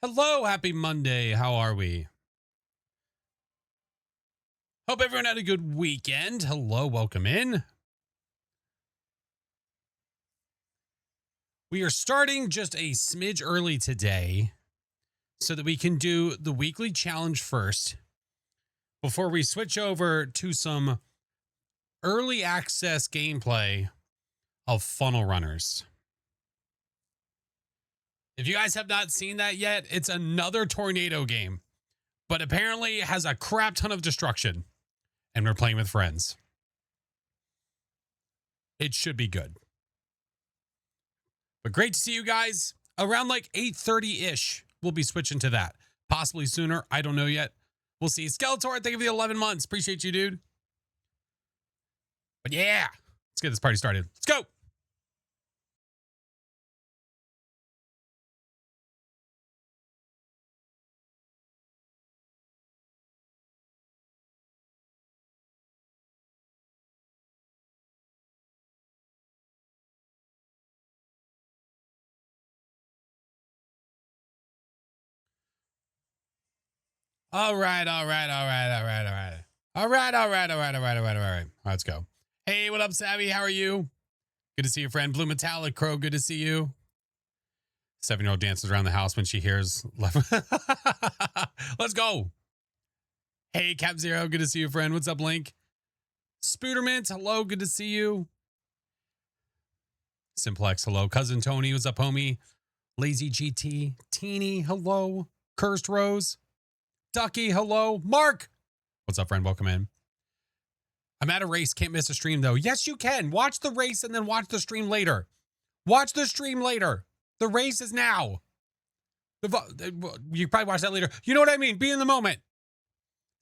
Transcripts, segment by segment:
Hello, happy Monday. How are we? Hope everyone had a good weekend. Hello, welcome in. We are starting just a smidge early today so that we can do the weekly challenge first before we switch over to some early access gameplay of Funnel Runners. If you guys have not seen that yet, it's another tornado game, but apparently it has a crap ton of destruction, and we're playing with friends. It should be good. But great to see you guys. Around like 8:30-ish, we'll be switching to that. Possibly sooner. I don't know yet. We'll see. Skeletor, thank you for the 11 months. Appreciate you, dude. But yeah, let's get this party started. Let's go. All right. Let's go. Hey, what up, Savvy? How are you? Good to see your friend. Blue Metallic Crow, good to see you. 7-year-old dances around the house when she hears. Let's go. Hey, Cap Zero, good to see you, friend. What's up, Link? Spoodermint, hello, good to see you. Simplex, hello. Cousin Tony, what's up, homie? Lazy GT, Teeny, hello. Cursed Rose, Ducky, hello. Mark, what's up, friend? Welcome in. I'm at a race, can't miss a stream, though. Yes, you can. Watch the race and then watch the stream later. Watch the stream later. The race is now. You probably watch that later. You know what I mean? Be in the moment.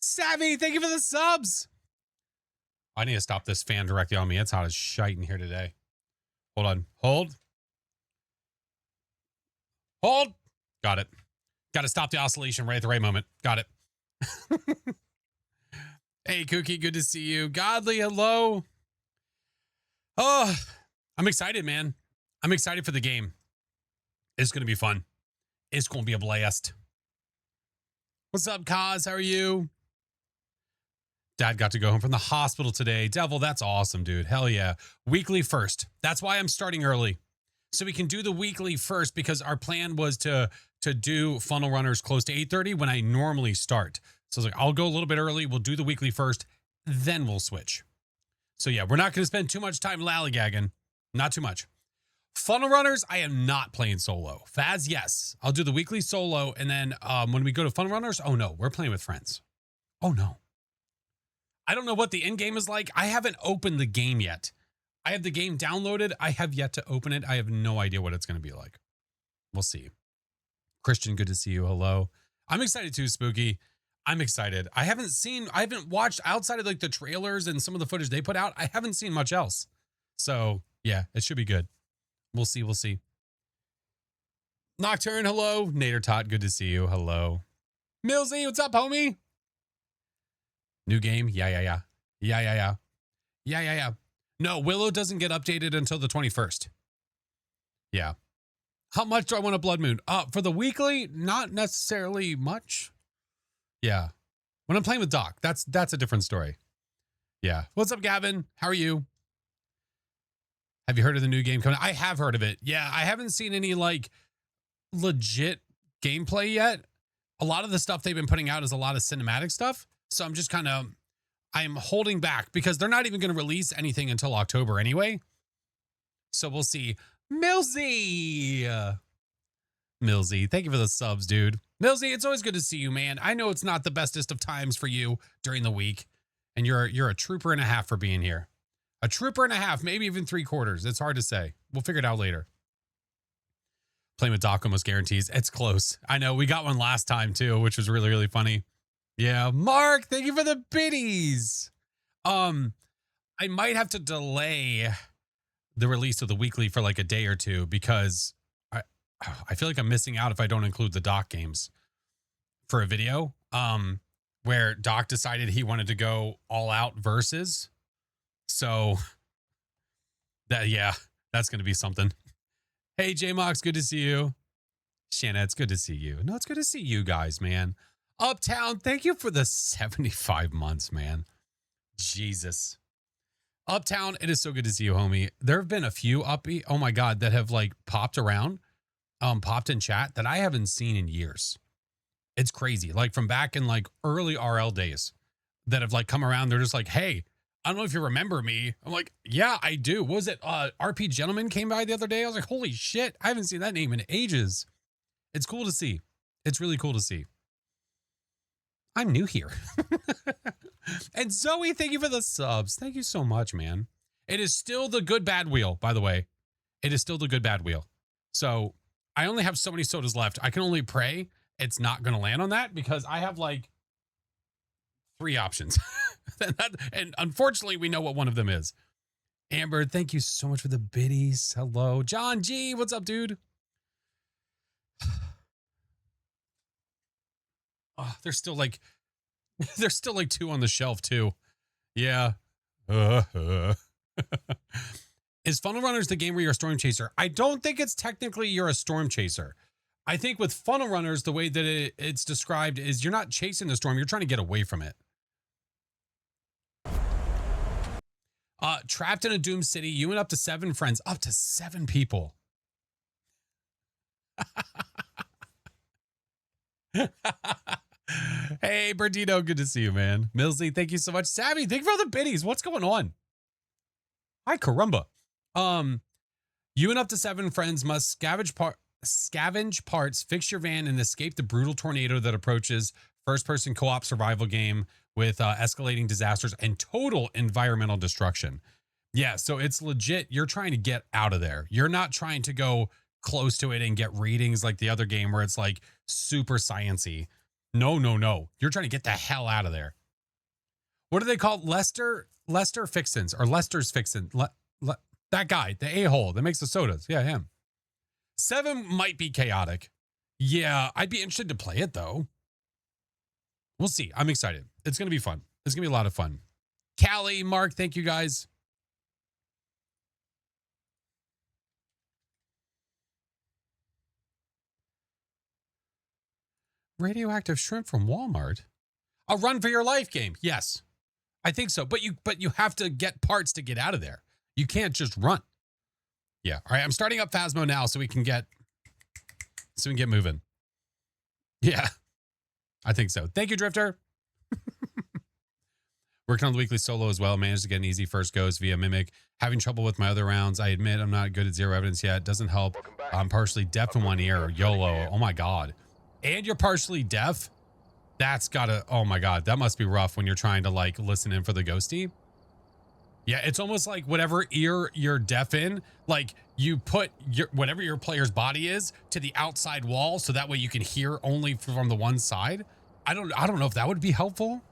Savvy, thank you for the subs. I need to stop this fan directly on me. It's hot as shite in here today. Hold on. Hold. Got it. Got to stop the oscillation right at the right moment. Got it. Hey, Kookie, good to see you. Godly, hello. Oh, I'm excited, man. I'm excited for the game. It's going to be fun. It's going to be a blast. What's up, Kaz? How are you? Dad got to go home from the hospital today. Devil, that's awesome, dude. Hell yeah. Weekly first. That's why I'm starting early. So we can do the weekly first because our plan was to do Funnel Runners close to 8:30 when I normally start. So I was like, I'll go a little bit early. We'll do the weekly first. Then we'll switch. So yeah, we're not going to spend too much time lollygagging. Not too much. Funnel Runners, I am not playing solo. Faz, yes. I'll do the weekly solo. And then when we go to Funnel Runners, oh no, we're playing with friends. Oh no. I don't know what the end game is like. I haven't opened the game yet. I have the game downloaded. I have yet to open it. I have no idea what it's going to be like. We'll see. Christian, good to see you. Hello. I'm excited too, Spooky. I'm excited. I haven't watched outside of like the trailers and some of the footage they put out. I haven't seen much else. So yeah, it should be good. We'll see. We'll see. Nocturne, hello. Nader Tot, good to see you. Hello. Millsy, what's up, homie? New game? Yeah. No, Willow doesn't get updated until the 21st. Yeah. How much do I want a Blood Moon? For the weekly, not necessarily much. Yeah. When I'm playing with Doc, that's a different story. Yeah. What's up, Gavin? How are you? Have you heard of the new game coming? I have heard of it. Yeah, I haven't seen any like legit gameplay yet. A lot of the stuff they've been putting out is a lot of cinematic stuff. So I'm just I'm holding back because they're not even going to release anything until October anyway. So we'll see. Millsy, thank you for the subs, dude. Millsy, it's always good to see you, man. I know it's not the bestest of times for you during the week, and you're a trooper and a half for being here. A trooper and a half, maybe even 3/4. It's hard to say. We'll figure it out later. Playing with Doc almost guarantees. It's close. I know. We got one last time, too, which was really, really funny. Yeah. Mark, thank you for the biddies. I might have to delay the release of the weekly for like a day or two because I feel like I'm missing out if I don't include the Doc games for a video. Where Doc decided he wanted to go all out versus. So that's going to be something. Hey, J-Mox, good to see you. Shanna, it's good to see you. No, it's good to see you guys, man. Uptown, thank you for the 75 months, man. Jesus. Uptown, it is so good to see you, homie. There have been a few uppy, oh my God, that have like popped around, popped in chat that I haven't seen in years. It's crazy. Like from back in like early RL days that have like come around. They're just like, hey, I don't know if you remember me. I'm like, yeah, I do. What was it? RP Gentleman came by the other day. I was like, holy shit. I haven't seen that name in ages. It's cool to see. It's really cool to see. I'm new here. And Zoe, thank you for the subs. Thank you so much, man. It is still the good bad wheel, by the way. It is still the good bad wheel. So I only have so many sodas left. I can only pray it's not going to land on that because I have like 3 options. And unfortunately, we know what one of them is. Amber, thank you so much for the biddies. Hello. John G, what's up, dude? Oh, there's still like 2 on the shelf too. Yeah. Is Funnel Runners the game where you're a storm chaser? I don't think it's technically you're a storm chaser. I think with Funnel Runners, the way that it's described is you're not chasing the storm. You're trying to get away from it. Trapped in a doomed city, you and up to 7 friends. Up to 7 people. Hey, Bernardino, good to see you, man. Millsy, thank you so much. Savvy, thank you for all the biddies. What's going on? Hi, caramba. You and up to 7 friends must scavenge parts, fix your van, and escape the brutal tornado that approaches. First-person co-op survival game with escalating disasters and total environmental destruction. Yeah, so it's legit. You're trying to get out of there. You're not trying to go close to it and get readings like the other game where it's like super science-y. No. You're trying to get the hell out of there. What are they called? Lester Fixins or Lester's Fixin. That guy, the a-hole that makes the sodas. Yeah, him. 7 might be chaotic. Yeah, I'd be interested to play it though. We'll see. I'm excited. It's going to be fun. It's going to be a lot of fun. Callie, Mark, thank you guys. Radioactive shrimp from Walmart. A run for your life game. Yes, I think so. But you have to get parts to get out of there. You can't just run. Yeah. All right. I'm starting up Phasmo now so we can get moving. Yeah, I think so. Thank you, Drifter. Working on the weekly solo as well. Managed to get an easy first goes via Mimic. Having trouble with my other rounds. I admit I'm not good at zero evidence yet. Doesn't help. I'm partially deaf in one ear. YOLO. Oh my God. And you're partially deaf? That's gotta, oh my God. That must be rough when you're trying to like listen in for the ghosty. Yeah, it's almost like whatever ear you're deaf in, like you put whatever your player's body is to the outside wall so that way you can hear only from the one side. I don't know if that would be helpful.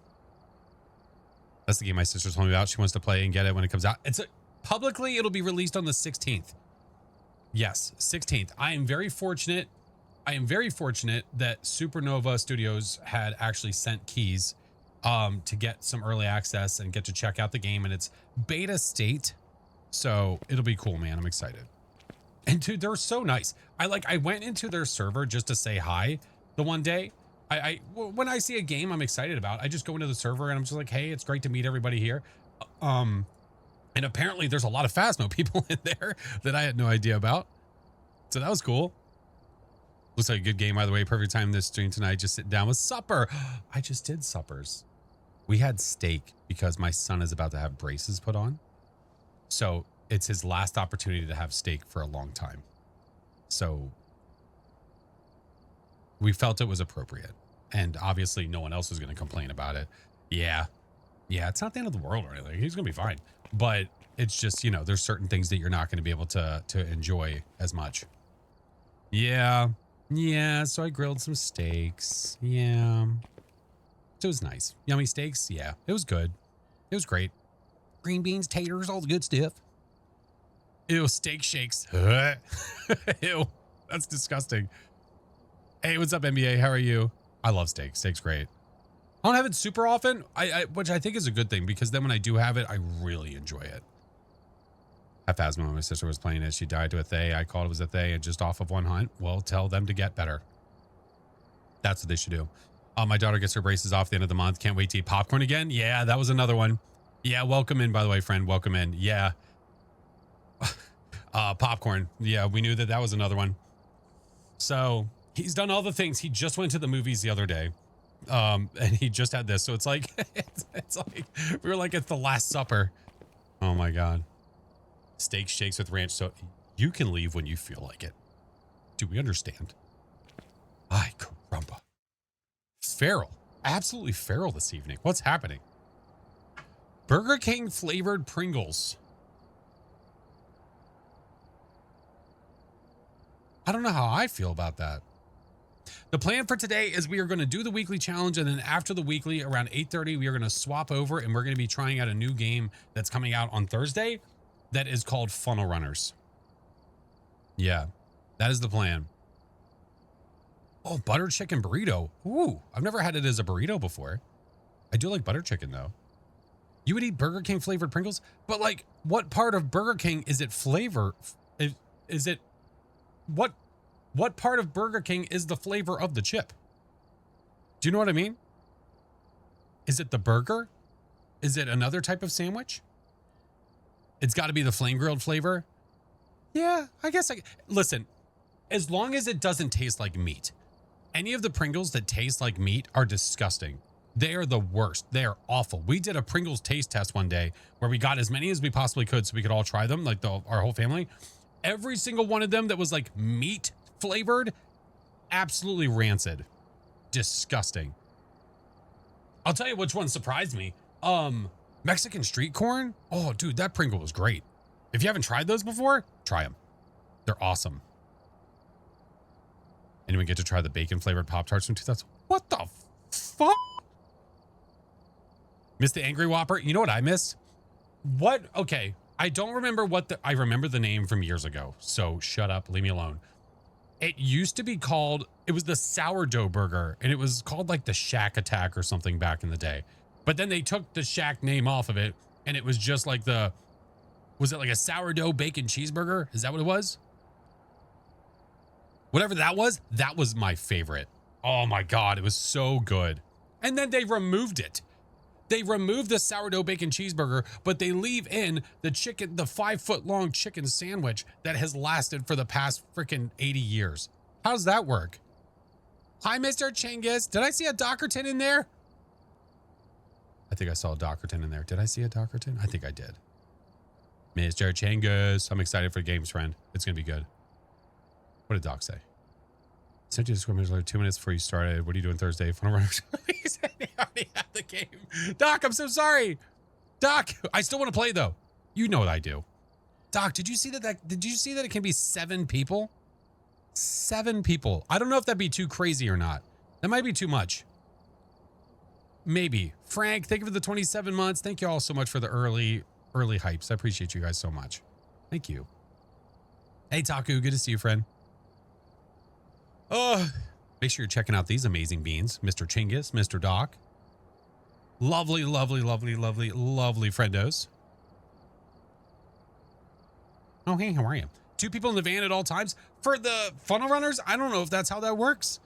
That's the game my sister told me about. She wants to play and get it when it comes out. Publicly, it'll be released on the 16th. Yes, 16th. I am very fortunate that Supernova Studios had actually sent keys to get some early access and get to check out the game, and it's beta state. So it'll be cool, man. I'm excited. And dude, they're so nice. I went into their server just to say hi the one day. When I see a game I'm excited about, I just go into the server and I'm just like, hey, it's great to meet everybody here. And apparently there's a lot of Phasmo people in there that I had no idea about. So that was cool. Looks like a good game, by the way. Perfect time this stream tonight. Just sit down with supper. I just did suppers. We had steak because my son is about to have braces put on. So it's his last opportunity to have steak for a long time. So we felt it was appropriate. And obviously no one else was going to complain about it. Yeah. Yeah, it's not the end of the world or anything. He's going to be fine. But it's just, you know, there's certain things that you're not going to be able to enjoy as much. Yeah. Yeah, so I grilled some steaks. Yeah. It was nice. Yummy steaks. Yeah, it was good. It was great. Green beans, taters, all the good stuff. Ew, steak shakes. Ew, that's disgusting. Hey, what's up, NBA? How are you? I love steak. Steak's great. I don't have it super often, which I think is a good thing because then when I do have it, I really enjoy it. At Phasmo, my sister was playing it. She died to a Thay. I called it was a Thay and just off of one hunt. Well, tell them to get better. That's what they should do. My daughter gets her braces off the end of the month. Can't wait to eat popcorn again. Yeah, that was another one. Yeah, welcome in, by the way, friend. Welcome in. Yeah. Popcorn. Yeah, we knew that was another one. So he's done all the things. He just went to the movies the other day. And he just had this. So it's like, it's like, we were like, it's the Last Supper. Oh my God. Steak shakes with ranch. So you can leave when you feel like it. Do we understand? Ay, caramba. Feral. Absolutely feral this evening. What's happening? Burger King flavored Pringles. I don't know how I feel about that. The plan for today is we are going to do the weekly challenge, and then after the weekly around 8:30, we are going to swap over and we're going to be trying out a new game that's coming out on Thursday that is called Funnel Runners. Yeah, that is the plan. Oh, butter chicken burrito. Ooh, I've never had it as a burrito before. I do like butter chicken though. You would eat Burger King flavored Pringles, but like what part of Burger King is it flavor? Is it what part of Burger King is the flavor of the chip? Do you know what I mean? Is it the burger? Is it another type of sandwich? It's got to be the flame grilled flavor. Yeah, I guess listen, as long as it doesn't taste like meat. Any of the Pringles that taste like meat are disgusting. They are the worst. They are awful. We did a Pringles taste test one day where we got as many as we possibly could so we could all try them, like our whole family. Every single one of them that was like meat flavored, absolutely rancid. Disgusting. I'll tell you which one surprised me. Mexican street corn. Oh, dude, that Pringle was great. If you haven't tried those before, try them. They're awesome. Anyone get to try the bacon flavored Pop-Tarts from 2000? What the fuck? Miss the Angry Whopper? You know what I miss? What? Okay. I don't remember I remember the name from years ago. So shut up. Leave me alone. It used to be called, it was the sourdough burger, and it was called like the Shack Attack or something back in the day. But then they took the Shack name off of it, and it was just like was it like a sourdough bacon cheeseburger? Is that what it was? Whatever that was my favorite. Oh my God, it was so good. And then they removed it. They removed the sourdough bacon cheeseburger, but they leave in the 5-foot long chicken sandwich that has lasted for the past freaking 80 years. How does that work? Hi, Mr. Chinggis. Did I see a Dockerton in there? I think I saw a Dockerton in there. Did I see a Dockerton? I think I did. Mr. Chinggis. I'm excited for games, friend. It's going to be good. What did Doc say? Sent you the scrimmage like 2 minutes before you started. What are you doing Thursday? Funnel Runners. He said they already have the game. Doc, I'm so sorry. Doc, I still want to play though. You know what I do. Doc, did you see that it can be 7 people? 7 people. I don't know if that'd be too crazy or not. That might be too much. Maybe. Frank, thank you for the 27 months. Thank you all so much for the early hypes. I appreciate you guys so much. Thank you. Hey, Taku, good to see you, friend. Oh, make sure you're checking out these amazing beans. Mr. Chinggis, Mr. Doc. Lovely, lovely, lovely, lovely, lovely friendos. Oh, hey, how are you? 2 people in the van at all times. For the funnel runners, I don't know if that's how that works.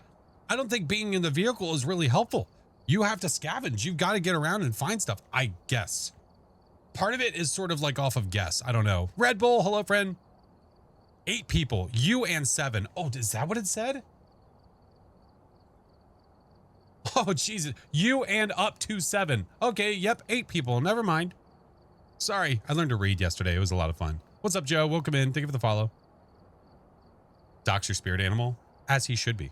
I don't think being in the vehicle is really helpful. You have to scavenge. You've got to get around and find stuff, I guess. Part of it is sort of like off of guess. I don't know. Red Bull, hello, friend. 8 people, you and 7. Oh, is that what it said? Oh, Jesus. You and up to 7. Okay, yep, 8 people. Never mind. Sorry, I learned to read yesterday. It was a lot of fun. What's up, Joe? Welcome in. Thank you for the follow. Doc's your spirit animal, as he should be.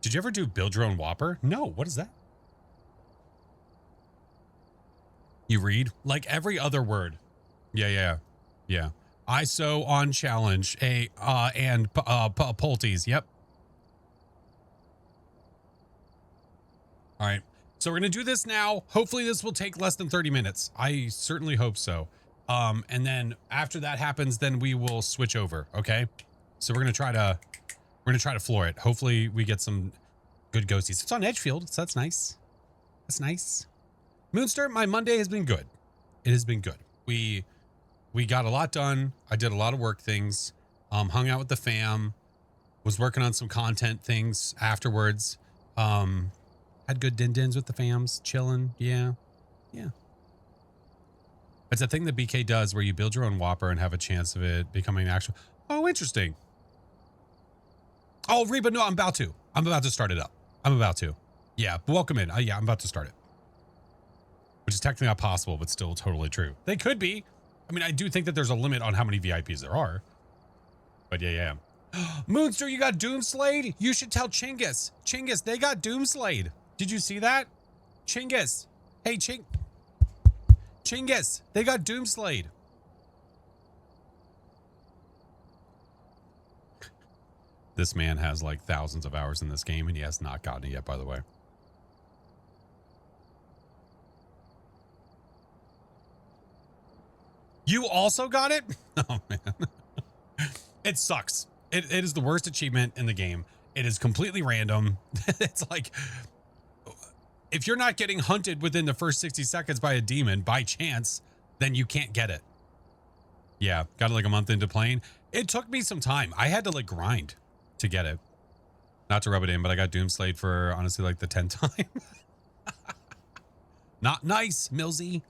Did you ever do build your own Whopper? No, what is that? You read? Like every other word. Yeah. ISO on challenge. And Pulties. Yep. All right. So we're going to do this now. Hopefully this will take less than 30 minutes. I certainly hope so. And then after that happens, then we will switch over. Okay. So we're going to try to floor it. Hopefully we get some good ghosties. It's on Edgefield, so that's nice. That's nice. Moonstar, my Monday has been good. It has been good. We We got a lot done. I did a lot of work things. Hung out with the fam. Was working on some content things afterwards. Had good din-dins with the fams. Chilling. Yeah. Yeah. It's a thing that BK does where you build your own Whopper and have a chance of it becoming actual. Oh, interesting. Oh, Reba, no, I'm about to start it up. I'm about to. Yeah, welcome in. Yeah, I'm about to start it. Which is technically not possible, but still totally true. They could be. I mean, I do think that there's a limit on how many VIPs there are. But yeah. Moonster, you got Doomslayed? You should tell Chinggis. Chinggis, they got Doomslayed. Did you see that? Chinggis. Hey, Chinggis, they got Doomslayed. This man has like thousands of hours in this game and he has not gotten it yet, by the way. You also got it? Oh, man. It sucks. It is the worst achievement in the game. It is completely random. It's like, if you're not getting hunted within the first 60 seconds by a demon by chance, then you can't get it. Yeah, got it like a month into playing. It took me some time. I had to like grind to get it. Not to rub it in, but I got Doomslayed for honestly like the 10th time. Not nice, Millsy.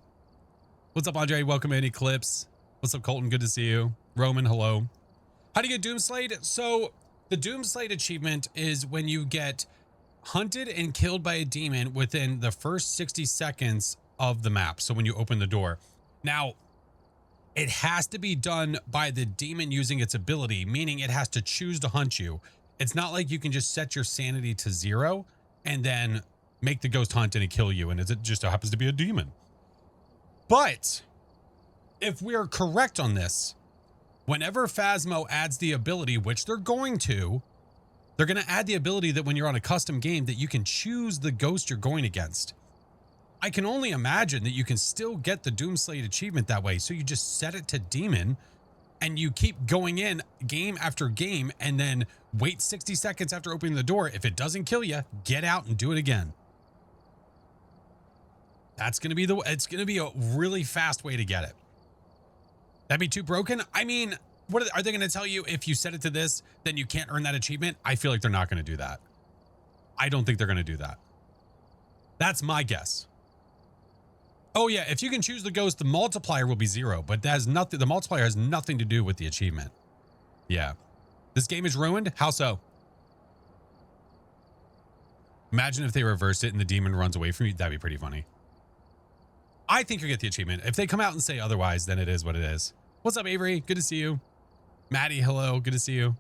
What's up, Andre? Welcome in, Eclipse. What's up, Colton? Good to see you. Roman, hello. How do you get Doomslayed? So the Doomslayed achievement is when you get hunted and killed by a demon within the first 60 seconds of the map. So when you open the door. Now, it has to be done by the demon using its ability, meaning it has to choose to hunt you. It's not like you can just set your sanity to 0 and then make the ghost hunt and kill you. And it just happens to be a demon. But if we're correct on this, whenever Phasmo adds the ability, which they're going to add the ability that when you're on a custom game that you can choose the ghost you're going against. I can only imagine that you can still get the Doomslayed achievement that way. So you just set it to demon and you keep going in game after game and then wait 60 seconds after opening the door. If it doesn't kill you, get out and do it again. That's going to be it's going to be a really fast way to get it. That'd be too broken. I mean, what are they going to tell you? If you set it to this, then you can't earn that achievement. I feel like they're not going to do that. I don't think they're going to do that. That's my guess. Oh yeah, if you can choose the ghost, the multiplier will be 0, but that has nothing. The multiplier has nothing to do with the achievement. Yeah. This game is ruined. How so? Imagine if they reversed it and the demon runs away from you. That'd be pretty funny. I think you get the achievement. If they come out and say otherwise, then it is what it is. What's up, Avery? Good to see you. Maddie, hello. Good to see you.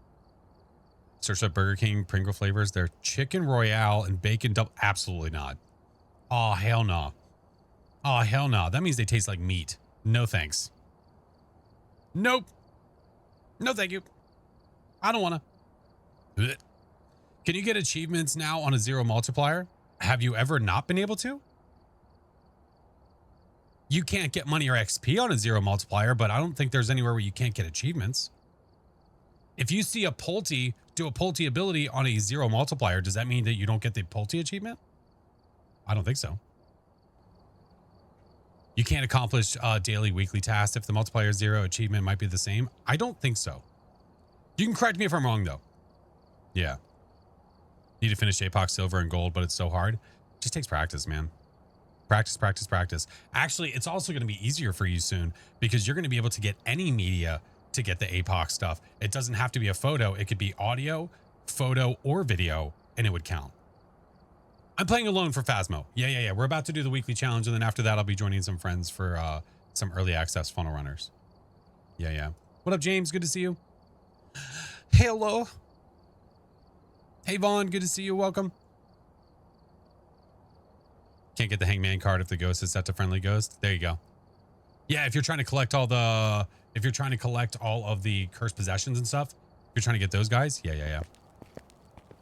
Search up Burger King Pringle flavors. They're chicken royale and bacon double. Absolutely not. Oh, hell no. Oh, hell no. That means they taste like meat. No thanks. Nope. No thank you. I don't want to. Can you get achievements now on a 0 multiplier? Have you ever not been able to? You can't get money or XP on a 0 multiplier, but I don't think there's anywhere where you can't get achievements. If you see a Pulte do a Pulte ability on a 0 multiplier, does that mean that you don't get the Pulte achievement? I don't think so. You can't accomplish daily, weekly tasks. If the multiplier is 0, achievement might be the same. I don't think so. You can correct me if I'm wrong, though. Yeah. Need to finish APOC silver and gold, but it's so hard. It just takes practice, man. Practice, practice, practice. Actually, it's also going to be easier for you soon because you're going to be able to get any media to get the APOC stuff. It doesn't have to be a photo. It could be audio, photo, or video, and it would count. I'm playing alone for Phasmo. Yeah. We're about to do the weekly challenge, and then after that, I'll be joining some friends for some early access funnel runners. Yeah. What up, James? Good to see you. Hello. Hey, Vaughn. Good to see you. Welcome. Can't get the Hangman card if the ghost is set to friendly ghost. There you go. Yeah, if you're trying to collect all the... If you're trying to collect all of the cursed possessions and stuff, if you're trying to get those guys, yeah.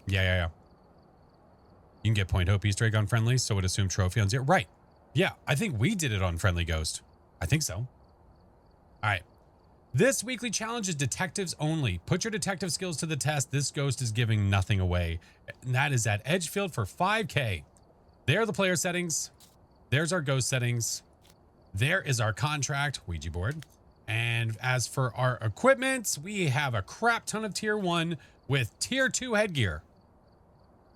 You can get Point Hope Easter egg on friendly, so would assume trophy on 0. Right. Yeah, I think we did it on friendly ghost. I think so. All right. This weekly challenge is detectives only. Put your detective skills to the test. This ghost is giving nothing away. And that is at Edgefield for 5K. There are the player settings. There's our ghost settings. There is our contract, Ouija board. And as for our equipment, we have a crap ton of tier 1 with tier 2 headgear,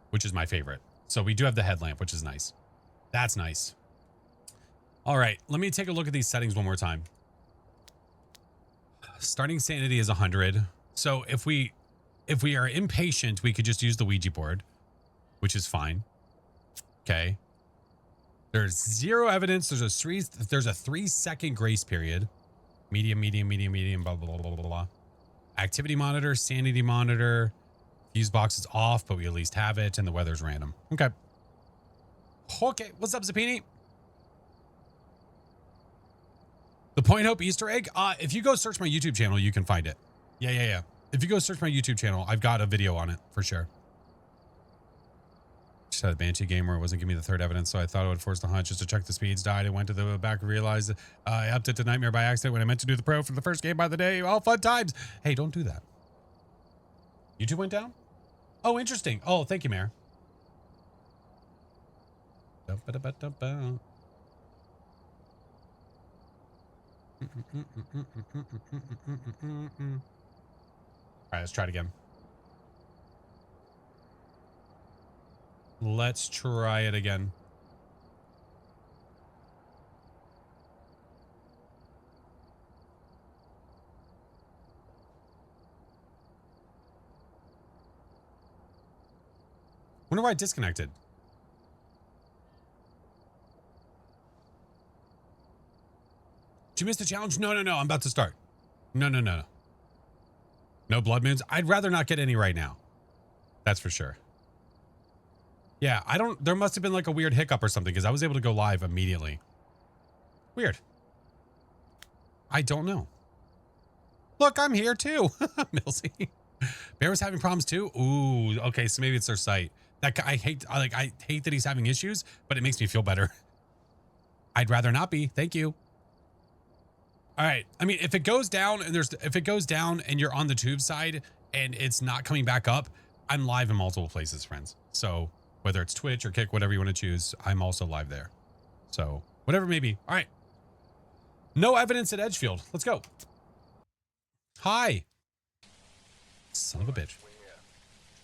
which is my favorite. So we do have the headlamp, which is nice. That's nice. All right, let me take a look at these settings one more time. Starting sanity is 100. So if we are impatient, we could just use the Ouija board, which is fine. Okay. There's 0 evidence. There's a 3-second grace period. Medium, blah, blah, blah, blah, blah. Activity monitor, sanity monitor. Fuse box is off, but we at least have it, and the weather's random. Okay. Okay, what's up, Zapini? The Point Hope Easter egg? If you go search my YouTube channel, you can find it. Yeah. If you go search my YouTube channel, I've got a video on it, for sure. Just had a Banshee game where it wasn't giving me the 3rd evidence, so I thought I would force the hunt just to check the speeds. Died. I went to the back and realized I upped it to Nightmare by accident when I meant to do the pro for the first game by the day. All fun times. Hey, don't do that. YouTube went down? Oh, interesting. Oh, thank you, Mayor. All right, let's try it again. Let's try it again. Wonder why I disconnected. Did you miss the challenge? No. I'm about to start. No. No blood moons. I'd rather not get any right now. That's for sure. Yeah, there must have been like a weird hiccup or something because I was able to go live immediately. Weird. I don't know. Look, I'm here too. Millsy. Bear was having problems too? Ooh, okay, so maybe it's their site. That guy, I hate that he's having issues, but it makes me feel better. I'd rather not be. Thank you. All right. I mean, if it goes down and you're on the tube side and it's not coming back up, I'm live in multiple places, friends. So whether it's Twitch or Kick, whatever you want to choose, I'm also live there. So whatever it may be. All right. No evidence at Edgefield. Let's go. Hi. Son of a bitch.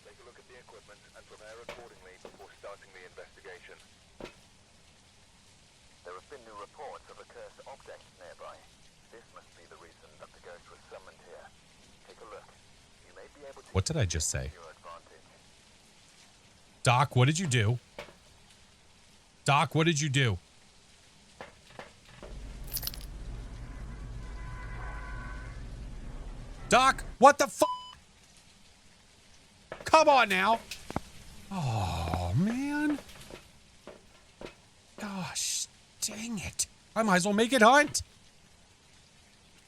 Take a look at the equipment and prepare accordingly before starting the investigation. There have been new reports of a cursed object nearby. This must be the reason that the ghost was summoned here. Take a look. You may be able to. What did I just say? Your advantage. Doc, what did you do? Doc, what did you do? Doc, what the fuck? Come on now. Oh, man. Gosh, dang it. I might as well make it hunt.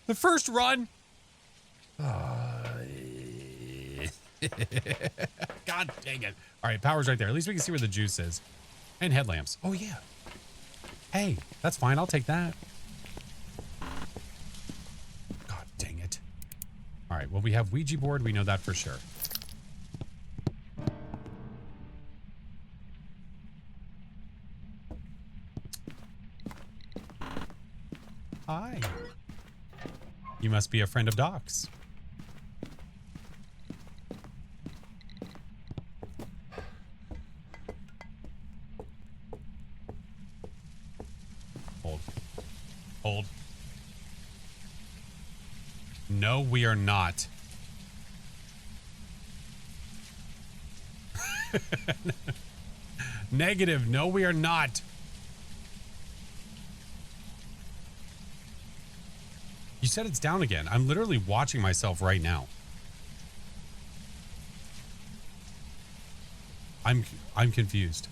The first run. God dang it. All right, power's right there. At least we can see where the juice is. And headlamps. Oh, yeah. Hey, that's fine. I'll take that. God dang it. All right, well, we have Ouija board. We know that for sure. Hi. You must be a friend of Doc's. Hold. No, we are not. Negative. No, we are not. You said it's down again. I'm literally watching myself right now. I'm confused.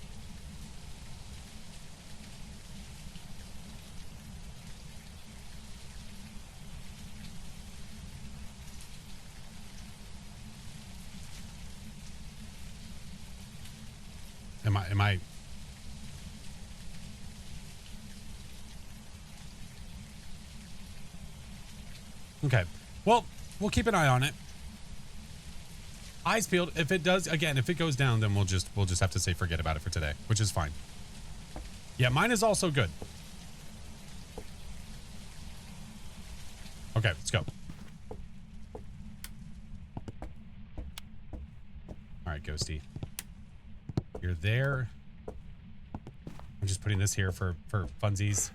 Am I Okay. Well, we'll keep an eye on it. Eyes peeled. If it does, again, if it goes down, then we'll just have to say forget about it for today, which is fine. Yeah, mine is also good. Okay, let's go. All right, Ghosty. You're there. I'm just putting this here for funsies.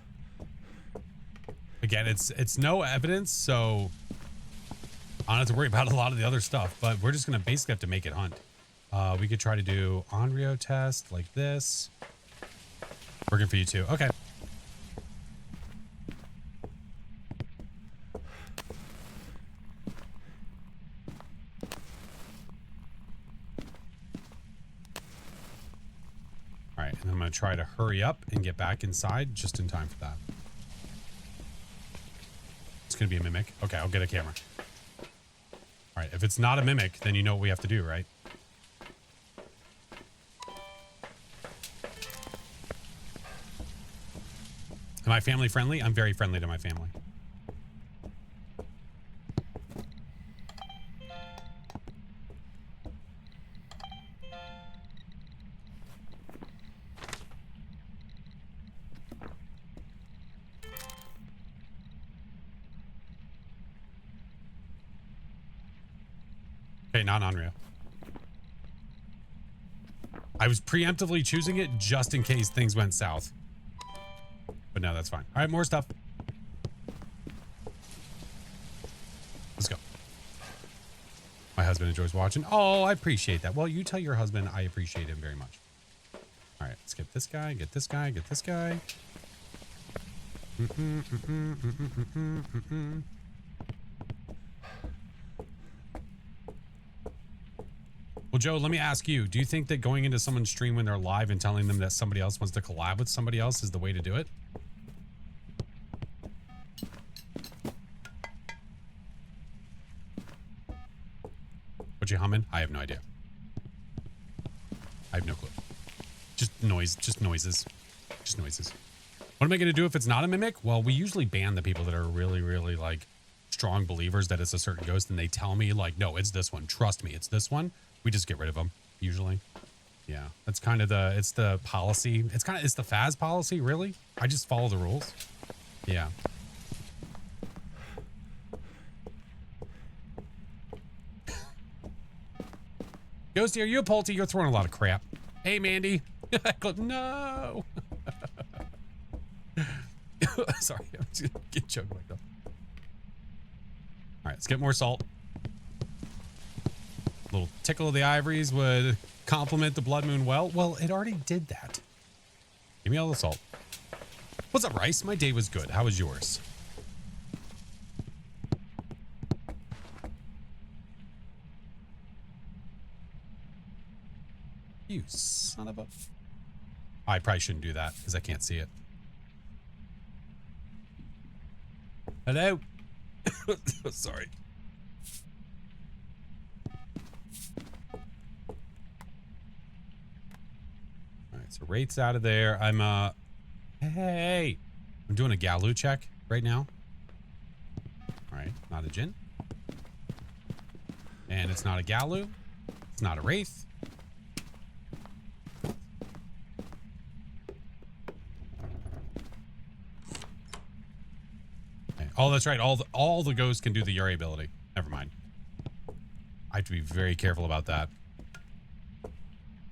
Again, it's no evidence, so I don't have to worry about a lot of the other stuff, but we're just going to basically have to make it hunt. We could try to do Onryo test like this. Working for you too. Okay. All right, and I'm going to try to hurry up and get back inside just in time for that. It's going to be a mimic. Okay, I'll get a camera. All right, if it's not a mimic, then you know what we have to do, right? Am I family friendly? I'm very friendly to my family. Okay, not Onryo. I was preemptively choosing it just in case things went south. But no, that's fine. All right, more stuff. Let's go. My husband enjoys watching. Oh, I appreciate that. Well, you tell your husband I appreciate him very much. All right, let's get this guy, get this guy, get this guy. Well, Joe, let me ask you, do you think that going into someone's stream when they're live and telling them that somebody else wants to collab with somebody else is the way to do it? What you humming? I have no idea. I have no clue. Just noise, just noises. Just noises. What am I going to do if it's not a mimic? Well, we usually ban the people that are really, really like strong believers that it's a certain ghost and they tell me like, no, it's this one. Trust me, it's this one. We just get rid of them usually. Yeah, that's kind of it's the policy. It's the Phas policy, really. I just follow the rules. Yeah. Ghosty, are you a Polty? You're throwing a lot of crap. Hey, Mandy. No. Sorry, I'm just gonna get choked like that. All right, let's get more salt. A little tickle of the ivories would complement the blood moon well. Well, it already did that. Give me all the salt. What's up, Rice? My day was good. How was yours? You son of a... I probably shouldn't do that because I can't see it. Hello? Sorry. All right, so Wraith's out of there. Hey! I'm doing a Galu check right now. All right, not a Jinn. And it's not a Galu. It's not a Wraith. Oh, that's right. All the ghosts can do the Yuri ability. Never mind. I have to be very careful about that.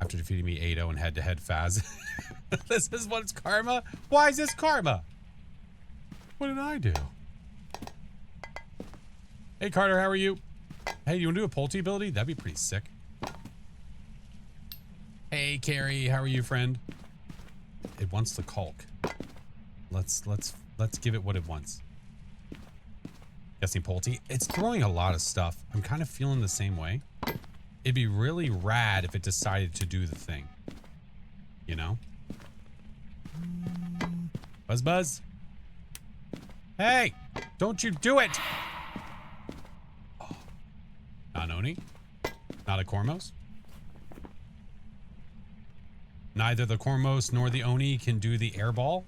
After defeating me 8-0 and head-to-head Phas. This is what's karma? Why is this karma? What did I do? Hey, Carter, how are you? Hey, you want to do a Polty ability? That'd be pretty sick. Hey, Carrie, how are you, friend? It wants the Culk. Let's give it what it wants. Guessing Polty. It's throwing a lot of stuff. I'm kind of feeling the same way. It'd be really rad if it decided to do the thing. You know? Buzz Buzz. Hey! Don't you do it! Oh. Not an Oni. Not a Kormos. Neither the Kormos nor the Oni can do the airball.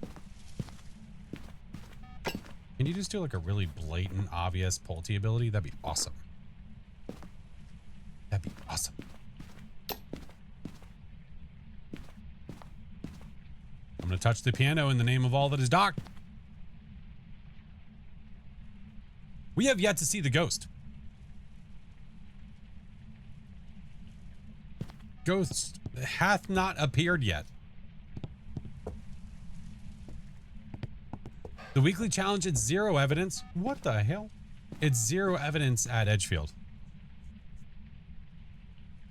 Can you just do like a really blatant, obvious Polty ability? That'd be awesome. That'd be awesome. I'm going to touch the piano in the name of all that is dark. We have yet to see the ghost. Ghost hath not appeared yet. The weekly challenge, it's 0 evidence. What the hell? It's 0 evidence at Edgefield.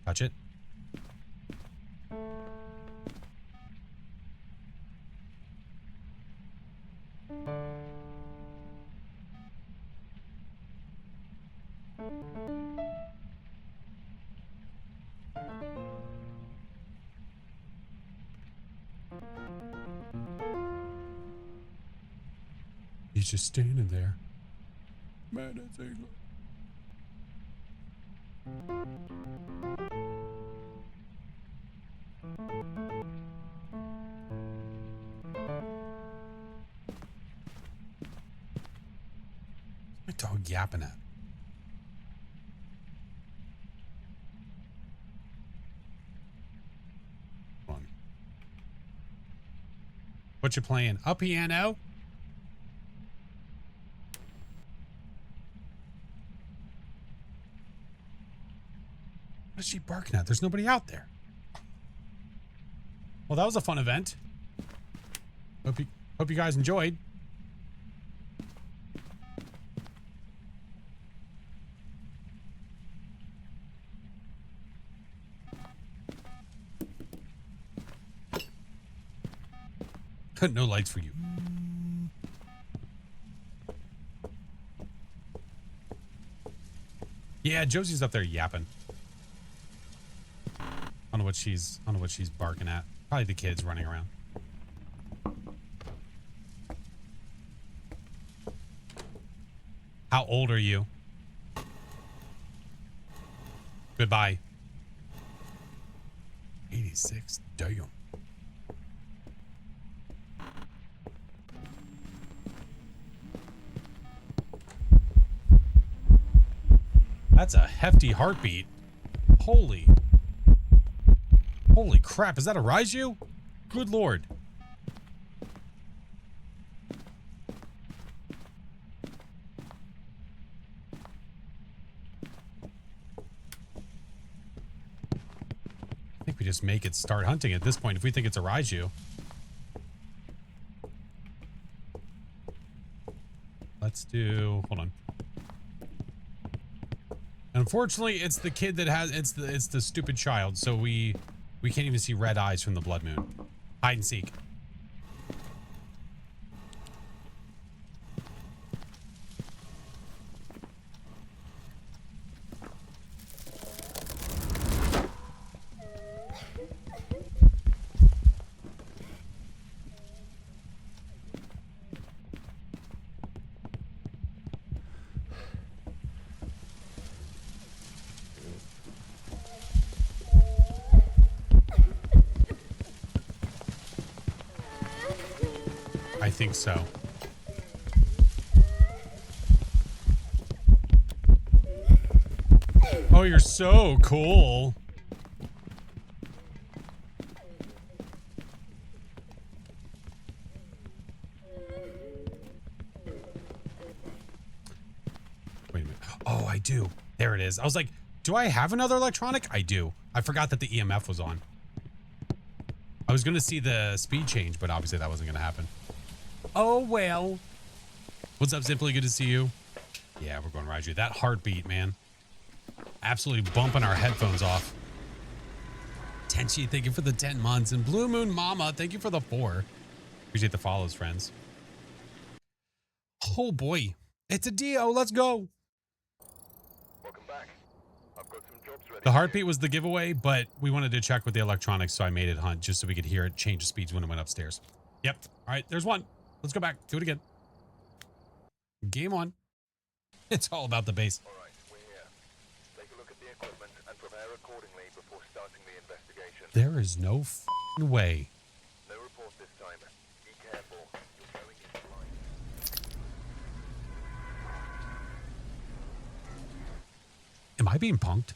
Touch it. He's just standing there. Man, that's England. What's my dog yapping at? Hold on. What you playing? A piano? What is she barking at? There's nobody out there. Well, that was a fun event. Hope you guys enjoyed. No lights for you. Yeah, Josie's up there yapping. I don't know what she's barking at. Probably the kids running around. How old are you? Goodbye. 86. Damn. That's a hefty heartbeat. Holy crap, is that a Raiju? Good lord. I think we just make it start hunting at this point if we think it's a Raiju. Let's do, hold on. Unfortunately, it's the kid that has, it's the stupid child, so we can't even see red eyes from the blood moon. Hide and seek. I think so. Oh, you're so cool. Wait a minute. Oh, I do. There it is. I was like, do I have another electronic? I do. I forgot that the EMF was on. I was going to see the speed change, but obviously that wasn't going to happen. Oh, well. What's up, Simply? Good to see you. Yeah, we're going Raiju. That heartbeat, man. Absolutely bumping our headphones off. Tenchi, thank you for the 10 months. And Blue Moon Mama, thank you for the 4. Appreciate the follows, friends. Oh, boy. It's a Dio. Let's go. Welcome back. I've got some jobs ready. The heartbeat was the giveaway, but we wanted to check with the electronics, so I made it hunt just so we could hear it change the speeds when it went upstairs. Yep. All right, there's one. Let's go back. Do it again. Game on. It's all about the base. All right, we're here. Take a look at the equipment and prepare accordingly before starting the investigation. There is no f***ing way. No report this time. Be careful. You're going into line. Am I being punked?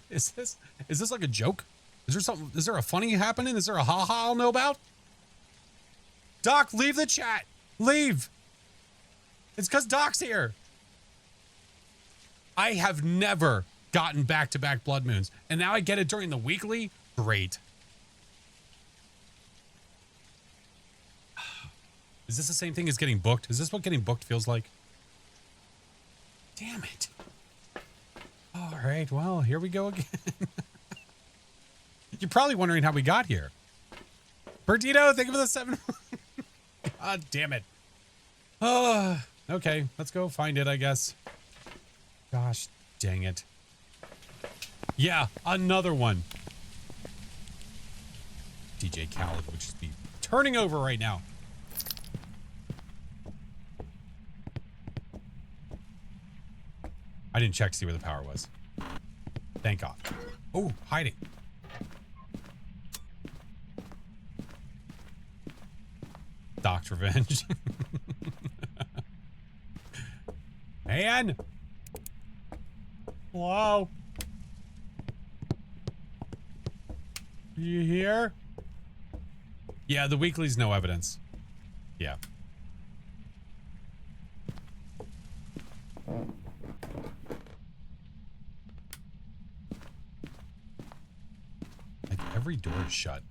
Is this like a joke? Is there something? Is there a funny happening? Is there a ha-ha I'll know about? Doc, leave the chat. Leave. It's because Doc's here. I have never gotten back-to-back blood moons, and now I get it during the weekly? Great. Is this the same thing as getting booked? Is this what getting booked feels like? Damn it. All right, well, here we go again. You're probably wondering how we got here. Bertino, thank you for the 7. God damn it. Okay, let's go find it, I guess. Gosh, dang it. Yeah, another one. DJ Khaled would just be turning over right now. I didn't check to see where the power was. Thank God. Oh, hiding. Doc's revenge. Man. Hello. You here? Yeah, the weekly's no evidence. Yeah. Like every door is shut.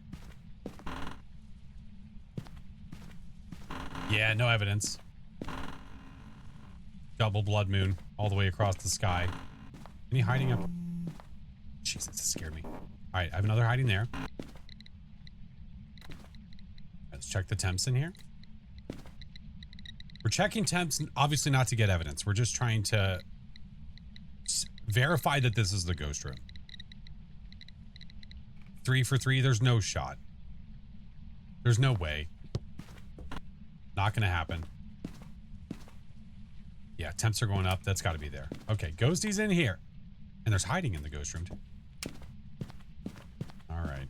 Yeah, no evidence. Double blood moon all the way across the sky. Any hiding up? Jesus, that scared me. All right, I have another hiding there. Let's check the temps in here. We're checking temps, obviously not to get evidence. We're just trying to verify that this is the ghost room. 3 for 3, there's no shot. There's no way. Not gonna happen. Yeah, temps are going up. That's got to be there. Okay, Ghosty's in here. And there's hiding in the ghost room, too. All right.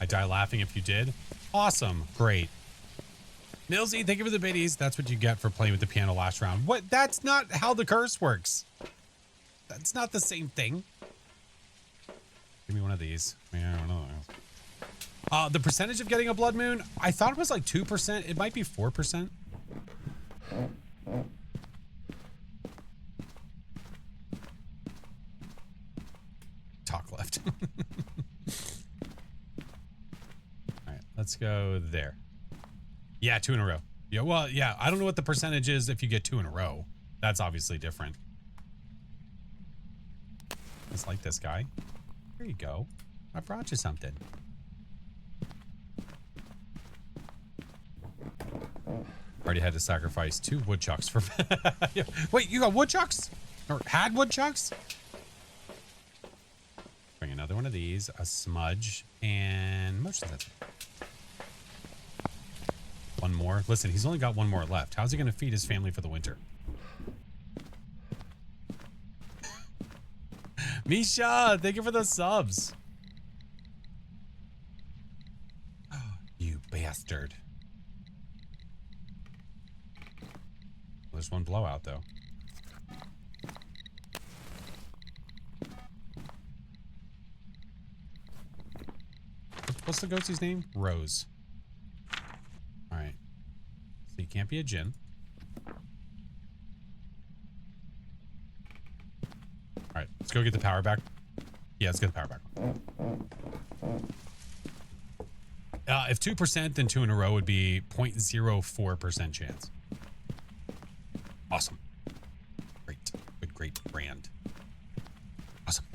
I die laughing if you did. Awesome. Great. Nilsy, thank you for the biddies. That's what you get for playing with the piano last round. What? That's not how the curse works. That's not the same thing. Give me one of these. Yeah, I don't know. The percentage of getting a blood moon, I thought it was like 2%. It might be 4%. Talk left. All right, let's go there. Yeah, 2 in a row. Yeah, well, yeah, I don't know what the percentage is if you get 2 in a row. That's obviously different. Just like this guy. There you go. I brought you something. Already had to sacrifice 2 woodchucks for... Wait, you got woodchucks? Or had woodchucks? Bring another one of these, a smudge, and motion sensor. One more. Listen, he's only got 1 more left. How's he going to feed his family for the winter? Misha, thank you for the subs. Oh, you bastard. There's 1 blowout, though. What's the ghostie's name? Rose. All right. So you can't be a djinn. All right, let's go get the power back. Yeah, let's get the power back. If 2%, then 2 in a row would be 0.04% chance. Awesome. Great. Good, great brand. Awesome.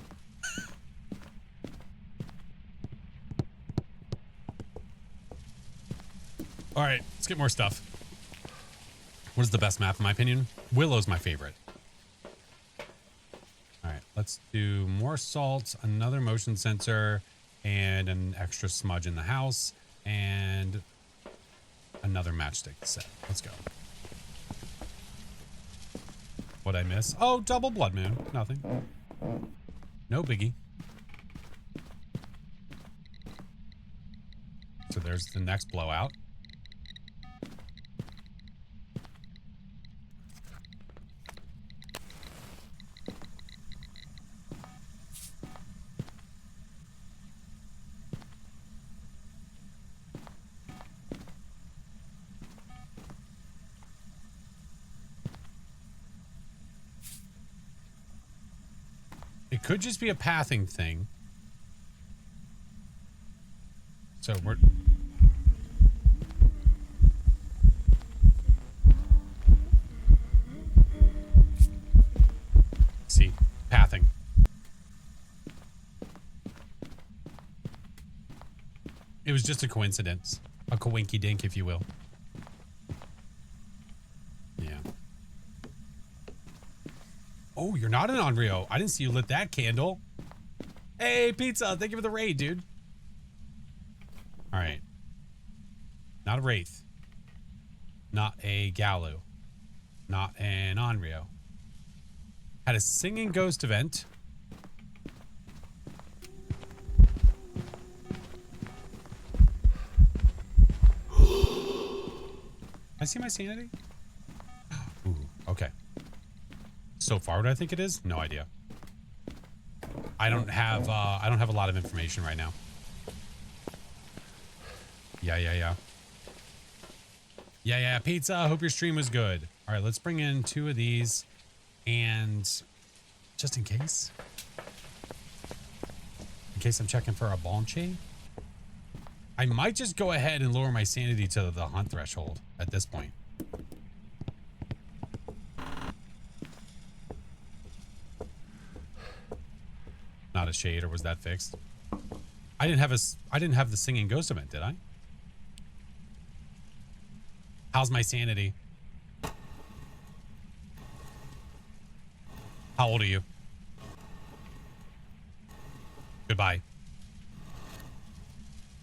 All right, let's get more stuff. What is the best map in my opinion? Willow's my favorite. All right, let's do more salt, another motion sensor, and an extra smudge in the house, and another matchstick set. Let's go. What'd I miss? Oh, double blood moon. Nothing. No biggie. So there's the next blowout. It could just be a pathing thing. So we're... See, pathing. It was just a coincidence. A coinky dink, if you will. Yeah. Oh, you're not an Onryo. I didn't see you lit that candle. Hey, pizza. Thank you for the raid, dude. All right. Not a Wraith. Not a Galu. Not an Onryo. Had a singing ghost event. I see my sanity? Ooh, okay. So far, what I think it is? No idea. I don't have a lot of information right now. Yeah, pizza. Hope your stream was good. All right, let's bring in 2 of these. And just in case I'm checking for a Banshee, I might just go ahead and lower my sanity to the hunt threshold at this point. Not a shade, or was that fixed? I didn't have the singing ghost event, did I? How's my sanity? How old are you? Goodbye.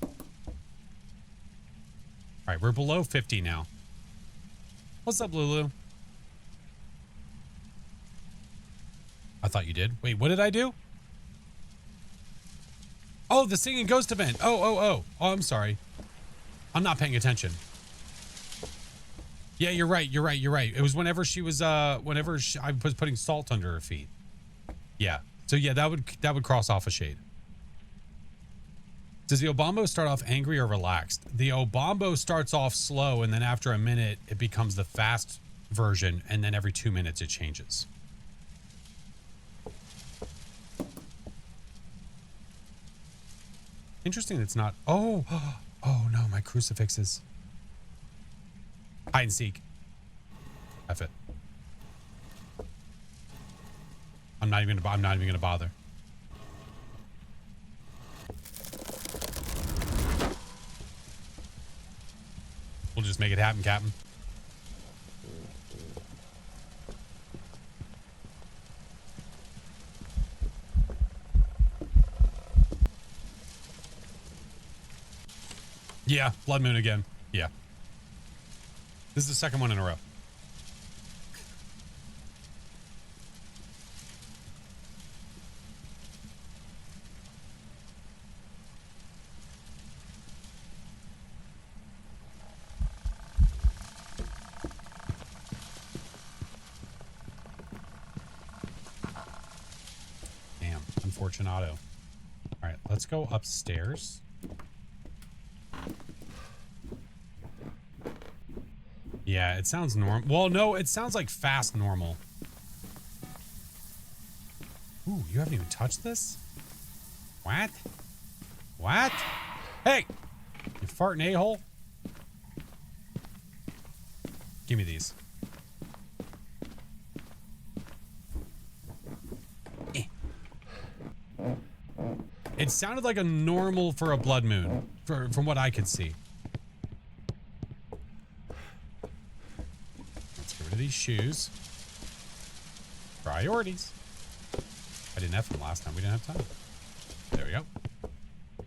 All right, we're below 50 now. What's up, Lulu? I thought you did. Wait, what did I do? Oh, the singing ghost event. Oh, I'm sorry. I'm not paying attention. Yeah, you're right. It was whenever she was, I was putting salt under her feet. Yeah. So yeah, that would cross off a shade. Does the Obambo start off angry or relaxed? The Obambo starts off slow, and then after a minute, it becomes the fast version, and then every 2 minutes it changes. Interesting. It's not. Oh no, my crucifixes. Hide and seek. F it. I'm not even gonna bother. We'll just make it happen, Captain. Yeah, blood moon again. Yeah. This is the second one in a row. Damn, unfortunato. All right, let's go upstairs. Yeah, it sounds normal. Well, no, it sounds like fast normal. Ooh, you haven't even touched this? What? What? Hey! You farting a-hole? Give me these. Eh. It sounded like a normal for a blood moon, from what I could see. These shoes. Priorities. I didn't have them last time. We didn't have time. There we go. All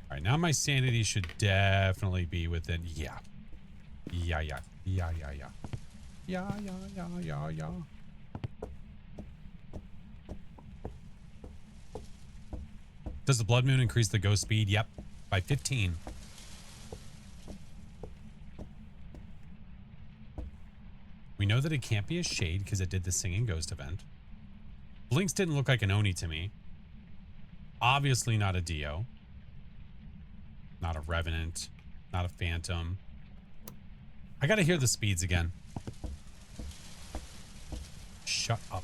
right, now my sanity should definitely be within. Yeah. Yeah. Does the blood moon increase the ghost speed? Yep. By 15. We know that it can't be a shade because it did the singing ghost event. Blinks didn't look like an Oni to me. Obviously not a Dio. Not a Revenant. Not a Phantom. I gotta hear the speeds again. Shut up.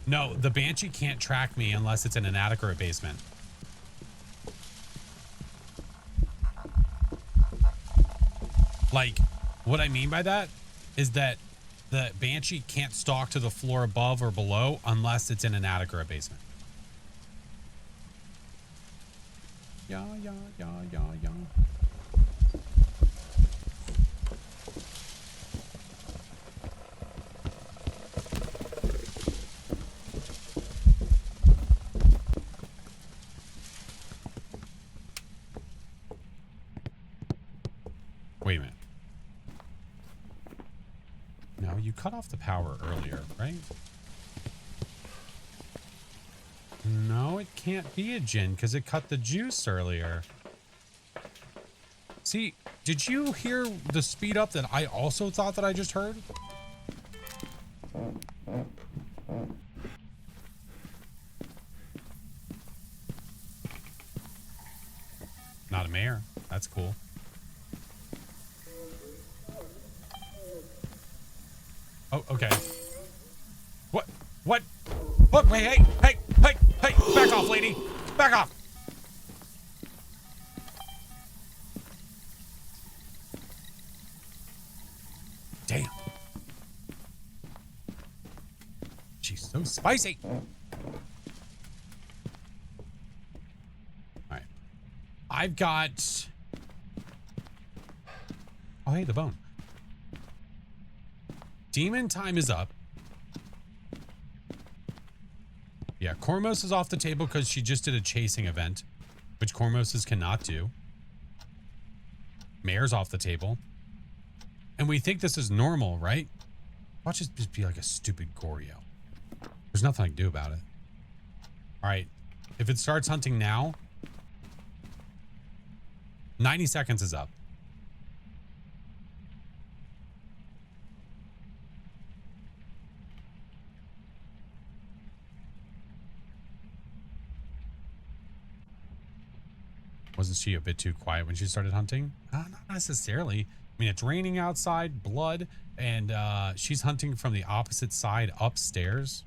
No, the Banshee can't track me unless it's in an attic or a basement. Like, what I mean by that is that the Banshee can't stalk to the floor above or below unless it's in an attic or a basement. Yeah. Wait a minute. No, you cut off the power earlier, right? No, it can't be a Jinn because it cut the juice earlier. See, did you hear the speed up that I also thought that I just heard? Not a mare. That's cool. Oh, okay. What? What? Wait, hey! Back off, lady! Back off! Damn. She's so spicy. All right. I've got... Oh, hey, the bone. Demon time is up. Yeah, Cormos is off the table because she just did a chasing event, which Cormoses cannot do. Mare's off the table. And we think this is normal, right? Watch this just be like a stupid Goryo. There's nothing I can do about it. All right. If it starts hunting now, 90 seconds is up. Wasn't she a bit too quiet when she started hunting? Not necessarily. I mean, it's raining outside, blood, and she's hunting from the opposite side upstairs.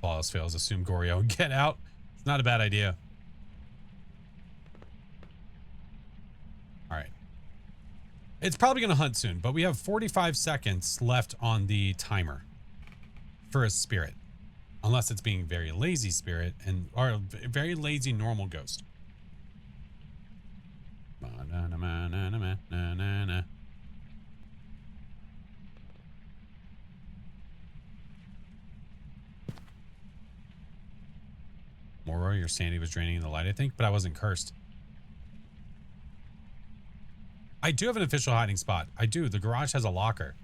Flawless fails. Assume Goryo. Get out. It's not a bad idea. All right. It's probably going to hunt soon, but we have 45 seconds left on the timer for a spirit. Unless it's being very lazy spirit or a very lazy normal ghost. Moro, your sanity was draining in the light, I think, but I wasn't cursed. I do have an official hiding spot. I do. The garage has a locker.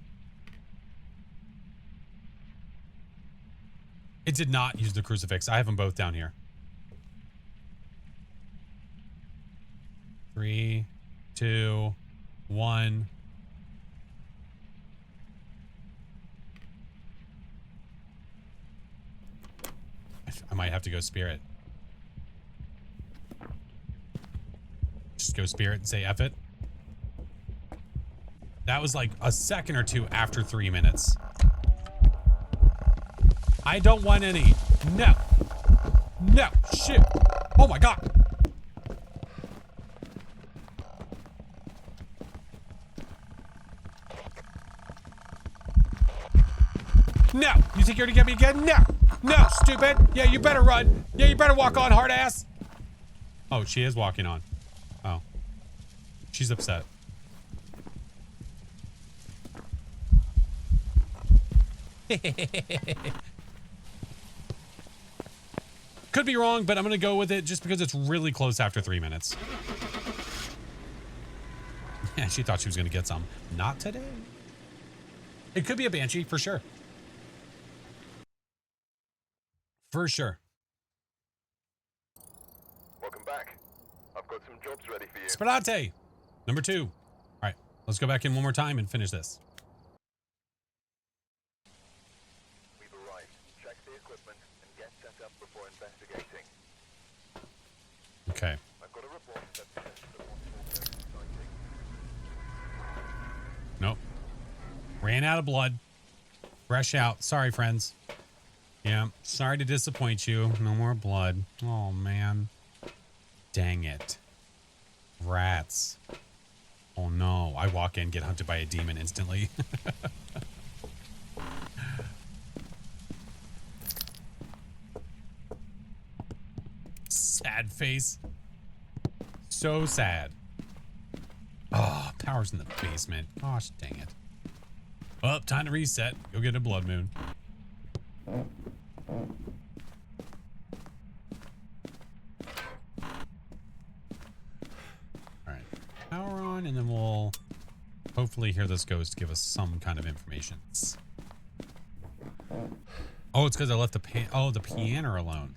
It did not use the crucifix. I have them both down here. 3, 2, 1. I might have to go spirit. Just go spirit and say F it. That was like a second or two after 3 minutes. I don't want any. No. No. Shit. Oh my God. No. You think you're gonna get me again? No. No, stupid. Yeah, you better run. Yeah, you better walk on, hard ass. Oh, she is walking on. Oh. She's upset. Could be wrong, but I'm going to go with it just because it's really close after 3 minutes. Yeah, she thought she was going to get some. Not today. It could be a Banshee, for sure. For sure. Welcome back. I've got some jobs ready for you. Sperate. Number 2. All right, let's go back in one more time and finish this. We've arrived. Check the equipment and get set up before investigating. Okay. I've got a report that suggests a possible ghost sighting. Ran out of blood. Fresh out. Sorry, friends. Yeah, sorry to disappoint you. No more blood. Oh, man. Dang it. Rats. Oh, no. I walk in, get hunted by a demon instantly. Sad face. So sad. Oh, power's in the basement. Gosh, dang it. Well, time to reset. Go get a blood moon. Alright. Power on, and then we'll hopefully hear this ghost give us some kind of information. Oh, it's because I left the piano alone.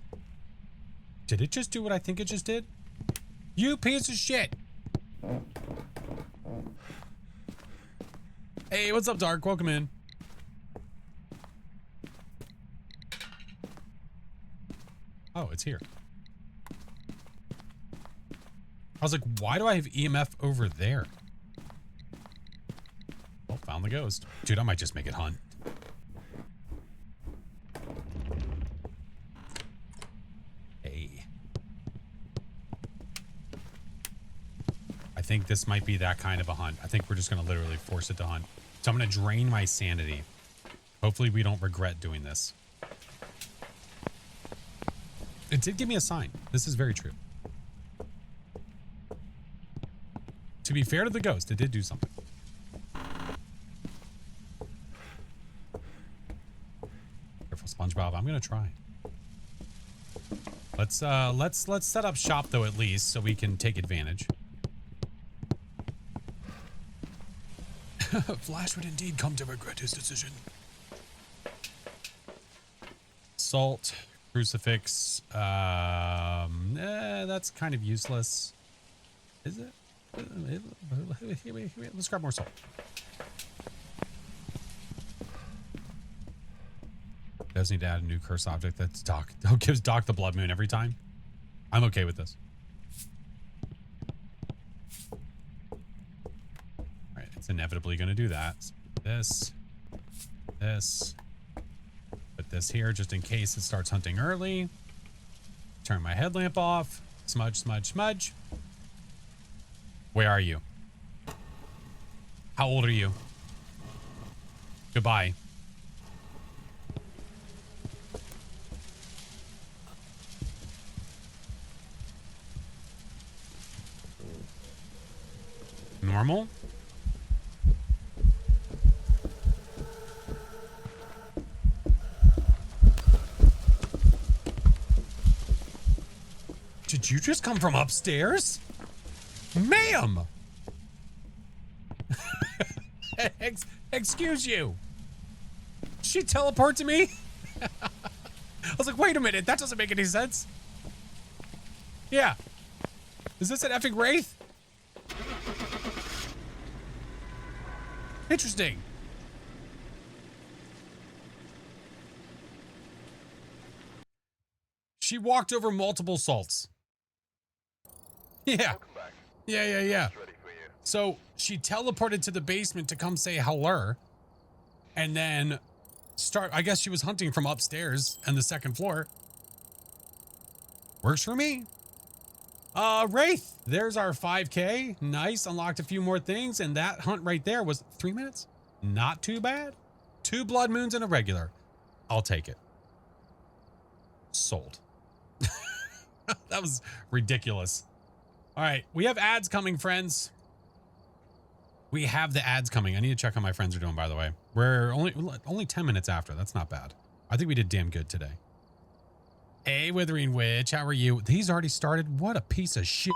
Did it just do what I think it just did? You piece of shit! Hey, what's up, Dark? Welcome in. Oh, it's here. I was like, why do I have EMF over there? Oh, found the ghost. Dude, I might just make it hunt. Hey. I think this might be that kind of a hunt. I think we're just going to literally force it to hunt. So I'm going to drain my sanity. Hopefully we don't regret doing this. It did give me a sign. This is very true. To be fair to the ghost, it did do something. Careful, SpongeBob. I'm gonna try. Let's set up shop though, at least, so we can take advantage. Flash would indeed come to regret his decision. Salt, crucifix. That's kind of useless. Is it? Let's grab more salt. Does need to add a new curse object. That's Doc. Gives Doc the blood moon every time. I'm okay with this. All right, it's inevitably going to do that. This. Put this here just in case it starts hunting early. Turn my headlamp off. Smudge, smudge, smudge. Where are you? How old are you? Goodbye. Normal? Did you just come from upstairs? Ma'am! Excuse you. Did she teleport to me? I was like, wait a minute, that doesn't make any sense. Yeah. Is this an effing wraith? Interesting. She walked over multiple salts. Yeah. Yeah. So she teleported to the basement to come say hello. And then I guess she was hunting from upstairs and the second floor. Works for me. Wraith, there's our 5K. Nice. Unlocked a few more things. And that hunt right there was 3 minutes. Not too bad. 2 blood moons and a regular. I'll take it. Sold. That was ridiculous. All right. We have ads coming, friends. We have the ads coming. I need to check how my friends are doing, by the way. We're only 10 minutes after. That's not bad. I think we did damn good today. Hey, Withering Witch, how are you? These already started? What a piece of shit.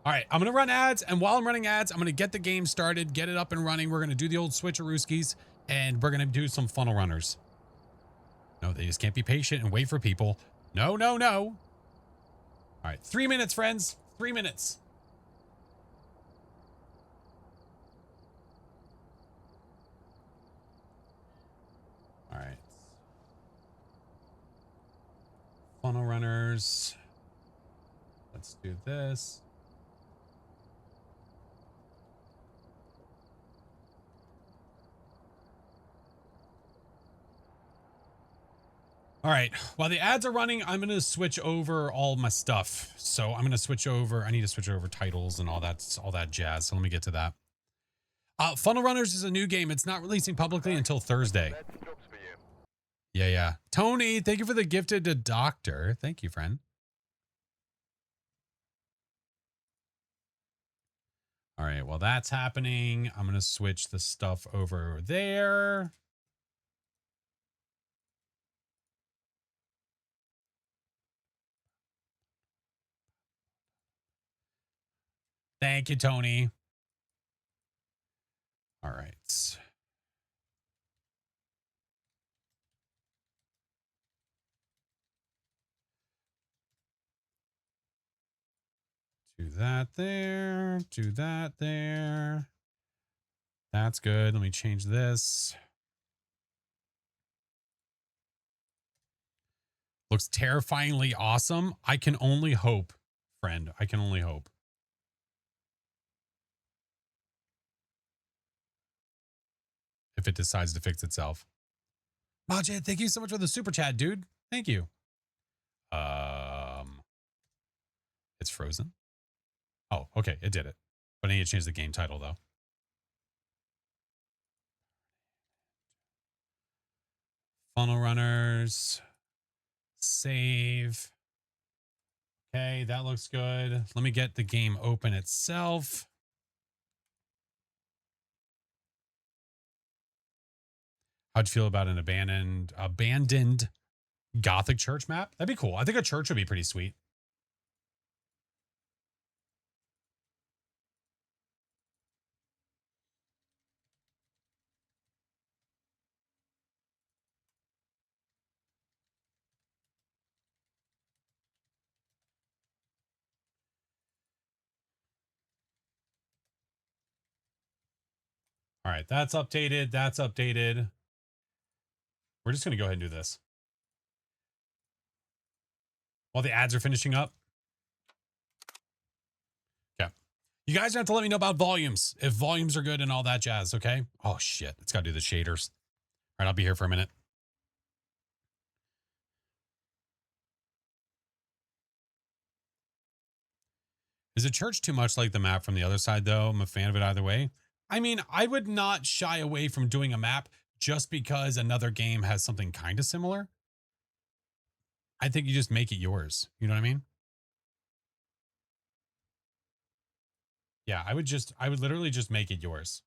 All right, I'm going to run ads, and while I'm running ads, I'm going to get the game started, get it up and running. We're going to do the old switcherooskies, and we're going to do some funnel runners. No, they just can't be patient and wait for people. No. All right, 3 minutes, friends. 3 minutes. All right. Funnel runners. Let's do this. All right. While the ads are running, I'm going to switch over all my stuff. So I'm going to switch over. I need to switch over titles and all that jazz. So let me get to that. Funnel Runners is a new game. It's not releasing publicly until Thursday. Yeah. Tony, thank you for the gifted to Doctor. Thank you, friend. All right. While that's happening, I'm going to switch the stuff over there. Thank you, Tony. All right. Do that there. Do that there. That's good. Let me change this. Looks terrifyingly awesome. I can only hope, friend. I can only hope. If it decides to fix itself. Majid, thank you so much for the super chat, dude. Thank you. It's frozen. Oh, okay. It did it. But I need to change the game title, though. Funnel Runners. Save. Okay, that looks good. Let me get the game open itself. How'd you feel about an abandoned Gothic church map? That'd be cool. I think a church would be pretty sweet. All right, that's updated. That's updated. We're just going to go ahead and do this. While the ads are finishing up. Okay. You guys have to let me know about volumes. If volumes are good and all that jazz, okay? Oh, shit. It's got to do the shaders. All right, I'll be here for a minute. Is a church too much like the map from the other side, though? I'm a fan of it either way. I mean, I would not shy away from doing a map just because another game has something kind of similar. I think you just make it yours. You know what I mean? Yeah, I would literally just make it yours.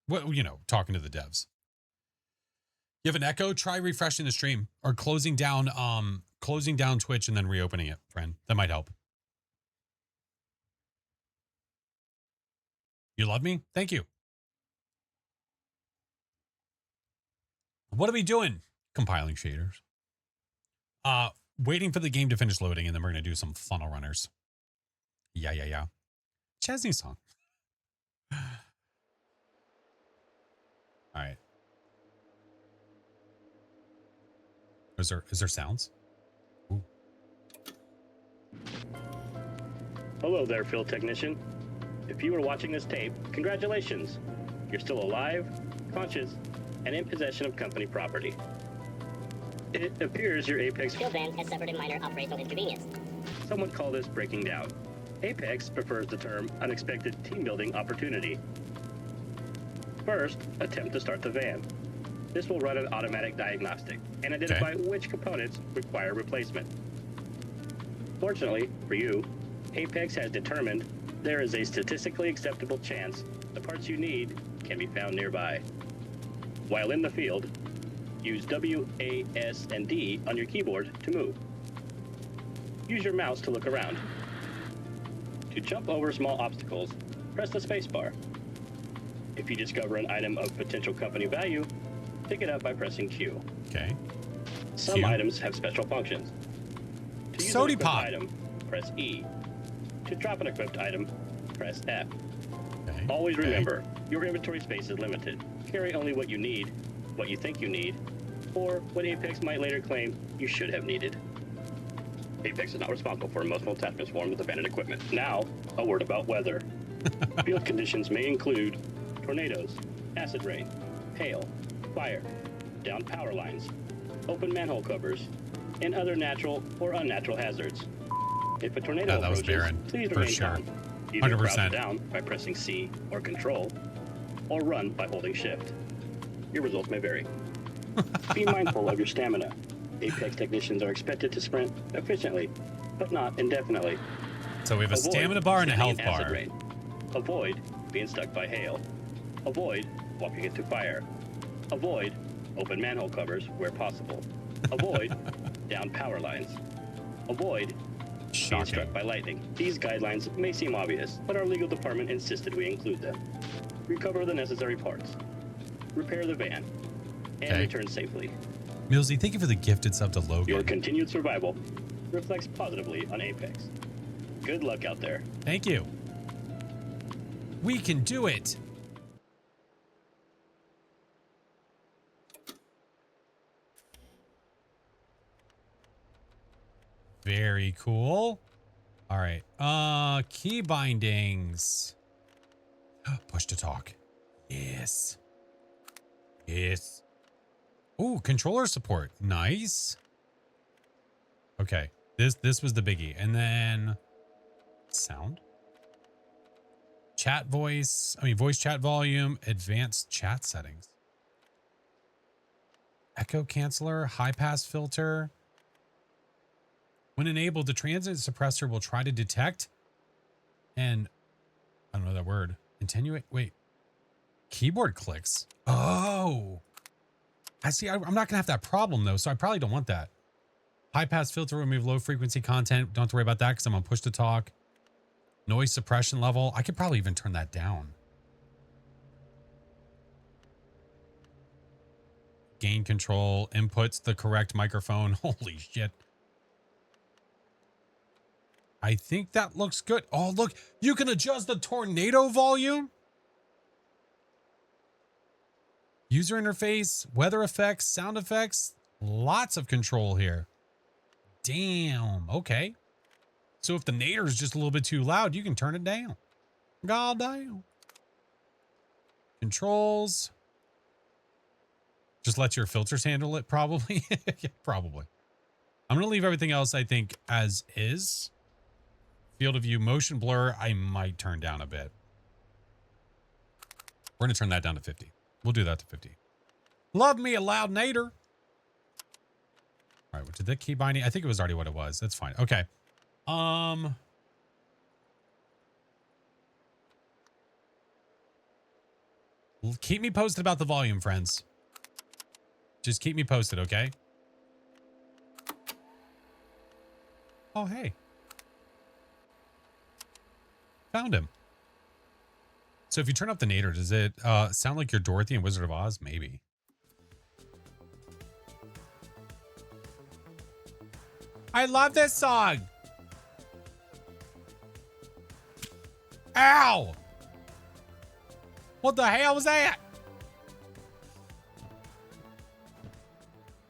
Well, you know, talking to the devs. You have an echo? Try refreshing the stream or closing down Twitch and then reopening it, friend. That might help. You love me? Thank you. What are we doing? Compiling shaders. Waiting for the game to finish loading, and then we're going to do some funnel runners. Yeah. Chesney song. All right. Is there sounds? Ooh. Hello there, field technician. If you were watching this tape, congratulations. You're still alive, conscious, and in possession of company property. It appears your Apex field van has suffered a minor operational inconvenience. Some would call this breaking down. Apex prefers the term unexpected team building opportunity. First, attempt to start the van. This will run an automatic diagnostic and identify which components require replacement. Fortunately for you, Apex has determined there is a statistically acceptable chance the parts you need can be found nearby. While in the field, use W, A, S, and D on your keyboard to move. Use your mouse to look around. To jump over small obstacles, press the spacebar. If you discover an item of potential company value, pick it up by pressing Q. Okay. Some Q. items have special functions. To use an Sody equipped pop. item, press E. To drop an equipped item, press F. Okay. Always remember, your inventory space is limited. Carry only what you need, what you think you need, or what Apex might later claim you should have needed. Apex is not responsible for emotional attachments formed with abandoned equipment. Now, a word about weather. Field conditions may include tornadoes, acid rain, hail, fire, downed power lines, open manhole covers, and other natural or unnatural hazards. If a tornado that was approaches, Baron, please for remain sure. calm. Either 100%. crouch down by pressing C or Control, or run by holding Shift. Your results may vary. Be mindful of your stamina. Apex technicians are expected to sprint efficiently, but not indefinitely. So we have a Avoid stamina bar and a standing health in acid bar. rain. Avoid being stuck by hail. Avoid walking into fire. Avoid open manhole covers where possible. Avoid down power lines. Avoid being Shocking. struck by lightning. These guidelines may seem obvious, but our legal department insisted we include them. Recover the necessary parts. Repair the van. And Okay. return safely. Millsy, thank you for the gifted sub to Your Logan. continued survival reflects positively on Apex. Good luck out there. Thank you. We can do it. Very cool. All right. Key bindings. Push to talk. Yes. Yes. Ooh, controller support. Nice. Okay. This was the biggie. And then sound. Chat voice. Voice chat volume. Advanced chat settings. Echo canceller. High pass filter. When enabled, the transient suppressor will try to detect and I don't know that word. Attenuate. Wait. Keyboard clicks. Oh. I see. I'm not going to have that problem though, so I probably don't want that. High pass filter, remove low frequency content. Don't have to worry about that because I'm on push to talk. Noise suppression level. I could probably even turn that down. Gain control. Inputs the correct microphone. Holy shit. I think that looks good. Oh, look. You can adjust the tornado volume. User interface, weather effects, sound effects. Lots of control here. Damn. Okay. So if the nader is just a little bit too loud, you can turn it down. God damn. Controls. Just let your filters handle it, probably. Yeah, probably. I'm going to leave everything else, I think, as is. Field of view, motion blur, I might turn down a bit. We're going to turn that down to 50. We'll do that to 50. Love me a loud nader. All right, what did that key binding? I think it was already what it was. That's fine. Okay. Keep me posted about the volume, friends. Just keep me posted, okay? Oh, hey. Found him. So if you turn up the nader, does it sound like you're Dorothy in Wizard of Oz? Maybe. I love this song. Ow! What the hell was that?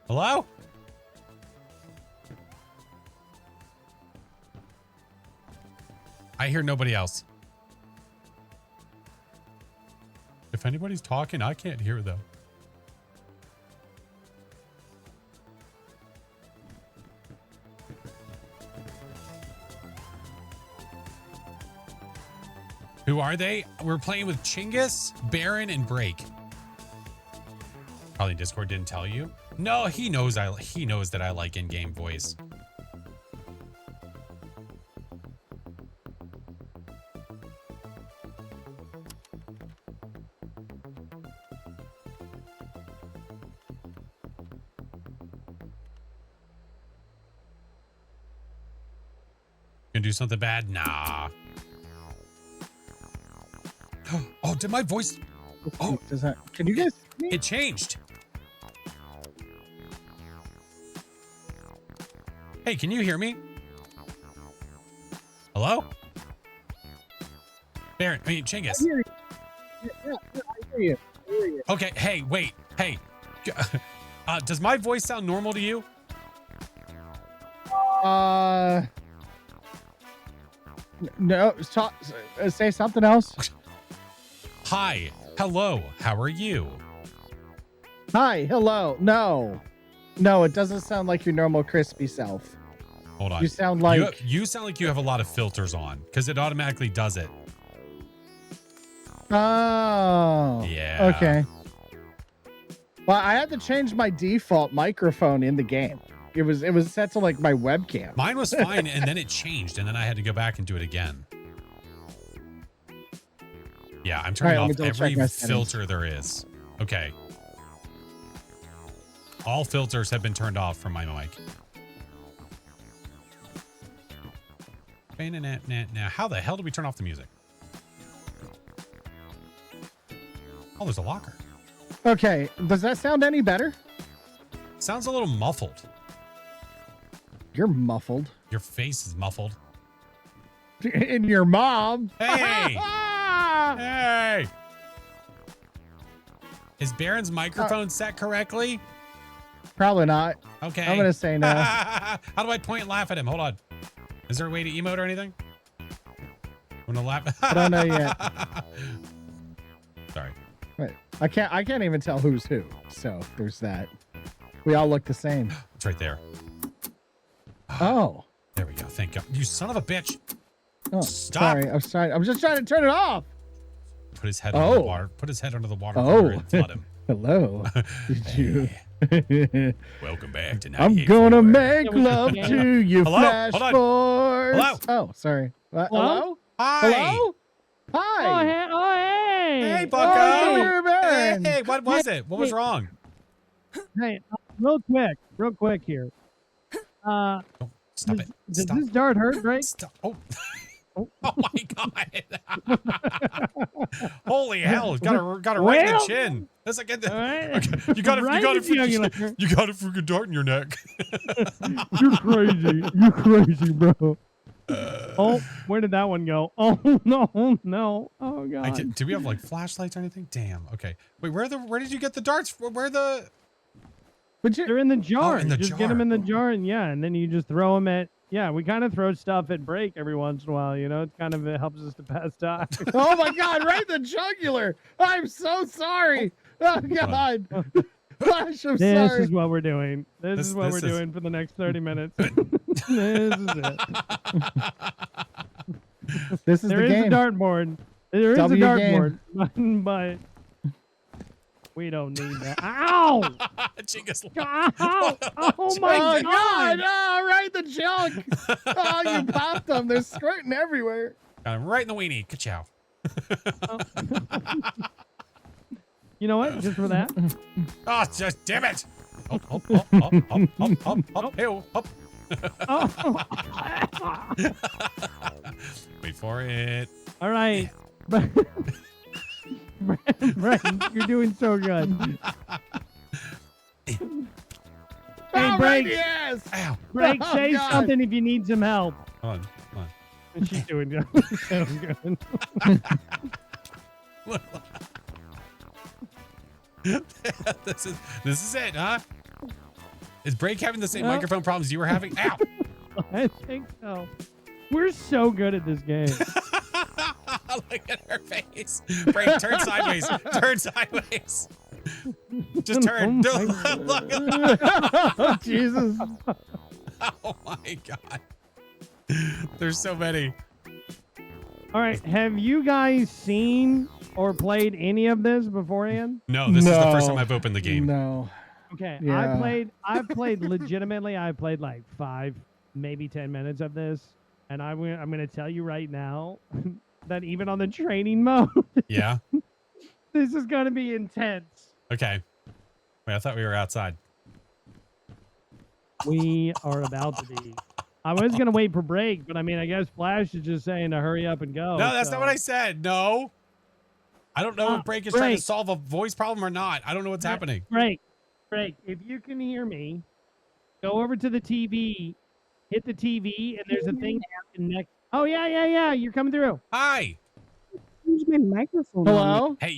Hello? I hear nobody else. If anybody's talking, I can't hear them. Who are they? We're playing with Chinggis, Baron, and Break. Probably Discord didn't tell you. No, he knows that I like in-game voice. Gonna do something bad? Nah. Oh, did my voice? Oh, does that? Can you guys hear me? It changed. Hey, can you hear me? Hello? Baron, Chinggis. I hear you. Yeah, I hear you. I hear you. Okay, hey, wait, hey. Does my voice sound normal to you? No. Talk, say something else. Hi, hello, how are you? Hi, hello. No. No, it doesn't sound like your normal crispy self. Hold on. You sound like you sound like you have a lot of filters on because it automatically does it. Oh. Yeah. Okay. Well, I had to change my default microphone in the game. It was set to like my webcam. Mine was fine, and then it changed, and then I had to go back and do it again. Yeah, I'm turning All right, off let me double check every my settings. filter there is. Okay. All filters have been turned off from my mic. Now, how the hell do we turn off the music? Oh, there's a locker. Okay, does that sound any better? Sounds a little muffled. You're muffled. Your face is muffled. In your mom. Hey! Hey! Is Baron's microphone set correctly? Probably not. Okay. I'm gonna say no. How do I point and laugh at him? Hold on. Is there a way to emote or anything? I'm gonna laugh. I don't know yet. Sorry. Wait, I can't even tell who's who. So there's that. We all look the same. It's right there. Oh. There we go. Thank God. You son of a bitch. Oh, Stop. sorry. I'm just trying to turn it off. Put his head under the water. Put his head under the water cooler and flood him. Hello. Did you? Welcome back to 98.4. I'm gonna make love to you, Hello? Hold on. FlashForce. Hello? Oh, sorry. Hello? Hi. Hello? Hi. Oh, hey. Hey, Bucko. Oh, you're Baron. Hey, what was it? What was wrong? Hey, real quick here. Oh, stop it. Does Stop. this dart hurt, Drake? Stop. Oh. Oh my God. Holy hell. Got it right in the Well, chin. That's like, All right. okay. You got Right in the jugular. you got a freaking dart in your neck. You're crazy. You're crazy, bro. Oh, where did that one go? Oh no. Oh God. Do we have like flashlights or anything? Damn. Okay. Wait, where did you get the darts? Where the? They're in the jar. in the Just jar. get them in the jar, and then you just throw them at. Yeah, we kind of throw stuff at break every once in a while. You know, it helps us to pass time. Oh my God! Right in the jugular. I'm so sorry. Oh God. Gosh, I'm This sorry. is what we're doing. This is what this we're is- doing for the next 30 minutes. This is it. This is There the is a game. dartboard. There is a W dartboard, but we don't need that. Ow! Chingus. Ow! Oh my Oh God! God! Oh, right in the junk. Oh, you popped them. They're squirting everywhere. Got him right in the weenie. Ka-chow. You know what? Just for that. Oh, just damn it. Up. Hey-oh, up. Oh. Wait for it. All right. Brent, you're doing so good. Hey, Oh, right Break. in the ass. Ow. Break, Oh, say God. something if you need some help. Hold on. And she's doing good. So good. This is it, huh? Is Break having the same No. microphone problems you were having? Ow. I think so. We're so good at this game. Look at her face. Break, turn sideways. Turn sideways. Just turn. Oh my Look. Oh, Jesus. Oh my God. There's so many. All right. Have you guys seen or played any of this beforehand? No, this is the first No. time I've opened the game. No. Okay. Yeah. I played legitimately. I played like 5, maybe 10 minutes of this. And I'm going to tell you right now that even on the training mode, Yeah. this is going to be intense. Okay. Wait, I thought we were outside. We are about to be. I was going to wait for break, but I mean, I guess Flash is just saying to hurry up and go. No, that's so. not what I said. No. I don't know if Break is trying Break. to solve a voice problem or not. I don't know what's happening. Break. If you can hear me, go over to the TV, hit the TV, and there's a thing next. Oh, yeah. You're coming through. Hi. Change my microphone. Hello? Hey,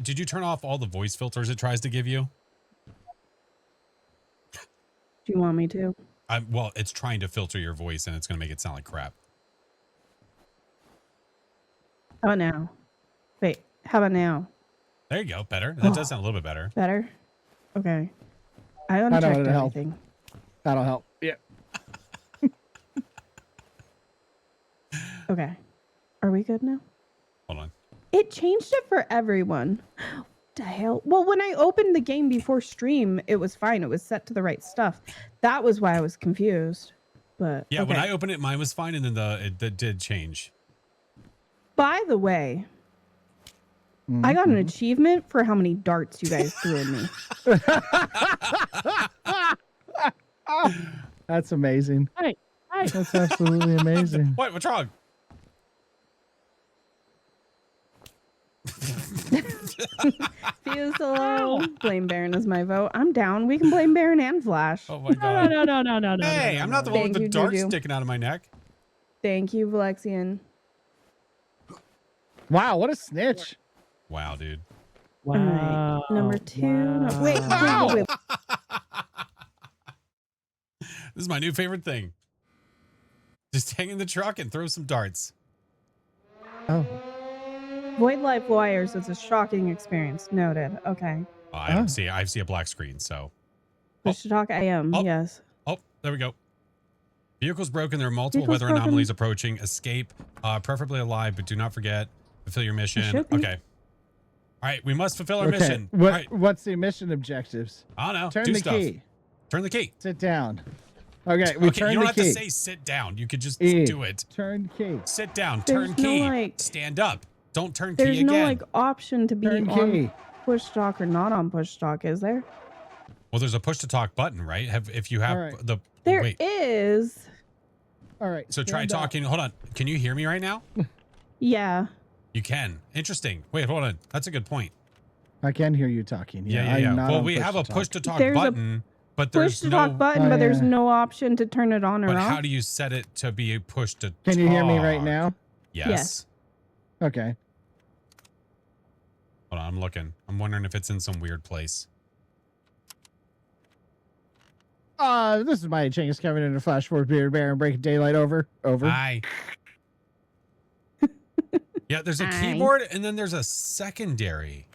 did you turn off all the voice filters it tries to give you? Do you want me to? Well, it's trying to filter your voice and it's going to make it sound like crap. How about now? Wait, how about now? There you go. Better. That does sound a little bit better. Better? Okay. I know unchecked it'll help. everything. That'll help. Yeah. Okay. Are we good now? Hold on. It changed it for everyone. What the hell? Well, when I opened the game before stream, it was fine. It was set to the right stuff. That was why I was confused. But Yeah, okay. when I opened it, mine was fine, and then it did change. By the way, I got an achievement for how many darts you guys threw at me. That's amazing. Hey, hey. That's absolutely amazing. What? What's wrong? Fuse hello. Blame Baron is my vote. I'm down. We can blame Baron and Flash. Oh my god. No. Hey, I'm not the one with Thank the you, dart Juju. sticking out of my neck. Thank you, Valexian. Wow, what a snitch. Wow, dude. All right. Number 2. No, wait. This is my new favorite thing. Just hang in the truck and throw some darts. Oh. Void Life Wires is a shocking experience. Noted. Okay. Oh, I see a black screen, so. Push to talk AM. Oh. Yes. Oh, there we go. Vehicle's broken. There are multiple Vehicle's weather broken. anomalies approaching. Escape, preferably alive, but do not forget, fulfill your mission. should be. Okay. All right, we must fulfill our Okay. mission. What, All right. What's the mission objectives? I don't know. Turn Do the stuff. key. Turn the key. Sit down. Okay, we Okay, turn you don't the have key. to say sit down. You could just E. do it. Turn key. Sit down. There's Turn no, key. like- Stand up. Don't turn There's key no again. like option to be Turn on key. push talk or not on push talk, is there? Well, there's a push to talk button, right? If you have All right. the There wait. is. All right. So try stand up. talking. Hold on. Can you hear me right now? Yeah. You can. Interesting. Wait, hold on. That's a good point. I can hear you talking. Yeah. I'm not Well, on we have a push to talk There's a button, but there's Push to no. talk button, Oh, but there's yeah. no option to turn it on or But off. how do you set it to be a push to Can you hear me right talk? now? Yes. Yes. Okay. Hold on. I'm looking. I'm wondering if it's in some weird place. This is my Genghis coming into FlashForce Beard Bear and breaking daylight over. Hi. Yeah, there's a Hi. keyboard and then there's a secondary.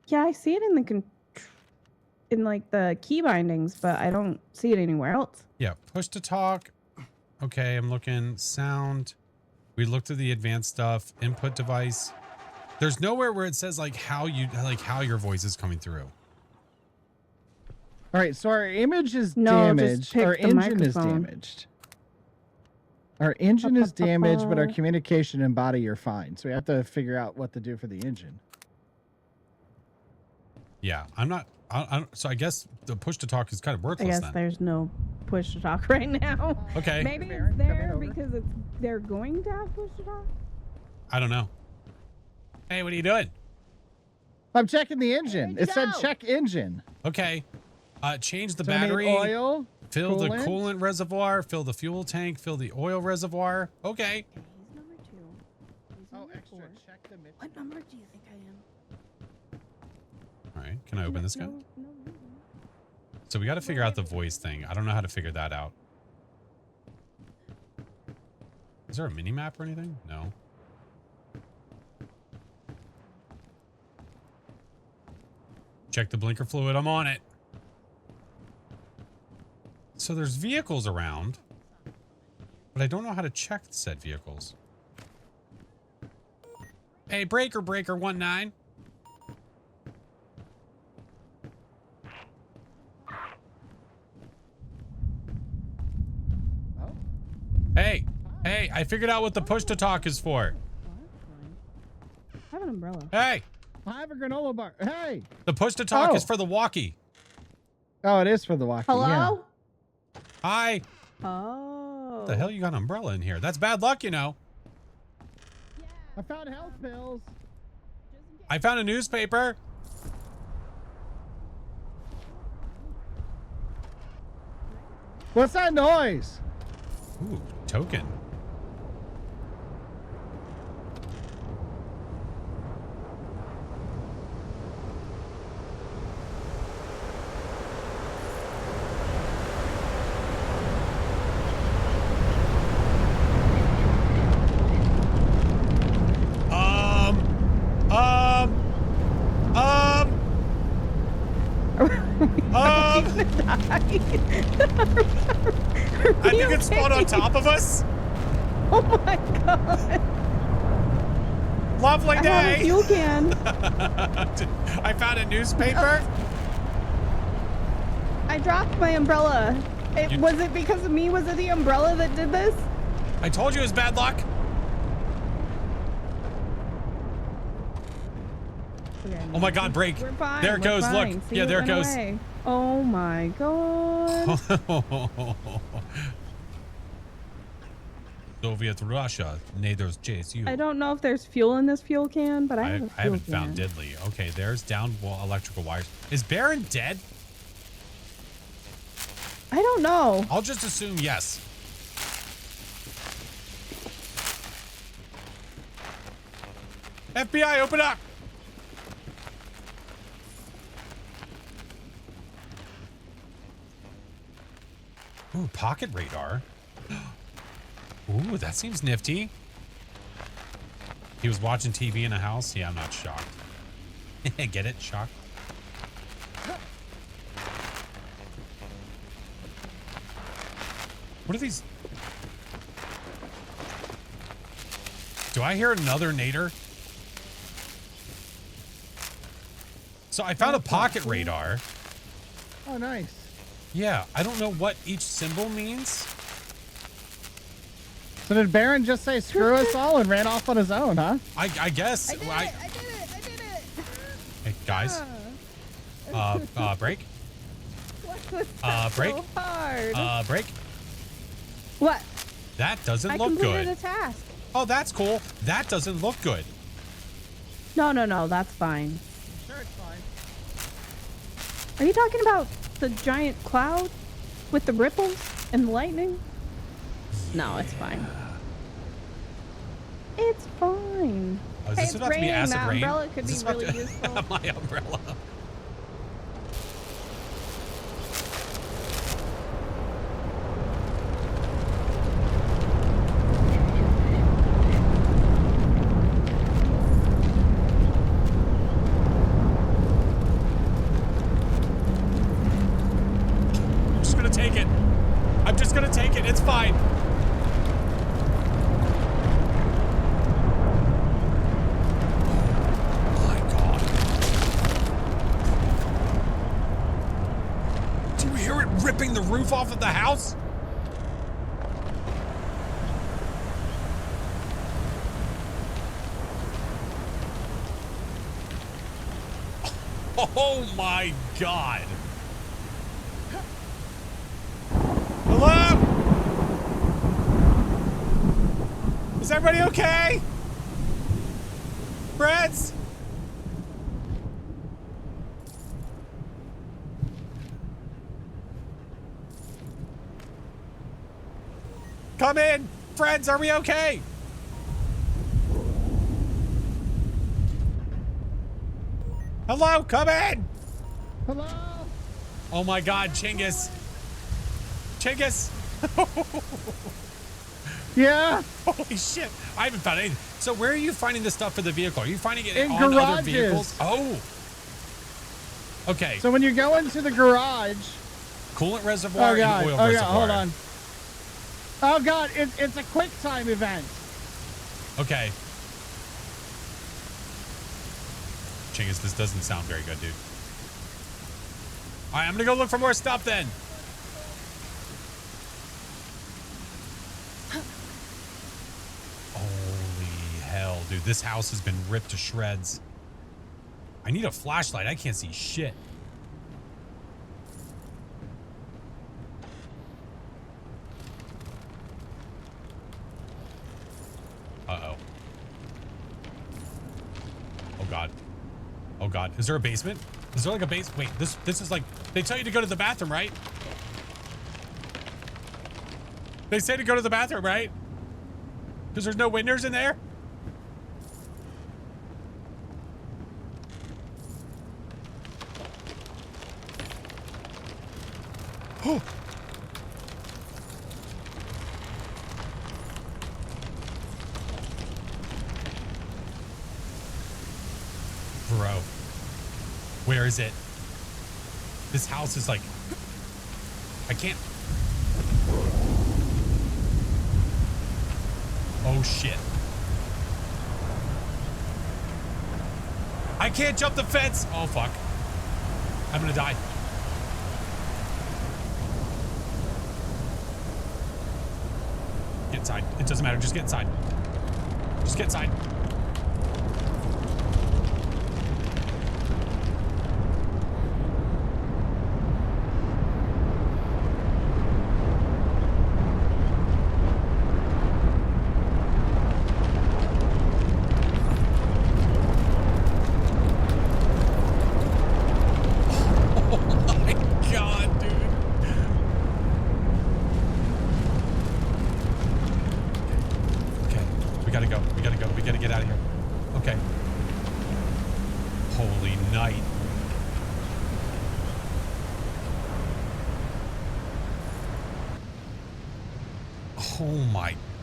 Yeah, I see it in the in like the key bindings, but I don't see it anywhere else. Yeah, push to talk. Okay, I'm looking. Sound. We looked through the advanced stuff. Input device. There's nowhere where it says like how your voice is coming through. All right, so our image is No, just damaged. pick Our the engine is microphone. damaged. Our engine is damaged, but our communication and body are fine. So we have to figure out what to do for the engine. Yeah, I'm not. So I guess the push to talk is kind of I worthless guess then. there's no push to talk right now. Okay. Maybe Baron, it's come in there over. because they're going to have push to talk. I don't know. Hey, what are you doing? I'm checking the engine. Where'd It you said go? check engine. Okay. Change the So I need battery. oil. Fill the coolant. coolant reservoir. Fill the fuel tank. Fill the oil reservoir. Okay. Okay, he's number 2. He's Oh, number extra. 4. Check the mission. What number do you think I am? All right. Can I open this guy? No. So we got to figure out the voice thing. I don't know how to figure that out. Is there a mini map or anything? No. Check the blinker fluid. I'm on it. So there's vehicles around, but I don't know how to check said vehicles. Hey, breaker 19. Oh. Hey, I figured out what the push to talk is for. I have an umbrella. Hey, I have a granola bar. Hey. the push to talk Oh. is for the walkie. Oh, it is for the walkie. Hello? Hi. Oh. What the hell you got an umbrella in here? That's bad luck, you know. Yeah. I found health pills. I found a newspaper. What's that noise? Ooh, token. I I think it spawned on top of us. Oh my god. Lovely I have a day. fuel can. I found a newspaper. I dropped my umbrella. Was it because of me? Was it the umbrella that did this? I told you it was bad luck. Okay, Oh my god, break. We're fine. There it goes. Look. See, Yeah, it there it went goes. away. Oh my god. Soviet Russia, Nader's JSU. I don't know if there's fuel in this fuel can, but I have a fuel haven't can. found diddly. Okay, there's down electrical wires. Is Baron dead? I don't know. I'll just assume yes. FBI, open up! Ooh, pocket radar. Ooh, that seems nifty. He was watching TV in a house? Yeah, I'm not shocked. Get it? Shocked? What are these? Do I hear another nader? So I found a pocket radar. Oh, nice. Yeah, I don't know what each symbol means. So did Baron just say screw us all and ran off on his own, huh? I guess. I did it. Hey, guys. Break. What was break. so hard? Break. What? That doesn't I look completed good. a task. Oh, that's cool. That doesn't look good. No, that's fine. Sure, it's fine. Are you talking about the giant cloud with the ripples and the lightning? No, it's fine. It's fine. Oh, is Hey, this it's about to be raining. acid That rain? umbrella could Is be this about really to- useful. My umbrella. I'm just gonna take it. I'm just gonna take it. It's fine. My God. Do you hear it ripping the roof off of the house? Oh my God. Hello? Is everybody okay? Friends? Come in. Friends, are we okay? Hello, come in. Hello? Oh my God, Chinggis. Chinggis. Yeah? Holy shit. I haven't found anything. So where are you finding the stuff for the vehicle? Are you finding it In on other garages. vehicles? Oh. Okay. So when you go into the garage... Coolant reservoir Oh, God. and oil Oh, reservoir. yeah, hold on. Oh, God, it's a quick time event. Okay. Chinggis, this doesn't sound very good, dude. All right, I'm gonna go look for more stuff then. Holy hell, dude. This house has been ripped to shreds. I need a flashlight. I can't see shit. Uh-oh. Oh, God. Oh, God. Is there a basement? Is there like a base? Wait, this is like... They tell you to go to the bathroom, right? They say to go to the bathroom, right? Because there's no windows in there? Oh! Bro. Where is it? This house is like, I can't. Oh shit. I can't jump the fence. Oh fuck. I'm gonna die. Get inside. It doesn't matter. Just get inside. Just get inside.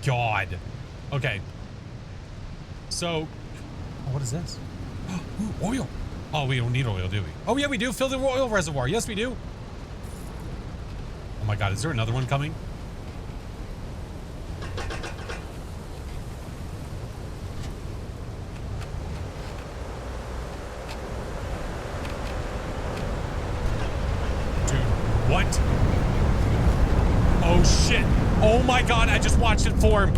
God. Okay. So, what is this? Ooh, oil. Oh, we don't need oil, do we? Oh, yeah, we do. Fill the oil reservoir. Yes, we do. Oh my God, is there another one coming? Dude, what? Oh shit. Oh my God, I just watched it form.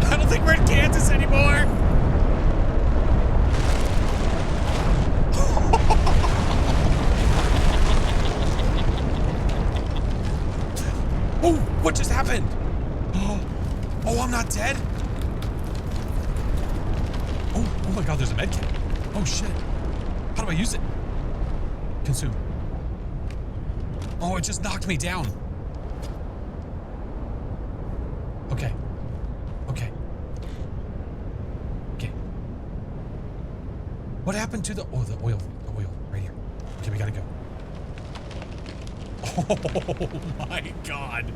I don't think we're in Kansas anymore. Oh, what just happened? Oh, I'm not dead. Oh my God, there's a med kit. Oh shit. How do I use it? Consume. Oh, it just knocked me down. Okay. Okay. Okay. What happened to the oil right here. Okay, we gotta go. Oh my God.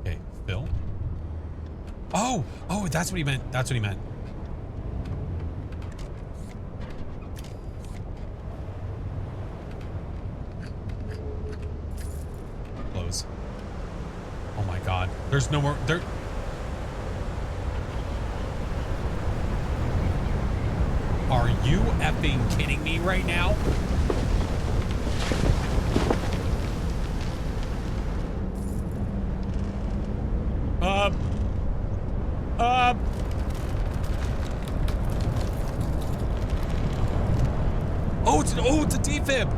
Okay, Phil. Oh, that's what he meant. That's what he meant. Close. Oh my God. There's no more. There. Are you effing kidding me right now? Oh, it's a defib.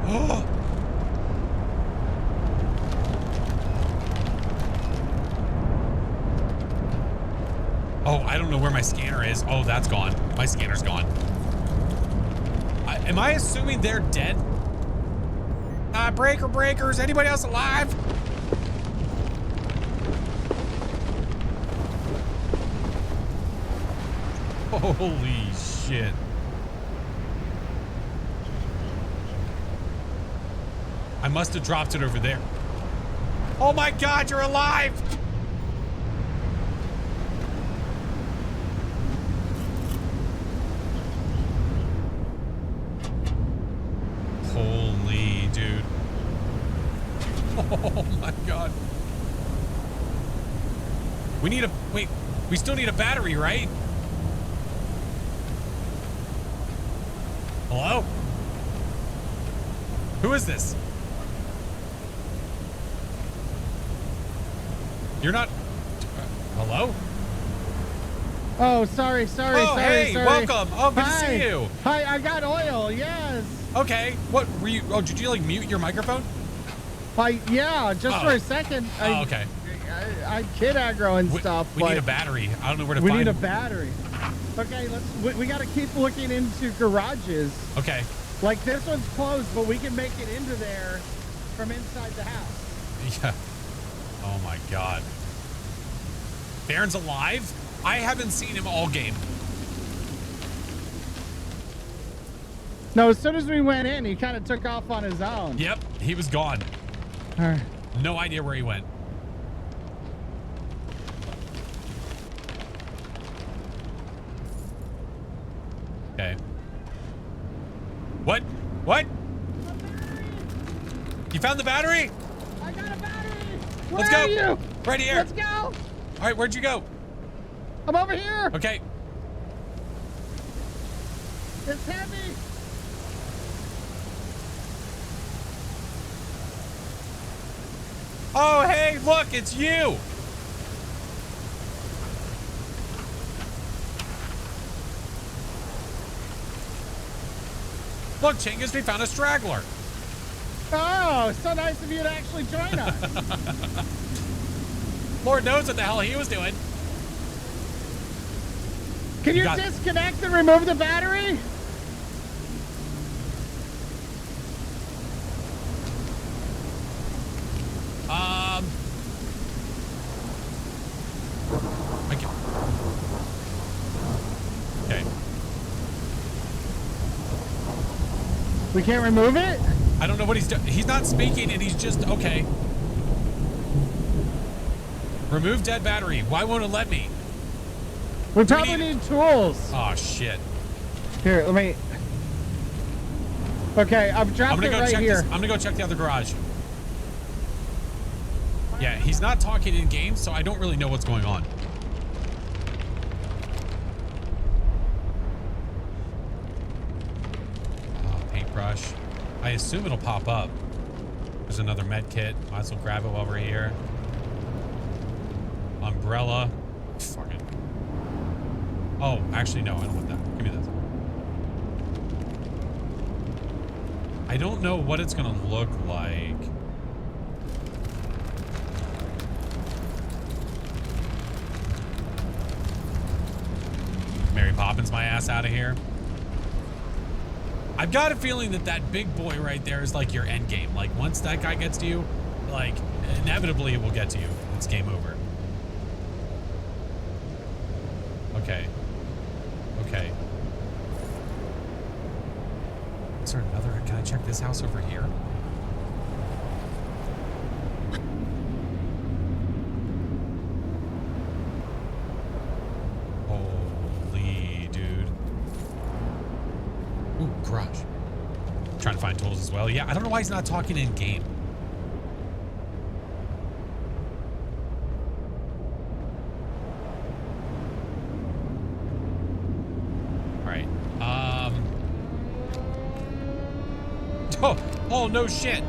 Oh, I don't know where my scanner is. Oh, that's gone. My scanner's gone. Am I assuming they're dead? Breakers, anybody else alive? Holy shit. I must have dropped it over there. Oh my God, you're alive! Holy dude. Oh my God. We need a, wait, we still need a battery, right? Hello? Who is this? You're not, hello? Oh, sorry. Hey, welcome. Oh, good to Hi. see you. Hi, I got oil, yes. Okay, what were you, oh, did you like mute your microphone? Yeah, just for a second. Oh, okay. I kid aggro and stuff. We need a battery. I don't know where to we find. need a battery. Okay, we got to keep looking into garages. Okay. Like this one's closed, but we can make it into there from inside the house. Yeah. Oh my God. Baron's alive? I haven't seen him all game. No, as soon as we went in, he kind of took off on his own. Yep, he was gone. All right. No idea where he went. Okay. What? What? You found the battery? I got a battery. Where Let's go. are you? Right here. Let's go. All right, where'd you go? I'm over here. Okay. It's heavy. Oh, hey, look, it's you. Look, Chingus, we found a straggler. Oh, so nice of you to actually join us. Lord knows what the hell he was doing. Can you got- disconnect and remove the battery? Okay. We can't remove it? I don't know what he's doing. He's not speaking and he's just, okay. Remove dead battery. Why won't it let me? We probably need tools. Oh, shit. Here, let me. Okay, I've I'm dropped gonna it go right check here. this. I'm gonna go check the other garage. Yeah, he's not talking in game, so I don't really know what's going on. Paintbrush. I assume it'll pop up. There's another med kit. Might as well grab it while we're here. Umbrella. Fuck it. Oh, actually, no, I don't want that. Give me this. I don't know what it's gonna look like. Mary Poppins my ass out of here. I've got a feeling that that big boy right there is like your end game. Like once that guy gets to you, like inevitably it will get to you. It's game over. Okay. Okay. Is there another? Can I check this house over here? Holy dude. Ooh, garage. Trying to find tools as well. Yeah, I don't know why he's not talking in game. All right. Oh, no shit.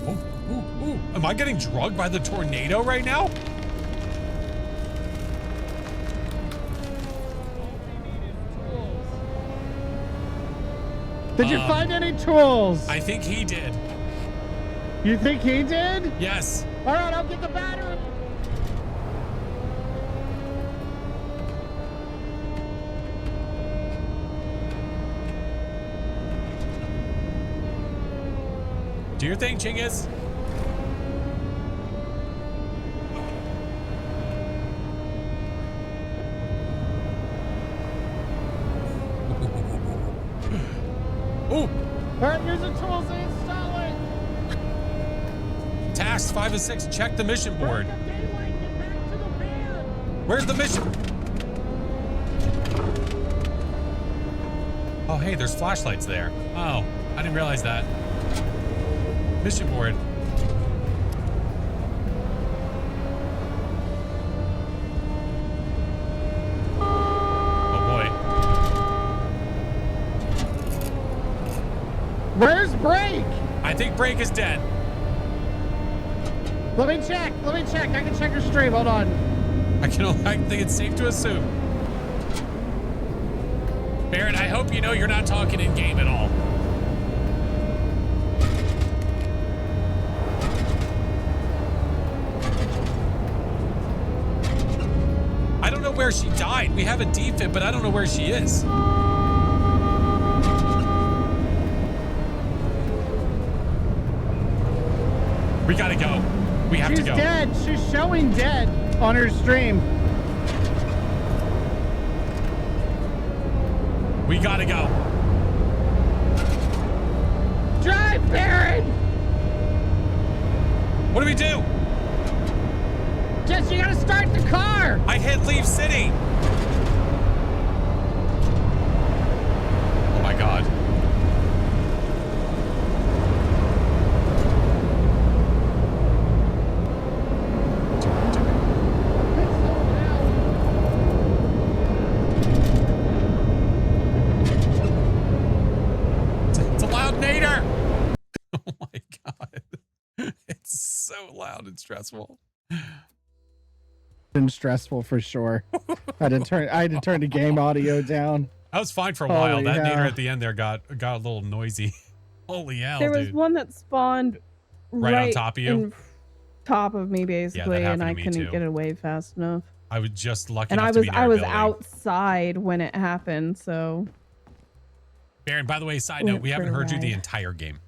Ooh. Am I getting drugged by the tornado right now? Did you find any tools? I think he did. You think he did? Yes. All right, I'll get the battery. Do your thing, Chingus. Ooh. All right, use the tools to install it. Tasks 5 and 6. Check the mission board. Break the daylight, get back to the van. Where's the mission? Oh, hey, there's flashlights there. Oh, I didn't realize that. Mission board. Oh boy. Where's Break? I think Break is dead. Let me check. I can check your stream. Hold on. I think it's safe to assume. Barrett, I hope you know you're not talking in game at all. where she died. We have a defib, but I don't know where she is. We gotta go. We have to go. She's dead. She's showing dead on her stream. We gotta go. Drive, Baron! What do we do? Jess, you gotta start the car! I hit leave city. Oh my God. It's a loud nader. Oh my God. It's so loud and stressful. Been stressful for sure. I had to turn the game audio down. I was fine for a while. Holy That nader hell. at the end there got a little noisy. Holy hell, There was dude. one that spawned Right on top of you? in top of me basically, happened and to I me couldn't too. get away fast enough. I was just lucky And enough I to was be near I a was building. outside when it happened, so Baron, by the way, side note, Went we for haven't a heard you the ride. entire game.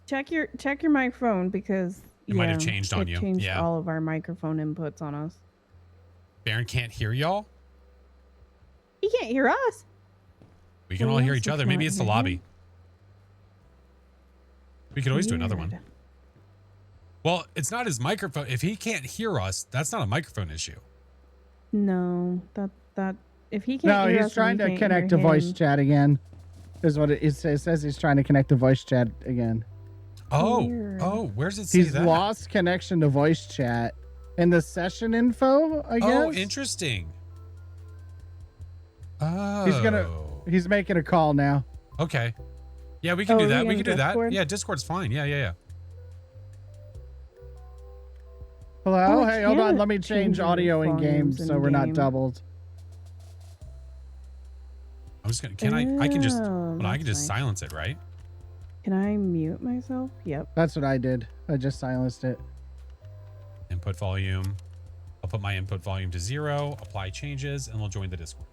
check your microphone because It might have changed on it you. changed Yeah. all of our microphone inputs on us. Baron can't hear y'all. He can't hear us. We can Well, all hear yes, each we other. can Maybe it's the hear him. lobby. We could always do another one. Weird. Well, it's not his microphone. If he can't hear us, that's not a microphone issue. No, that if he can't No, hear he's us, trying and we to can't connect hear to voice him. chat again. Is what it says. It says he's trying to connect to voice chat again. Oh, Weird. where does it say He's that? lost connection to voice chat in the session info, I guess. Oh, interesting. Oh. He's making a call now. Okay. Yeah, we can Oh, do are that. we We in can do that. Discord? Yeah, Discord's fine. Yeah. Hello? Oh, Hey, it hold on. can Let me change change audio in game volumes so in we're not game. doubled. I'm just gonna. I can just. Oh, Well, I can that's just nice. silence it, right? Can I mute myself? Yep. That's what I did. I just silenced it. Input volume. I'll put my input volume to 0. Apply changes, and we'll join the Discord.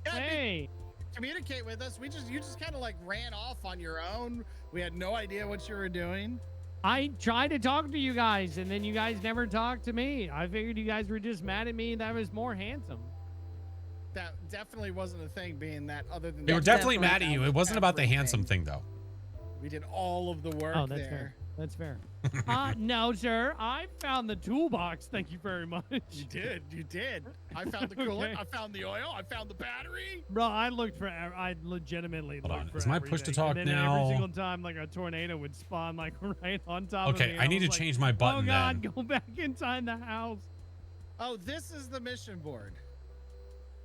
Hey, Communicate with us. You just kind of like ran off on your own. We had no idea what you were doing. I tried to talk to you guys, and then you guys never talked to me. I figured you guys were just mad at me that I was more handsome. That definitely wasn't a thing. Being that, other than They were that, definitely Definitely. mad at you. It wasn't about the everything. handsome thing, though. We did all of the work Oh, that's there. fair. That's fair. No, sir. I found the toolbox. Thank you very much. You did. I found the coolant. Okay. I found the oil. I found the battery. Bro, I looked for. I legitimately Hold looked on. for. Is my push to everything. talk and then now? Every single time, like a tornado would spawn, like right on top of me. Okay, and I need to was like, change my button Oh God, then. go back inside the house. Oh, this is the mission board.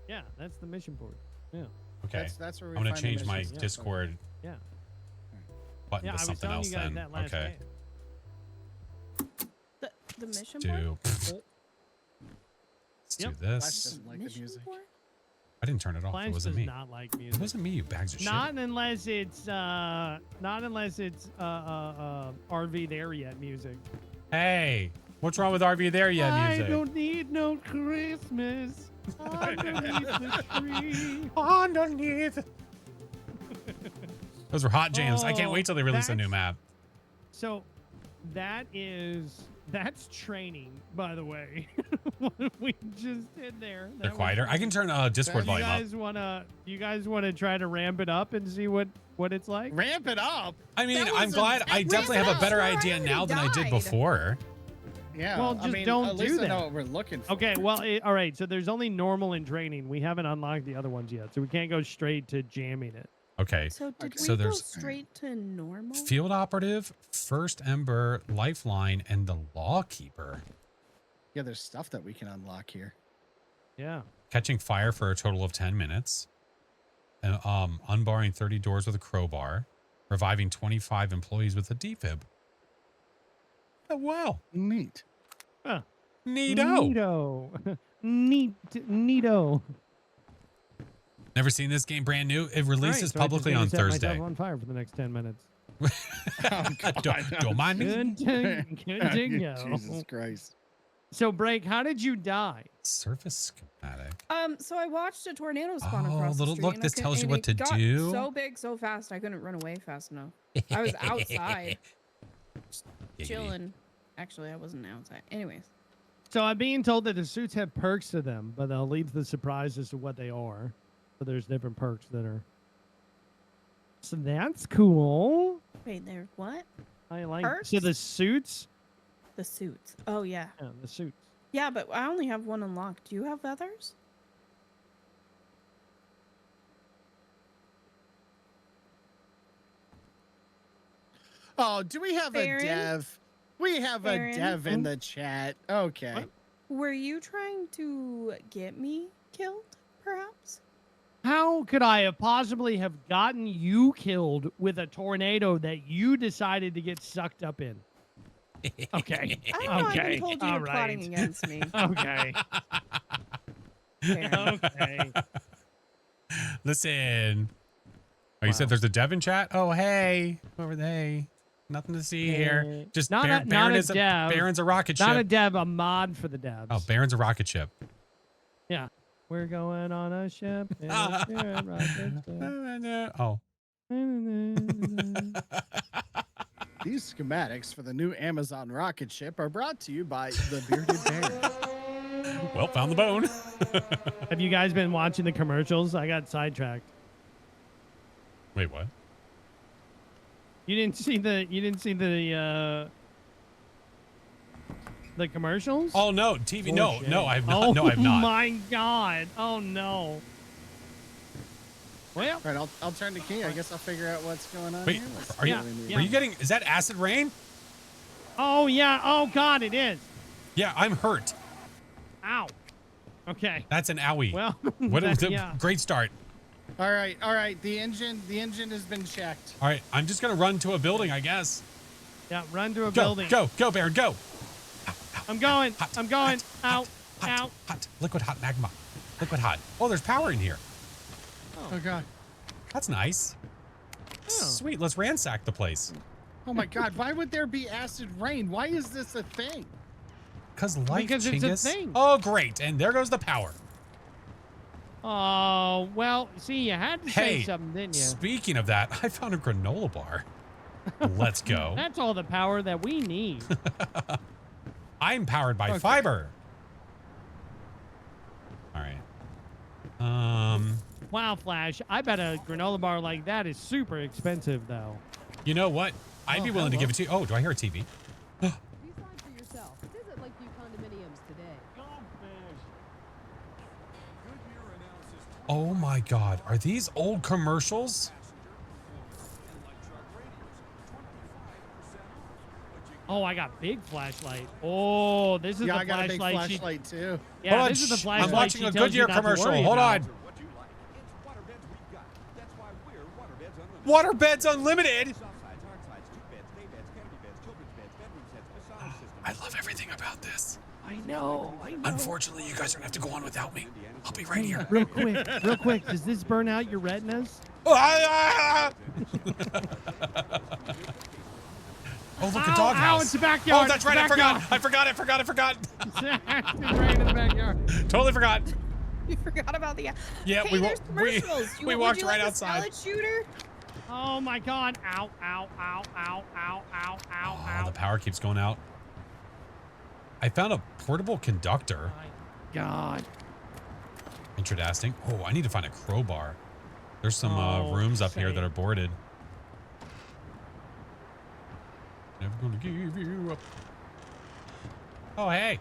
Yeah, that's the mission board. Yeah. Okay. That's where we I'm gonna find the change my missions. Discord Yeah. button Yeah, to I was something telling else you guys then. that last Okay. game. The mission Do. Let's Yep. do Flash this. doesn't like the music. I didn't turn it off. Flash It wasn't does me. not like It music. wasn't me, you bags of Not unless it's RV there yet music. shit. Hey, what's wrong with RV there yet music? I don't need no Christmas underneath the tree. Underneath. Those were hot jams. I can't Oh, wait till they release a new that's- map. So that's training, by the way. What we just did there. That They're was quieter. I can turn Discord You volume up. guys wanna try to ramp it up and see what it's like? Ramp it up. I mean, That I'm was glad. I definitely have a better Sure, I idea already now than I did died. before. Yeah. Well, I just mean, don't at do least I that. know what we're looking for. Okay, well, all right. So there's only normal and training. We haven't unlocked the other ones yet, so we can't go straight to jamming it. Okay. So did Okay. we So go there's- straight to normal? Field operative, first ember, lifeline, and the lawkeeper. Yeah, there's stuff that we can unlock here. Yeah. Catching fire for a total of 10 minutes. And unbarring 30 doors with a crowbar. Reviving 25 employees with a defib. Oh, wow. Neat. Huh. Neato. Neato. Never seen this game brand new. It All right, releases so I just publicly need on to set myself Thursday. on fire for the next 10 minutes. Don't mind me. Good to go. Jesus Christ. So, Break, how did you die? Surface schematic. So I watched a tornado spawn across the street. Look, and this tells you and what it to got do. so big, so fast, I couldn't run away fast enough. I was outside, just chilling. Actually, I wasn't outside. Anyways. So I'm being told that the suits have perks to them, but they'll leave the surprise as to what they are. So there's different perks that are. So that's cool. Wait, there's what? I like. Perks? So the suits. The suits. Oh yeah. Yeah, the suits. Yeah, but I only have one unlocked. Do you have others? Oh, do we have Baron? a dev? We have Baron? a dev in the chat. Okay. What? Were you trying to get me killed, perhaps? How could I have possibly have gotten you killed with a tornado that you decided to get sucked up in? Okay. I don't know. I've Okay. been told you All were plotting right. against me. Okay. Baron. Okay. Listen. Oh, you said Wow. there's a dev in chat? Oh, hey. Whoever they. Nothing to see here. Just Not Baron, a Baron is dev. Baron's a rocket Not a ship. dev, a mod for the devs. Oh, Baron's a rocket ship. Yeah. We're going on a ship. In a spirit rocket ship. Oh. These schematics for the new Amazon rocket ship are brought to you by the Bearded Bear. Well, found the bone. Have you guys been watching the commercials? I got sidetracked. Wait, what? You didn't see the commercials? Oh no, TV. Bullshit. No, I've not. Oh No, I've not. my god. Oh no. Well, All right, I'll turn to Key. I guess I'll figure out what's going on Wait, here. Let's are see you? what we need. Are you getting? Is that acid rain? oh yeah. Oh god, it is. Yeah, I'm hurt. Ow. Okay. That's an owie. Well, What that- was the yeah. great start. All right. The engine has been checked. All right, I'm just gonna run to a building, I guess. Yeah, run to a Go, building. go, Baron, go. I'm going. Hot, I'm going. hot, Ow. hot, Ow. hot. Liquid hot magma. Liquid hot. Oh, there's power in here. Oh God. That's nice. Oh. Sweet. Let's ransack the place. Oh my God. Why would there be acid rain? Why is this a thing? Because life, Because it's a Chingus. thing. Oh, great. And there goes the power. Oh, well, see, you had to say Hey, something, didn't you? speaking of that, I found a granola bar. Let's go. That's all the power that we need. I'm powered by fiber. All right. Wow, Flash, I bet a granola bar like that is super expensive, though. You know what? I'd be willing to give it to you. Oh, do I hear a TV? Decide for yourself. Visit Lakeview Condominiums today. Oh my God. Are these old commercials? Oh, I got big flashlight. Oh, this is Yeah, the I got a big flashlight. flashlight too. Yeah, Hold on, this is the shh. flashlight. I'm watching she a tells you Goodyear not to commercial. worry Hold about. on. Waterbeds Unlimited. I love everything about this. I know. Unfortunately, you guys are gonna have to go on without me. I'll be right here. Real quick. Does this burn out your retinas? Oh, look, a Ow, doghouse. it's the backyard. Oh, that's It's right. the I forgot. backyard. I forgot. It's rain in the backyard. Totally forgot. You forgot about the. Yeah, hey, we there's we commercials. we Would walked you right like a outside. salad shooter? Oh my god. Ow, ow, ow, ow, ow, ow, ow, Oh, ow. the power keeps going out. I found a portable conductor. My god. Interesting. Oh, I need to find a crowbar. There's some Oh, rooms up here same. that are boarded. Never gonna give you up. Oh, hey.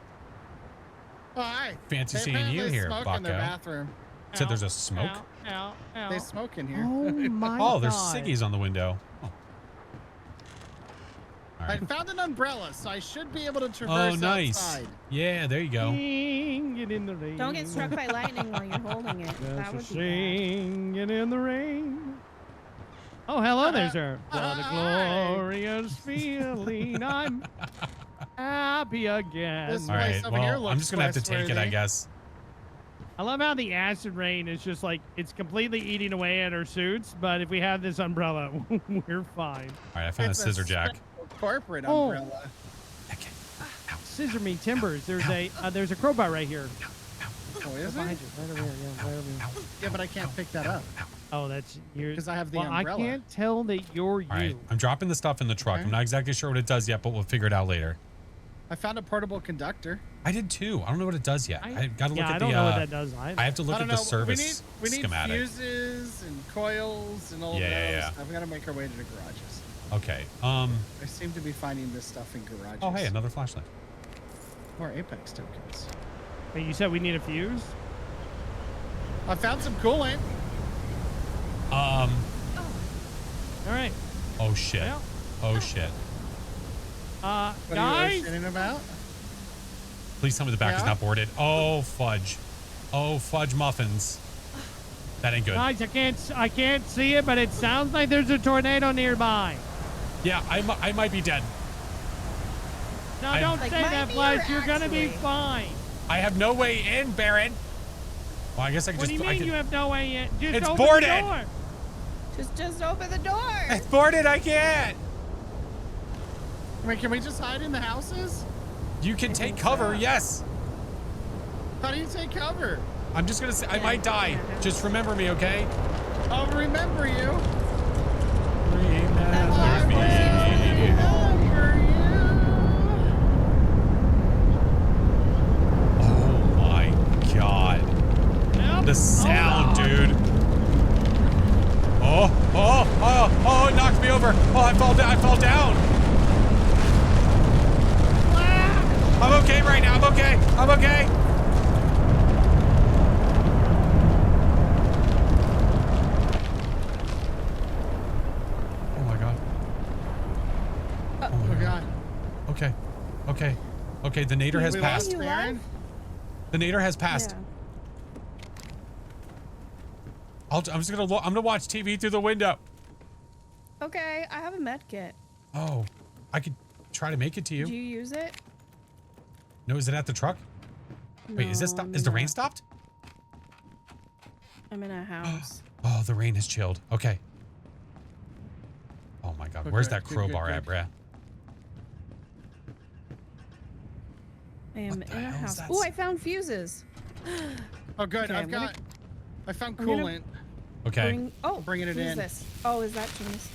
Oh, hi. Fancy They seeing you apparently here, smoke in their Bucko. bathroom. Said there's a smoke. Ow, ow, ow. They smoke in here. Oh my Oh, there's god. ciggies on the window. Oh. All I right. found an umbrella, so I should be able to Oh, traverse nice. outside. Yeah, there you go. Sing it in the rain. Don't get struck by lightning while you're holding it. That would Just be bad. sing it in the rain. Oh, hello there, sir. What a Hi. glorious feeling. I'm happy again. This All right. place over here Well, I'm looks just gonna have to take it, I trustworthy. guess. I love how the acid rain is just like, it's completely eating away at our suits, but if we have this umbrella, we're fine. All right, I found It's a scissor jack. special corporate Oh. umbrella. Okay. Ow. scissor me timbers. There's a crowbar right here. Oh, is Behind it? you, right over here. Yeah, right over here. Yeah, but I can't pick that up. Oh, that's your. Because I have the well, umbrella. I can't tell that you're you. All right, I'm dropping the stuff in the truck. Okay. I'm not exactly sure what it does yet, but we'll figure it out later. I found a portable conductor. I did too. I don't know what it does yet. I got to look Yeah, at I the. don't know what that does either. I have to look I at don't the know. service we need schematic. fuses and coils and all of Yeah. those. I've got to make our way to the garages. Okay. I seem to be finding this stuff in garages. Oh, hey, another flashlight. More Apex tokens. Hey, you said we need a fuse? I found some coolant. All right. Oh shit. Well, Oh shit. What are you guys. shitting about? Please tell me the back is Yeah? not boarded. Oh fudge. Oh fudge muffins. That ain't good. Guys, I can't see it, but it sounds like there's a tornado nearby. Yeah, I might be dead. No, I'm- don't Like, say might that, be Flash. or You're gonna be actually? fine. I have no way in, Baron. Well, I guess I could What do just. you I mean could- you have no way in? Just It's open boarded. the door. Just open the door. It's boarded. I can't. Wait, can we just hide in the houses? You can take cover. Yes. How do you take cover? I'm just gonna say I might die. Just remember me, okay? I'll remember you. Remember me. Remember Oh my god. Yep. The sound, Oh, dude. Oh, it knocked me over. Oh, I fall down. I'm okay right now. I'm okay. Oh my god. you. Oh god. Okay, the nadir has We passed. lost Baron? The nadir has passed. I'm gonna watch TV through the window. Okay, I have a med kit. Oh, I could try to make it to you. Do you use it? No, is it at the truck? Wait, is this No, I'm is the in rain a- stopped? I'm in a house. Oh, the rain has chilled. Okay. Oh my god, Okay, where's that good, crowbar good, at, good. bruh? I am What the in a hell is house. that? Oh, I found fuses. Oh good, Okay, I found I'm gonna- coolant. Okay. Bringing it who's in. this? Oh, is that Genius?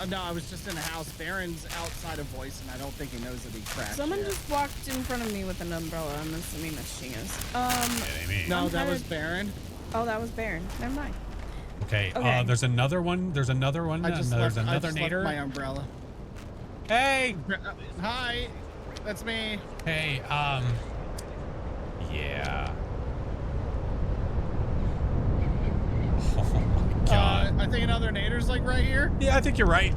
No, I was just in a house. Baron's outside of voice, and I don't think he knows that he crashed. Someone yet. just walked in front of me with an umbrella. I'm assuming that's Genius. It ain't me. No, I'm that kinda- was Baron. Oh, that was Baron. Never mind. Okay. Okay. There's another one. There's another one. I just There's left, I another just left nadir. my umbrella. Hey. Hi, that's me. Hey. Yeah. Oh my god. I think another nadir's like right here. Yeah, I think you're right.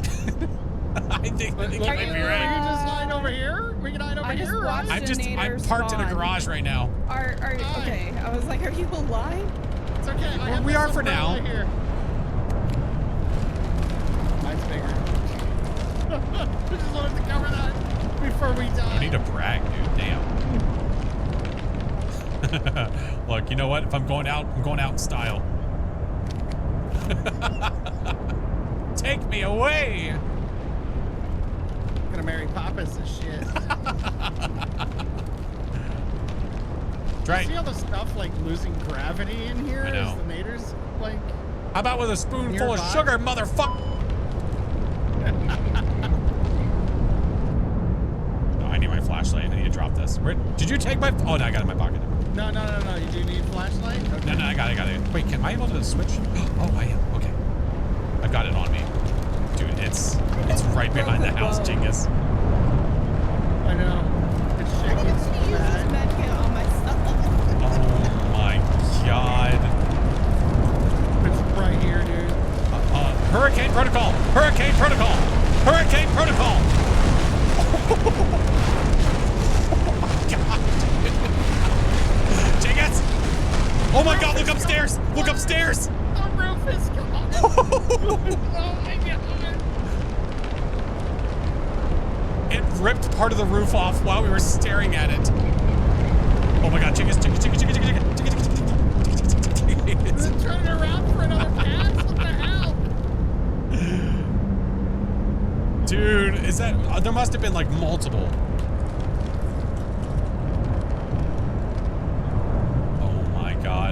I think you might be We right. can just hide over here. We can hide over I just here, right? watched- I'm Nadir parked in a spawn. garage right now. Are Hi. okay? I was like, are you alive? It's okay. I Well, have we this are for now. umbrella Here. Mine's bigger. We just wanted to cover that before we die. You need to brag, dude. Damn. Look, you know what? If I'm going out in style. Take me away. I'm gonna marry Papas and shit. Right. See all the stuff like losing gravity in here I know. as the natives like. How about with a spoonful of Nearby? sugar, motherfucker? Oh, I need my flashlight. I need to drop this. Did you take my? Oh no, I got it in my pocket. No. You do need a flashlight? Okay. No, I got it. Wait, am I able to switch? Oh, I am. Okay. I've got it on me. Dude, it's right behind the house, Jingus. I know. It's I shaking didn't so use this bad. med kit on myself. Oh my god. It's right here, dude. Hurricane protocol! Hurricane protocol! Hurricane protocol! Jingus! Oh my god, look upstairs! Look upstairs! The roof is gone. Oh my god. It ripped part of the roof off while we were staring at it. Oh my god, Jingus! Is it turning around for another pass? What the hell? Dude, is that... there must have been like multiple.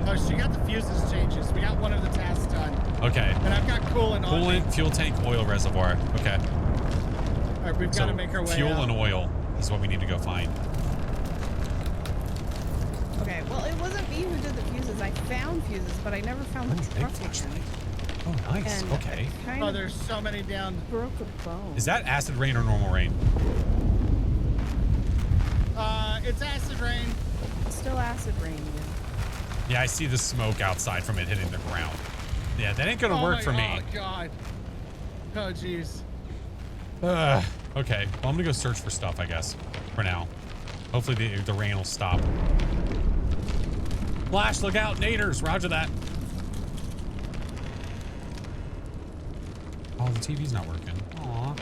God. Oh, she got the fuses changes. We got one of the tasks done. Okay. And I've got coolant on me. Coolant, fuel tank, oil reservoir. Okay. All right, we've got to make our way fuel out. and oil is what we need to go find. Okay, well, it wasn't me who did the fuses. I found fuses, but I never found the Big truck flashlight. again. Oh, nice. And Okay. I kind Oh, of there's so many down. broke a bone. Is that acid rain or normal rain? It's acid rain. Still acid rain. Yeah, I see the smoke outside from it hitting the ground. Yeah, that ain't gonna work for me. Oh, God. Oh, jeez. Okay. Well, I'm gonna go search for stuff, I guess, for now. Hopefully the rain will stop. Flash, look out, naders. Roger that. Oh, the TV's not working. Aw.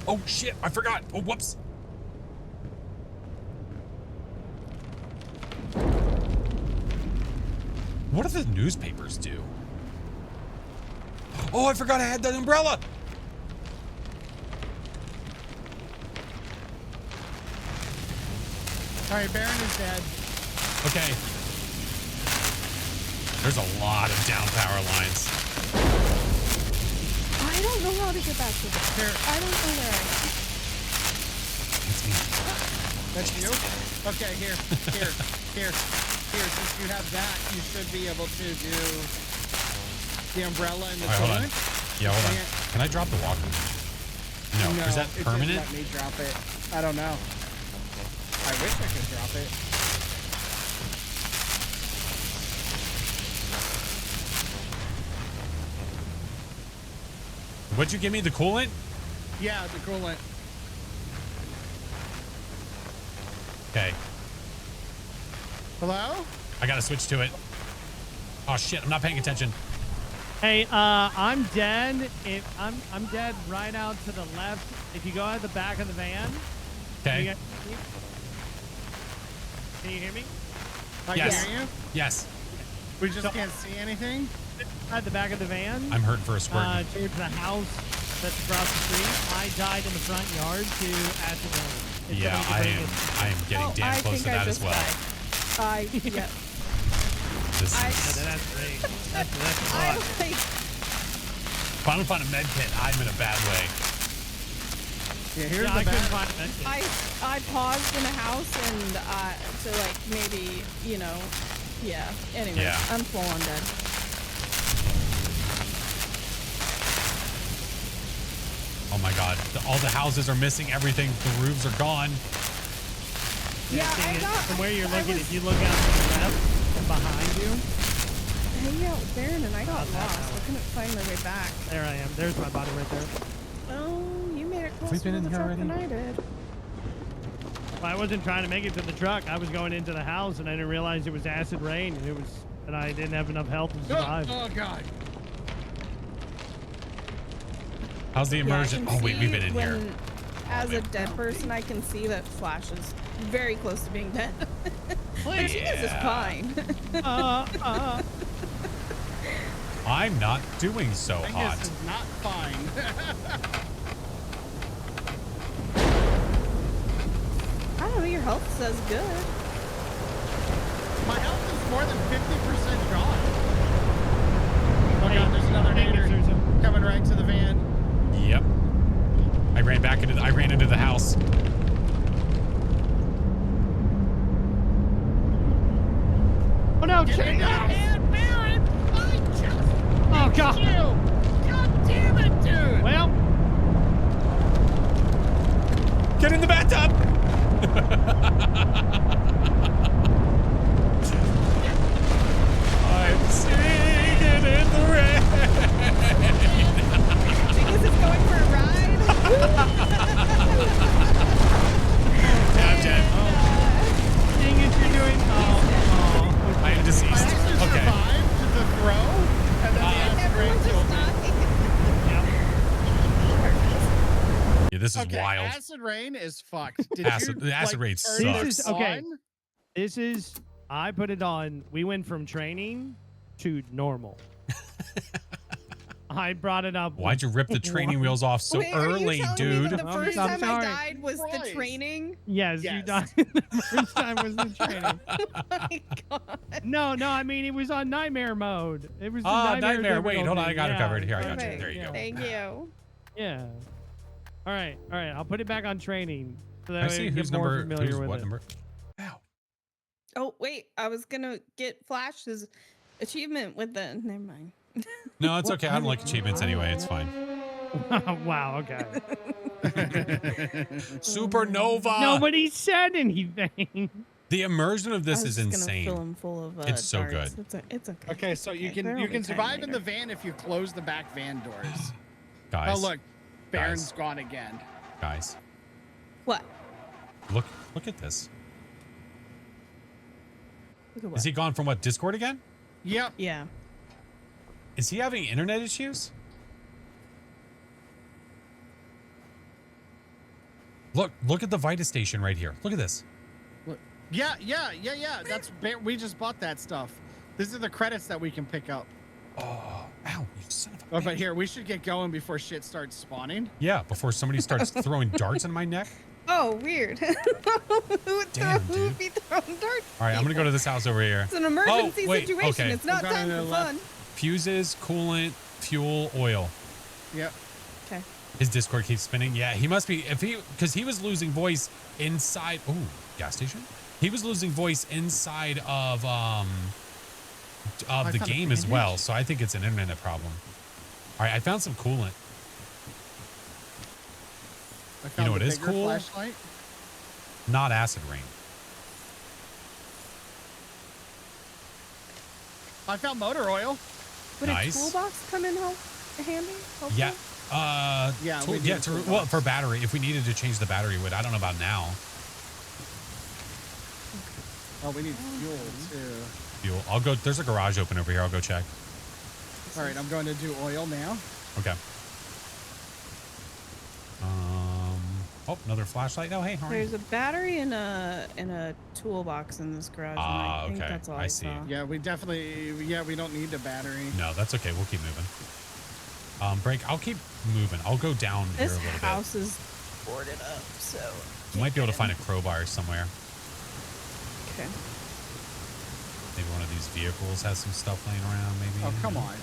Oh, shit. I forgot. Oh, whoops. What do the newspapers do? Oh, I forgot I had that umbrella. All right, Baron is dead. Okay. There's a lot of down power lines. I don't know how to get back to this. Here. I don't know where I am. It's me. That's you? Okay, here. Since you have that, you should be able to do the umbrella and the All right, hold on. coolant. Yeah, hold on. Can I drop the walker? No. Is that it permanent? didn't let me drop it. I don't know. I wish I could drop it. What'd you give me? The coolant? Yeah, the coolant. Okay. Hello? I gotta switch to it. Oh shit, I'm not paying attention. Hey, I'm dead. I'm dead right out to the left. If you go out the back of the van. Okay. Can you hear me? I Yes. can hear you. Yes. We just can't see anything. At the back of the van. I'm hurting for a squirt. Towards the house that's across the street. I died in the front yard to acid rain. Yeah, I am getting damn close to that as well. Yeah. This is, That's great. That's a I lot. like. if I don't find a med kit, I'm in a bad way. Yeah, here's I the couldn't back. find a med kit. I paused in a house and to like maybe yeah. Anyway, Yeah. I'm full on dead. Oh my god. All the houses are missing everything. The roofs are gone. Yeah, Thing I is, got. from where you're I looking, was if you look out to the left and behind you, hanging out with Baron and I got lost. I couldn't find my way back. there I am. There's my body right there. Oh, you made it we closer been to in the here truck than already? I did. I wasn't trying to make it to the truck. I was going into the house and I didn't realize it was acid rain and I didn't have enough health to survive. Oh God. How's the Yeah, I immersion? can Oh wait, see we've been in here. when, As a dead person, I can see that Flash is very close to being dead. But she is just fine. I'm not doing so hot. This is not fine. I don't know, your health says good. My health is more than 50% gone. Oh God, there's another hater coming right to the van. Yep. I ran into the house. Oh no, Get in change the out! van, Baron! I just Oh god! you! God damn it, dude! Well, Get in the bathtub! I'm singing in the rain. Because it's going for a ride. Yeah, Jen. dang it, you're doing. Oh. I am I deceased. actually Okay. survived the throw, and then the acid rain Everyone killed just me. died. Yeah, this is Okay, wild. acid rain is fucked. Did The acid rain turn sucks. this Okay. on? This is. I put it on. We went from training to normal. I brought it up. Why'd you rip the training wheels off so Wait, are you early, telling me dude? that the I'm first time I sorry. died was the training? Yes, you Yes. died. The first time was the training. Oh my god. No, I mean, it was on nightmare mode. It was the Nightmare. Wait, hold on. I got it yeah, covered. Here, I got you. Perfect. There you go. Thank you. Yeah. All right. I'll put it back on training. So that I way see you who's get more number, familiar who's with what it. number. Ow. Oh wait, I was gonna get Flash's achievement with the. Never mind. No, it's okay. I don't like achievements anyway. It's fine. Wow. Okay. Supernova. Nobody said anything. The immersion of this I was is just gonna fill insane. him full of. It's so darts. good. It's okay. Okay, so you Okay, there can will you be can time survive in the later. van if you close the back van doors. Guys. Oh look, Baron's gone again. Guys. What? Look at this. Look at what? Is he gone from what? Discord again? Yep. Yeah. Is he having internet issues? Look at the Vita station right here. Look at this. Look. Yeah. That's we just bought that stuff. These are the credits that we can pick up. Oh, ow, you son of a Oh, bitch. but here we should get going before shit starts spawning. Yeah, before somebody starts throwing darts in my neck. Oh, weird. Who would Damn, who would dude. be throwing darts? All right, I'm gonna go to this house over here. It's an emergency wait, situation. okay. It's not I'm going time to for the left. fun. Fuses, coolant, fuel, oil. Yep. Okay. His Discord keeps spinning. Yeah, he must be because he was losing voice inside. Oh, gas station. He was losing voice inside of the found a game as bandage. well. So I think it's an internet problem. All right, I found some coolant. I found what the is bigger cool? flashlight. Not acid rain. I found motor oil. Would Nice. a toolbox come in handy? Hopefully? Yeah. Yeah, tool- we need yeah. a toolbox. Well, for battery, if we needed to change the battery, would I don't know about now. Oh, we need fuel too. Fuel. I'll go. There's a garage open over here. I'll go check. All right, I'm going to do oil now. Okay. Oh, another flashlight. Oh, hey, how are you? There's a battery and a toolbox in this garage. And I think Okay. that's all I I see. saw. Yeah, we don't need the battery. No, that's okay. We'll keep moving. Break. I'll keep moving. I'll go down here This a little house is boarded up, so. bit. Might be able to find a crowbar somewhere. Okay. Maybe one of these vehicles has some stuff laying around. Maybe. Oh, come on.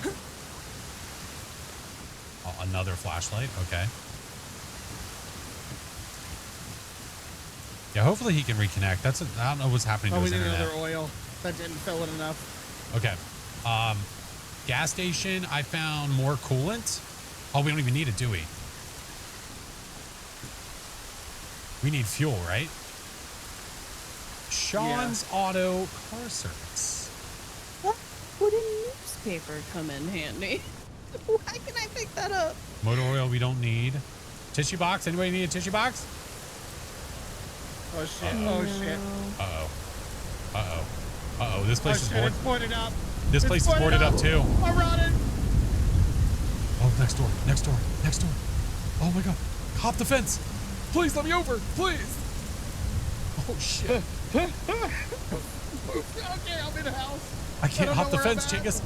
Oh, another flashlight. Okay. Yeah. Hopefully he can reconnect. I don't know what's happening to Oh, we his need internet. another oil. That didn't fill it enough. Okay. Gas station. I found more coolant. Oh, we don't even need it, do we? We need fuel, right? Sean's Auto Car Service. What would a newspaper come in handy? Why can I pick that up? Motor oil we don't need. Tissue box. Anybody need a tissue box? Oh shit! Oh shit! Uh-oh. Uh-oh. Uh-oh. This place Oh is shit! boarded. It's boarded up. This It's place is boarded up too. I'm running. Oh, next door. Next door. Next door. Oh my god. Hop the fence. Please let me over. Please. Oh shit. Okay, I'm in the house. I can't don't hop know the where I'm fence, at. Chingus.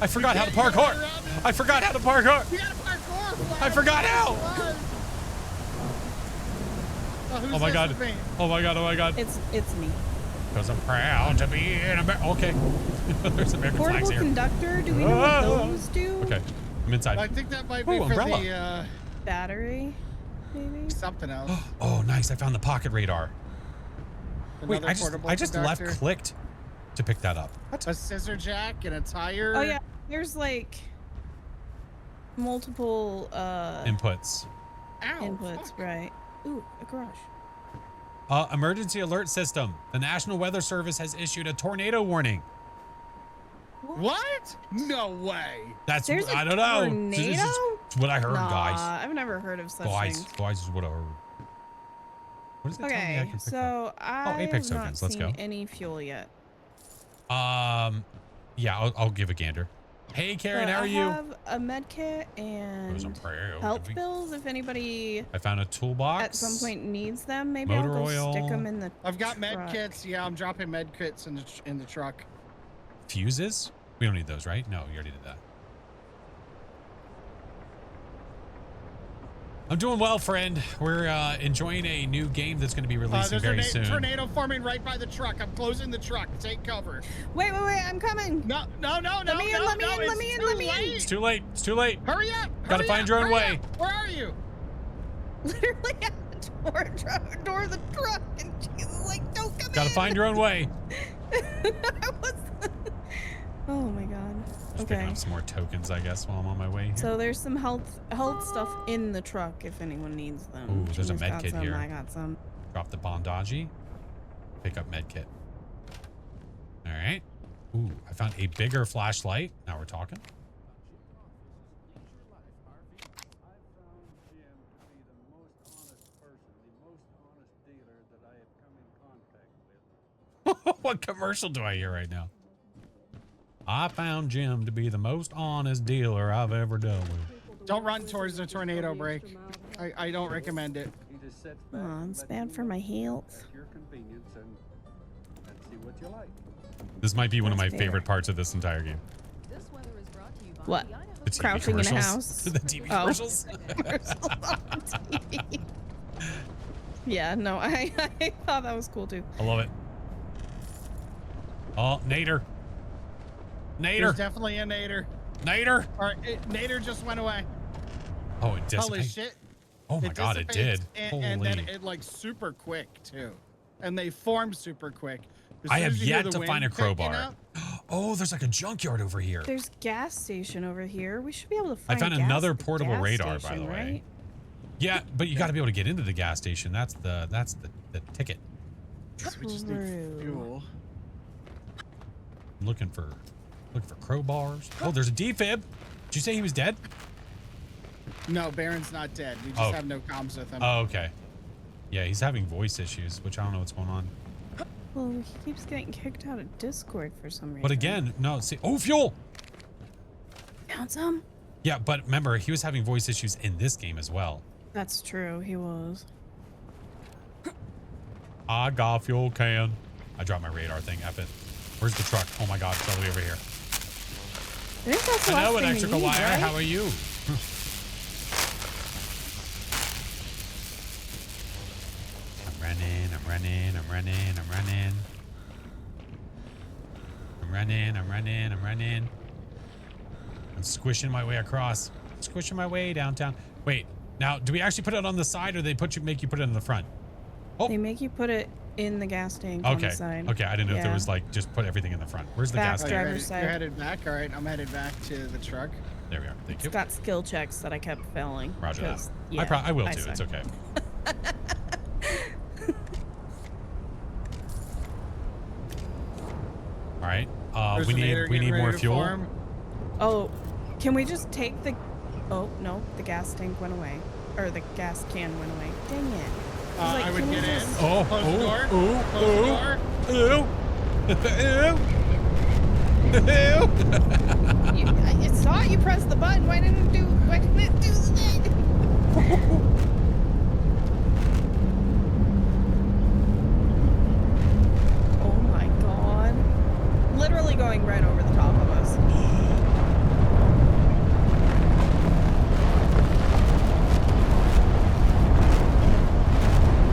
I forgot how to You park gotta hard. get around it. I forgot how to park hard. You gotta parkour. I forgot how. Oh Oh my god. Oh my god. Oh my god. It's me. Because I'm proud to be an American. Okay. There's American flags Portable here. conductor. Do we know what those do? Okay. I'm inside. I think that might be Ooh, for umbrella. the Battery, maybe. something else. Oh, nice. I found the pocket radar. Wait, Another I just portable left conductor. clicked to pick that up. A scissor jack and a tire. Oh yeah, there's like multiple Inputs. Ow, inputs, fuck. right? Ooh, a garage. Emergency alert system. The National Weather Service has issued a tornado warning. What? No way. That's There's a I don't know. This is tornado? just what I heard, Nah, guys. I've never heard of such Guys things. is what I heard. What does it tell me I Okay, can pick up? so I Apex have not tokens, let's seen go. any fuel yet. Yeah, I'll give a gander. Hey, Karen, But how are I you? have a med kit Those are and prayer. health bills if anybody I found a toolbox. at some point needs them. Maybe Motor I'll go oil. stick them in the I've got med truck. kits. Yeah, I'm dropping med kits in the truck. Fuses? We don't need those, right? No, you already did that. I'm doing well, friend. We're enjoying a new game that's going to be releasing very There's soon. a tornado forming right by the truck. I'm closing the truck. Take cover. Wait, I'm coming. No. Let me in. It's too late. It's too late. Hurry up. Gotta find your own way. Where are you? Literally at the door of the truck, and she's like, "Don't come in." Gotta find your own way. Oh my god. Just picking up some more tokens, I guess, while I'm on my way here. So there's some health stuff in the truck if anyone needs them. Ooh, there's a She's med got kit some, here. I got some. Drop the bondage. Pick up med kit. All right. Ooh, I found a bigger flashlight. Now we're talking. What commercial do I hear right now? I found Jim to be the most honest dealer I've ever dealt with. Don't run towards the tornado break. I don't recommend it. Oh, it's bad for my health. This might be one of my favorite parts of this entire game. This weather is brought to you by What? the Idaho The TV Crouching in a commercials. house. The TV Oh. commercials. Yeah, no, I thought that was cool too. I love it. Oh, Nader. There's Nader. definitely a nader. Nader. All right, nader just went away. Oh, it Holy dissipated. shit. Oh my god, it did. dissipates, Holy. and then it like super quick too. And they form super quick. As I soon have as you hear yet the to wind find a picking crowbar. up- Oh, there's like a junkyard over here. There's gas station over here. We should be able to I find. found another portable gas radar, by station, the way. right? Yeah, but you got to be able to get into the gas station. That's the ticket. Guess we just need True. fuel. I'm looking for crowbars. Oh, there's a defib. Did you say he was dead? No, Baron's not dead. We just Oh. have no comms with him. Oh, okay. Yeah, he's having voice issues, which I don't know what's going on. Well, he keeps getting kicked out of Discord for some reason. But again, no, see, oh, fuel. Found some. Yeah, but remember, he was having voice issues in this game as well. That's true. He was. I got a fuel can. I dropped my radar thing. F it. Where's the truck? Oh my god, it's all the way over here. I think that's the last Hello, thing we electrical need, wire. right? How are you? I'm running. I'm running. I'm running. I'm running. I'm running. I'm running. I'm running. I'm squishing my way across. Squishing my way downtown. Wait. Now, do we actually put it on the side, or they make you put it in the front? Oh. They make you put it in the gas tank on Okay. the side. Okay. I didn't know if there Yeah. was like just put everything in the front. Where's the Back gas Oh, tank? you're, driver's you're side. headed back? All right, I'm headed back to the truck. There we are. Thank It's you. got skill checks that I kept failing. Roger that. 'cause, Yeah, I will too. suck. It's okay. All right. We Personator need getting more ready to fuel. form. Oh, can we just take the... Oh, no, the gas tank went away. Or the gas can went away. Dang it. I would can we get in. just- Oh, Close the door. oh, Close the door. Ew. I saw you press the button. Why didn't it do the thing? Oh my god. Literally going right over the top of us.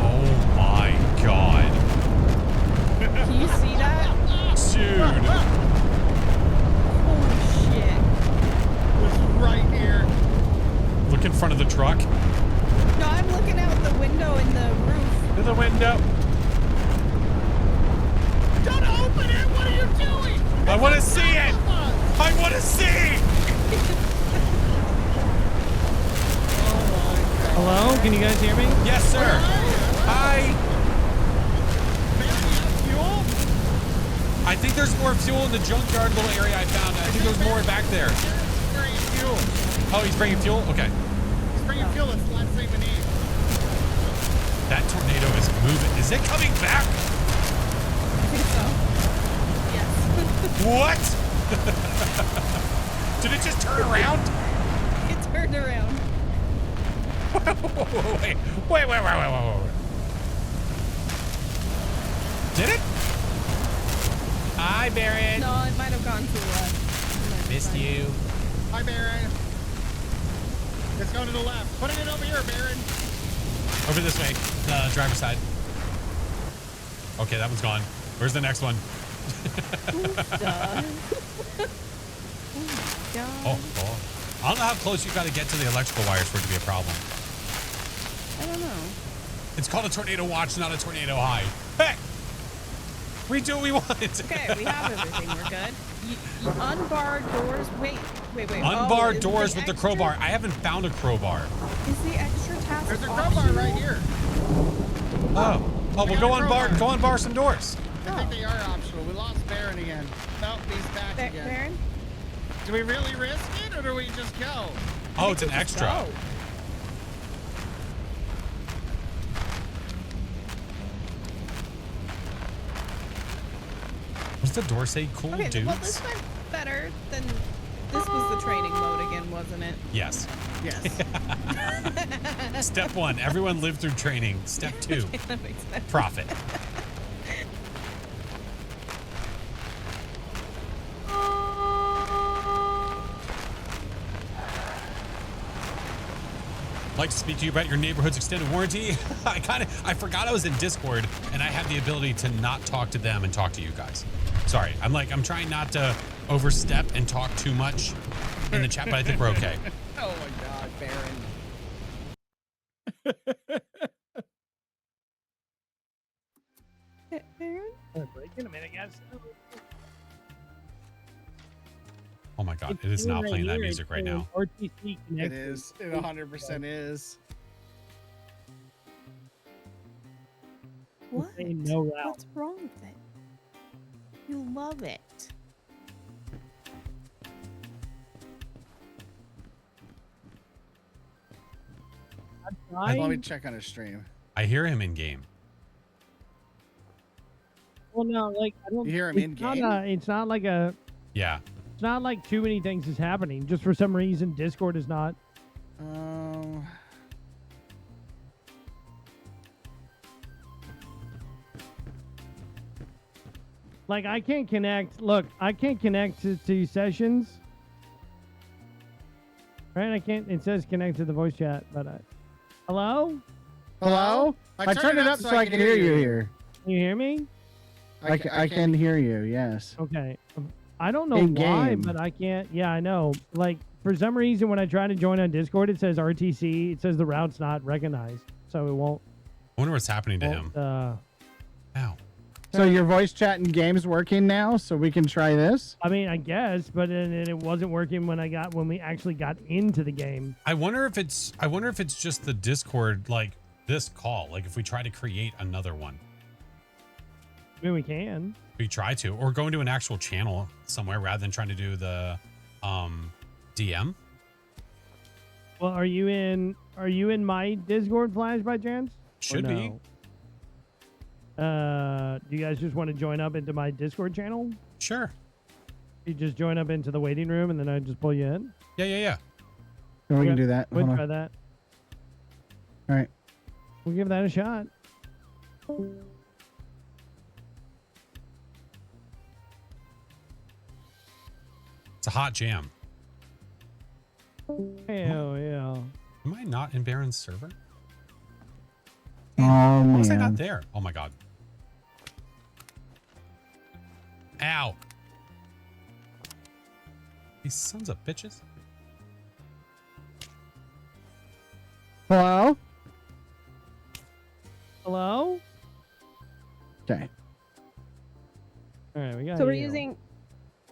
Oh my god. Can you see that? Dude. Holy shit. It's right here. Look in front of the truck. No, I'm looking out the window in the roof. To the window. Don't open it! What are you doing? I want to see it. I want to see. Hello? Can you guys hear me? Yes, sir. Hi. Fuel? I think there's more fuel in the junkyard little area I found. I think there's more back there. He's bringing fuel. Oh, he's bringing fuel? Okay. He's bringing fuel. That's the last thing we need. That tornado is moving. Is it coming back? I think so. Yes. What? Did it just turn around? It turned around. Wait. Did it? Hi, Baron. No, it might have gone to the left. Missed you. Hi, Baron. It's going to the left. Putting it over here, Baron. Over this way, the driver's side. Okay, that one's gone. Where's the next one? Duh. Oh my god. Oh. I don't know how close you got to get to the electrical wires for it to be a problem. I don't know. It's called a tornado watch, not a tornado high. Hey! We do what we want. Okay, we have everything. We're good. You unbar doors. Wait. Unbar is doors with the extra- crowbar. I haven't found a crowbar. Is the extra task There's a crowbar optional? right here. Oh, well, We go got a crowbar. unbar some doors. I think they are optional. We lost Baron again. Nope, he's back again. Baron? Do we really risk it, or do we just go? Oh, it's an extra. Go. What's the door say? Cool Okay, dudes? well, this went better than... This was the training mode again, wasn't it? Yes. Yes. Step 1, everyone lived through training. Step 2, That makes sense. profit. Like to speak to you about your neighborhood's extended warranty. I forgot I was in Discord and I have the ability to not talk to them and talk to you guys. Sorry, I'm trying not to overstep and talk too much in the chat, but I think we're okay. Oh my God, Baron. Baron? Break in a minute, guys. Oh my God, it is not playing that music right now. RTC It connected. is. It 100% is. What? Say no route. What's wrong with it? You love it. Let me check on his stream. I hear him in game. Well, no, like I don't. You hear him it's in not game? It's not like a. Yeah. It's not like too many things is happening. Just for some reason, Discord is not. Like I can't connect. Look, I can't connect to sessions. Right? I can't. It says connect to the voice chat, but hello? Hello? I turned it up so I can hear you here. Can you hear me? I can hear you, yes. Okay. I don't know In why, game. but I can't. Yeah, I know. Like for some reason, when I try to join on Discord, it says RTC. It says the route's not recognized, so it won't. I wonder what's happening to him. Ow. So your voice chat in game's working now, so we can try this? I mean, I guess, but then it wasn't working when we actually got into the game. I wonder if it's just the Discord, like this call, like if we try to create another one. I mean, we can. We try to, or go into an actual channel somewhere rather than trying to do the DM. Well, are you in my Discord, Flash, by chance? Should Or be. no? Do you guys just want to join up into my Discord channel? Sure. You just join up into the waiting room, and then I just pull you in. Yeah. Then we can do that. We'll Hold try on. that. All right. We'll give that a shot. It's a hot jam. Hell yeah. Am I not in Baron's server? Oh, Why was I man. not there? Oh my God. Ow. These sons of bitches. Hello? Hello? Okay. All right, we got So we're you. using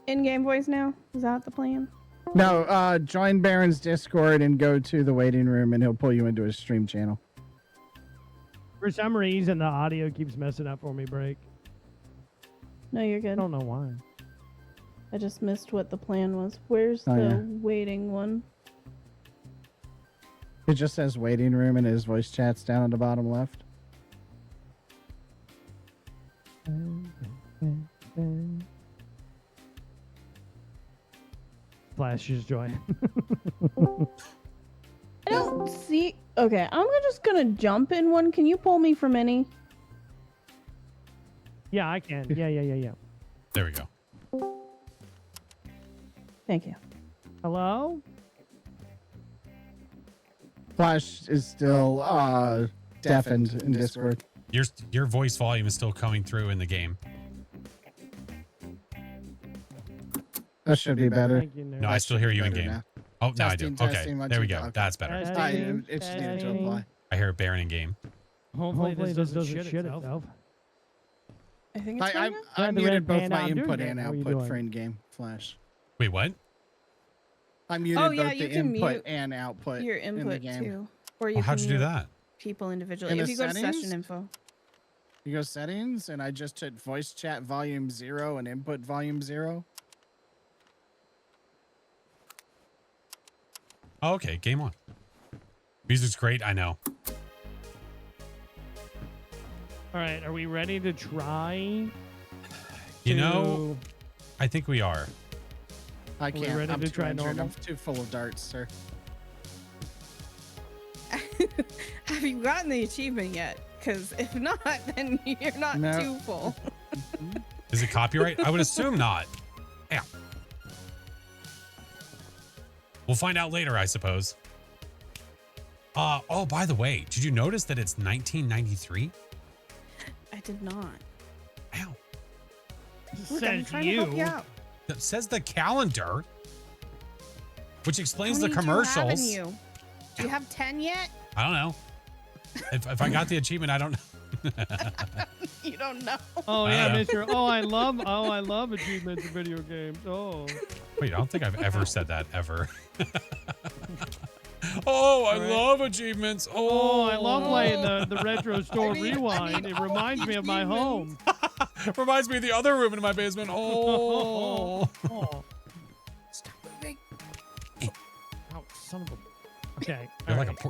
in-game voice now? Is that the plan? No, join Baron's Discord and go to the waiting room, and he'll pull you into his stream channel. For some reason, the audio keeps messing up for me, Break. No, you're I good. don't know why. I just missed what the plan was. Where's Oh, the yeah. waiting one? It just says waiting room, and his voice chat's down on the bottom left. Flash just joined. I don't see. Okay, just gonna jump in one. Can you pull me from any? Yeah, I can. Yeah. There we go. Thank you. Hello? Flash is still deafened in Discord. Your voice volume is still coming through in the game. That should be better. Thank you, nerd. No, I still hear you in game. Now. Oh, now I do. Testing, Okay, testing, one, there we two, go. okay. That's better. It just needed to apply. I hear it Baron in game. Hopefully this doesn't shit itself. I think it's I fine now. I the muted red both band my out, I'm doing input it. and How are you output doing? for in-game Flash. Wait, what? I muted Oh, yeah, both you the can input mute and output Your in the input game. too. Or you Well, how'd can you do mute that? people individually. In If the you go to settings? session info. You go settings, and I just took voice chat volume 0 and input volume 0. Oh, okay, game on. Music's great, I know. All right, are we ready to try? You know, I think we are. I we can't. ready I'm to too try injured. normal? I'm too full of darts, sir. Have you gotten the achievement yet? Because if not, then you're not No. too full. Is it copyright? I would assume not. Yeah. We'll find out later, I suppose. Oh, by the way, did you notice that it's 1993? I did not. Ow. Look, I'm Says trying to help you out. That says the calendar, which explains the How many do you have in commercials. you? Do you have 10 yet? I don't know. If I got the achievement, I don't know. You don't know. Oh yeah, Uh. Mr. Oh, I love achievements in video games. Oh. Wait, I don't think I've ever said that ever. Oh, I Right. love achievements. Oh, Oh, I love playing the retro store I mean rewind. It all reminds me of my home. Reminds me of the other room in my basement. Oh. Oh. Stop moving. Ow, son of a. Okay.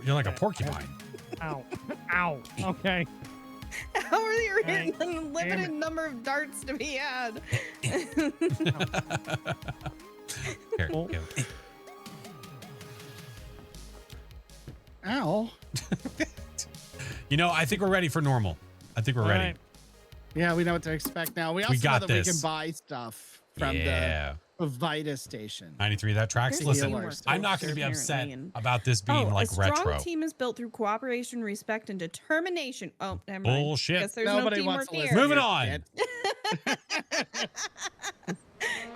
You're like a porcupine. Ow. Ow. Okay. How are there Dang. a limited number of darts to be had? Here, Oh. here. Ow. You know, I think we're ready for normal. I think we're All ready. right. Yeah, we know what to expect now. We also got know that we this. can buy stuff from Yeah. the Vita station. 93, that tracks. There's Listen, teamwork I'm not going to be apparently, upset and- about this being like a strong retro. team is built through cooperation, respect, and determination. Oh, never mind. Bullshit. Guess there's Nobody no wants teamwork to here. listen. Moving on.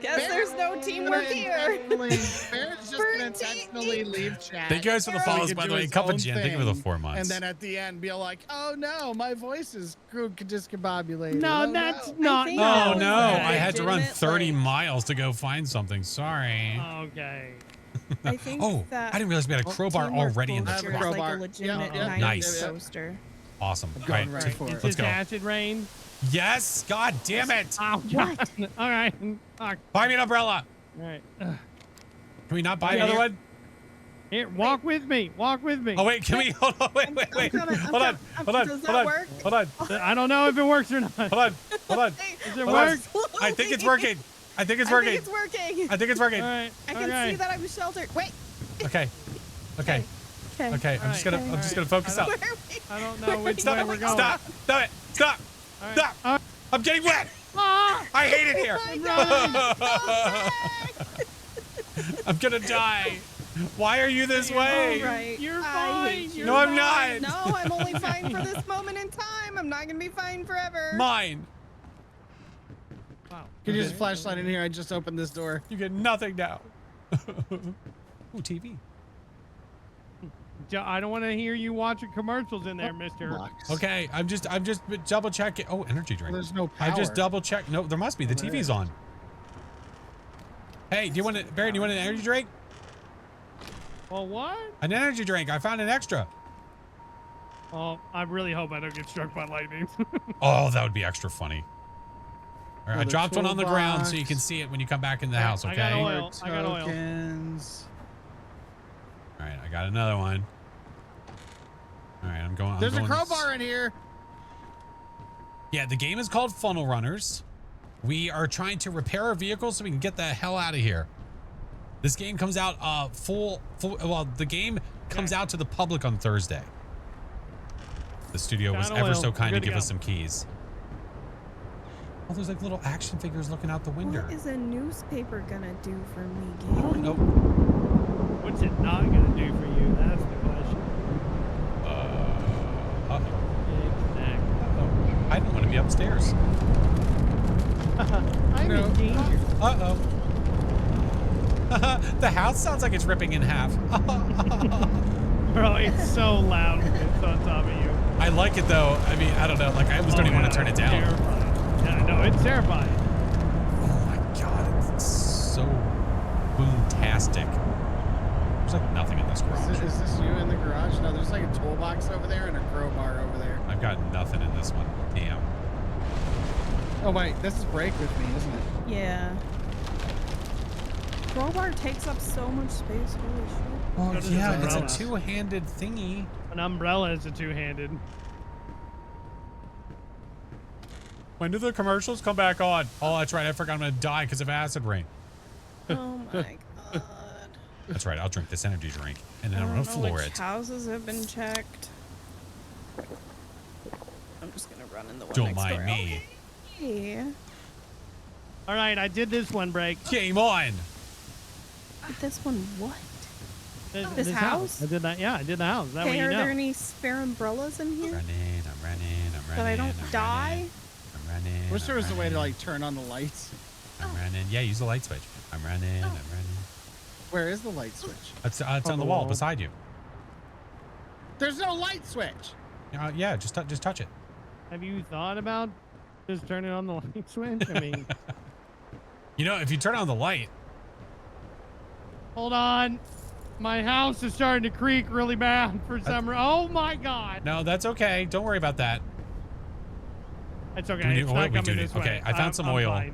Guess there's no teamwork here. Bear's just For gonna a intentionally leave chat. Thank you guys for the so he follows, can by do the way. his Cup of own Jen, thank you for the thing, 4 months. And then at the end, be like, "Oh no, my voice is discombobulated." No, Oh, that's no. not. think Oh that no, was I had to run legitimate, 30 like- miles to go find something. Sorry. Okay. I think Oh, that I didn't realize we had a crowbar teamwork already in I this have a poster room. is like crowbar. a legitimate Yeah, yeah, 90s Nice. poster. Awesome. All Going right, right for Is it. let's this go. acid rain? Yes, god damn it. Oh, what? All right. Fuck. Buy me an umbrella. All right. Can we not buy Okay. another one? Here, walk with me. Walk with me. Oh wait, can we hold on? Wait, I'm wait. coming, I'm Hold on. coming. Hold on. Does Hold that on. work? Hold on. I don't know if it works or not. Hold on. Hold on. Does it Hold on. work? I think it's working. I think it's I working. think it's working. I think it's working. All right. I can okay. see that I'm sheltered. Wait. Okay. Okay. Okay. Okay. I'm just gonna. Alright. I'm just gonna focus up. Where are we? I don't know which Stop way it. we're going. Stop. Stop it. Stop. All right. Stop. All right. I'm getting wet. Ah! I hate it here. Run. I'm gonna die. Why are you this way? All right. You're I fine. hate you. No, I'm not. No, I'm only fine for this moment in time. I'm not gonna be fine forever. Mine. Wow. Can you use a flashlight in here? I just opened this door. You get nothing now. Ooh, TV. I don't want to hear you watching commercials in there, mister. Box. Okay, I'm just double checking. Oh, energy drink. There's no I just power. double checked. No, there must be. The TV's on. Hey, do you want it, Barry? Do you want an energy drink? Oh, what? An energy drink. I found an extra. Oh, I really hope I don't get struck by lightning. Oh, that would be extra funny. All right, I Another dropped one on the ground so you toolbox. can see it when you come back in the house. I Okay. got All oil. I got oil. Tokens. right, I got another one. All right, I'm going. There's I'm a going, crowbar in here. Yeah, the game is called Funnel Runners. We are trying to repair our vehicles so we can get the hell out of here. This game comes out well, the game comes out to the public on Thursday. The studio was Got ever oil. so kind to Good to give go. us some keys. Oh, there's like little action figures looking out the window. What is a newspaper gonna do for me, Gabe? Nope. What's it not going to do for you? That's the question. be upstairs. I'm in danger. Uh-oh. The house sounds like it's ripping in half. Bro, it's so loud when it's on top of you. I like it though. I mean, I don't know. Like, I almost don't even want to turn it down. Terrifying. Yeah, no, it's terrifying. Oh my god, it's so boom-tastic. There's like nothing in this garage. Is this you in the garage? No, there's like a toolbox over there and a crowbar over there. I've got nothing in this one. Damn. Oh wait, this is break with me, isn't it? Yeah. Crowbar takes up so much space. Holy shit. Oh, does yeah, an it's a umbrella. two-handed thingy. An umbrella is a two-handed. When do the commercials come back on? Oh, that's right. I forgot I'm going to die because of acid rain. Oh my god. That's right. I'll drink this energy drink, and then I'm I going don't to know floor which it. houses have been checked. I'm just gonna run in the one Don't next mind door. me. Okay. All right, I did this one break. Game on. This one, what? This house? I did that. Yeah, I did the house. That way Hey, you are know. there any spare umbrellas in here? I'm running. That I don't die? I'm running. Wish there was a way to running, like turn on the lights. I'm running. Yeah, use the light switch. I'm running. Where is the light switch? It's on the wall beside you. There's no light switch. Yeah, just touch it. Have you thought about just turning on the light switch? I mean, You know, if you turn on the light, hold on. My house is starting to creak really bad for some reason. Oh my god. no, that's okay. Don't worry about that. It's okay. Do we need- It's oh, not wait, we do coming need- this way. okay, I found some I'm oil. fine.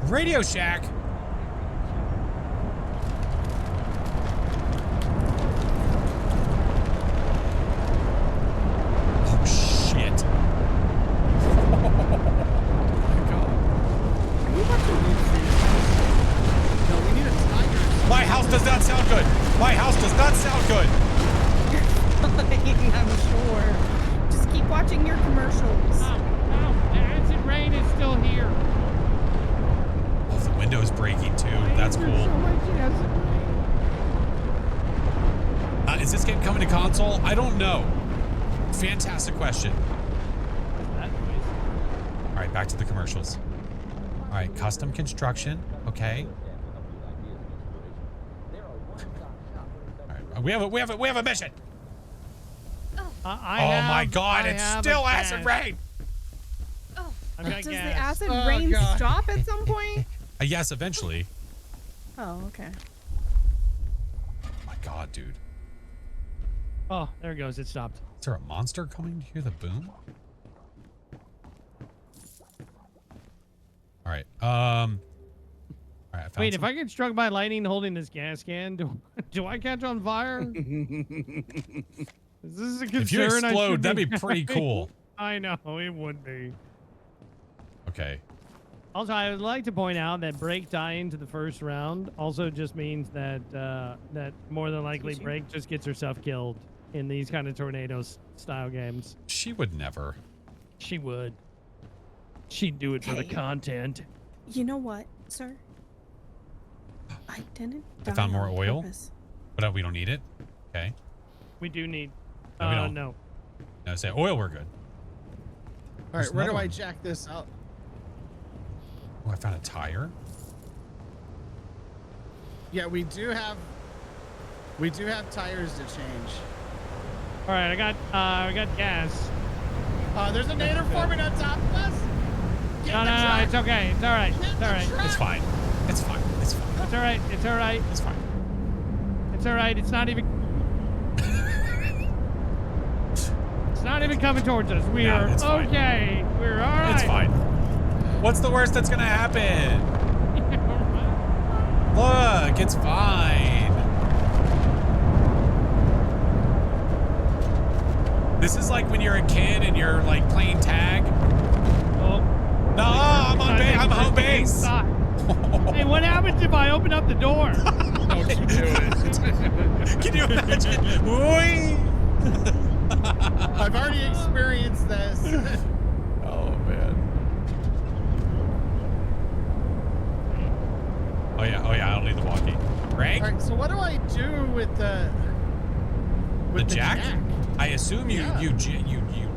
Radio Shack. Oh shit. No, we need a tiger. My house does not sound good. My house does not sound good. I'm sure. Just keep watching your commercials. Ow, ow. The acid rain is still here. Oh, the window's breaking too. That's There's cool. so much acid rain. Is this game coming to console? I don't know. Fantastic question. That noise. All right, back to the commercials. All right, custom construction. Okay. All right, we have a mission. Oh my God! It's still acid rain. I've got Does gas. the acid Oh, rain God. stop at some point? Yes, eventually. Oh, okay. Oh my God, dude. Oh, there it goes. It stopped. Is there a monster coming? Do you hear the boom? All right. All right. I found Wait, some- if I get struck by lightning holding this gas can, do I catch on fire? Is this a concern? if you I should explode, that'd be having? pretty cool. I know it would be. Okay. Also, I would like to point out that Break dying to the first round also just means that that more than likely Break just gets herself killed in these kind of tornadoes style games. She would never. She would. She'd do it for the Hey. content. You know what, sir? I didn't. I found die more on oil. purpose. But we don't need it. Okay. We do need. No, we don't. No. No, say oil. We're good. All There's right, where do another I one. jack this up? Oh, I found a tire. Yeah, we do have tires to change. All right, I got gas. There's a nader forming on top of us. Get No, in the no, no, truck. it's okay. It's all right. It's all right. It's fine. It's fine. It's fine. It's all right. It's all right. It's fine. It's all right. It's not even. It's not even coming towards us. We No, are it's fine. okay. We're all right. It's fine. What's the worst that's gonna happen? Look, it's fine. This is like when you're a kid and you're like playing tag. Oh, No, I'm on base. I'm home base. Hey, what happens if I open up the door? Don't you do it. Can you imagine? Whee! I've already experienced this. Oh man. yeah. Oh yeah. I don't need the walkie. Greg, All right, so what do I do with the jack? I assume you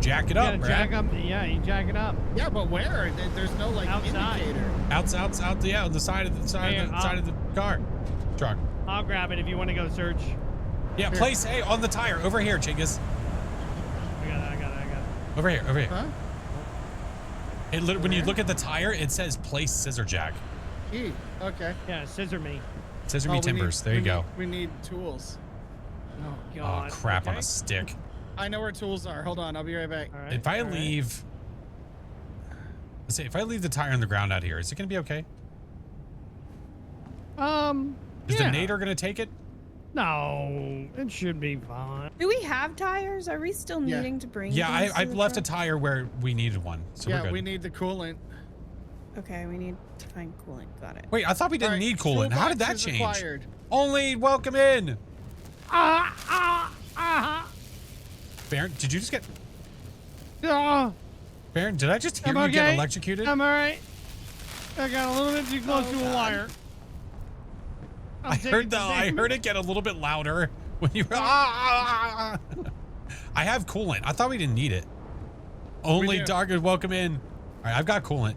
jack it You up, gotta Brad. jack up. Yeah, you jack it up. Yeah, but where? There's no like Outside. indicator. Out. Yeah, on the side of the side of the car, truck. I'll grab it if you want to go search. Yeah, Here. place A on the tire over here, Chingus. I got it. Over here. Huh? When you look at the tire, it says place scissor jack. E. Okay. Yeah, scissor me. Scissor Oh, me we timbers. need- There you go. We need tools. Oh Oh God. crap on Okay. a stick. I know where tools are. Hold on, I'll be right back. All right. If I all right. leave, let's see. If I leave the tire on the ground out here, is it gonna be okay? Is yeah. the nader gonna take it? No, it should be fine. Do we have tires? Are we still Yeah. needing to bring? Yeah, things to I the left a truck? tire where we needed one, so we're Yeah, good. we need the coolant. Okay, we need to find coolant. Got it. Wait, I thought we didn't All right, need coolant. How did that toolbox is change? required. Only welcome in. Baron, did you just get? Baron, did I just hear I'm you get okay. electrocuted? I'm all right. I got a little bit too close to a wire. I heard it get a little bit louder when you. I have coolant. I thought we didn't need it. Only do. dog is welcome in. All right, I've got coolant.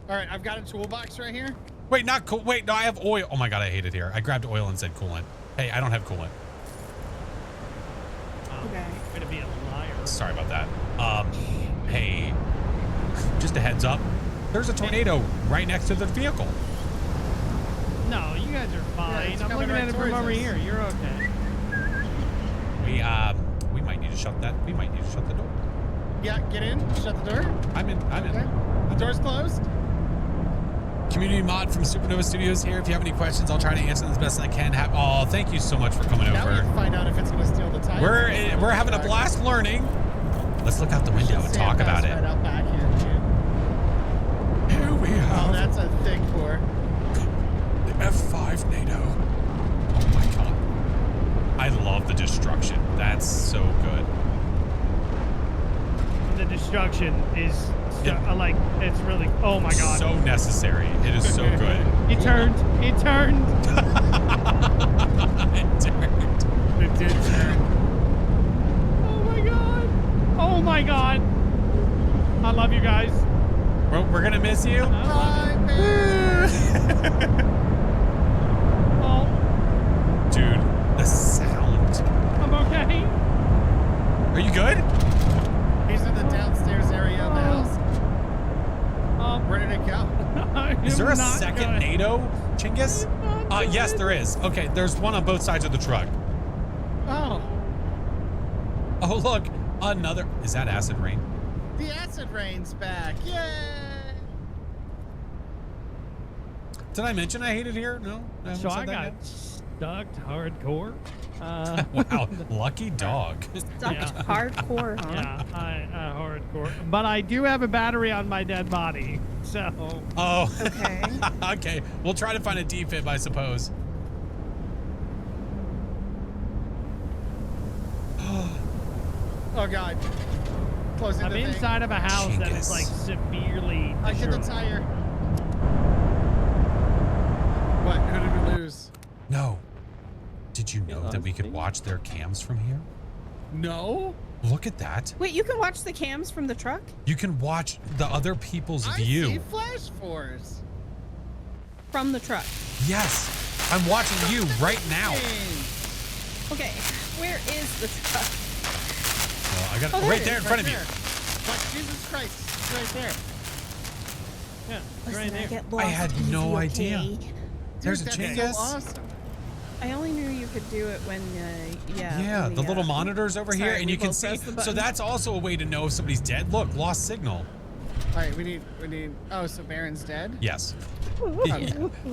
All right, I've got a toolbox right here. Wait, not cool. Wait, no, I have oil. Oh my god, I hate it here. I grabbed oil and said coolant. Hey, I don't have coolant. Okay. I'm gonna be a liar. Sorry about that. Hey, just a heads up. There's a tornado right next to the vehicle. No, you guys are fine. it's I'm coming looking right at it from towards over us. here. You're okay. We might need to shut that. We might need to shut the door. Yeah, get in. Shut the door. I'm in. Okay. The door's closed. Community mod from Supernova Studios here. If you have any questions, I'll try to answer them as best I can. Oh, thank you so much for coming Now we over. can find out if it's gonna steal the tire. We're having a blast learning. Let's look out the window and talk about it. Right out back here, dude. Here we Oh, have that's a thick core. the F5 NATO. Oh my god. I love the destruction. That's so good. The destruction is like it's really. Oh my god. So necessary. It is so good. It turned. It turned. It turned. It did turn. Oh my god. Oh my god. I love you guys. We're gonna miss you. Hi, man. Oh, Dude, the sound. I'm okay. Are you good? He's in the downstairs area of the house. Where did it go? Is there a I'm not second good. NATO, Chinggis? I'm not Yes, good. there is. Okay, there's one on both sides of the truck. Oh, Oh, look, another. Is that acid rain? the acid rain's back. Yay! Did I mention I hate it here? No? haven't So said I that got yet? stuck hardcore. Wow, lucky dog. Stuck Yeah. hardcore, huh? Yeah, I hardcore. But I do have a battery on my dead body, so Oh, Okay. okay. We'll try to find a defib, I suppose. Oh God. Closing I'm the thing. inside of a house that is Chingus. like severely I hit the destroyed. tire. What? Who did we lose? No. Did you know that we could watch their cams from here? No. Look at that. Wait, you can watch the cams from the truck? You can watch the other people's I see view. FlashForce. From the truck. Yes. I'm watching you right now. Okay, where is the truck? Well, I got it Oh, there right it there in is, front of Right you. there. What? Jesus Christ. It's right there. Yeah, it's Listen, right I there. get I lost had easy, no okay? idea. There's a Dude, Chingus. that's so awesome. I only knew you could do it when, yeah. Yeah, when the little uh, monitors over sorry, here, and we you can both see. pressed the So button. that's also a way to know if somebody's dead. Look, lost signal. All right, we need. Oh, so Baron's dead. Yes. Okay.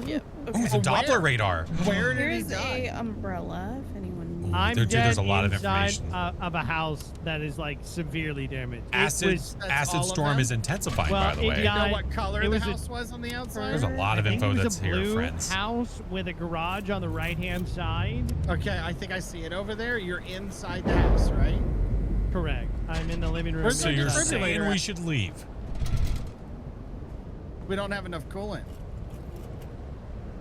Yep. Oh, Okay. it's a Doppler radar. Where did he There's die? a umbrella, if anyone needs. I'm Dude, there's dead a lot of inside information. of a house that is like severely damaged. It Acid was- That's acid all of storm them? is intensifying, Well, by the it way. got- You know what color it the was a- house was on the outside? There's a lot of I think info it was that's a here, blue friends. house with a garage on the right-hand side. Okay, I think I see it over there. You're inside the house, right? Correct. I'm in the living room. Where's So the you're inside. defibrillator saying at? we should leave? We don't have enough coolant.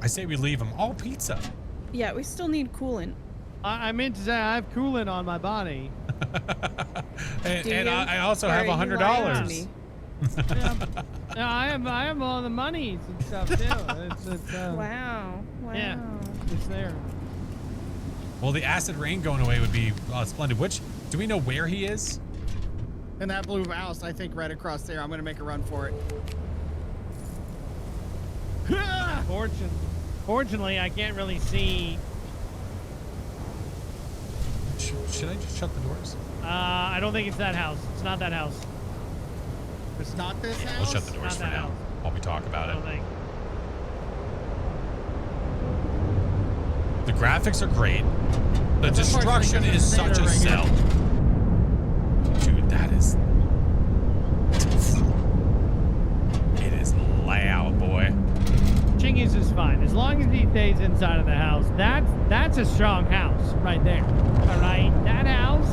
I say we leave them. All pizza. Yeah, we still need coolant. I meant to say I have coolant on my body. and I also Or have are you lying to $100. me? Yeah, I have all the monies and stuff too. Wow. Wow. Yeah, it's there. Well, the acid rain going away would be splendid. Which, do we know where he is? In that blue house, I think right across there. I'm gonna make a run for it. Fortunately, I can't really see. Should I just shut the doors? I don't think it's that house. It's not that house. It's not this house. We'll shut the doors Not for that now house. while we talk about I don't it. think. The graphics are great. The That's unfortunate destruction because is there's such a Vader sell. right Dude, that is... It is loud, boy. Chingy's is fine as long as he stays inside of the house. That's a strong house right there. All right, that house.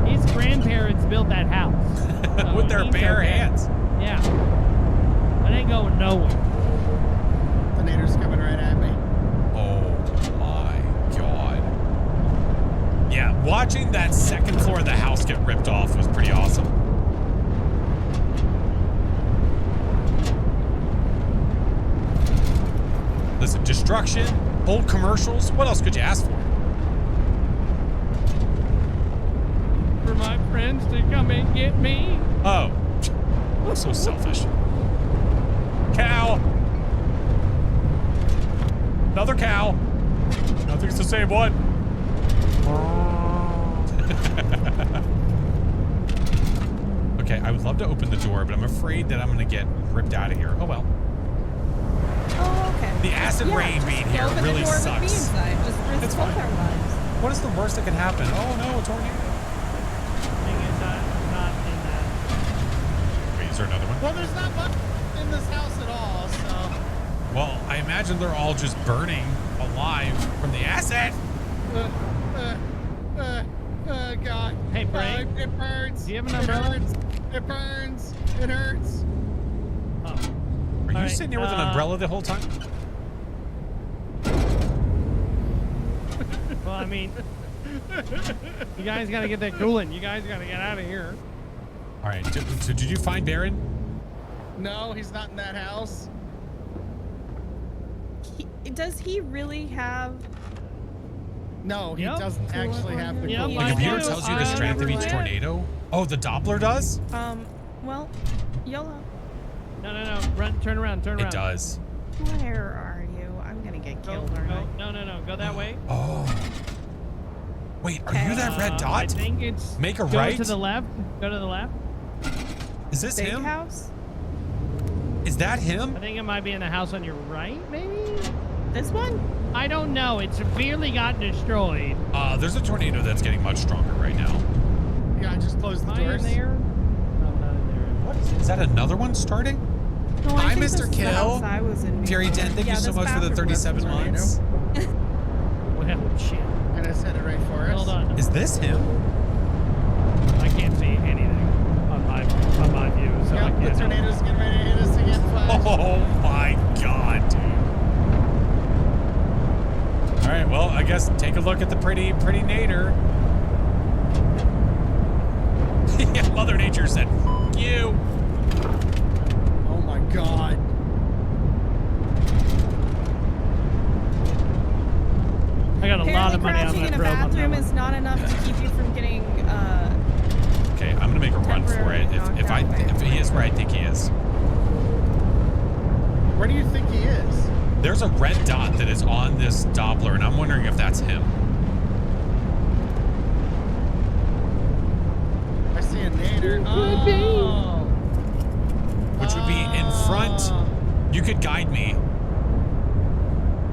His grandparents built that house So With their he's bare okay. hands. Yeah, that ain't going nowhere. The nader's coming right at me. Oh my god. Yeah, watching that second floor of the house get ripped off was pretty awesome. Listen, destruction, old commercials, what else could you ask for? For my friends to come and get me. Oh, so selfish. Cow. Another cow. I think it's the same one. Okay, I would love to open the door, but I'm afraid that I'm going to get ripped out of here. Oh well. Oh, okay. The acid rain being here Open really the door sucks. With me inside. Just risk It's both fine. our lives. What is the worst that can happen? Oh no, a tornado. Thing is, not in that. Wait, is there another one? Well, there's not much in this house at all, so. Well, I imagine they're all just burning alive from the acid. God. Hey, Bray. It burns. Do you have an umbrella? It hurts. It burns. It hurts. Oh. Are you All right, sitting here with an umbrella the whole time? Well, I mean, you guys got to get that coolant. You guys got to get out of here. All right. So did you find Baron? No, he's not in that house. Does he really have? No, he Yep. doesn't actually have the Yep, coolant. The I computer do. tells you the I strength of each relate. tornado. Oh, the Doppler does? Well, YOLO. No. Run. Turn around. Turn around. It does. Where are you? I'm gonna get Go, killed, aren't I? no. Go that way. Oh. Wait, are you that red I dot? think it's. Make a go right? to the left. Go to the left. Is this Big him? house? Is that him? I think it might be in the house on your right, maybe? This one? I don't know. It severely got destroyed. There's a tornado that's getting much stronger right now. Yeah, I just closed the Am I in doors. there? No, I'm not in there. What is that? Another one starting? No, I Hi, think Mr. this is the Kill. house I was in Fury before. 10, thank Yeah, you so this much for the bathroom was 37 tornado. months. Well, shit. And I set it right for us. Hold on. Is this him? I can't see anything on my view, so I Yep, the can't. tornado's getting ready to hit us again, Flash. Oh my god, dude. All right, well, I guess take a look at the pretty nader. Yeah, Mother Nature said, "F you." Oh my god. I got a lot of money on Apparently crouching that in a probe on that bathroom one. is not enough to keep you from getting, Okay, I'm gonna make a run for it. If he is where I think he is. Where do you think he is? There's a red dot that is on this Doppler, and I'm wondering if that's him. I see a nader. Could be. Oh. Which would be in front. You could guide me,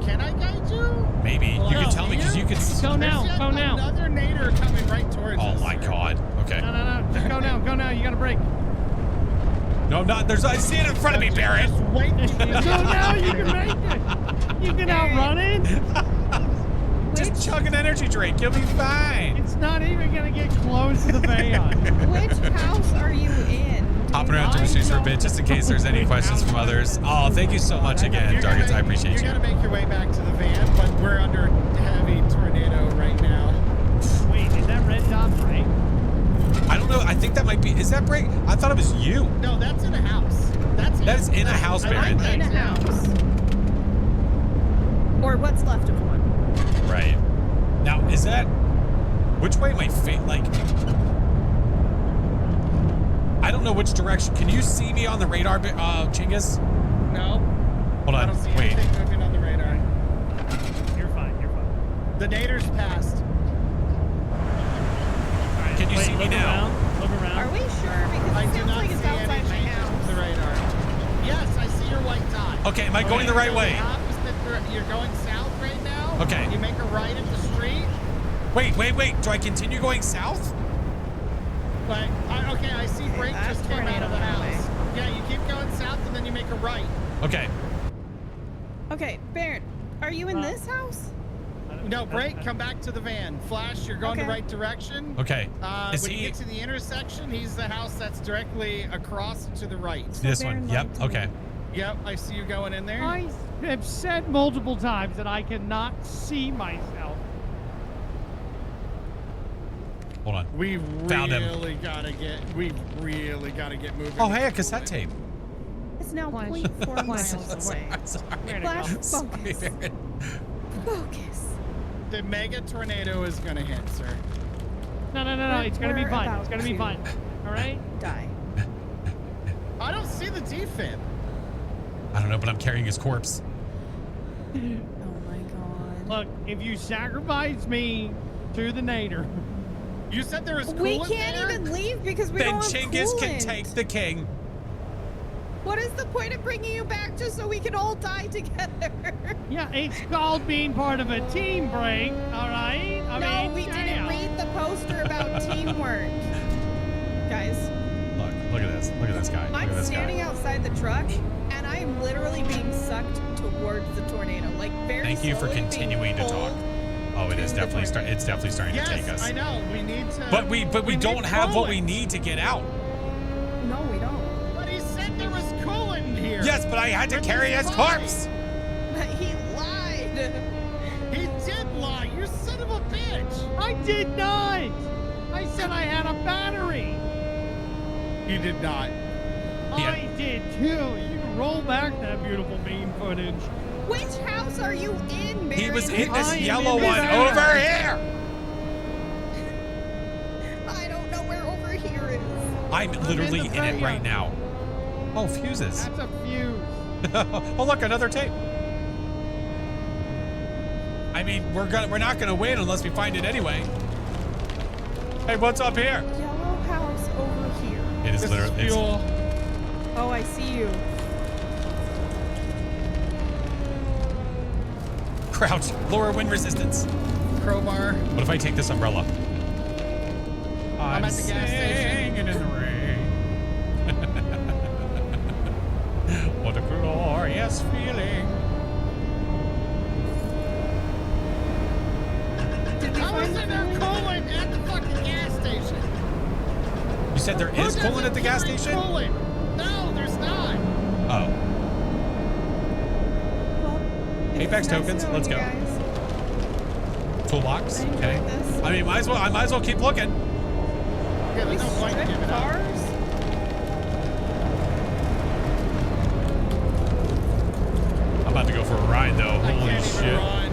Can I guide you? maybe. You Well, could tell me because you could. Go now. There's Go now. Another nader coming right towards Oh us. my god. Okay. No. Just go now. Go now. You got to break. No, I'm not. I see it in front of me, Barrett. Just wait. Go now. You can make it. You can outrun it. Just chug an energy drink. You'll be fine. It's not even gonna get close to the van. which house are you in? Hopping around to I'm Machine Thanks for a bit, just in case there's any questions from others. Oh, thank you so much again, Jargons. I appreciate you. you. You gotta make your way back to the van, but we're under heavy tornado right now. Wait, is that red dot right? I don't know. I think that might be. Is that break? I thought it was you. No, that's in a house. That's in a house, Baron. I'm in a house. Or what's left of one. Right. Now, is that which way am I like? I don't know which direction. Can you see me on the radar, Chinggis? No. Hold on. I don't see Wait. anything moving on the radar. You're fine. You're fine. The nader's passed. Right, Can you see me look now? Around, look around. Are we sure? Because I it do sounds not like it's see outside any my changes house. to the radar. Yes, I see your white dot. Okay, am I going the right way? You're going south right now. Okay. You make a right at the street. Wait. Do I continue going south? But okay, I see Brake that's just came out of the tornado house. Yeah, you keep going south and then you make a right. Okay. Okay, Baron, are you in this house? No, Brake, come back to the van. Flash, you're going the Okay. right direction. Okay. Is When he you get to the intersection, he's the house that's directly across and to the right. this one? Baron Yep. lied to me. Okay. Yep, I see you going in there. I have said multiple times that I cannot see myself. Hold on. We Found him. really gotta get moving. Oh, hey, a cassette tape. It's now Flash. 0.4 miles away. Sorry. Flash, Sorry, focus. Baron. Focus. The mega tornado is gonna hit, sir. No. It's gonna be We're fine. about It's gonna be to fine. All right. Die. I don't see the defib. I don't know, but I'm carrying his corpse. Oh my god. Look, if you sacrifice me to the nader, You said there was coolant We can't there? even leave because we Then don't have Chinggis can coolant. take the king. What is the point of bringing you back just so we can all die together? yeah, it's called being part of a team break. All right. I No, mean, we didn't damn. read the poster about teamwork. Guys, Look at this. Look at this guy. Look I'm at this standing guy. outside the truck and I am literally being sucked towards the tornado. Like very Thank you for slowly being continuing to talk. pulled. Oh, it is definitely it's definitely starting to take Yes, us. I know. We need to. But we need don't have what we coolant. need to get out. No, we don't. But he said there was coolant here. Yes, but I had to carry his corpse. But he lied. He did lie. You son of a bitch. I did not. I said I had a battery. You did not. Yeah. I did too. You can roll back that beautiful beam footage. Which house are you in, Mary? He was in I this am yellow in this one house. over here. I don't know where over here is. I'm literally in in the it right front. now. Oh, fuses. That's a fuse. Oh, look, another tape. I mean, we're not gonna win unless we find it anyway. Hey, what's up here? Yellow house over here. It is This literally. is fuel. Oh, I see you. Crouch. Lower wind resistance. Crowbar. What if I take this umbrella? I'm at the gas station. singing in the rain. What a glorious feeling. How is there no coolant at the fucking gas station? You said there is coolant at the gas station? Coolant? No, there's not. Oh. Well, Apex it's nice tokens, knowing let's you go. guys. Toolbox. I enjoyed Okay. this. I mean, I might as well keep looking. Yeah, We there's no point in stripped giving up. cars. I'm about to go for a ride though. I Holy can't even shit. run.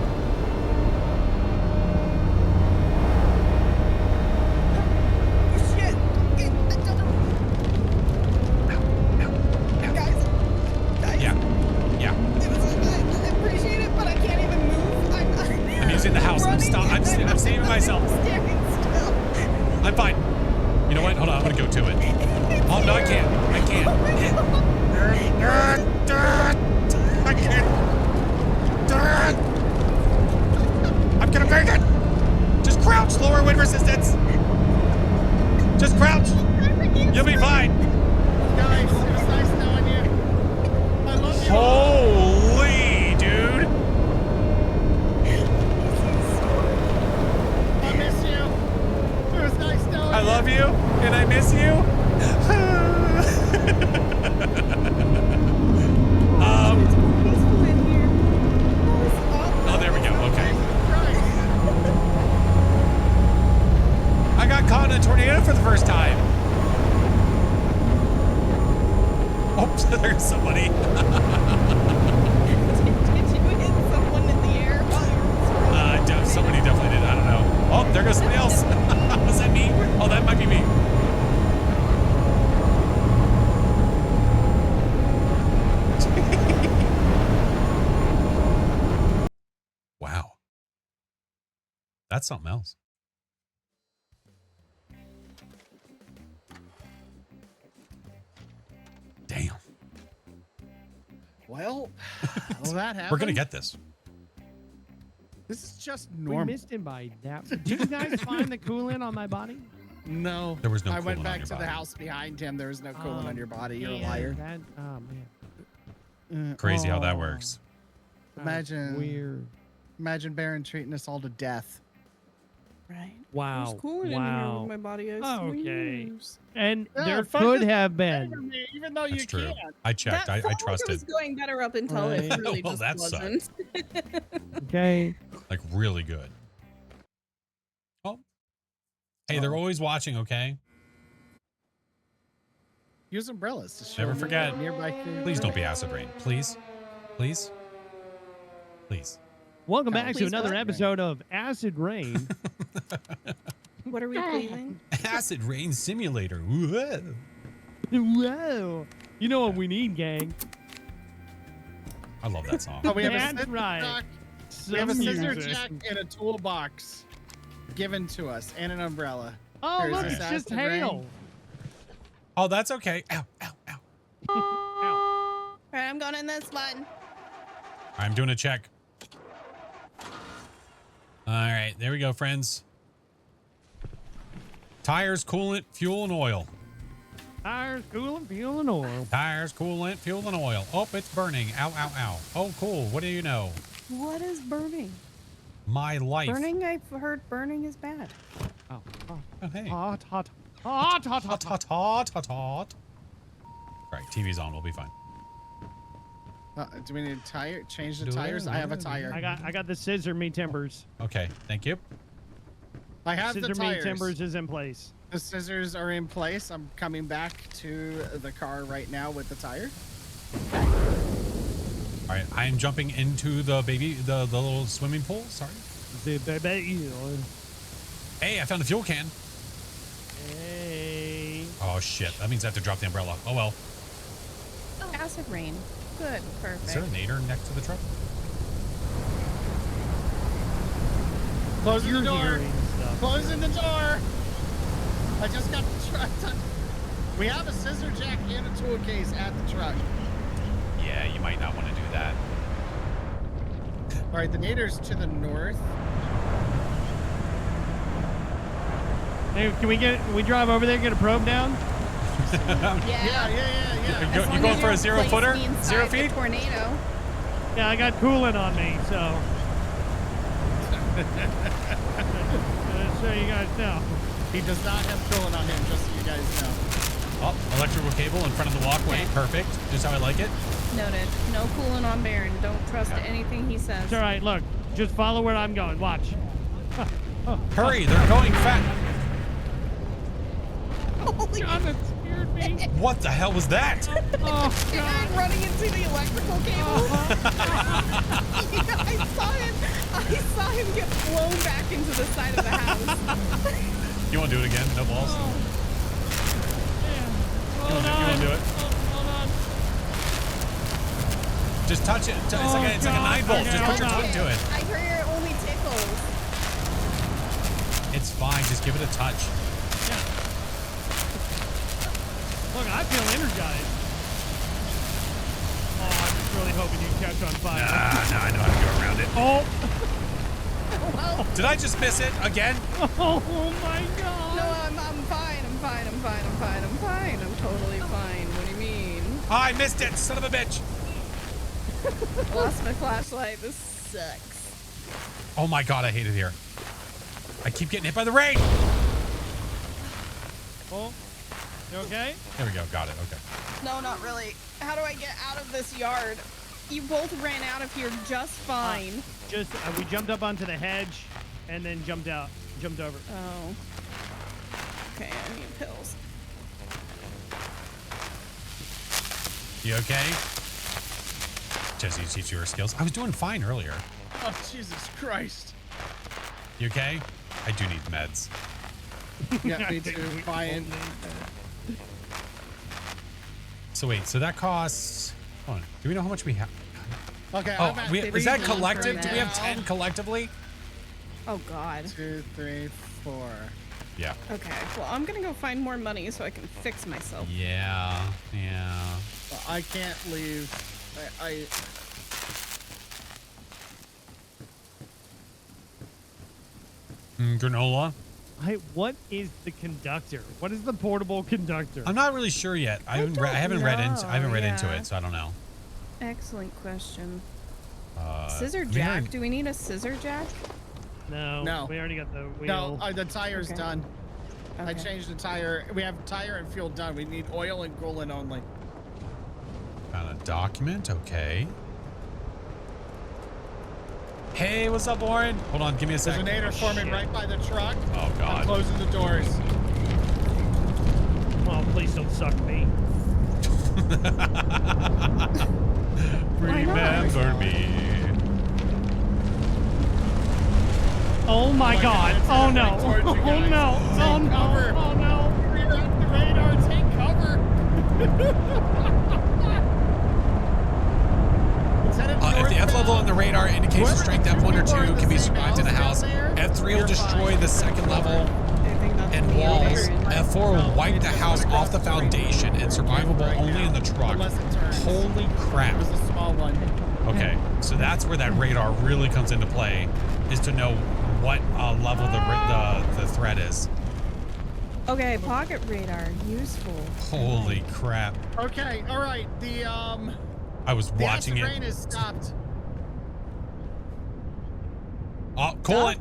Shit. Guys. Yeah. Yeah. I appreciate it, but I can't even move. I'm using the house. I'm running I'm saving myself. I'm standing still. I'm fine. You know what? Hold on. I'm gonna go to it. Oh no, I can't. I can't. I can't. I'm gonna make it. Just crouch. Lower wind resistance. Just crouch. You'll be fine. Guys, it was nice knowing you. I love you. Holy dude. I miss you. It was nice knowing I you. love you and I miss you. There's somebody. Did you hit someone in the air while you were scrolling? Somebody definitely did. I don't know. Oh, there goes somebody else. Was that me? Oh, that might be me. Wow. That's something else. Damn. Well, that happened. We're going to get this. This is just We normal. missed him by that. Did you guys find the coolant on my body? No. There was no I went coolant on back your to body. the house behind him. There was no coolant on your body. You're a Man, liar. That, oh, man. Crazy how that Oh. works. That's Imagine. weird. Imagine Baron treating us all to death. Right. Wow. There's coolant in here Wow. with my body. Okay. use. And Yeah, there fucking could have been. Even though That's you true. can't. I checked. That I felt like trusted. it was going better up until it Right. really Well, just that sucked. wasn't. Okay. Like really good. Oh. Hey, they're always watching, okay? Use umbrellas to show Never them forget. nearby. Please don't be acid rain. Please. Please. Please. Welcome Oh, back to please another what? episode of Acid Rain. What are we pleasing? Acid rain simulator. Whoa. Whoa. You know what we need, gang? I love that song. Oh, we have a That's scissor right. jack. Some We have a scissor music. jack and a toolbox given to us, and an umbrella. Oh, There's look, this it's just acid rain. hail. Oh, that's okay. Ow, ow, ow. Ow. All right, I'm going in this one. I'm doing a check. All right, there we go, friends. Tires, coolant, fuel, and oil. Tires, coolant, fuel, and oil. Tires, coolant, fuel, and oil. Oh, it's burning. Ow, ow, ow. Oh, cool. What do you know? What is burning? My life. Burning? I've heard burning is bad. Oh, oh. Oh, hey. Hot, hot, hot, hot, Hot, hot, hot, hot, hot, hot. All right, TV's on. We'll be fine. Do we need a tire? Change the Do tires? it. I have a tire. I got the scissor me timbers. Okay, thank you. I have the Scissor me tires. timbers is in place. The scissors are in place. I'm coming back to the car right now with the tire. All right, I am jumping into the the little swimming pool. Sorry. The baby. Hey, I found a fuel can. Hey. Oh, shit. That means I have to drop the umbrella. Oh, well. Acid rain. Good. Perfect. Is there a nader next to the truck? Closing You're the door. hearing stuff. Closing the door. I just got the truck. We have a scissor jack and a tool case at the truck. Yeah, you might not want to do that. All right, the nader's to the north. Hey, can we drive over there and get a probe down? Yeah. You going for a 0 footer? 0 feet? Tornado. Yeah, I got coolant on me, so. So you guys know. He does not have coolant on him, just so you guys know. Oh, electrical cable in front of the walkway. Okay. Perfect. Just how I like it. Noted. No coolant on Baron. Don't trust Yeah. anything he says. It's all right. Look, just follow where I'm going. Watch. Hurry, they're going fast. Holy God, that scared me. What the hell was that? Oh, I'm God. running into the electrical cable. I saw him get blown back into the side of the house. You want to do it again? No balls? Yeah. You Hold want on. to do it? Hold on. Just touch it. It's like a God. 9 volt. Okay, Just put your hold tongue to it. I hear it only tickles. It's fine. Just give it a touch. Yeah. Look, I feel energized. Oh, I'm just really hoping you catch on fire. No, I know how to go around it. Oh. Well, Did I just miss it again? Oh my God. no, I'm fine. I'm fine. I'm fine. I'm fine. I'm fine. I'm totally fine. What do you mean? Oh, I missed it. Son of a bitch. Lost my flashlight. This sucks. Oh my God, I hate it here. I keep getting hit by the rain. Oh. You okay? There we go. Got it. Okay. No, not really. How do I get out of this yard? You both ran out of here just fine. Just we jumped up onto the hedge and then jumped over. Oh. Okay, I need pills. You okay? Jesse, you teach you her skills. I was doing fine earlier. Oh, Jesus Christ. You okay? I do need meds. Yeah, me too. Fine. So wait, so that costs... Hold on. Do we know how much we have? Okay, Oh, I'm at is that 50 for collective? Do we have meds. 10 collectively? Oh God. 2, 3, 4. Yeah. Okay. Well, I'm gonna go find more money so I can fix myself. Yeah. Well, I can't leave. Granola? What is the conductor? What is the portable conductor? I'm not really sure yet. I haven't read into yeah. it, so I don't know. Excellent question. I Scissor mean, jack? Do we need a scissor jack? No. We already got the wheel. No, the tire's Okay. done. I Okay. changed the tire. We have tire and fuel done. We need oil and coolant only. Found a document. Okay. Hey, what's up, Warren? Hold on, give me a There's second. an aider forming right by the truck. Oh, I'm God. closing the doors. Oh, please don't suck me. Remember me. Oh my God. Oh no. Right towards you Oh guys. no. Take Oh no. cover. Oh no. We're off the radar. Take cover. If the F level on the radar indicates a strength F1 or 2 can be survived in a house, F3 will destroy the second level I think that's and the walls. other- F4 will wipe the house off the foundation and survivable only in the truck. Unless it turns. Holy crap. It was a small one. Okay, so that's where that radar really comes into play, is to know what level the threat is. Okay, pocket radar, useful. Holy crap. Okay, all right. I was The watching acid rain it. is stopped. Oh, coolant.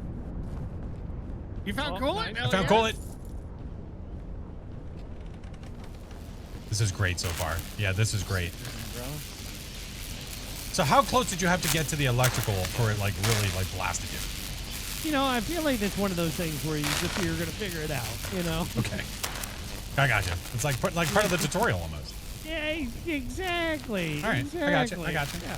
You found Oh, coolant? nice. I found coolant. This is great so far. Yeah, this is great. So how close did you have to get to the electrical for it like really like blasted you? You know, I feel like it's one of those things where you're gonna figure it out. You know. Okay. I got you. It's like part of the tutorial almost. Yeah, exactly. All right, Exactly. I got you. I got you. Yeah.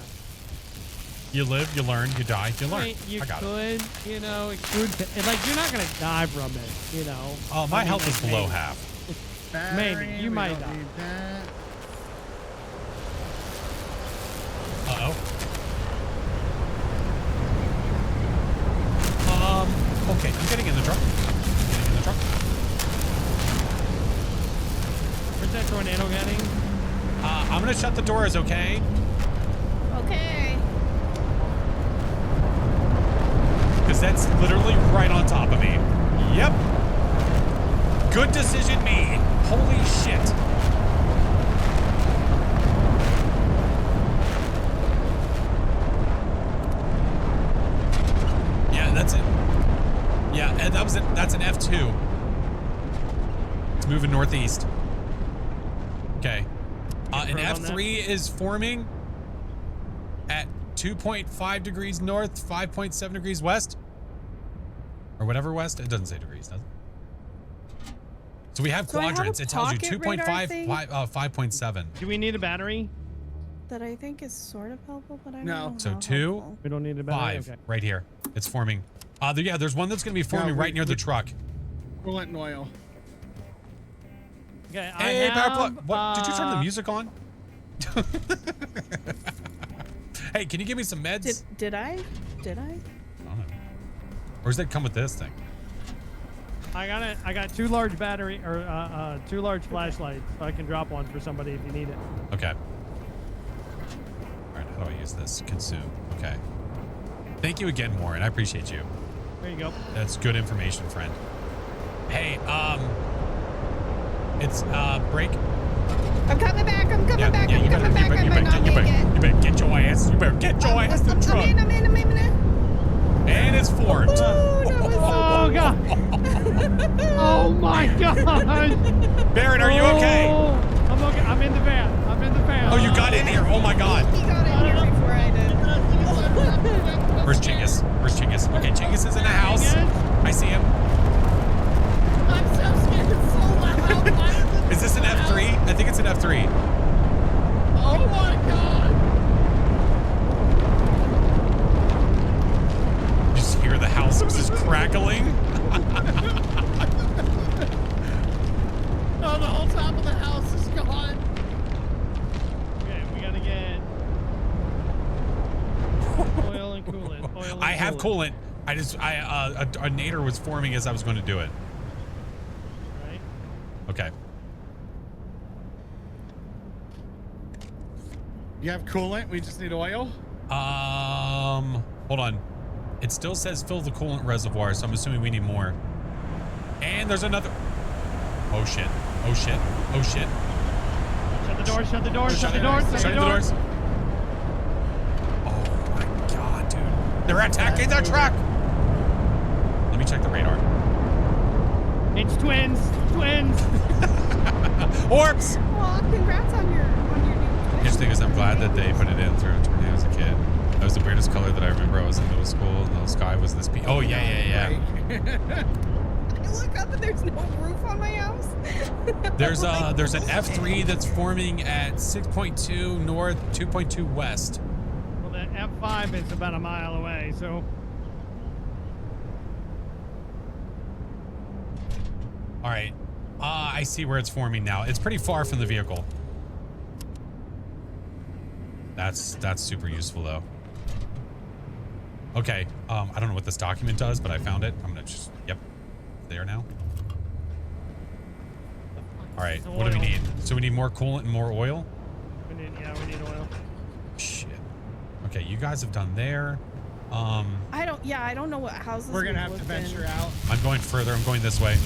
You live, you learn, you die, you learn. Right, you I got it. could, you know, it could, and like you're not gonna die from it, you know. My I mean, health like, is below maybe. half. Maybe, you We might don't die. need that. Okay, I'm getting in the truck. Where's that tornado getting? I'm gonna shut the doors, okay? Okay. Because that's literally right on top of me. Yep. Good decision made. Holy shit. Yeah, that's it. Yeah, and that's an F2. It's moving northeast. Okay. An Confirm on that? F3 is forming at 2.5 degrees north, 5.7 degrees west. Or whatever west. It doesn't say degrees, does it? So we have So I have a quadrants. It tells you pocket 2.5, radar thing. 5.7. Do we need a battery? That I think is sort of helpful, but I don't No. know So how 2, helpful. We don't need a battery. 5, Okay. right here. It's forming. Yeah, there's one that's going to be forming right near the truck. Coolant and oil. Okay. Hey, I power have, plug. What? Did you turn the music on? Hey, can you give me some meds? Did I? Did I? I don't know. Or does that come with this thing? I got it. I got 2 large battery or 2 large flashlights, so I can drop one for somebody if you need it. Okay. All right, how do I use this? Consume. Okay. Thank you again, Warren. I appreciate you. There you go. That's good information, friend. Hey, it's break. I'm coming back. I'm coming back. I'm coming back. I might not you make it. better get your ass. You better get your ass to the truck. I'm in. And it's formed. Ooh, that was Oh god. Oh my god. Barrett, are you okay? Oh, I'm okay. I'm in the van. Oh, you got in here. Oh my god. He got in here before I did. Where's Chinggis? Okay, Chinggis is in the house. I see him. I'm so scared. It's so loud. Is this an F3? I think it's an F3. Oh have coolant. A nader was forming as I was going to do it. Right. Okay. You have coolant? We just need oil? Hold on. It still says fill the coolant reservoir, so I'm assuming we need more. And there's another. Oh shit. Oh shit. Oh shit. Shut the doors, shut the doors, shut the doors, shut the doors. doors. Oh my god, dude. They're attacking the truck! Let me check the radar. It's twins. Twins. Orbs! Aw, congrats on your new Here's the thing is I'm glad that they put it in through a tornado as a kid. That was the weirdest color that I remember. I was in middle school and the sky was this oh yeah. I look up and there's no roof on my house. There's an F3 that's forming at 6.2 north, 2.2 west. Well, the F5 is about a mile away, so. All right. I see where it's forming now. It's pretty far from the vehicle. That's super useful though. Okay. I don't know what this document does, but I found it. I'm gonna just yep. There now. All right. What do we need? So we need more coolant and more oil. We need oil. Shit. Okay, you guys have done there. I don't know what houses We're gonna we've have to lived venture in. out. I'm going further. I'm going this way.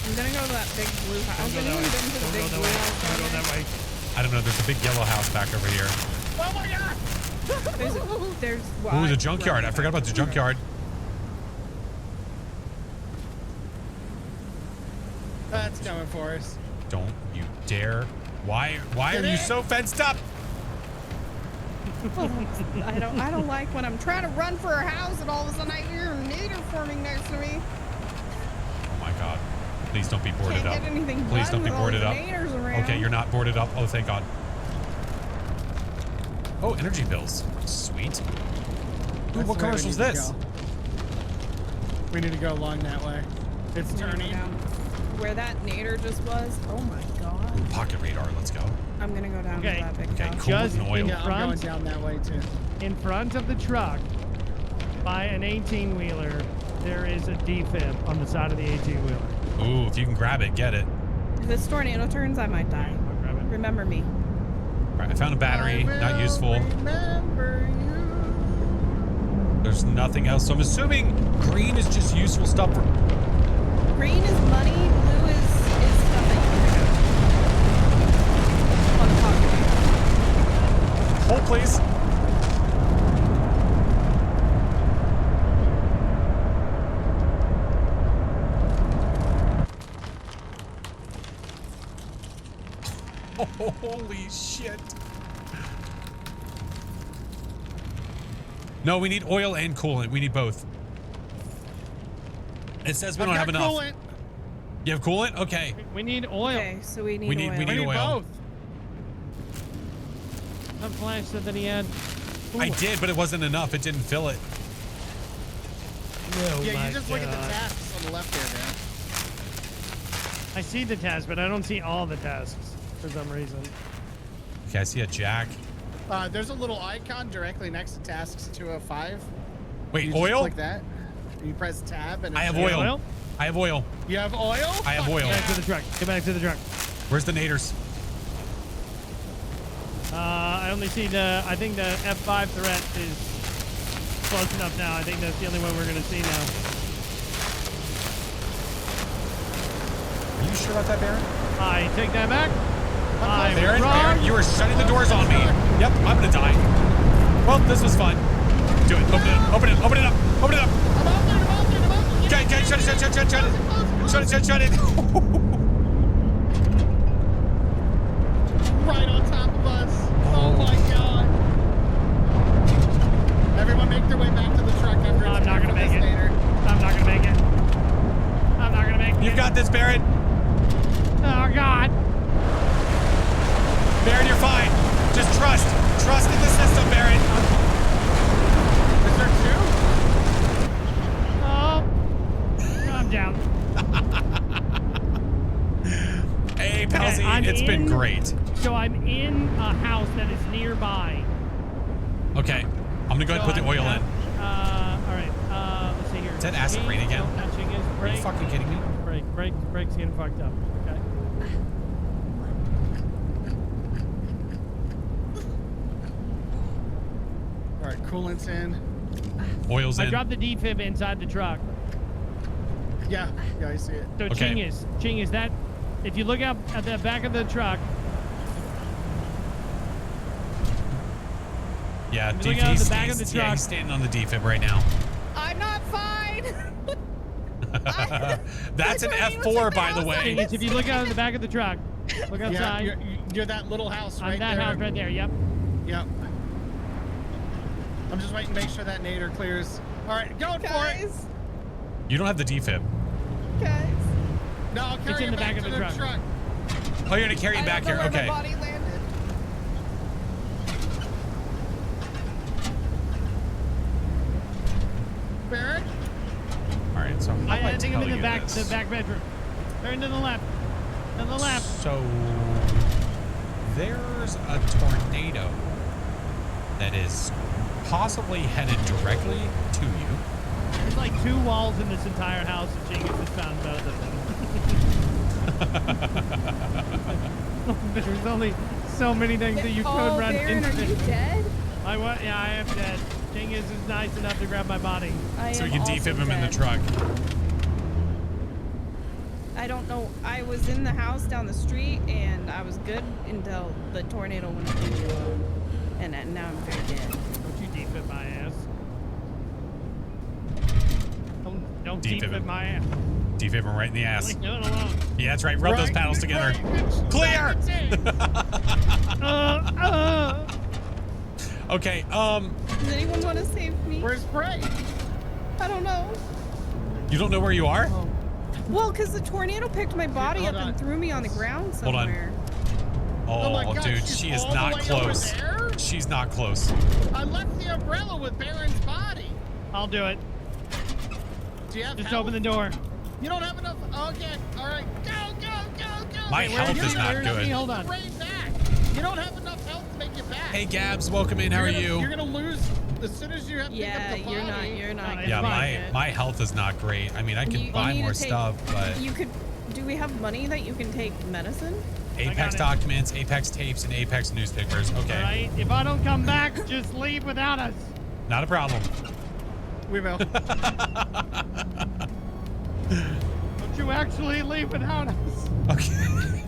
I'm gonna go to that big blue house. Don't go that way. Don't go that way. Don't go that way. I don't know. There's a big yellow house back over here. Oh my god! There's Ooh, the junkyard. I forgot about the junkyard. That's coming for us. Don't you dare. Why are you so fenced up? I don't like when I'm trying to run for a house and all of a sudden I hear a nader forming next to me. Oh my god. Please don't be boarded Can't up. get anything Please don't done be with all boarded these up. naders around. Okay, you're not boarded up. Oh, thank god. Oh, energy bills. Sweet. Ooh, That's what the way we commercial's need to this? go. We need to go along that way. It's turning. Where that nader just was. Oh my god. Pocket radar. Let's go. I'm gonna go down Okay. to that big Okay, house. cool. Just and oil. in Yeah, I'm going front, down that way too. in front of the truck, by an 18-wheeler, there is a defib on the side of the 18-wheeler. Ooh, if you can grab it, get it. If this tornado turns, I might die. I'll grab it. Remember me. All right, I found a battery. Not useful. Remember you. There's nothing else. So I'm assuming green is just useful stuff for. Green is money, blue is stuff that you can pick up. On the pocket. Hold, please. Holy shit. No, we need oil and coolant. We need both. It says we don't have enough. Coolant. You have coolant? Okay. We need oil. Okay, so we need We need- oil. we We need oil. both. That Flash said that he had. I did, but it wasn't enough. It didn't fill it. No, Yeah, my you just look at the God. tasks on the left here, man. I see the tasks, but I don't see all the tasks for some reason. Okay, I see a jack. There's a little icon directly next to tasks 205. Wait, You just oil? click that. You press tab and I have it shows- oil. I have oil. You have oil? I have Fuck oil. Get back to the truck. Get back to the truck. Where's the naders? I only see the. I think the F5 threat is close enough now. I think that's the only one we're gonna see now. Are you sure about that, Baron? I take that back. I'm Baron, wrong. Baron, you were shutting the doors on me. Yep, I'm gonna die. Well, this was fun. Do it. Open it up. Open it. Open it up. Open it up. I'm open. Okay, okay, shut it, shut it, shut it, shut it. Shut it, shut it, shut it. Right on top of us. Oh my god. Everyone make their way back to the truck after I'm it's not gonna clear make from it. this later. I'm not gonna make it. I'm not gonna make it. You've got this, Baron. Oh God. Baron, you're fine. Just trust. Trust in the system, Baron. Is there two? Oh. I'm down. Hey, Palsy, I'm it's been in- great. So I'm in a house that is nearby. Okay, I'm gonna go ahead and put the oil in. All right. that acid rain again? Don't touching his Are you brake. fucking kidding me? Brake's getting fucked up. Okay. All right, coolant's in. Oil's I in. dropped the defib inside the truck. Yeah, I see it. So Okay. Ching is that, if you look up at the back of the truck, Yeah, Look out the back of the yeah, truck. he's standing on the defib right now. I'm not fine. That's an That's what he F4, was by the way. Ching is, if you look out at the back of the truck, look Yeah, outside. you're that little house On right that there. house right there, yep. Yep. I'm just waiting to make sure that nader clears. All right, going for it. Guys, You don't have the defib. guys. No, I'll carry in it the back back to of the truck. Oh, you're gonna carry him back here. I don't know Okay. where my body landed. Barrett? All right. So how do I think I'm tell in the you back, this? the back bedroom. Turn to the left. To the left. So there's a tornado that is possibly headed directly to you. There's like 2 walls in this entire house, and Ching has just found both of them. There's only so many things that you could run Baron, into. are you dead? Yeah, I am dead. Ching is nice enough to grab my body. I So am we can also defib him in the dead. truck. I don't know. I was in the house down the street and I was good until the tornado went through. And now I'm very dead. Don't you defib my ass. Don't Defib defib him. my ass. Defib him right in the ass. Leave it alone. Yeah, that's right. Rub those Right, paddles together. right. Clear. uh. Okay. Does anyone want to save me? Where's Bray? I don't know. You don't know where you are? Well, because the tornado picked my body hold up on. and threw me on the ground Hold on. somewhere. Oh, my God, dude, she's she is all the not way over close. there? She's not close. I left the umbrella with Baron's body. I'll do it. Do you have Just help? open the door. You don't have enough. Okay, all right. Go. My Wait, health where is you? not You're good. Hold on. Right back. You don't have enough health to make it back. Hey, Gabs, welcome in. How are You're you? gonna lose as soon as you have to Yeah, pick up the you're not. body. You're not. It's Yeah, fine. my health is not great. I mean, I You can buy need to more take- stuff, but You could. Do we have money that you can take medicine? Apex it. documents, Apex tapes, and Apex newspapers. Okay, All right. If I don't come back, just leave without us. not a problem. We will. Don't you actually leave without us? Okay.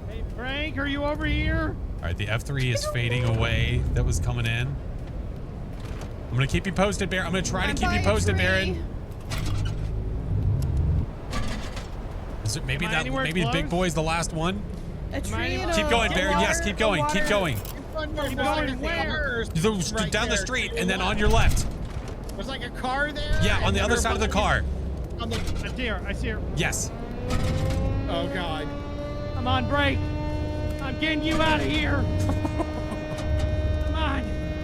Hey, Frank, are you over here? All right, the F3 is fading away. That was coming in. I'm gonna keep you posted, Baron. I'm gonna try to keep you posted, Baron. Is it maybe Am I anywhere maybe the big close? boy's the last one? A tree I- and Keep a- going, a Baron. Yes, water- keep going. a Keep water- going. There's going like a where? car right Down the there. street and then on your left. There's like a car there. Yeah, on and the other then side of the car. On the, I see her. I see her. Yes. oh God. I'm on break. I'm getting you out of here. Come on.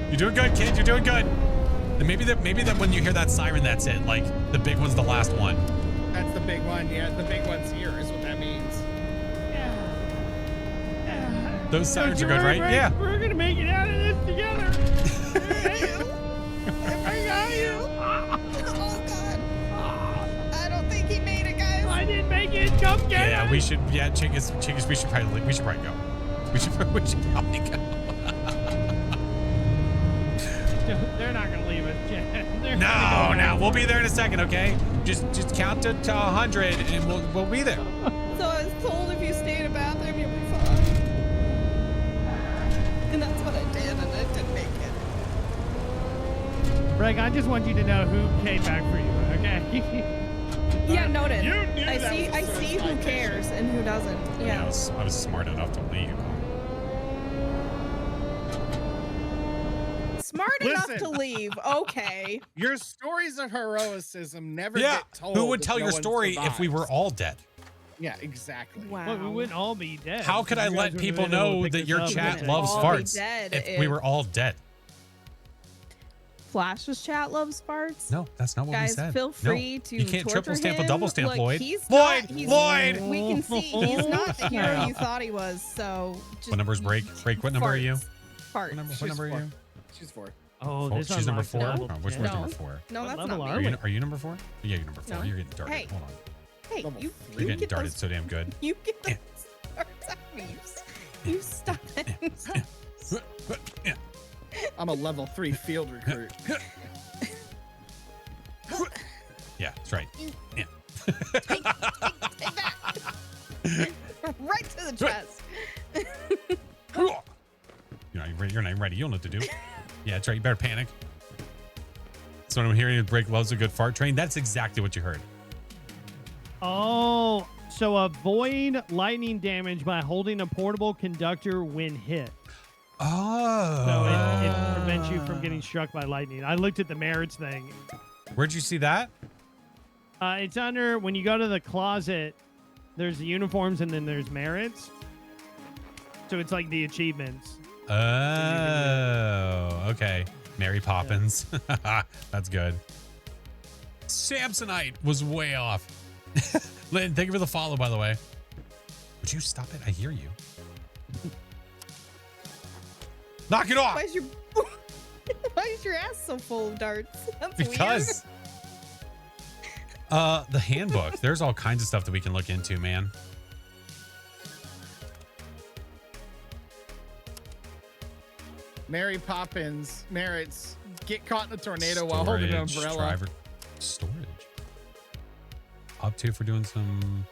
You're doing good, kid. You're doing good. And maybe that when you hear that siren, that's it. Like the big one's the last one. That's the big one. Yeah, the big one's here is what that means. Those sirens are Don't you good, worry, right? Frank. Yeah. We're gonna make it out of this together. I got you. Oh God! I don't think he made it, guys. I didn't make it. Come get Yeah, us. we should. Yeah, Chingus, we should probably go. We should probably go. They're not gonna leave us, Jen. They're No, gonna go no, back. we'll be there in a second, okay? Just count to 100 and we'll be there. So I was told if you stay in a bathroom, you'll be fine. And that's what I did, and I didn't make it. Greg, I just want you to know who came back for you, okay? Yeah, noted. You knew I that see. was I the see first who time. cares and who doesn't. Yeah, Yeah. I was smart enough to leave. Smart enough to Listen. leave. Okay. Your stories of heroicism never Yeah, get told. who would if tell no your one story if we were survives. all dead? Yeah, exactly. Wow. Well, we wouldn't all be dead. How could I You guys let wouldn't people have been able to know pick that this your up chat and loves all be farts dead if we were all dead? Flash's chat loves farts. No, that's not what we Guys, said. feel No, free to you can't triple torture stamp a him. double stamp, Look, Lloyd. he's Lloyd, not- he's- Lloyd. We can see he's not the hero you thought he was. So just What number's break? Break. What number are you? farts. What number are you? She's 4. Oh, Four? this She's number unlocks 4? level Oh, which 10. one's No. number 4? No, What that's level not are me. we? Are you number 4? Yeah, you're number 4. No. You're getting darted. Hey. Hold on. Hey, Level you You're you getting get darted those, so damn good. you get those darts at me. You stop it. Yeah. I'm a level 3 field recruit. Yeah, that's right. Yeah. Take that. Right to the chest. You're not even ready. You don't know what to do. Yeah, that's right. You better panic. So what I'm hearing is Break loves a good fart train. That's exactly what you heard. Oh, so avoid lightning damage by holding a portable conductor when hit. Oh. So it prevents you from getting struck by lightning. I looked at the merits thing. Where'd you see that? It's under, when you go to the closet, there's the uniforms and then there's merits. So it's like the achievements. Oh, okay. Mary Poppins. That's good. Samsonite was way off. Lynn, thank you for the follow, by the way. Would you stop it? I hear you. Knock it off! Why is your ass so full of darts? That's Because the handbook, there's all kinds of stuff that we can look into, man. Mary Poppins merits get caught in a tornado while holding an Storage, umbrella. driver, storage. Up to for doing some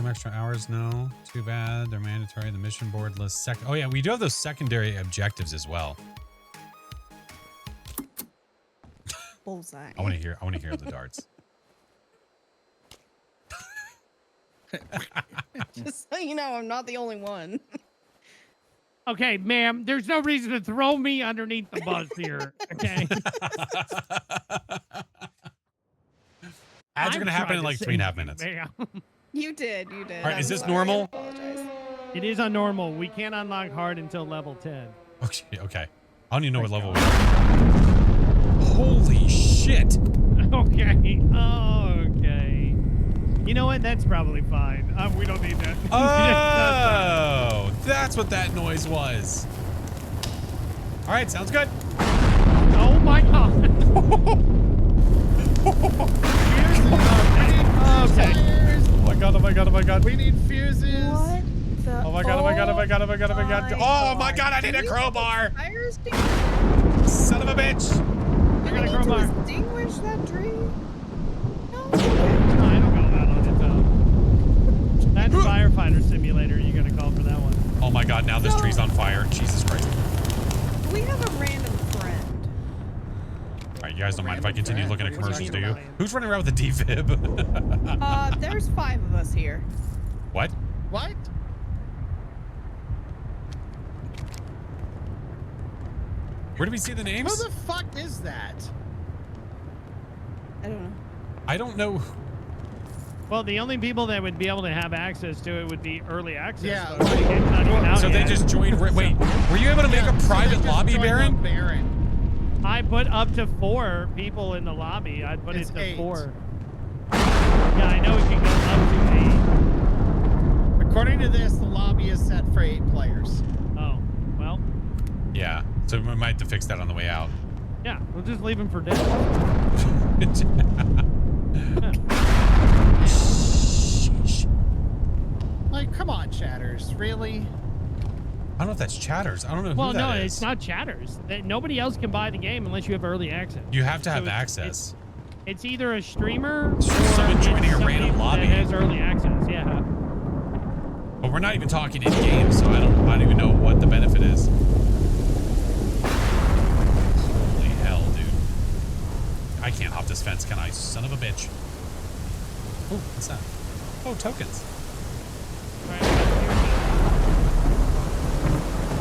extra hours. No, too bad. They're mandatory. The mission board lists oh yeah, we do have those secondary objectives as well. Bullseye. I want to hear the darts. Just so you know, I'm not the only one. Okay, ma'am, there's no reason to throw me underneath the bus here. Okay. Ads are going to happen in like 3.5 minutes. Ma'am. You did. All right, is this normal? I apologize. It is on normal. We can't unlock hard until level 10. Okay. I don't even know what level we are. Holy shit. Okay. Okay. You know what? That's probably fine. We don't need that. Oh, that's what that noise was. All right, sounds good. Oh my god. Okay. Oh my god, oh my god, oh my god. We need fuses. What the? Oh my god, oh my god, oh my god, oh my god, oh my god. Oh my god, I need a crowbar. Fires being Son of a bitch. I got a to crowbar. extinguish that tree? No. No, I don't got that on its own. That's firefighter simulator. You gotta call for that one. Oh my god, now this tree's on fire. Jesus Christ. We have a random friend. All right, you guys don't mind if I continue looking at commercials, do you? Ryan. Who's running around with a defib? There's 5 of us here. What? What? Where do we see the names? Who the fuck is that? I don't know. I don't know. Well, the only people that would be able to have access to it would be early access. Yeah, folks. It's not even out So they yet. just joined. Wait, were you able to make a private lobby, Baron? I put up to 4 people in the lobby. I'd put It's it to 8. 4. Yeah, I know it can go up to 8. According to this, the lobby is set for 8 players. Oh, well, Yeah. So we might have to fix that on the way out. yeah, we'll just leave him for dinner. Sheesh. Like, come on, chatters, really? I don't know if that's Chatters. I don't know Well, who no, that is. it's not Chatters. Nobody else can buy the game unless you have early access. You have to have So access. It's either a streamer or Someone it's joining a somebody random lobby. that has early access. Yeah. But we're not even talking in game, so I don't even know what the benefit is. Holy hell, dude! I can't hop this fence, can I? Son of a bitch! Oh, what's that? Oh, tokens.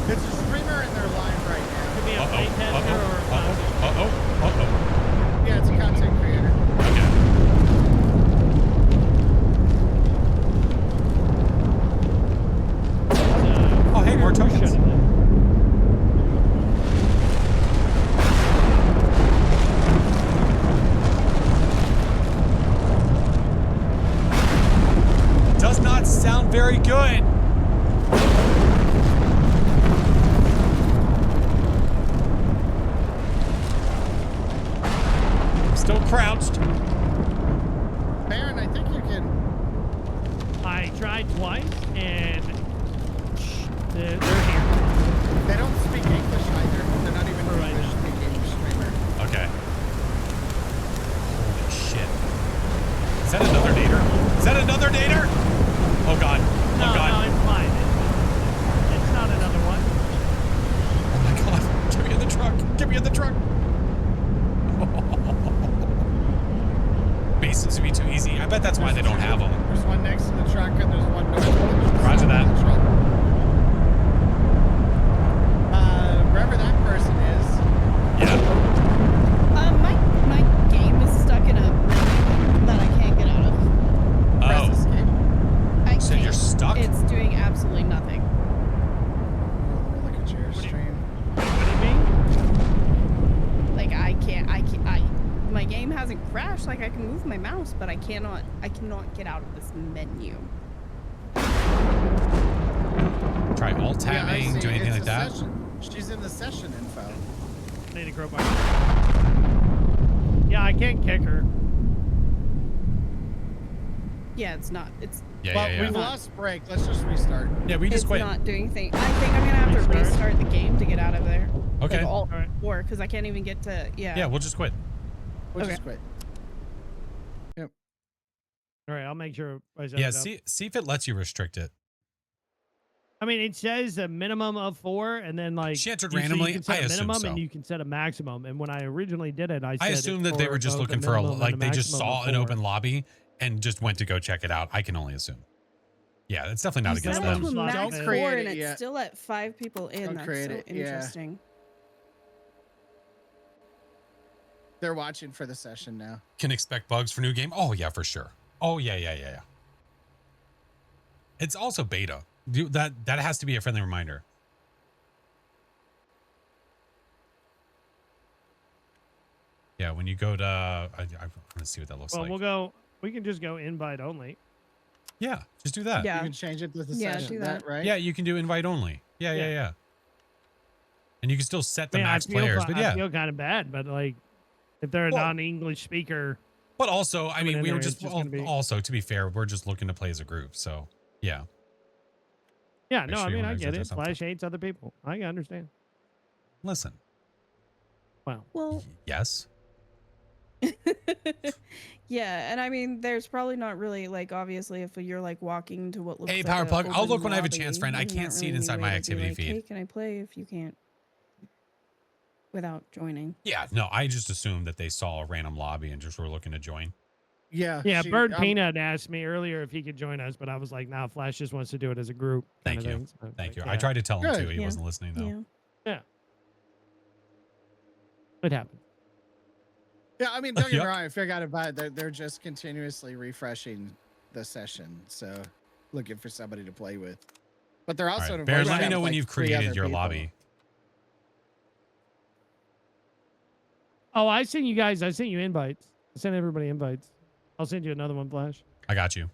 It's a streamer in their line right now. Could be a playtester or a content. Yeah, it's a content creator. Okay. Oh, hey, more tokens. Does not sound very good. crouched. Baron, I think you can. I tried twice, and they're here. They don't speak English either. They're not even Right. English streamer. Okay. Holy shit. Is that another nader? Is that another nader? Oh god. No, Oh god. no, it's fine. It's not another one. Oh my god. Get me in the truck. Get me in the truck. Base seems to be too easy. I bet that's why they don't have them. There's one next to the truck and there's one north of the Roger that. truck. Wherever that person is. Yeah. My game is stuck in a rhythm that I can't get out of. Press Oh. escape. I So you're can't. stuck? It's doing absolutely nothing. Look at your stream. What do you mean? Like I my game hasn't crashed. Like I can move my mouse, but I cannot get out of this menu. Try alt Yeah, I tabbing, see. do anything It's like a that? session. She's in the session info. Need a crowbar. Yeah, I can't kick her. Yeah, it's not. It's Yeah, Well, yeah, yeah. we've lost break. Let's just restart. Yeah, we just it's quit. not doing things. I think I'm gonna have to Restart? restart the game to get out of there. Okay. Like alt Alright. 4 because I can't even get to. Yeah. Yeah, we'll just quit. We'll Okay. just quit. All right, I'll make sure I set Yeah, it up. see if it lets you restrict it. I mean, it says a minimum of 4, and then like She entered you- so randomly? You can set I a assume minimum so. and you can set a maximum. And when I originally did it, I I set assumed it that they for were just both looking a for a minimum and like they just maximum saw of an 4. open lobby and just went to go check it out. I can only assume. Yeah, it's definitely not You against set it them. to a Don't max create 4 it and it's yet. still at 5 people in. Don't That's create so it, yeah. interesting. They're watching for the session now. Can expect bugs for new game. Oh yeah, for sure. Oh yeah. It's also beta. That has to be a friendly reminder. Yeah, when you go to, I want to see what that looks Well, like. we can just go invite only. Yeah, just do that. Yeah. You can change it to the Yeah, session, do that. right? Yeah, you can do invite only. Yeah. And you can still set the I mean, max I feel, players, but I yeah. feel kind of bad, but like, if they're a Well- non-English speaker, But also, I mean, in we were there, just, it's just gonna be- also, to be fair, we're just looking to play as a group. So, yeah. yeah, Make no, sure I you mean, wanna I get exit or it. something. Flash hates other people. I understand. Listen. Wow. Well, Yes. yeah, and I mean, there's probably not really like obviously if you're like walking to what looks. Hey, like Power a Plug, I'll open look when I have a lobby, chance, friend. I there's can't not see it really any inside way my to be activity like, feed. Hey, can I play if you can't? Without joining. Yeah, no, I just assumed that they saw a random lobby and just were looking to join. Yeah. Yeah, Bird Peanut asked me earlier if he could join us, but I was like, nah, Flash just wants to do it as a group. Thank kind of you. thing. So, Thank you. like, I tried to tell him Good. too. He Yeah. wasn't listening though. Yeah. It happened. Yeah, I mean, don't get me Yep. wrong. I forgot about it. They're just continuously refreshing the session, so looking for somebody to play with. But they're All also right, Baron, let me have, know when like, you've 3 created other your people. lobby. Oh, I sent you guys. I sent you invites. I sent everybody invites. I'll send you another one, Flash. I got you.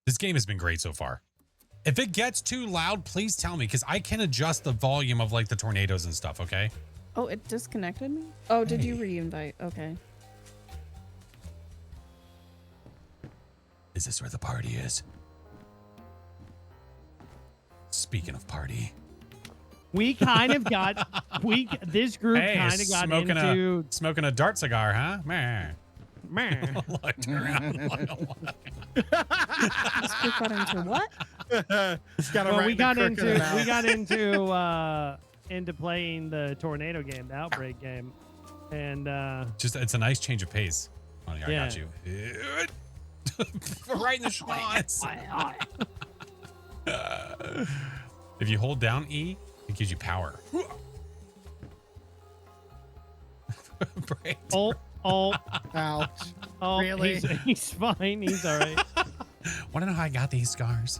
This game has been great so far. If it gets too loud, please tell me because I can adjust the volume of like the tornadoes and stuff. Okay. Oh, it disconnected me. Oh, did you Hey. re-invite? Okay. Is this where the party is? Speaking of party. We kind of got this group Hey, kind of got smoking into smoking a dart cigar, huh? Man. meh. Look, turn around. This group got into what? Got 'em Well, right we in the got crook of the into mouth. into playing the tornado game, the outbreak game, and Just it's a nice change of pace. Oh, here, I got Yeah. you. Right in the schwanz. If you hold down E, it gives you power. Right. oh Ouch. Really? he's fine. He's all right. Want to know how I got these scars?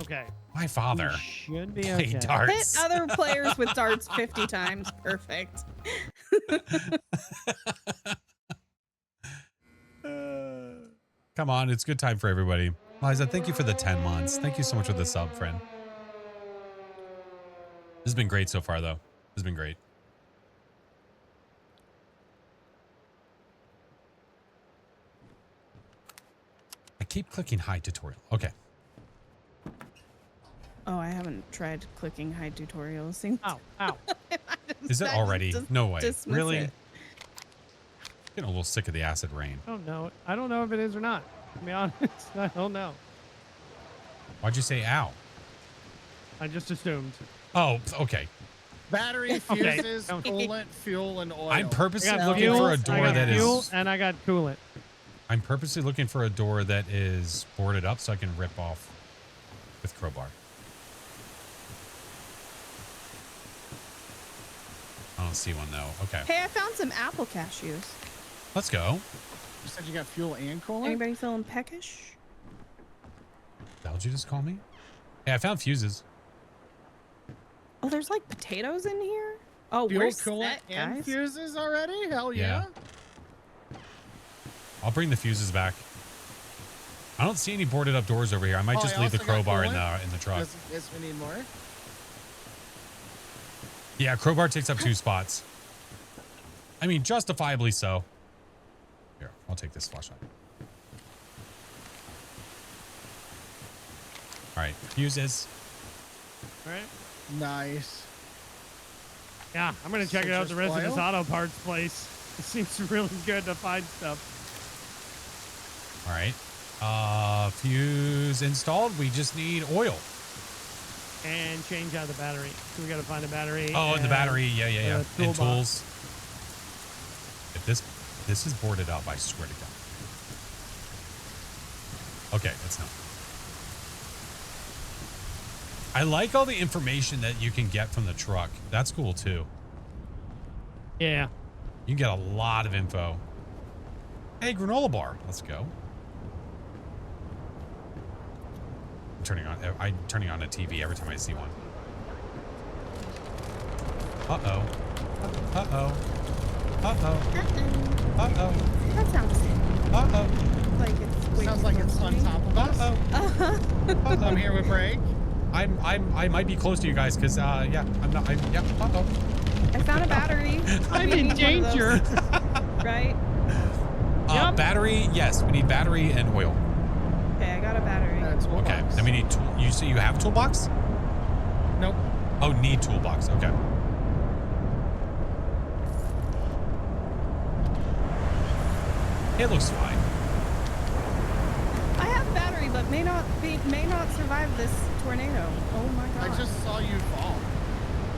Okay, My father we should be played okay. Hit darts. other players with darts 50 times. Perfect. Come on, it's good time for everybody. Liza, thank you for the 10 months. Thank you so much for the sub, friend. This has been great so far, though. This has been great. keep clicking hide tutorial. Okay. Oh, I haven't tried clicking hide tutorials. Ow, ow. Is it already? No way. Dismiss Really? it. Getting a little sick of the acid rain. I don't know. I don't know if it is or not. To be honest, I don't know. Why'd you say ow? I just assumed. Oh, okay. Battery, Okay. fuses, coolant, fuel, and oil. I'm purposely I got looking fuel, for a I door got that fuel, is. and I got coolant. I'm purposely looking for a door that is boarded up so I can rip off with crowbar. I don't see one though. Okay, Hey, I found some apple cashews. let's go. You said you got fuel and coolant? Anybody feeling peckish? How'd you just call me? Hey, I found fuses. Oh, there's like potatoes in here. Oh, Fuel, we're coolant, set, and guys. fuses already? Hell yeah. I'll bring the fuses back. I don't see any boarded up doors over here. I might Oh, just I leave the also got crowbar in coolant. the truck. Yes, we need more. Yeah, crowbar takes up 2 spots. I mean, justifiably so. Here, I'll take this flashlight. All right, fuses. All right. Nice. Yeah, I'm gonna check it out. The Citrus rest of this oil? auto parts place. It seems really good to find stuff. All right. Fuse installed. We just need oil. And change out the battery. So we gotta find a battery. Oh, and the battery. Yeah. And toolbox. tools. If this is boarded up, I swear to God. Okay, it's not. I like all the information that you can get from the truck. That's cool too. Yeah. You can get a lot of info. Hey, granola bar. Let's go. I'm turning on a TV every time I see one. Uh-oh. Uh-oh. Uh-oh. Uh-oh. That sounds Uh-oh. like it's way Sounds too like it's close to on me. top of us. Uh-oh. I'm here with Break. I might be close to you guys because yeah, I'm not. Yeah. Uh-oh. I found a battery. I'm We in need one of those, danger. right? Yep. Battery. Yes, we need battery and oil. Okay, I got a battery. Okay. Then we need tool. You say you have toolbox? Nope. Oh, need toolbox. Okay. It looks fine. I have a battery, but may not survive this tornado. Oh my god! I just saw you fall.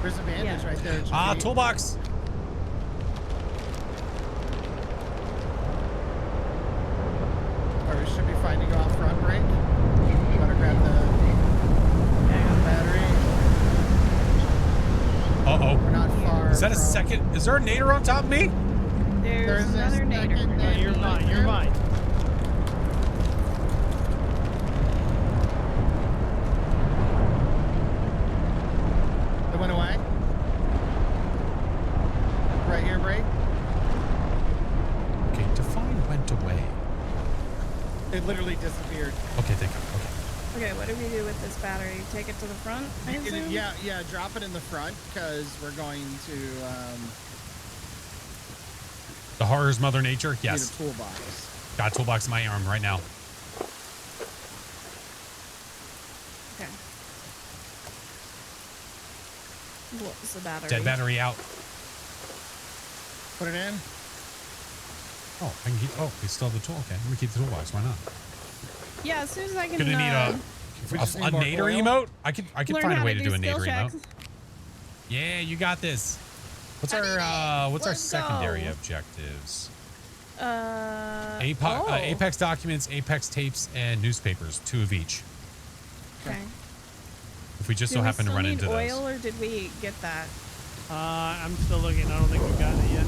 There's a bandage right there. at your feet. Toolbox. Or we should be finding off front Break. Better grab the battery. Uh-oh. We're not far. Is that a from- second? Is there a nader on top of me? There's There's a another second nader. nader. You're fine. You're fine. It went away. Right here, Break. Okay, define went away. It literally disappeared. Okay, thank you. Okay. Okay, what do we do with this battery? Take it to the front? I assume? Yeah, drop it in the front because we're going to The horror's mother nature? Yes. need a toolbox. Got a toolbox in my arm right now. Okay. What was the battery? Dead battery out. Put it in. Oh, I can keep. Oh, we still have the tool. Okay, I'm gonna keep the toolbox. Why not? Yeah, as soon as I can. Gonna need We a just need more nader oil. emote. I could learn find a how way to do a skill nader checks. emote. Yeah, you got this. What's our Let's secondary go. objectives? Oh. Apex documents, Apex tapes, and newspapers. 2 of each. Okay. If we just Do so we happen to still run need into oil, those. or did we get that? I'm still looking. I don't think we've gotten it yet.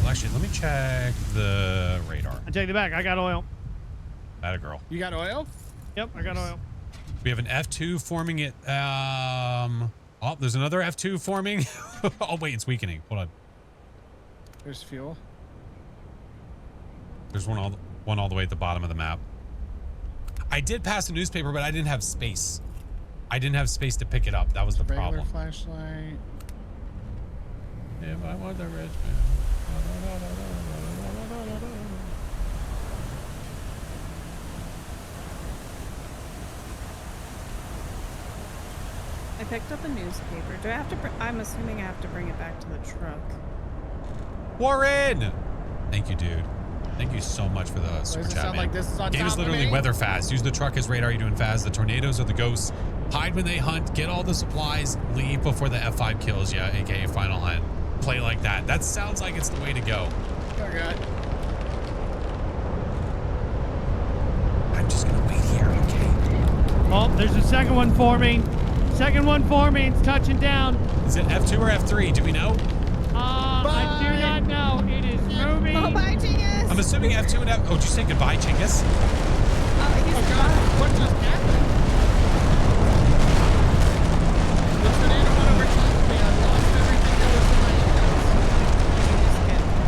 Well, actually, let me check the radar. I take it back. I got oil. That a girl. You got oil? Yep, I got oil. We have an F2 forming it. Oh, there's another F2 forming. Oh wait, it's weakening. Hold on. There's fuel. There's one all the way at the bottom of the map. I did pass a newspaper, but I didn't have space. I didn't have space to pick it up. That was the Regular problem. flashlight. If I want the rich man. 1 I picked up a newspaper. Do I have to? I'm assuming I have to bring it back to the truck. Warren! Thank you, dude. Thank you so much for the super Does it chat, sound man. like this is on Game top is of literally me? weather fast. Use the truck as radar. You're doing fast. The tornadoes are the ghosts. Hide when they hunt. Get all the supplies. Leave before the F5 kills you, aka final hunt. Play like that. That sounds like it's the way to go. Oh god. I'm just gonna wait here, okay? Oh, there's a second one forming. Second one forming. It's touching down. Is it F2 or F3? Do we know? I do not know. It is moving. Oh, bye, Chingus. I'm assuming F2 and F. Oh, did you say goodbye, Chingus? Oh god, what just happened? The tornado went over top of me. I lost everything that was in my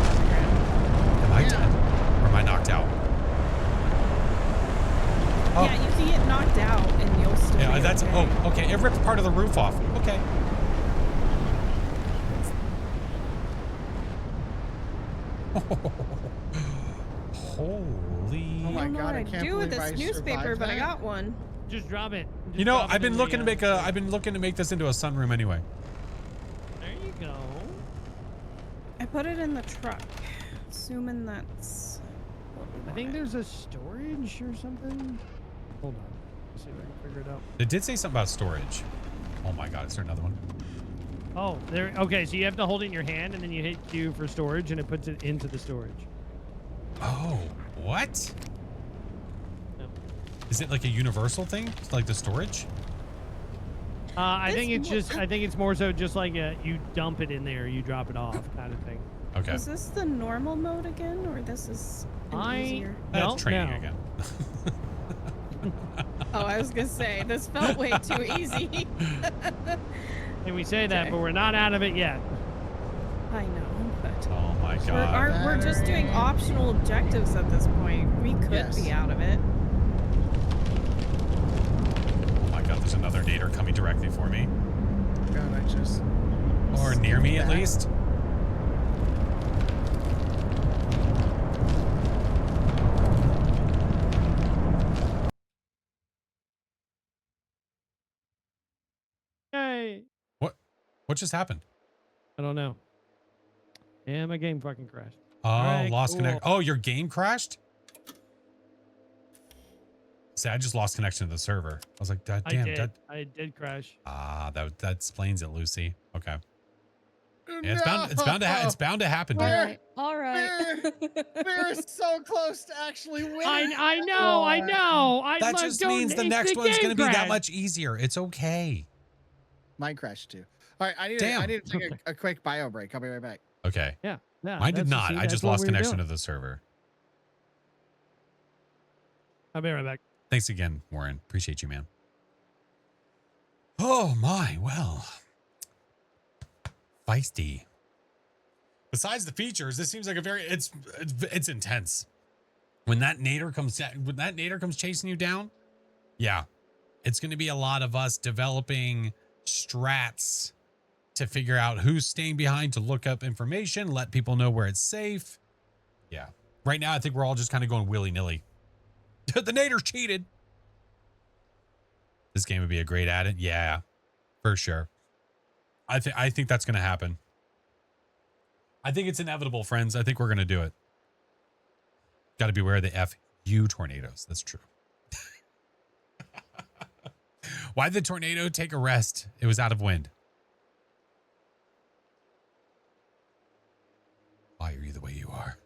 hands. Am I dead? Or am I knocked out? Oh. Yeah, you can get knocked out and you'll still. Yeah, be that's. okay. Oh, okay. It ripped part of the roof off. Okay. Holy. Oh I my don't know god, what I I'd can't do with believe this I newspaper, survived but I that. got one. Just drop it. Just You know, drop it I've been in looking the, to make a. I've been looking to make this into a sunroom anyway. There you go. I put it in the truck, assuming that's. what we I think wanted. there's a storage or something. Hold on. Let's see if I can figure it out. It did say something about storage. Oh my god, is there another one? Oh, there. Okay, so you have to hold it in your hand and then you hit Q for storage and it puts it into the storage. Oh, what? Yep. Is it like a universal thing? Like the storage? I think This it's just. I think it's more so just like you dump it in there, you drop it off, kind of thing. Okay. Is this the normal mode again, or this is an easier? That's No, training no. again. Oh, I was gonna say this felt way too easy. And we say that, Okay. but we're not out of it yet. I know, but Oh my we're, god. we're just doing optional objectives at this point. We could Yes. be out of it. Oh my god, there's another nader coming directly for me. God, I just. Or near me at Back. least. Yay! What just happened? I don't know. Yeah, my game fucking crashed. Oh, Alright, lost cool. connect. Oh, your game crashed? See, I just lost connection to the server. I was like, God I damn. did. I did crash. That explains it, Lucy. Okay. Yeah, it's bound to happen, dude. Where? All right. We're so close to actually winning. I know. That like, just don't- means the it's next one's game going to be that crash. much easier. It's okay. Mine crashed too. All right, I need Damn. to take a quick bio break. I'll be right back. Okay. Yeah. Mine did not. I just lost connection to the server. I'll be right back. Thanks again, Warren. Appreciate you, man. Oh my, well. Feisty. Besides the features, this seems like a very it's intense. When that nader comes chasing you down, yeah. It's going to be a lot of us developing strats to figure out who's staying behind, to look up information, let people know where it's safe. Yeah. Right now I think we're all just kind of going willy-nilly. The nader cheated. This game would be a great at it. Yeah, for sure. I think that's going to happen. I think it's inevitable, friends. I think we're going to do it. Got to beware of the FU tornadoes. That's true. Why did the tornado take a rest? It was out of wind. Why are you the way you are?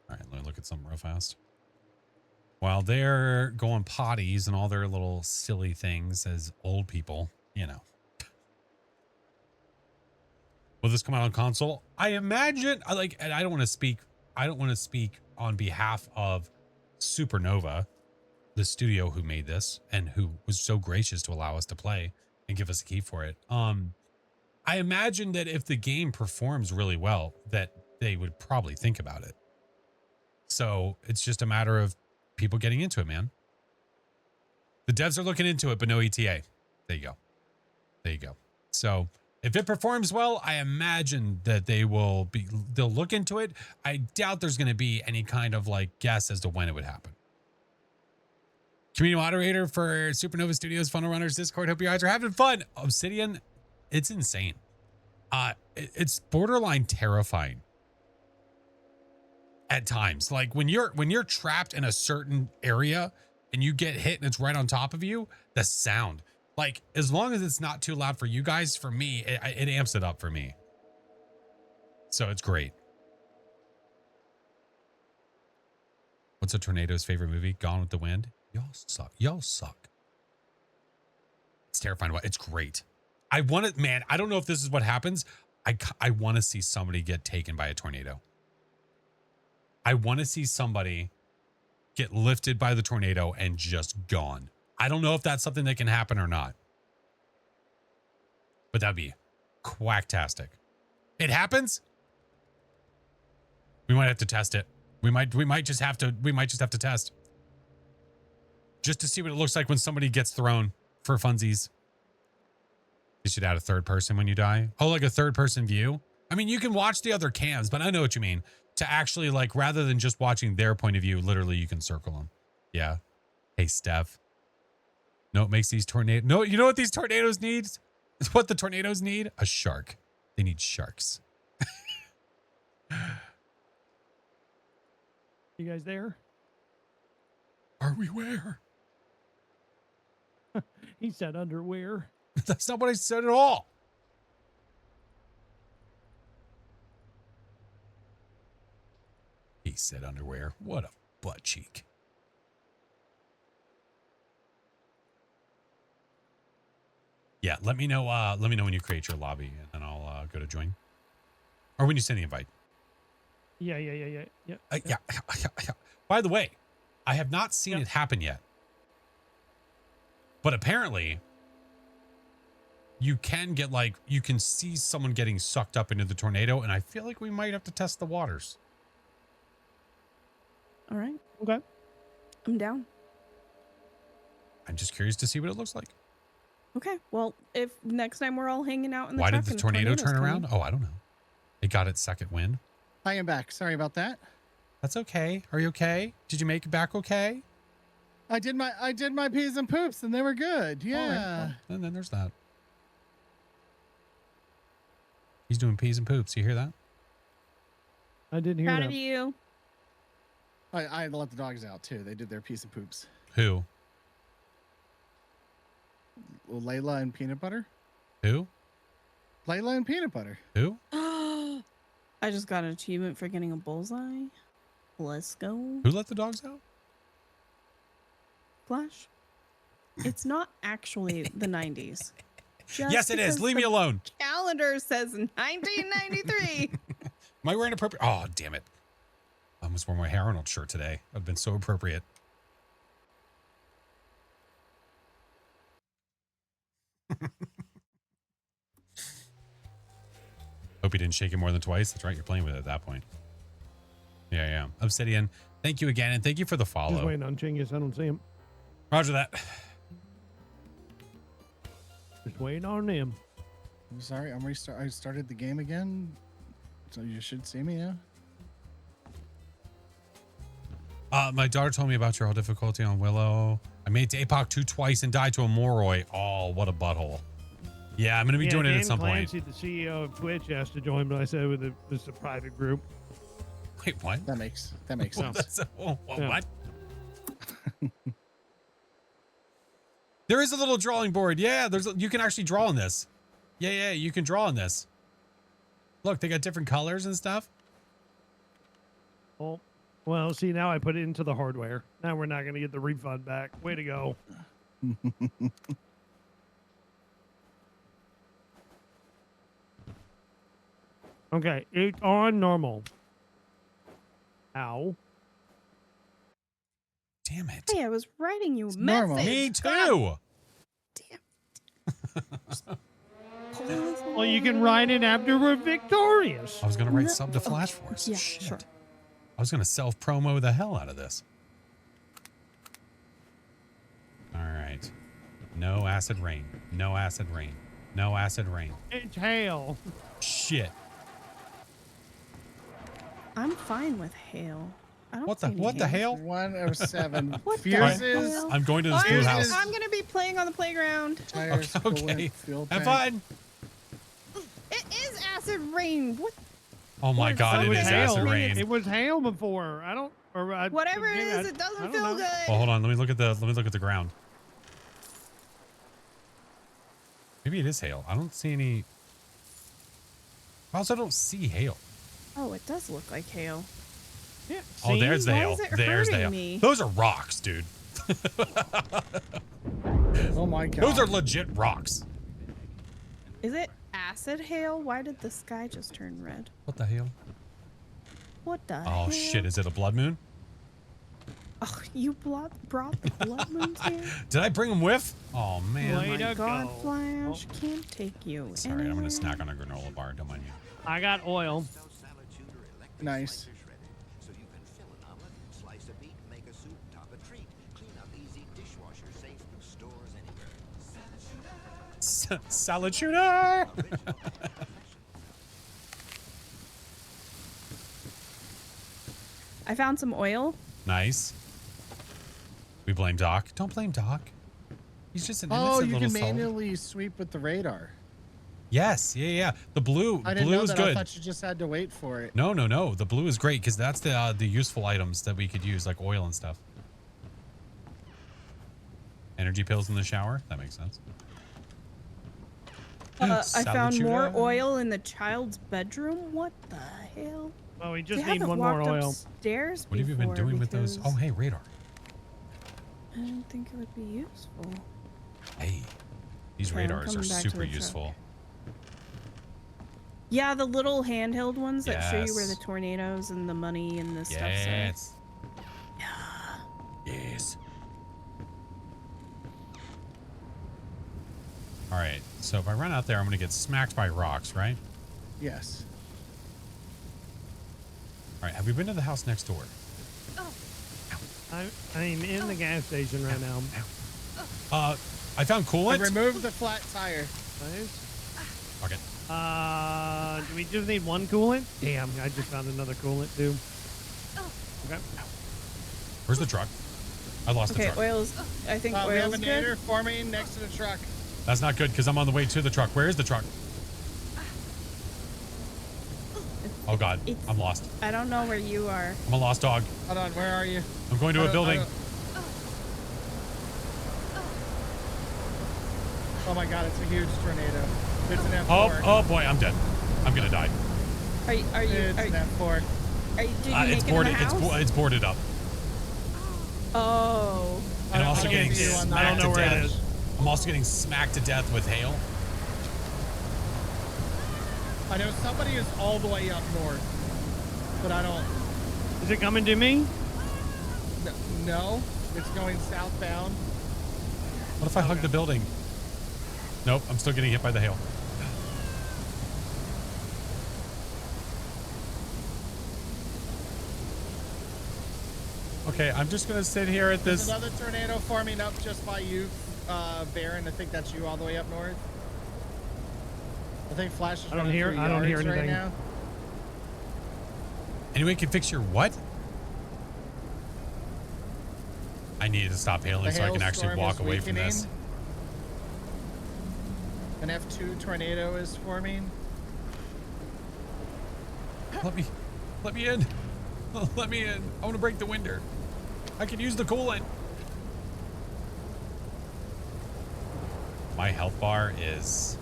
All right, let me look at something real fast. While they're going potties and all their little silly things as old people, you know. Will this come out on console? I imagine, and I don't want to speak on behalf of Supernova, the studio who made this and who was so gracious to allow us to play and give us a key for it. I imagine that if the game performs really well, that they would probably think about it. So it's just a matter of people getting into it, man. The devs are looking into it, but no ETA. There you go. So If it performs well, I imagine that they'll look into it. I doubt there's going to be any kind of like guess as to when it would happen. Community moderator for Supernova Studios Funnel Runners Discord. Hope you guys are having fun. Obsidian, it's insane. It's borderline terrifying at times. Like when you're trapped in a certain area and you get hit and it's right on top of you, the sound. Like, as long as it's not too loud for you guys, for me, it amps it up for me. So it's great. What's a tornado's favorite movie? Gone with the Wind? Y'all suck. Y'all suck. It's terrifying. It's great. I want it, man. I don't know if this is what happens. I want to see somebody get taken by a tornado. I want to see somebody get lifted by the tornado and just gone. I don't know if that's something that can happen or not. But that'd be quacktastic. It happens. We might have to test it. We might just have to test. Just to see what it looks like when somebody gets thrown for funsies. You should add a third person when you die. Oh, like a third person view? I mean, you can watch the other cams, but I know what you mean. To actually, like, rather than just watching their point of view, literally you can circle them. Yeah. Hey, Steph. No, it makes these tornadoes. No, you know what these tornadoes need? It's what the tornadoes need? A shark. They need sharks. You guys there? Are we where? He said underwear. That's not what I said at all. He said underwear. What a butt cheek. Yeah, let me know when you create your lobby and then I'll go to join. Or when you send the invite. Yeah. Yeah. By the way, I have not seen it happen yet. But apparently you can get you can see someone getting sucked up into the tornado, and I feel like we might have to test the waters. All right. Okay. I'm down. I'm just curious to see what it looks like. Okay. Well, if next time we're all hanging out in the Why truck did the and tornado tornado's turn coming- around? Oh, I don't know. It got its second wind. I am back. Sorry about that. That's okay. Are you okay? Did you make it back okay? I did my peas and poops and they were good. Yeah. All right. Well, and then there's that. He's doing peas and poops. You hear that? I didn't hear Proud that. of you. I let the dogs out too. They did their peas and poops. Who? Layla and Peanut Butter. Who? Layla and Peanut Butter. Who? I just got an achievement for getting a bullseye. Let's go. Who let the dogs out? Flash. It's not actually the 90s. Yes, it is. Leave me alone. Calendar says 1993. Am I wearing appropriate? Oh, damn it. I almost wore my Hey Arnold shirt today. I've been so appropriate. Hope you didn't shake it more than twice. That's right. You're playing with it at that point. Yeah. Obsidian, thank you again. And thank you for the Just follow. waiting on Chingus. I don't see him. Roger that. Just waiting on him. I'm sorry. I started the game again. So you should see me now. My daughter told me about your whole difficulty on Willow. I made it to APOC 2 twice and died to a Moroi. Oh, what a butthole. Yeah, I'm going to be doing it at some Clancy, point. the CEO of Twitch, asked to join, but I said it's a private group. Wait, what? That makes sense. What? There is a little drawing board. Yeah, you can actually draw on this. Yeah, you can draw on this. Look, they got different colors and stuff. Oh, well, see, now I put it into the hardware. Now we're not going to get the refund back. Way to go. Okay, it's on normal. Ow. Damn it. Hey, I was writing you a normal. message. Me too. Well, you can write it after we're victorious. I was going to write sub to FlashForce. Yeah, Shit. sure. I was going to self-promo the hell out of this. All right. No acid rain. No acid rain. No acid rain. It's hail. Shit. I'm fine with hail. I don't What see the any what the hell? 107. What the Fuses. hell? I'm going to the I'm schoolhouse. gonna be playing on the playground. Tires, Okay. coolant, fuel Have tank. fun. It is acid rain. What? Oh my Or god, it something. is hail. acid rain. It was hail before. I don't. Or Whatever it is, I it doesn't don't feel know. good. Oh, hold on. Let me look at the ground. Maybe it is hail. I don't see any. I also don't see hail. Oh, it does look like hail. Yeah. Oh, see? there's the Why hail. is it There's the hurting hail. me? Those are rocks, dude. Oh my god. Those are legit rocks. Is it acid hail? Why did the sky just turn red? What the hell? What the Oh hell? shit! Is it a blood moon? Oh, you brought the blood moons here? Did I bring them with? Oh man. Way Oh my to god, go. Flash. Can't take you Sorry, I'm anywhere. gonna snack on a granola bar. Don't mind me. I got oil. Nice. So you can fill an omelet, slice a meat, make a soup, top a treat, clean up easy, dishwasher safe, stores anywhere. Salad shooter. I found some oil. Nice. We blame Doc. Don't blame Doc. He's just an Oh, innocent you little can soul. manually sweep with the radar. Yes, yeah. The blue I didn't blue know is that. I good. thought you just had to wait for it. No. The blue is great because that's the useful items that we could use, like oil and stuff. Energy pills in the shower. That makes sense. I Salad found more shooter. oil in the child's bedroom. What the hell? Oh, we They just need haven't one more walked oil. upstairs What have you been before doing with those? because Oh, hey, radar. I didn't think it would be useful. Hey, these Okay, I'm radars are coming back to super the truck. useful. Yeah, the little handheld ones that show you where the Yes. tornadoes and the money and the stuff are. Yes. Yes. All right. So if I run out there, I'm going to get smacked by rocks, right? Yes. All right. Have we been to the house next door? I'm in the gas station right now. I found I coolant. removed the flat tire. Nice. Okay. Do we just need one coolant? Damn, I just found another coolant too. Okay. Where's the truck? I lost the Okay, truck. oil's. I think We have oil's a good. nader forming next to the truck. That's not good because I'm on the way to the truck. Where is the truck? Oh God, It's- I'm lost. I don't know where you are. I'm a lost dog. Hold on, where are you? I'm going to I a don't- building. I don't- Oh my god, it's a huge tornado. It's an F4. Oh boy, I'm dead. I'm gonna die. Are you? Are you? It's Are an you? F4. Are you did you make It's it in boarded. the house? It's boarded up. Oh. And I'm also I don't getting see you on the- I don't smacked know to where it death. is. I'm also getting smacked to death with hail. I know somebody is all the way up north, but I don't Is it coming to me? know. It's going southbound. What if I hug the building? Nope, I'm still getting hit by the hail. Okay, I'm just gonna sit here at There's this. another tornado forming up just by you, Baron. I think that's you all the way up north. I think Flash is I don't running hear- through I don't hear yards right anything. now. Anyone can fix your what? I need to stop hailing so I can actually hailstorm walk is away from this. weakening. An F2 tornado is forming. Let me in. Let me in. I want to break the window. I can use the coolant. My health bar is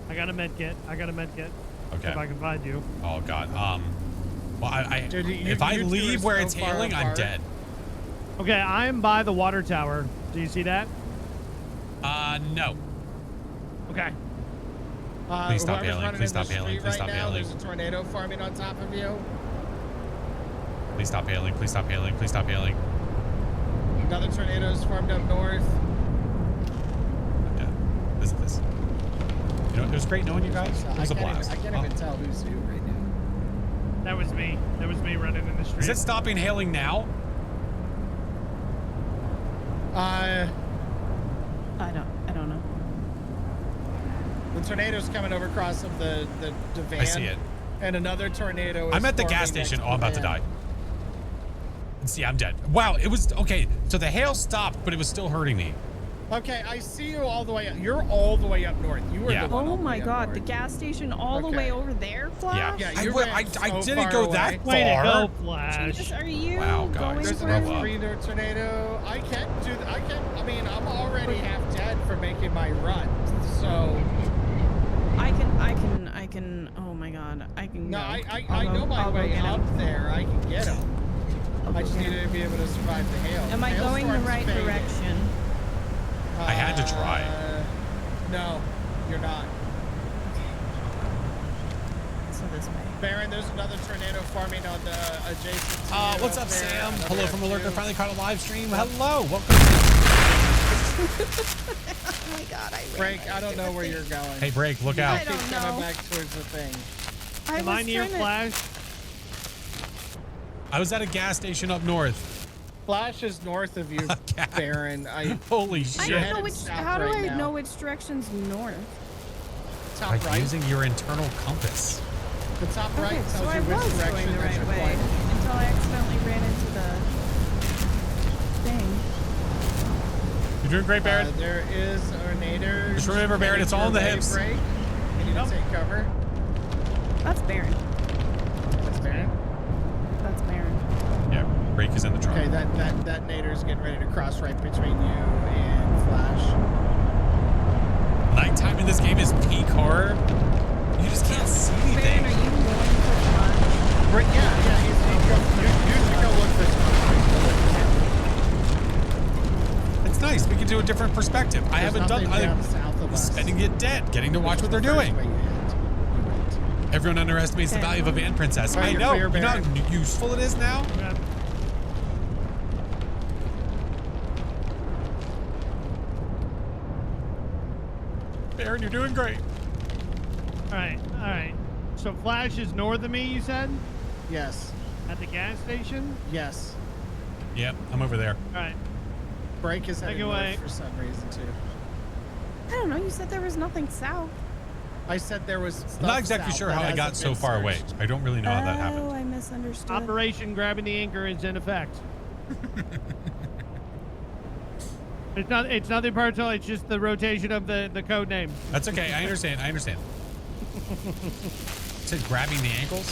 I got a med kit. okay. If I can find you. Oh God. Well, Dude, if I you two leave are where so it's far hailing, I'm apart. dead. Okay, I'm by the water tower. Do you see that? No. Okay. Please stop Whoever's hailing, running please in the stop hailing, street please right stop now, hailing. There's a tornado forming on top of you. Please stop hailing. Please stop hailing. Please stop hailing. Another tornado is formed up north. I'm dead. This is this. You know, it was great knowing you guys. It was a blast. I can't Oh. even tell who's who right now. That was me. That was me running in the street. Is it stopping hailing now? I don't know. tornado's coming over across of the van. I see it. And another tornado is I'm at the gas forming next station. to Oh, I'm the about to van. die. See, I'm dead. Wow, it was okay. So the hail stopped, but it was still hurting me. Okay, I see you all the way up. You're all the way up north. You were Yeah. the one all Oh the my way up god, north. the gas station all the way over there, Flash? Yeah, I, you went- ran I so didn't far go away. that Way to far. go, Flash. Jesus, are you Wow, guys, going There's for another grow up. freezer tornado. I mean, I'm already half dead for making my run. So I can. Oh my god, I can. no, go. I I'll go- know my I'll go way get up him. there. I can get him. I'll I go just get need him. to be able to survive the hail. Am I going the Hailstorm's right fading. direction? I had to try. No, you're not. So this way. Baron, there's another tornado forming on the adjacent to you What's up, there. Sam? Another Hello from a lurker. two. Finally caught a live stream. Hello, welcome. Oh my god, I ran Frank, right I don't into know the where thing. you're going. Hey, Break, look You out. I don't keep coming know. back towards the thing. Am I was near trying to- Flash? I was at a gas station up north. Flash is north of you, Baron. Holy I shit. You're don't know headed which. south How do right I now. know which direction's north? Top By right. using your internal compass. The top right Okay, tells so I you which was direction going the that right you're way pointing. until I accidentally ran into the thing. You're doing great, Barrett. There is a tornado. Just remember, Baron, it's all in the hips. Break. You need to take cover. That's Baron. That's Baron. That's Baron. Yeah, Break is in the trunk. Okay, that nader's getting ready to cross right between you and Flash. Nighttime in this game is peak horror. You just can't see Baron, anything. are you going for fun? Right, yeah, you should go look for some. It's nice. We can do a different perspective. I haven't done. down south of us. Spending it dead, getting to watch what they're doing. Everyone underestimates the Okay. value of a van princess. Right, I you're know. clear, You know how Baron. useful it is now. Yeah. Baron, you're doing great. All right, all right. So Flash is north of me, you said? Yes, At the gas station? yes. Yep, I'm over there. All right. Break is heading Take it away. north for some reason too. I don't know. You said there was nothing south. I said there was. I'm not exactly sure how I got so far away. I don't really know how that happened. Oh, I misunderstood. Operation grabbing the anchor is in effect. It's nothing personal, it's just the rotation of the code name. That's okay. I understand. I understand. It said grabbing the ankles.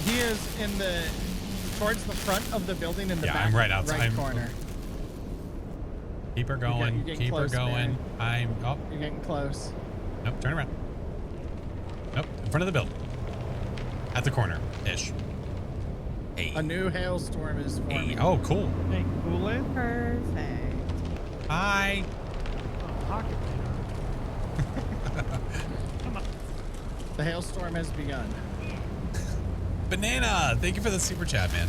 He is in the towards the front of the building in the Yeah, back I'm right outside. right corner. Keep her you're going. getting Keep her close, going. man. I'm. Oh, You're getting close. nope. Turn around. Nope. In front of the building. At the corner ish. Hey. A new hailstorm is Hey. forming. Oh, cool. Hey, cool in? Perfect. Hi. Oh, pocket. Come on. The hailstorm has begun. Banana. Thank you for the super chat, man.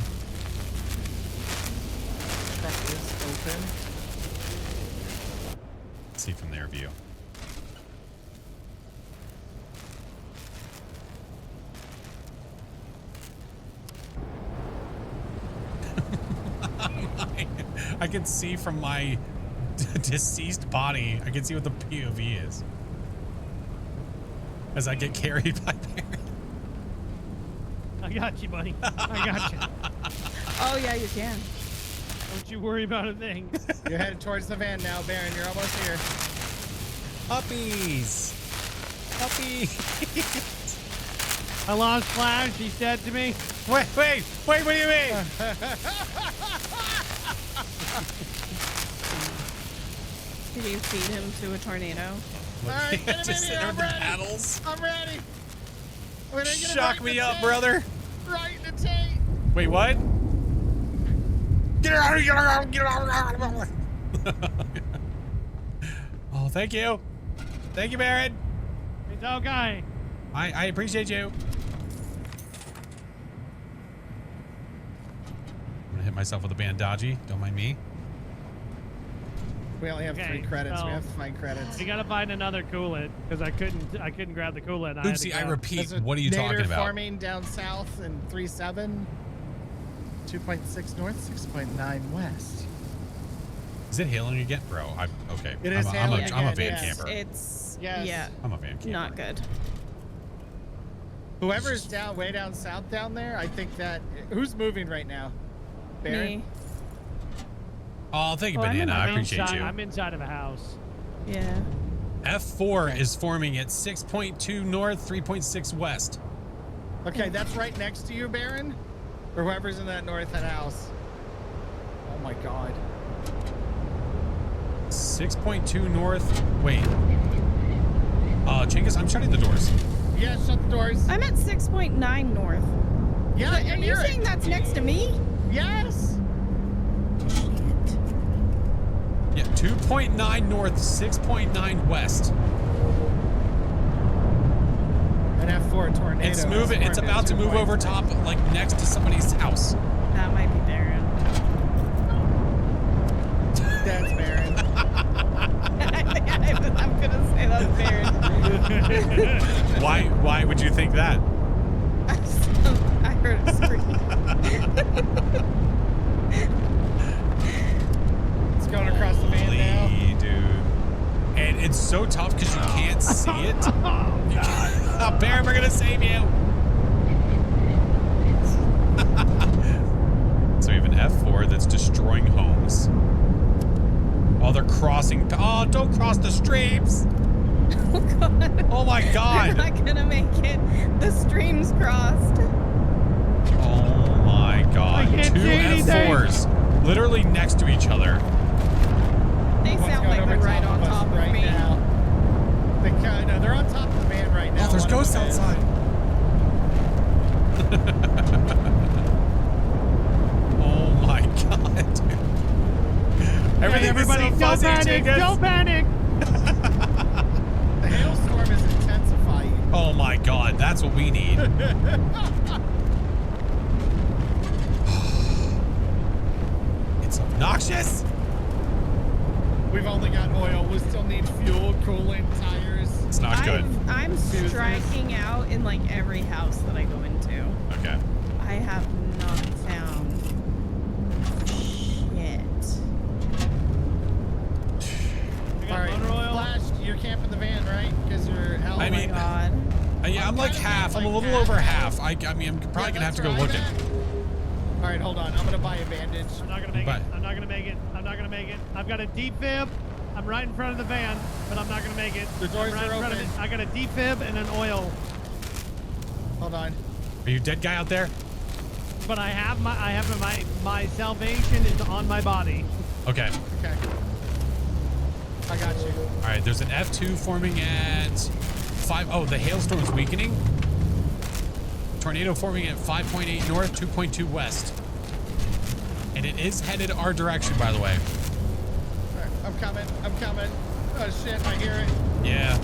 Truck is open. Let's see from their view. I can see from my deceased body. I can see what the POV is as I get carried by Barry. I got you, buddy. I got you. Oh yeah, you can. Don't you worry about a thing. You're headed towards the van now, Baron. You're almost here. Puppies. Puppies. I lost Flash, he said to me. Wait, what do you mean? Did you feed him to a tornado? All right, get him Just in here. sit I'm with the ready. paddles. I'm ready. We're gonna get him Shock right me in the up, tank. brother. Right in the tank. Wait, what? Get her out! Get her out! Get her out! Oh, thank you. Thank you, Baron. It's okay. I appreciate you. I'm gonna hit myself with a bandaji. Don't mind me. We only have Okay, 3 credits. so- We have to find credits. You gotta find another coolant because I couldn't grab the coolant. had to Oopsie, I grab- repeat. There's a What are you nader talking about? Farming down south in 3-7, 2.6 north, 6.9 west. Is it hailing again? Bro, okay. It is hailing I'm a again, van yes. camper. It's Yes. yeah, I'm a van camper. not good. Whoever's way down south down there, I think that who's moving right now? Baron? Me. Oh, thank you, Oh, Banana. I I'm appreciate inside, you. I'm inside of a house. Yeah. F4 is forming at 6.2 north, 3.6 west. Okay, that's right next to you, Baron, or whoever's in that north house. Oh my God. 6.2 north. Wait. Chingus, I'm shutting the doors. Yeah, shut the doors. I'm at 6.9 north. Yeah, Are you saying that's next to me? Yes. Yeah, 2.9 north, 6.9 west. An F4 tornado. It's moving. It's about to move over top, like next to somebody's house. That might be Baron. That's Baron. I'm gonna say that's Baron. Why would you think that? I heard a scream. It's going across the van now. Holy dude. And it's so tough because you can't see it. Oh, God. Baron, we're gonna save you. So we have an F4 that's destroying homes. While they're crossing. Oh, don't cross the streams. Oh God. Oh my God. We're not gonna make it. The stream's crossed. Oh my God. I can't 2 see anything. F4s literally next to each other. They One's sound going like over they're right top on of us top of right me. now. They're on top of the van right now. Oh, there's One of ghosts them is. outside. Oh my God, dude. Everybody, is so don't fuzzy, panic! Chingus. Don't panic! The hailstorm is intensifying. Oh my God, that's what we need. It's obnoxious. We've only got oil. We still need fuel, coolant, tires. It's not good. I'm Seriously? striking out in like every house that I go into. Okay. I have not found shit. All right, Flash, you're camping the van, right? Because you're hell. I mean, God. Yeah, I'm like half. I'm a little over half. I mean, I'm probably gonna have to go looking. All right, hold on. I'm gonna buy a bandage. I'm not gonna make But- it. I'm not gonna make it. I'm not gonna make it. I've got a defib. I'm right in front of the van, but I'm not gonna make it. The doors I'm right are in front of open. it. I got a defib and an oil, Hold on. Are you dead guy out there? but I have my salvation is on my body. Okay. Okay. I got you. All right. There's an F2 forming at 5. Oh, the hailstorm is weakening. Tornado forming at 5.8 north, 2.2 west. And it is headed our direction, by the way. All right, I'm coming. I'm coming. Oh shit! I hear it. Yeah.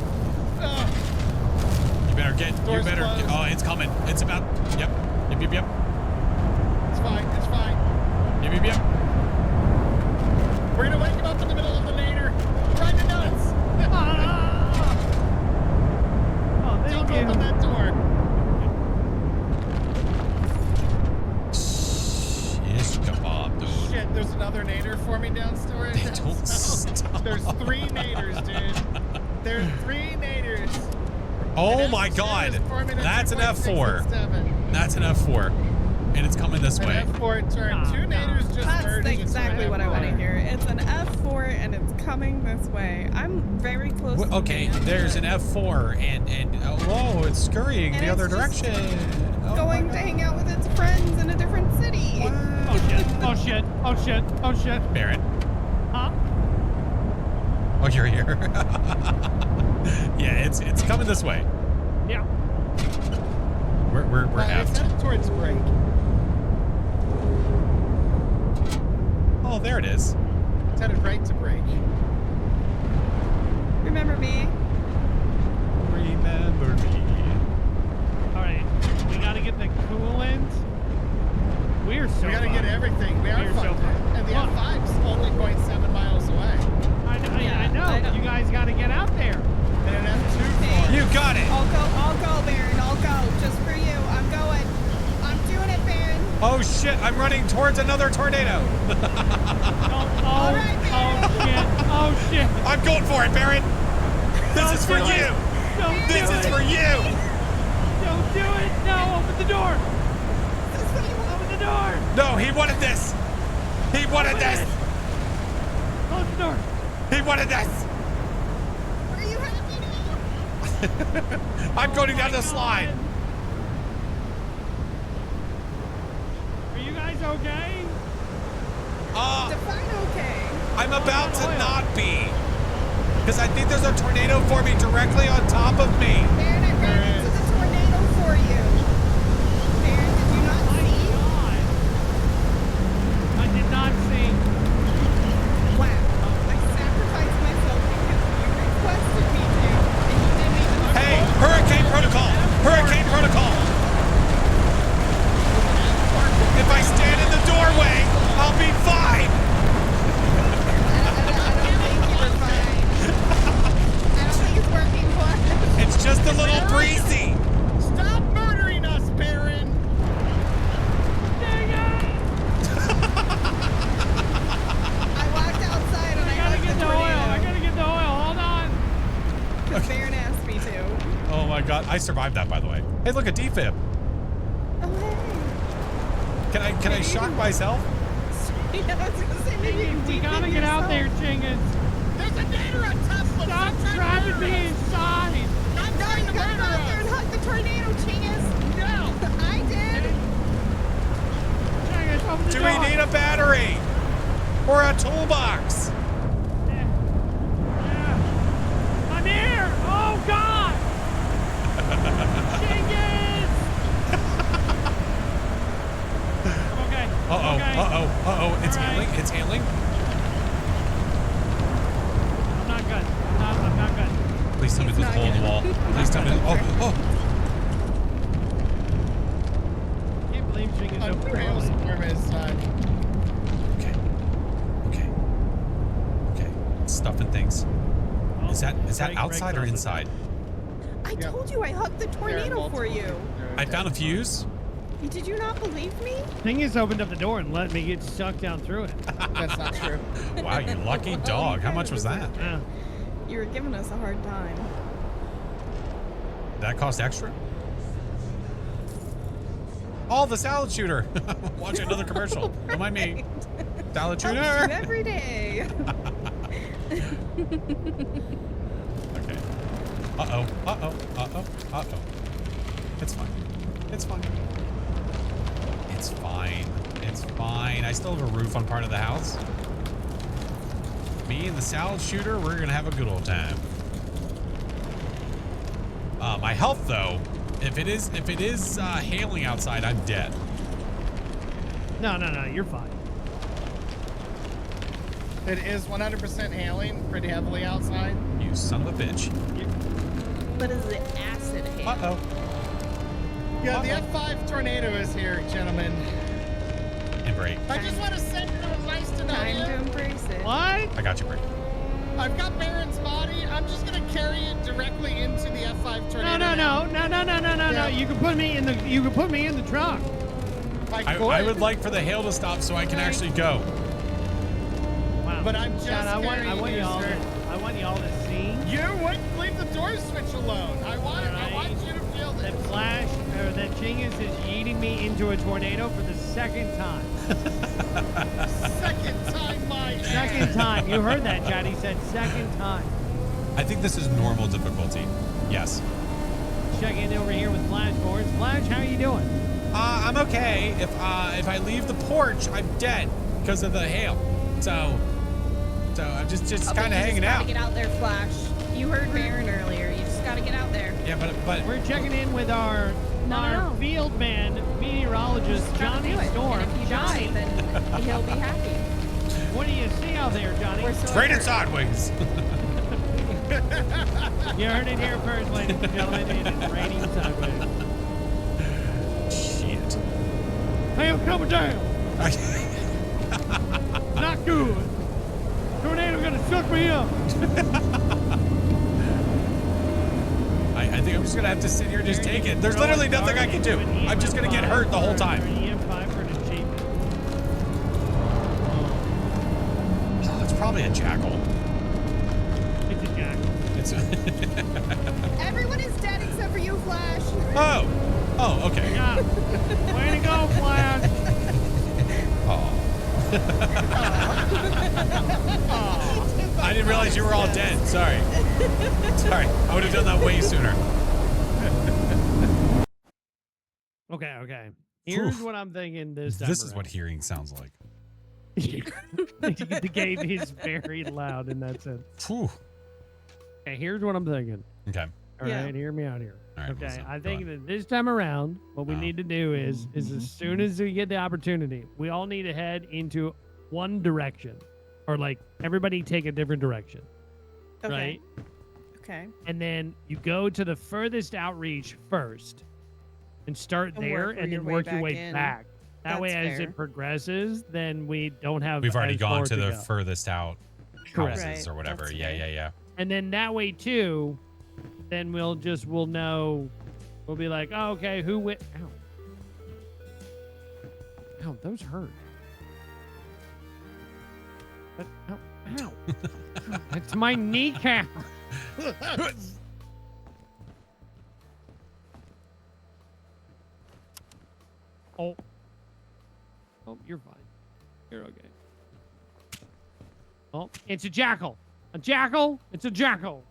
Oh, You better get. Doors You better. closed. Oh, it's coming. It's about. Yep. Yep. Yep. Yep. it's fine. It's fine. Yep. Yep. Yep. We're gonna wake him up in the middle of the nader. Right in nuts. Oh, Don't thank open you. that door. Shish kebab, dude. Shit, there's another nader forming downstairs. They don't stop. There's 3 naders, dude. There's 3 naders. Oh An my F2 God. is forming at That's an 2.6 F4. and 7. That's an F4. And it's coming this way. An F4 turn. Oh, 2 naders just That's merged into an exactly what I want to F4. hear. It's an F4 and it's coming this way. I'm very close to the Okay, van. there's an F4 and whoa, it's scurrying And the other it's just direction. Oh going my to God. hang out with its friends in a different city. Oh shit! Oh shit! Oh shit! Oh shit! Baron. Huh? Oh, you're here. Yeah, it's coming this way. Yeah. We're It's effed. headed towards break. Oh, there it is. It's headed right to break. Remember me? Remember me. All right. We gotta get the coolant. We're so. We gotta get fucked. everything. We are We're so fucked. fucked. And the Look. F5's only 0.7 miles away. I know. Yeah, I know. I know. You guys gotta get out there. And an F2 Hey. You got it. I'll go, Baron. I'll go. Just for you. I'm going. I'm doing it, Baron. Oh shit, I'm running towards another tornado. Oh, All right, oh, shit. Oh shit. I'm going for it, Baron. This is for you. This is for you. Don't do it. No, open the door. Open the door. No, he wanted this. He wanted this. Close the door. He wanted this. Where are you heading? I'm going down the slide. Are you guys okay? Define okay. I'm about to not be. Because I think there's a tornado forming directly on top of me. Baron, I ran into the tornado for you. Baron, did you not see? God. I did not see. Wow. I sacrificed myself because you requested me to, and you didn't even. Hey, hurricane protocol. Hurricane protocol. If I stand in the doorway, I'll be fine. It's just a little breezy. Stop murdering us, Baron. Dang it. I walked outside and I gotta hugged get the the oil. tornado. I gotta get the oil. Hold on. Because Baron asked me to. Oh my god, I survived that, by the way. Hey, look, a defib. Oh, hey. Can I shock myself? Yeah, I was gonna say maybe you We gotta get out there, Chingus. There's a gator on top of us. Stop driving me inside. I'm trying to Come murder out there us. and hug the tornado, Chingus. No. I did. Chingus, open the Do door. we need a battery? Or a toolbox? Yeah. I'm here. Oh, God. Chingus. Okay. Uh-oh, Okay. uh-oh. It's All right. handling, it's handling. I'm not good. I'm not good. Please tell me there's a hole in the wall. Please tell me. Oh. I can't believe Chingus opened the Unreal door. storm is Okay. Stuffing things. Oh, Is that break outside or something. inside? I told you I hugged the tornado for you. I found a fuse. Did you not believe me? Chingus opened up the door and let me get sucked down through it. That's not true. Wow, you lucky dog. How much was that? Yeah. You were giving us a hard time. That cost extra? Oh, the salad shooter. Watch another commercial. Don't mind me. Salad Helps you shooter. every day. Okay. Uh-oh. It's fine. It's fine. It's fine. I still have a roof on part of the house. Me and the salad shooter, we're gonna have a good old time. My health, though, if it is hailing outside, I'm dead. No, you're fine. It is 100% hailing pretty heavily outside. You son of a bitch. But is it acid hail? Uh-oh. Yeah, the F5 tornado is here, gentlemen. And break. I just want to send it. It was nice to know Time to you. embrace it. What? I got you, break. I've got Baron's body. I'm just gonna carry it directly into the F5 tornado. No. Yeah. You can put me in the trunk. I would like for the hail to stop so I can actually go. Wow. But I'm just John, I want carrying you, y'all sir. to see You wouldn't leave the door switch alone. I want you to feel that this. that Chingus is yeeting me into a tornado for the second time. Second time, my Second time. You heard that, Chad. He said second time. I think this is normal difficulty. Yes. Check in over here with FlashForce. Flash, how you doing? I'm okay. If I leave the porch, I'm dead because of the hail. So I'm just kind of hanging out. You just gotta get out there, Flash. You heard Baron earlier. You just gotta get out there. Yeah, but We're checking in with our No. field man, meteorologist, Just gotta Johnny do it. Storm. And if you die, then he'll be happy. What do you see out there, Johnny? We're so it's raining hurt. sideways. You heard it here first, ladies and gentlemen. It is raining sideways. Shit. I am coming down. Not good. Tornado gonna suck me up. I think I'm just gonna have to sit here and just take it. There's literally nothing I can do. I'm just gonna get hurt the whole time. EM5 for an achievement. Oh, let's probably a jackal. It's a jackal. It's Everyone is dead except for you, Flash. Oh, okay. Yeah. Way to go, Flash. I didn't realize you were all dead. Sorry. I would have done that way sooner. Okay. Here's Oof. what I'm thinking this time. This is what hearing sounds like. The game is very loud in that sense. Whew. Okay, here's what I'm thinking. Okay. All right, hear me out here. All right, Okay, listen, I go think on. that this time around, what we need to do is as soon as we get the opportunity, we all need to head into one direction, or like everybody take a different direction, Okay. right? Okay. And then you go to the furthest outreach first, and start And there, work and your then way work your back way in. back. That way, That's as fair. it progresses, then we don't have. We've already as gone far to the go. furthest out Correct. houses or Right, whatever. that's Yeah, fair. yeah. And then that way too, then we'll know. We'll be like, oh, okay, who went? Ow, those hurt. But, ow. It's my kneecap. Oh, you're fine. You're okay. Oh, it's a jackal. A jackal. It's a jackal.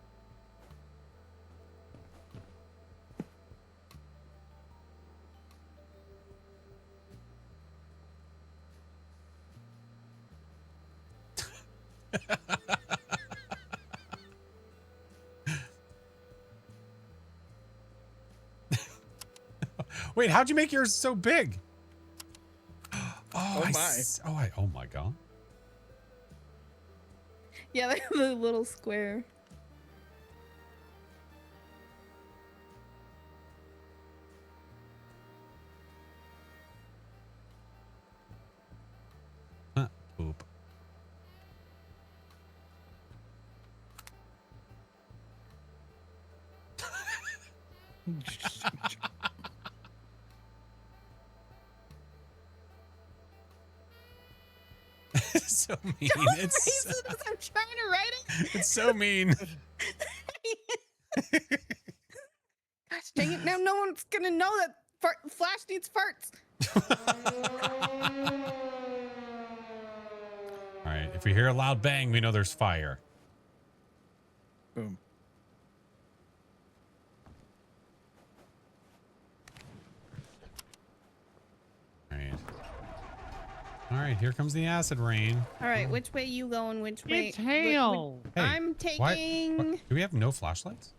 Wait, how'd you make yours so big? Oh my. Oh my god. Yeah, the little square. Poop. It's so mean. It's so, I'm trying to write it. it's so mean. Gosh dang it! Now no one's gonna know that Flash needs farts. All right. If we hear a loud bang, we know there's fire. Boom. All right. All right. Here comes the acid rain. All right, which way you going? Which way? It's hail. Hey, I'm why- taking. what- do we have no flashlights?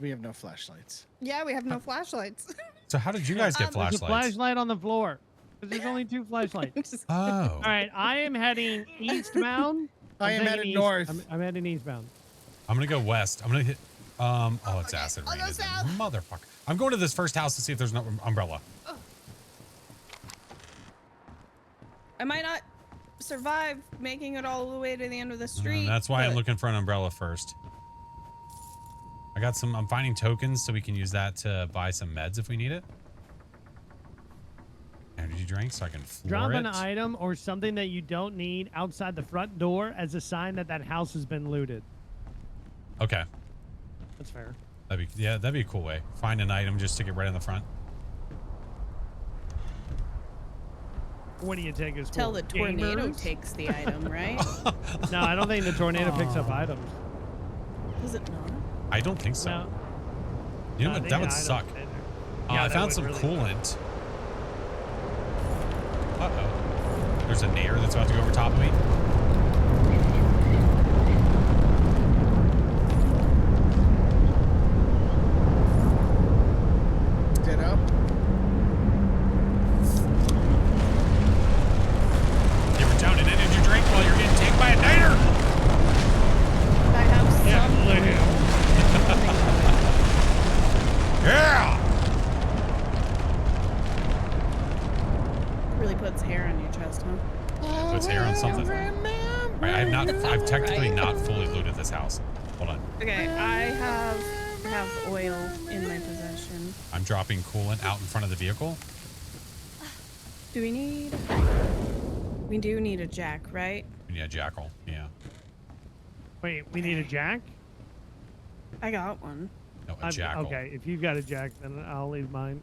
We have no flashlights. Yeah, we have no flashlights. So how did you guys get There's a flashlights? flashlight on the floor. 'Cause there's only 2 flashlights. Oh. All right, I am heading eastbound. I I'm am taking headed east- north. I'm heading eastbound. I'm gonna go west. I'm gonna hit. Oh, it's acid I'll rain. go Isn't it? south. Motherfucker. I'm going to this first house to see if there's no umbrella. I might not survive making it all the way to the end of the street. That's why I'm but- looking for an umbrella first. I'm finding tokens so we can use that to buy some meds if we need it. Energy drink so I can floor Drop it. an item or something that you don't need outside the front door as a sign that that house has been looted. Okay. That's fair. That'd be a cool way. Find an item, just stick it right in the front. What do you take us Tell for? the tornado Gamers? takes the item, right? No, I don't think the tornado picks up items. Does it not? I don't think so. No. You know No, I what? think That the would items suck. stay there. I Yeah, that found would some really coolant. Uh-oh. There's a nair that's about to go over top of me. Get up. You were down an energy drink while you're getting taken by a niter. I have some. Yeah. Really puts hair on your chest, huh? Puts hair on something. Right, I've technically not fully looted this house. Hold on. Okay, I have oil in my possession. I'm dropping coolant out in front of the vehicle. Do we need? We do need a jack, right? We need a jackal. Yeah. Wait, we need a jack? I got one. No, a jackal. Okay, if you've got a jack, then I'll leave mine.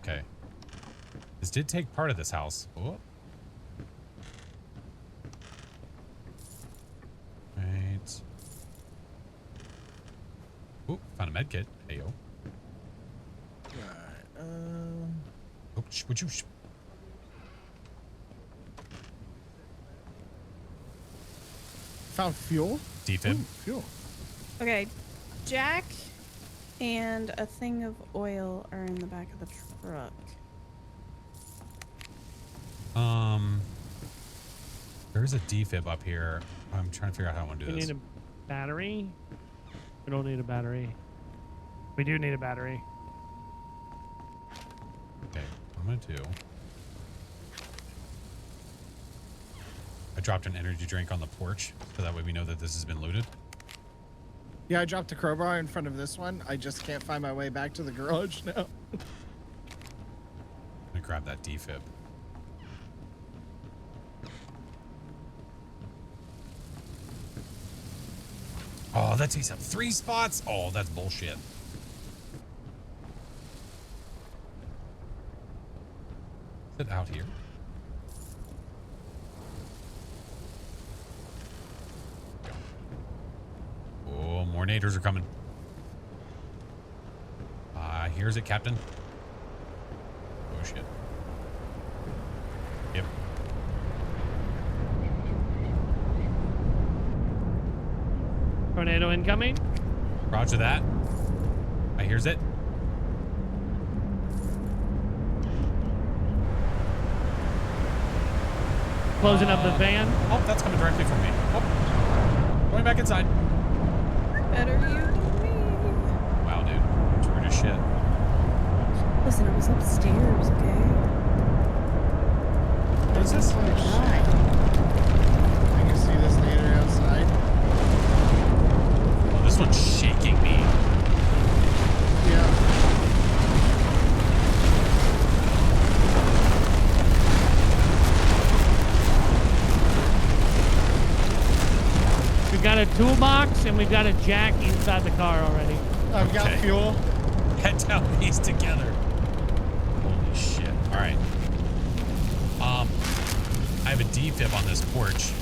Okay. This did take part of this house. Oh. Right. Ooh, found a med kit. Hey, yo. Oh, would you... Found fuel? Defib. Ooh, fuel. Okay, Jack and a thing of oil are in the back of the truck. There's a defib up here. I'm trying to figure out how I want to do We this. need a battery. We don't need a battery. We do need a battery. Okay, what I'm gonna do. I dropped an energy drink on the porch, so that way we know that this has been looted. Yeah, I dropped a crowbar in front of this one. I just can't find my way back to the garage now. I'm gonna grab that defib. Oh, that takes up 3 spots. Oh, that's bullshit. Is it out here? Oh, more naders are coming. Here's it, Captain. Oh, shit. Yep. Tornado incoming. Roger that. I hears it. Closing up the van. Oh, that's coming directly from me. Oh, going back inside. Better you than me. Wow, dude. It's weird as shit. Listen, I was upstairs, okay? What is this? I can see this later outside. Oh, this one's shaking me. Yeah. We've got a toolbox and we've got a jack inside the car already. I've got fuel. Head down these together. Holy shit. All right. I have a defib on this porch.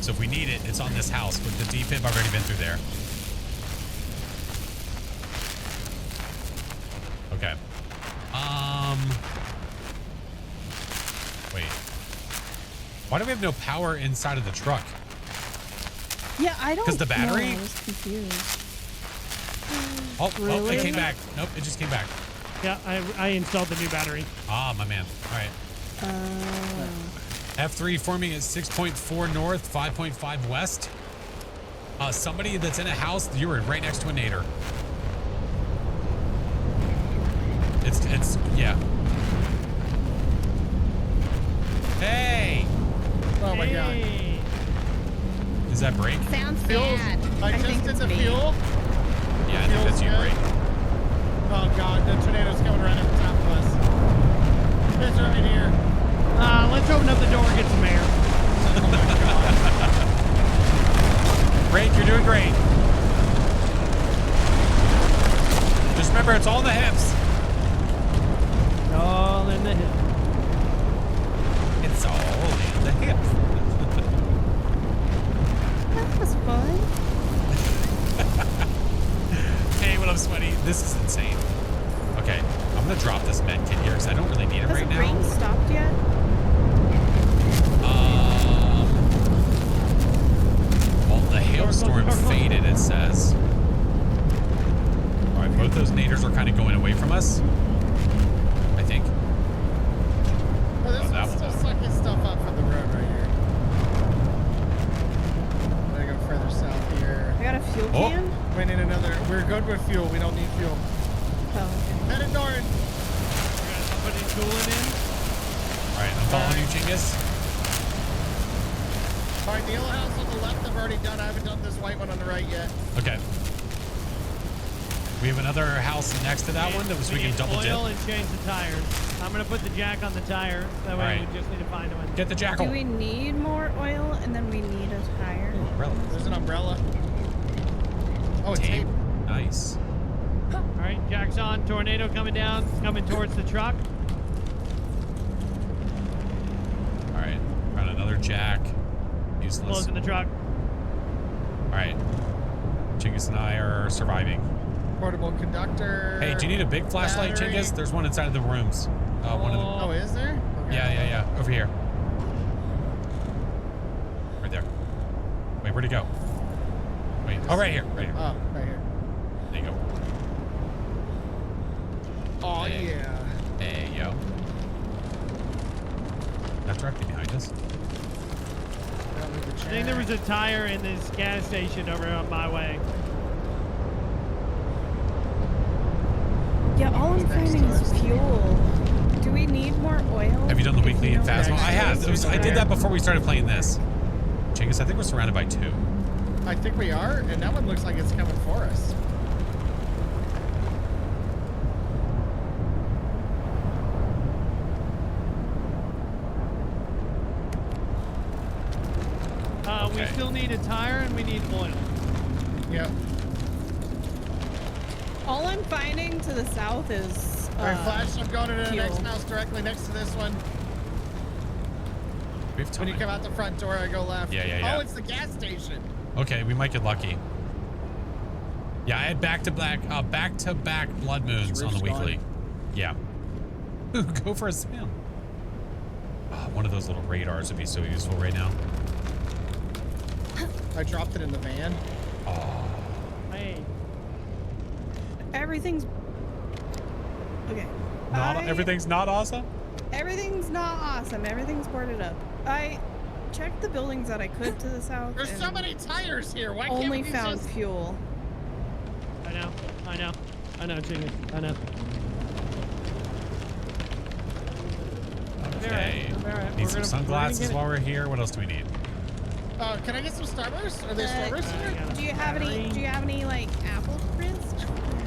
So if we need it, it's on this house. But the defib, I've already been through there. Okay. Wait. Why do we have no power inside of the truck? Yeah, I don't know. 'Cause the battery? I was confused. Oh, oh, Really? it came back. Nope, it just came back. Yeah, I installed the new battery. Ah, my man. All right. F3 forming at 6.4 north, 5.5 west. Somebody that's in a house, you were right next to a nader. It's, yeah. Hey! Oh my god. Is that break? Sounds Fuel? bad. I just think did it's the me. fuel. Yeah, I think that's you, good. break. Oh god, the tornado's coming right up the top of us. It's right here. Let's open up the door and get some air. Oh my god. Break, you're doing great. Just remember, it's all in the hips. All in the hip. It's all in the hips. That was fun. Hey, what up, Sweaty? This is insane. Okay, I'm gonna drop this med kit here because I don't really need it Has right the now. rain stopped yet? Well, the hailstorm faded, it says. All right, both those naders are kind of going away from us. I think. Oh, this Oh, that one's still one. sucking stuff up from the road right here. I'm gonna go further south here. I got a fuel Oh. can. We need another. We're good with fuel. We don't need fuel. Oh, okay. Headed north. Putting coolant in. All right, I'm following you, Chingus. All right, the yellow house on the left I've already done. I haven't done this white one on the right yet. Okay. We have another house next to that one that we can need double oil dip. and change the tires. I'm gonna put the jack on the tire. That way Alright. we just need to find one. Get the jackal. Do we need more oil and then we need a tire? Ooh, umbrella. There's an umbrella. Oh, it's Tape. tape. Nice. All right, jack's on. Tornado coming down. It's coming towards the truck. All right. Found another jack. Useless. Closing the truck. All right. Chinggis and I are surviving. Portable conductor. Hey, do you need a big flashlight, battery. Chinggis? There's one inside of the rooms. One of the. Oh, is there? Okay. Yeah. Over here. Right there. Wait, where'd he go? Wait. Oh, right here. Right here. Oh, right here. There you go. Oh, Hey. yeah. Hey, yo. Not directly behind us. I think there was a tire in this gas station over on my way. Yeah, all I'm finding is fuel. Do we need more oil? Have you done the weekly in Phasmo? I have. Yes. I did that before we started playing this. Chinggis, I think we're surrounded by 2. I think we are, and that one looks like it's coming for us. We still need a tire and we need oil. Yep. All I'm finding to the south is. All right, Flash, I'm going to the fuel. next house directly next to this one. We have When time. you come out the front door, I go left. Yeah. Oh, it's the gas station. Okay, we might get lucky. Yeah, I had back-to-back blood moons on the roof's weekly. gone. Yeah. Ooh, go for a spin. One of those little radars would be so useful right now. I dropped it in the van. Oh. Hey. Everything's. Okay. Everything's not awesome? Everything's not awesome. Everything's boarded up. I checked the buildings that I could to the south. There's and so many tires here. Why can't only we found just... fuel. I know, Chinggis. I know. Okay. All right. Need some sunglasses while we're here. What else do we need? Can I get some Starburst? Are there Starburst here? Do you have any like apple crisp?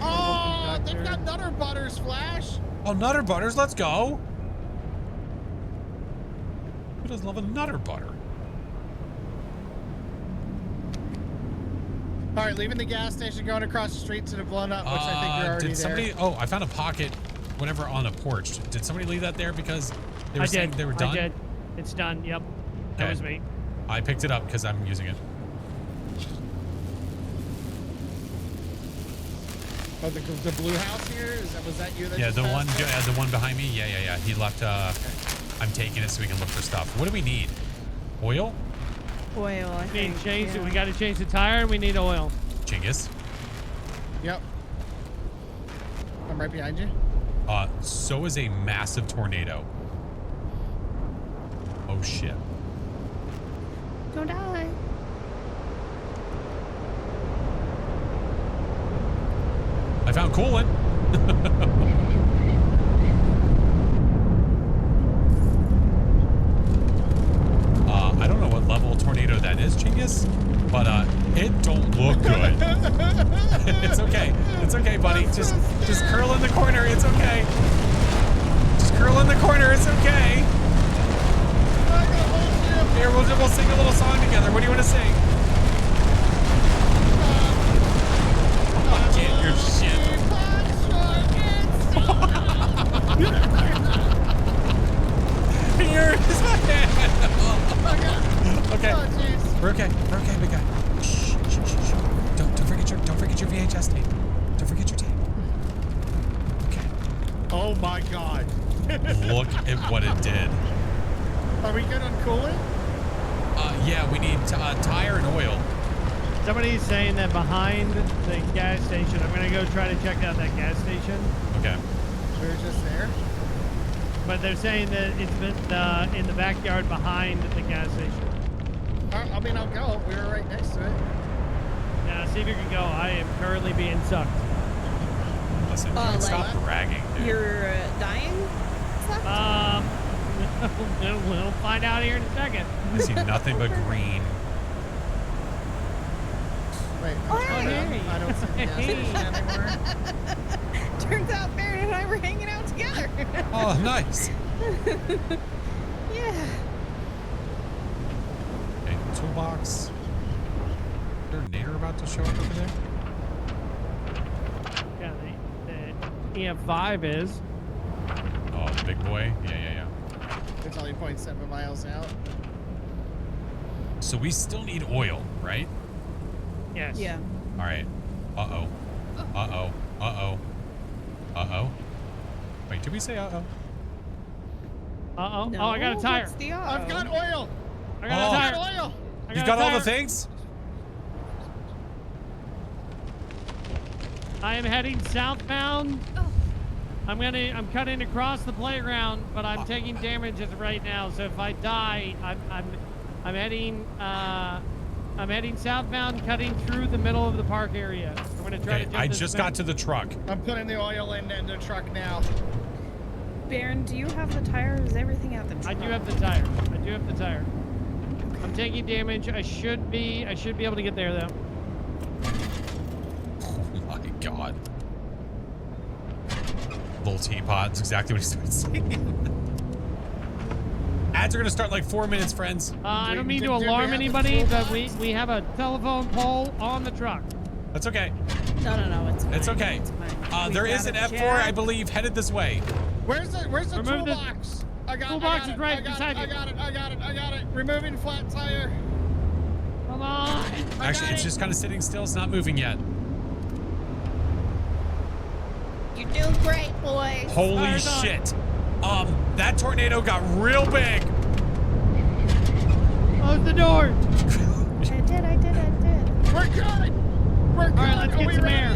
Oh, they've got Nutter Butters, Flash. Oh, Nutter Butters, let's go. Who doesn't love a Nutter Butter? All right, leaving the gas station, going across the street to the blown up, which I think you're already did somebody? there. Oh, I found a pocket. Whatever on a porch. Did somebody leave that there because they were saying they were done? I did. It's done. Yep. That Okay. was me. I picked it up because I'm using it. Oh, the blue house here? Was that you? That Yeah, just the passed one, it? the one behind me. Yeah. He left. I'm taking it so we can look for stuff. What do we need? Oil? Oil, I think. We got to change the tire and we need oil. Chinggis. Yep. I'm right behind you. So is a massive tornado. Oh shit. Don't die. I found coolant. I don't know what level tornado that is, Chinggis, but it don't look good. It's okay. It's okay, buddy. Just curl in the corner. It's okay. Just curl in the corner. It's okay. Here, we'll sing a little song together. What do you want to sing? Get your shit. Here is my hand. Okay. We're okay. We're okay, big guy. Shh. Don't forget your VHS tape. Don't forget your tape. Okay. Oh my God. Look at what it did. Are we good on coolant? Yeah, we need tire and oil. Somebody's saying that behind the gas station. I'm gonna go try to check out that gas station. Okay. We were just there. But they're saying that it's in the backyard behind the gas station. I mean, I'll go. We were right next to it. Now, see if you can go. I am currently being sucked. Listen, Like stop bragging, dude. You're dying? We'll find out here in a second. I see nothing but green. Wait, Oh, hey. I don't see the gas station anymore. Turns out Baron and I were hanging out together. Oh, nice. Yeah. Okay, toolbox. Is there a nader about to show up over there? Yeah, the EF5 is. Oh, the big boy. Yeah. It's only 0.7 miles out. So we still need oil, right? Yes. Yeah. All right. Uh-oh. Uh-oh. Uh-oh. Uh-oh. Wait, did we say uh-oh? Uh-oh. No, Oh, I got a tire. what's the I've got oil. I got Oh. a tire. Oil. I You've a got all the tire. things? I am heading southbound. I'm cutting across the playground, but I'm taking damage as of right now. So if I die, I'm heading southbound, cutting through the middle of the park area. I'm gonna try to jump I this just fence. got to the truck. I'm putting the oil in the truck now. Baron, do you have the tire? Or is everything out the truck? I do have the tire. I'm taking damage. I should be able to get there though. Oh my god. Little teapot. That's exactly what he started saying. Ads are gonna start in like 4 minutes, friends. I don't mean Did to we alarm have the anybody, but toolbox? we have a telephone pole on the truck. That's okay. No, it's fine. It's okay. It's fine. There We've is got an a F4, jack. I believe, headed this way. Where's the Remove the- toolbox? Toolbox is right beside you. I got it. Removing flat tire. Come on. Actually, it's just kind of sitting still. It's not moving yet. You're doing great, boys. Holy Fire's on. shit. That tornado got real big. Close the door. I did. We're good. All right, let's get some air.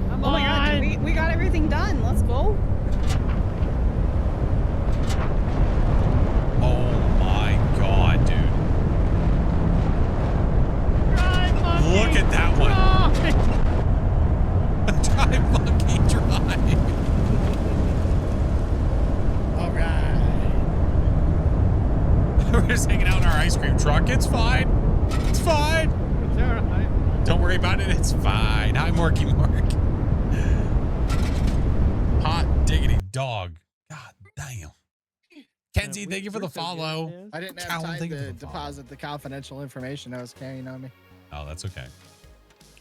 Come Oh my god, on. we got everything done. Let's go. Oh my god, dude. Drive, monkey. Look at that one. Drive. Drive, monkey, drive. All right. We're just hanging out in our ice cream truck. It's fine. It's fine. It's all right. Don't worry about it. It's fine. Hi, Morky Mark. Hot diggity dog. God damn. Kenzie, thank you for the follow. I didn't have Cal, time thank you to for the follow. deposit the confidential information I was carrying on me. Oh, that's okay.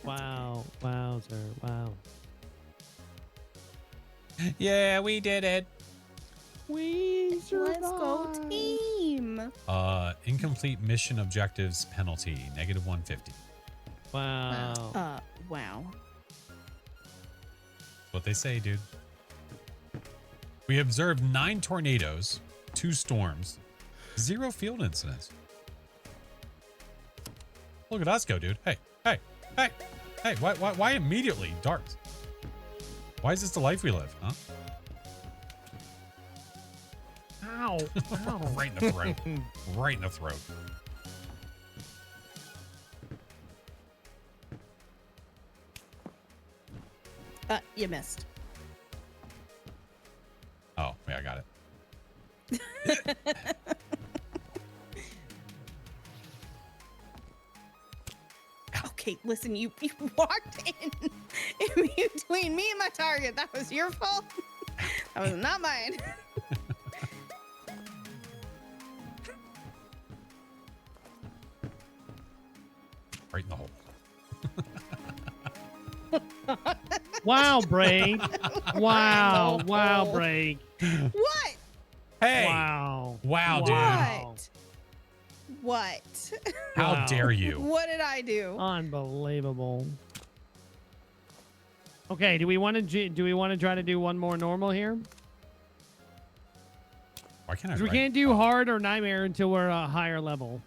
Wow, wowzer, wow. Yeah, we did it. We survived. Let's go team. Incomplete mission objectives penalty, -150. Wow. Wow. What they say, dude. We observed 9 tornadoes, 2 storms, 0 field incidents. Look at us go, dude. Hey, why immediately darts? Why is this the life we live, huh? Ow. Ow. Right in the throat. Right in the throat. You missed. Oh, yeah, I got it. Okay, listen, you walked in between me and my target. That was your fault. That was not mine. Right in the hole. Wow, Break. Wow, wow, Break. What? Hey! Wow. Wow, dude. What? What? How Wow. dare you? What did I do? Unbelievable. Okay, do we want to try to do one more normal here? Why can't I 'Cause we write- can't do hard or nightmare until we're a higher level.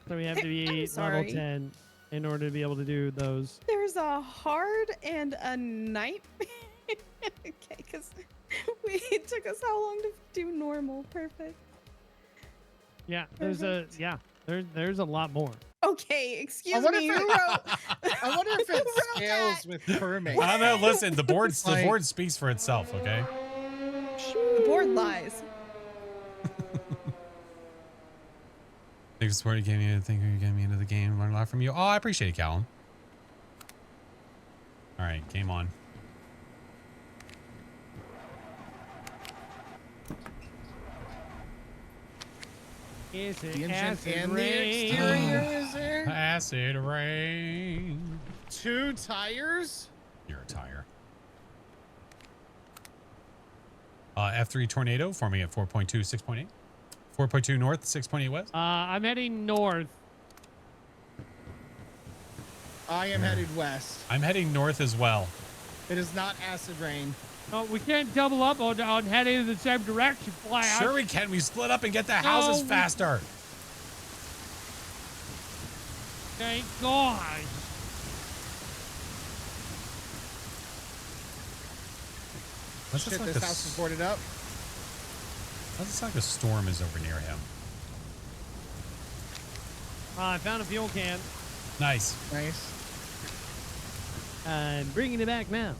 So we have to be I'm level sorry. 10 in order to be able to do those. There's a hard and a nightmare. Okay, because it took us how long to do normal? Perfect. Yeah, there's there's a lot more. Okay, excuse wonder me. if Who it- wrote? I wonder if it Who wrote scales that? with permit. I don't know. Listen, the board Like- speaks for itself, okay? The board lies. Thanks for support you gave me. Thank you for getting me into the game. Learned a lot from you. Oh, I appreciate it, Callum. All right, game on. Is it The engine acid and the rain? exterior is there? Acid rain. 2 tires? You're a tire. F3 tornado forming at 4.2, 6.8. 4.2 north, 6.8 west. I'm heading north. I am headed west. I'm heading north as well. It is not acid rain. Oh, we can't double up on heading in the same direction, Flash. Sure we can. We split up and get the houses faster. Thank God. What's Shit, like this house is boarded up. Looks like a storm is over near him. I found a fuel can. Nice. Nice. I'm bringing it back now.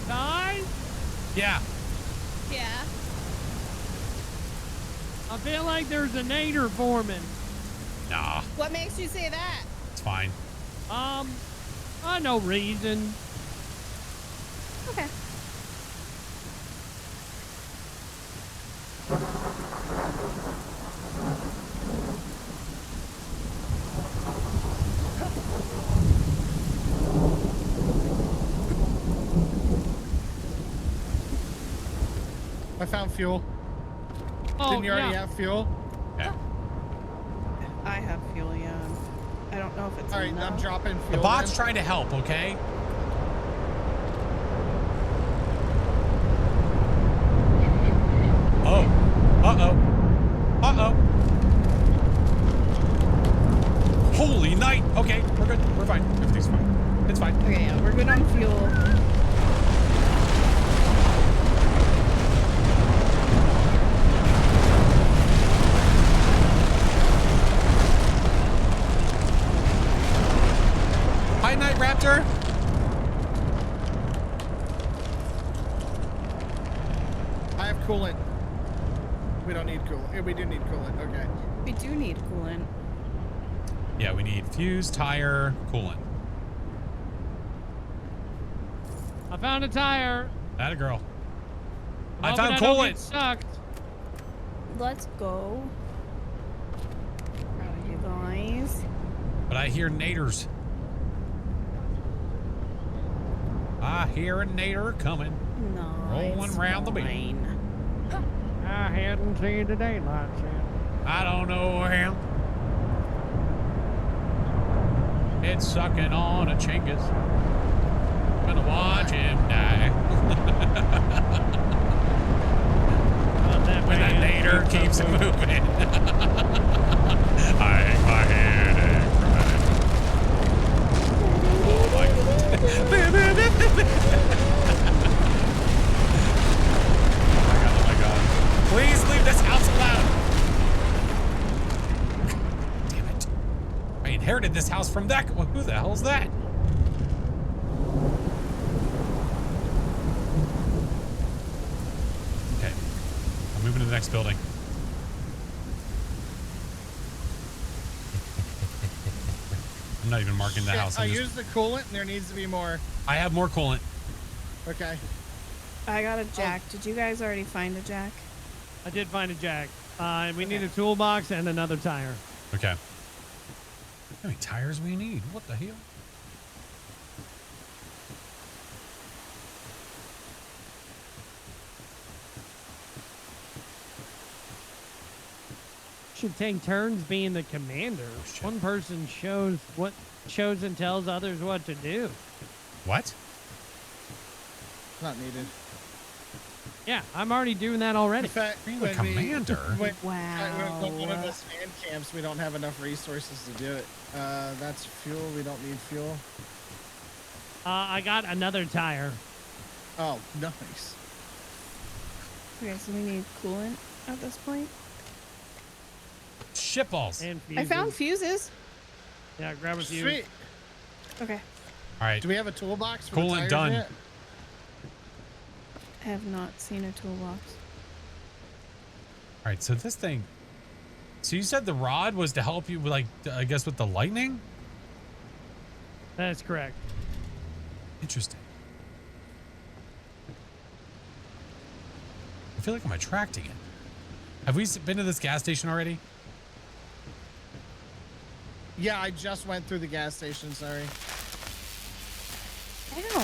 Guys? Yeah. Yeah. I feel like there's a nader forming. Nah, What makes you say that? it's fine. No reason. Okay. I found fuel. Oh, Didn't you already yeah. have fuel? Okay. I have fuel, yeah. I don't know if it's All right, enough. I'm dropping fuel. The bot's in. trying to help, okay? Oh. Uh-oh. Uh-oh. Holy night. Okay, we're good. We're fine. Everything's fine. It's fine. Okay, yeah, we're good on fuel. Hi, Night Raptor. I have coolant. We don't need coolant. We do need coolant. Okay. We do need coolant. Yeah, we need fuse, tire, coolant. I found a tire. That a girl. I Hoping found don't coolant. get sucked. Let's go. Proud of you guys. But I hear naders. I hear a nader coming. No. Rolling round the bend. I hadn't seen the daylight yet. I don't know him. It's sucking on a chingus. Gonna watch him die. When that nader keeps moving. I hang my head and cry. Oh my God. Oh my God. Please leave this house alone. Damn it. I inherited this house from that. Well, who the hell is that? Okay. I'm moving to the next building. I'm not even marking the house. I I'm just- used the coolant, and there needs to be more. I have more coolant. Okay. I got a jack. Did you guys already find a jack? I did find a jack. We need a toolbox and another tire. Okay. How many tires we need? What the hell? Should take turns being the commander. shit. One person shows and tells others what to do. What? Not needed. Yeah, I'm already doing that already. In fact, Being the when commander? When Wow. one of us man camps, we don't have enough resources to do it. That's fuel. We don't need fuel. I got another tire. Oh, nice. Okay, so we need coolant at this point. Shitballs. And I found fuses. fuses. Yeah, grab a fuse. Sweet. Okay. All right. Do we have a toolbox for Coolant the tires done. yet? I have not seen a toolbox. All right. So this thing. So you said the rod was to help you with, like, I guess, with the lightning? That's correct. Interesting. I feel like I'm attracting it. Have we been to this gas station already? Yeah, I just went through the gas station, sorry. Ow.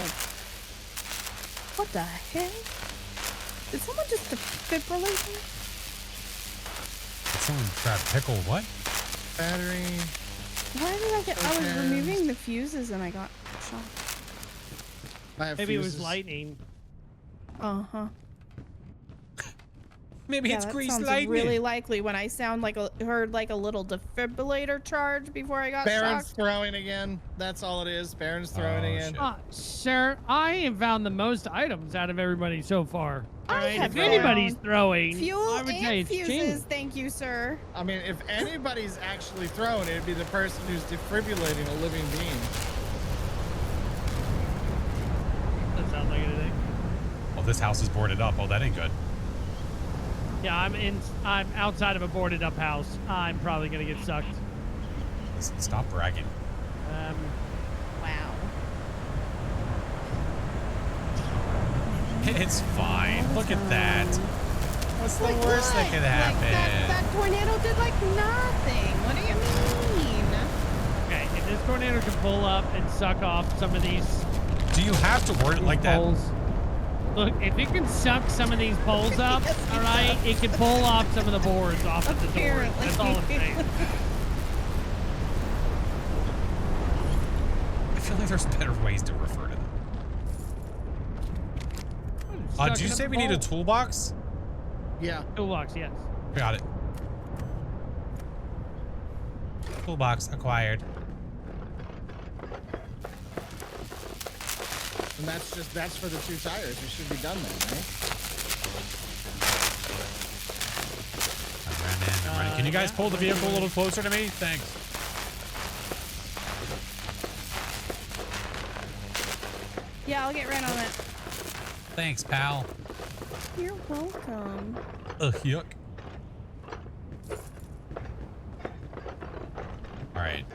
What the heck? Did someone just defibrillate me? Did someone grab pickle what? Battery. Why did I get... I was Okay. removing the fuses and I got shot. I have Maybe fuses. it was lightning. Uh-huh. Maybe Yeah, it's that greased sounds lightning. really likely when I heard like a little defibrillator charge before I got Baron's shocked. throwing again. That's all it is. Baron's throwing Oh, again. shit. Sir, I have found the most items out of everybody so far. I Alright, have if anybody's found throwing, Fuel I would say and it's fuses, Ching. thank you, sir. I mean, if anybody's actually throwing, it'd be the person who's defibrillating a living being. That sounds like anything. Oh, this house is boarded up. Oh, that ain't good. Yeah, I'm outside of a boarded up house. I'm probably gonna get sucked. Listen, stop bragging. Wow. It's fine. Look at that. What's the Like worst that what? could Like happen? that tornado did like nothing. What do you mean? Okay, if this tornado can pull up and suck off some of these Do you have to word it like that? poles. Look, if it can suck some of these poles up, Yes, it all right, it can pull off some of the boards off of the door. Apparently. That's all I'm saying. I feel like there's better ways to refer to them. Did you say we need a toolbox? Yeah. Toolbox? Yes. Got it. Toolbox acquired. And that's for the 2 tires. We should be done then, right? I'm running. Can you guys pull the vehicle a little closer to me? Thanks. Yeah, I'll get right on it. Thanks, pal. You're welcome. Ugh, yuck. All right.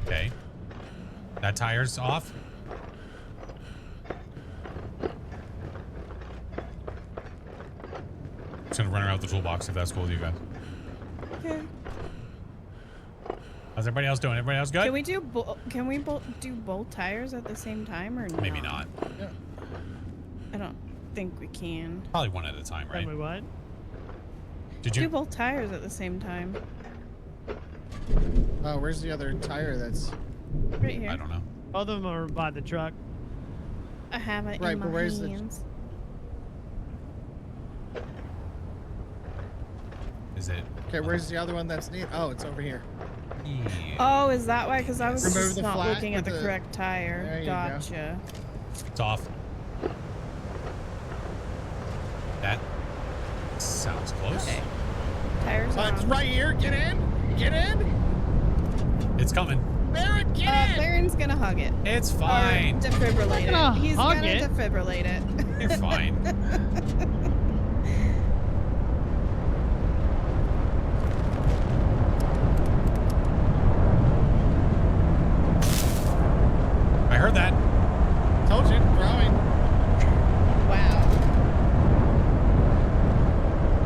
Okay. That tire's off. Just gonna run around with the toolbox if that's cool with you guys. Okay. How's everybody else doing? Everybody else good? Can we do do both tires at the same time or Maybe not. Yeah. I don't think we can. Probably one at a time, right? Tell me what? Did Do you? both tires at the same time. Oh, where's the other tire that's... Right here. I don't know. Both of them are by the truck. I have it Right, in but my where's hands. Is it? Okay, where's the other one that's neat? Oh, it's over here. Yeah. Oh, is that why? Because I was Remove just the not flat looking at with the the- correct tire. There you go. Gotcha. It's off. That sounds close. Okay. Tires It's on. right here. Get in. Get in. It's coming. Baron, get in. Baron's gonna hug it. It's Or fine. defibrillate gonna it. He's hug gonna it. defibrillate it. You're fine. I heard that. Told you. Throwing. Wow.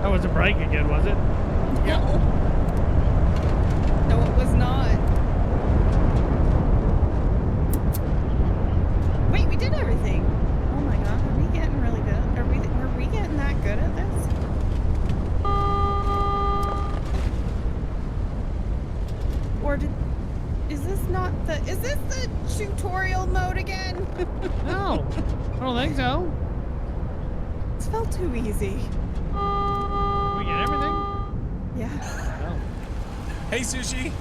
That was a break again, was it? Yep. No, it was not. Wait, we did everything. Oh my god, are we getting really good? Were we getting that good at this? Or is this the tutorial mode again? No, I don't think so. This felt too easy. We get everything? Yeah. No. Hey, Sushi.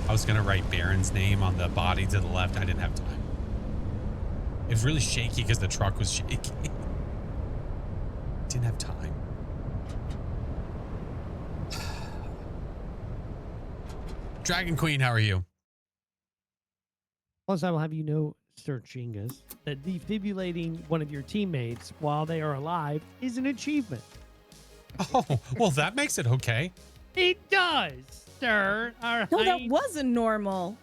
I was gonna write Baron's name on the body to the left. I didn't have time. It was really shaky because the truck was shaky. Didn't have time. Dragon Queen, how are you? Plus, I will have you know, Sir Chingus, that defibrillating one of your teammates while they are alive is an achievement. Oh, well, that makes it okay. It does, sir. All right. No, that wasn't normal.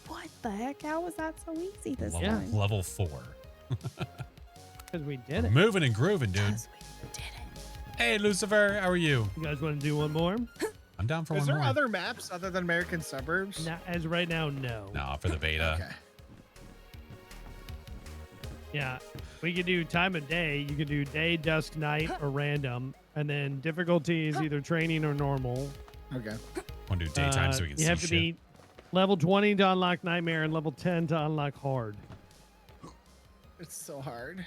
What the heck? How was that so easy this time? Level 4. Because we did it. Moving and grooving, dude. Because we did it. Hey, Lucifer, how are you? You guys want to do one more? I'm down for Is one there more. other maps other than American Suburbs? Not, as right now, no. No, for the beta. Okay. Yeah, we could do time of day. You could do day, dusk, night, or random, and then difficulty is either training or normal. Okay. Want to do daytime so we can see You have to shit. be level 20 to unlock nightmare and level 10 to unlock hard. It's so hard.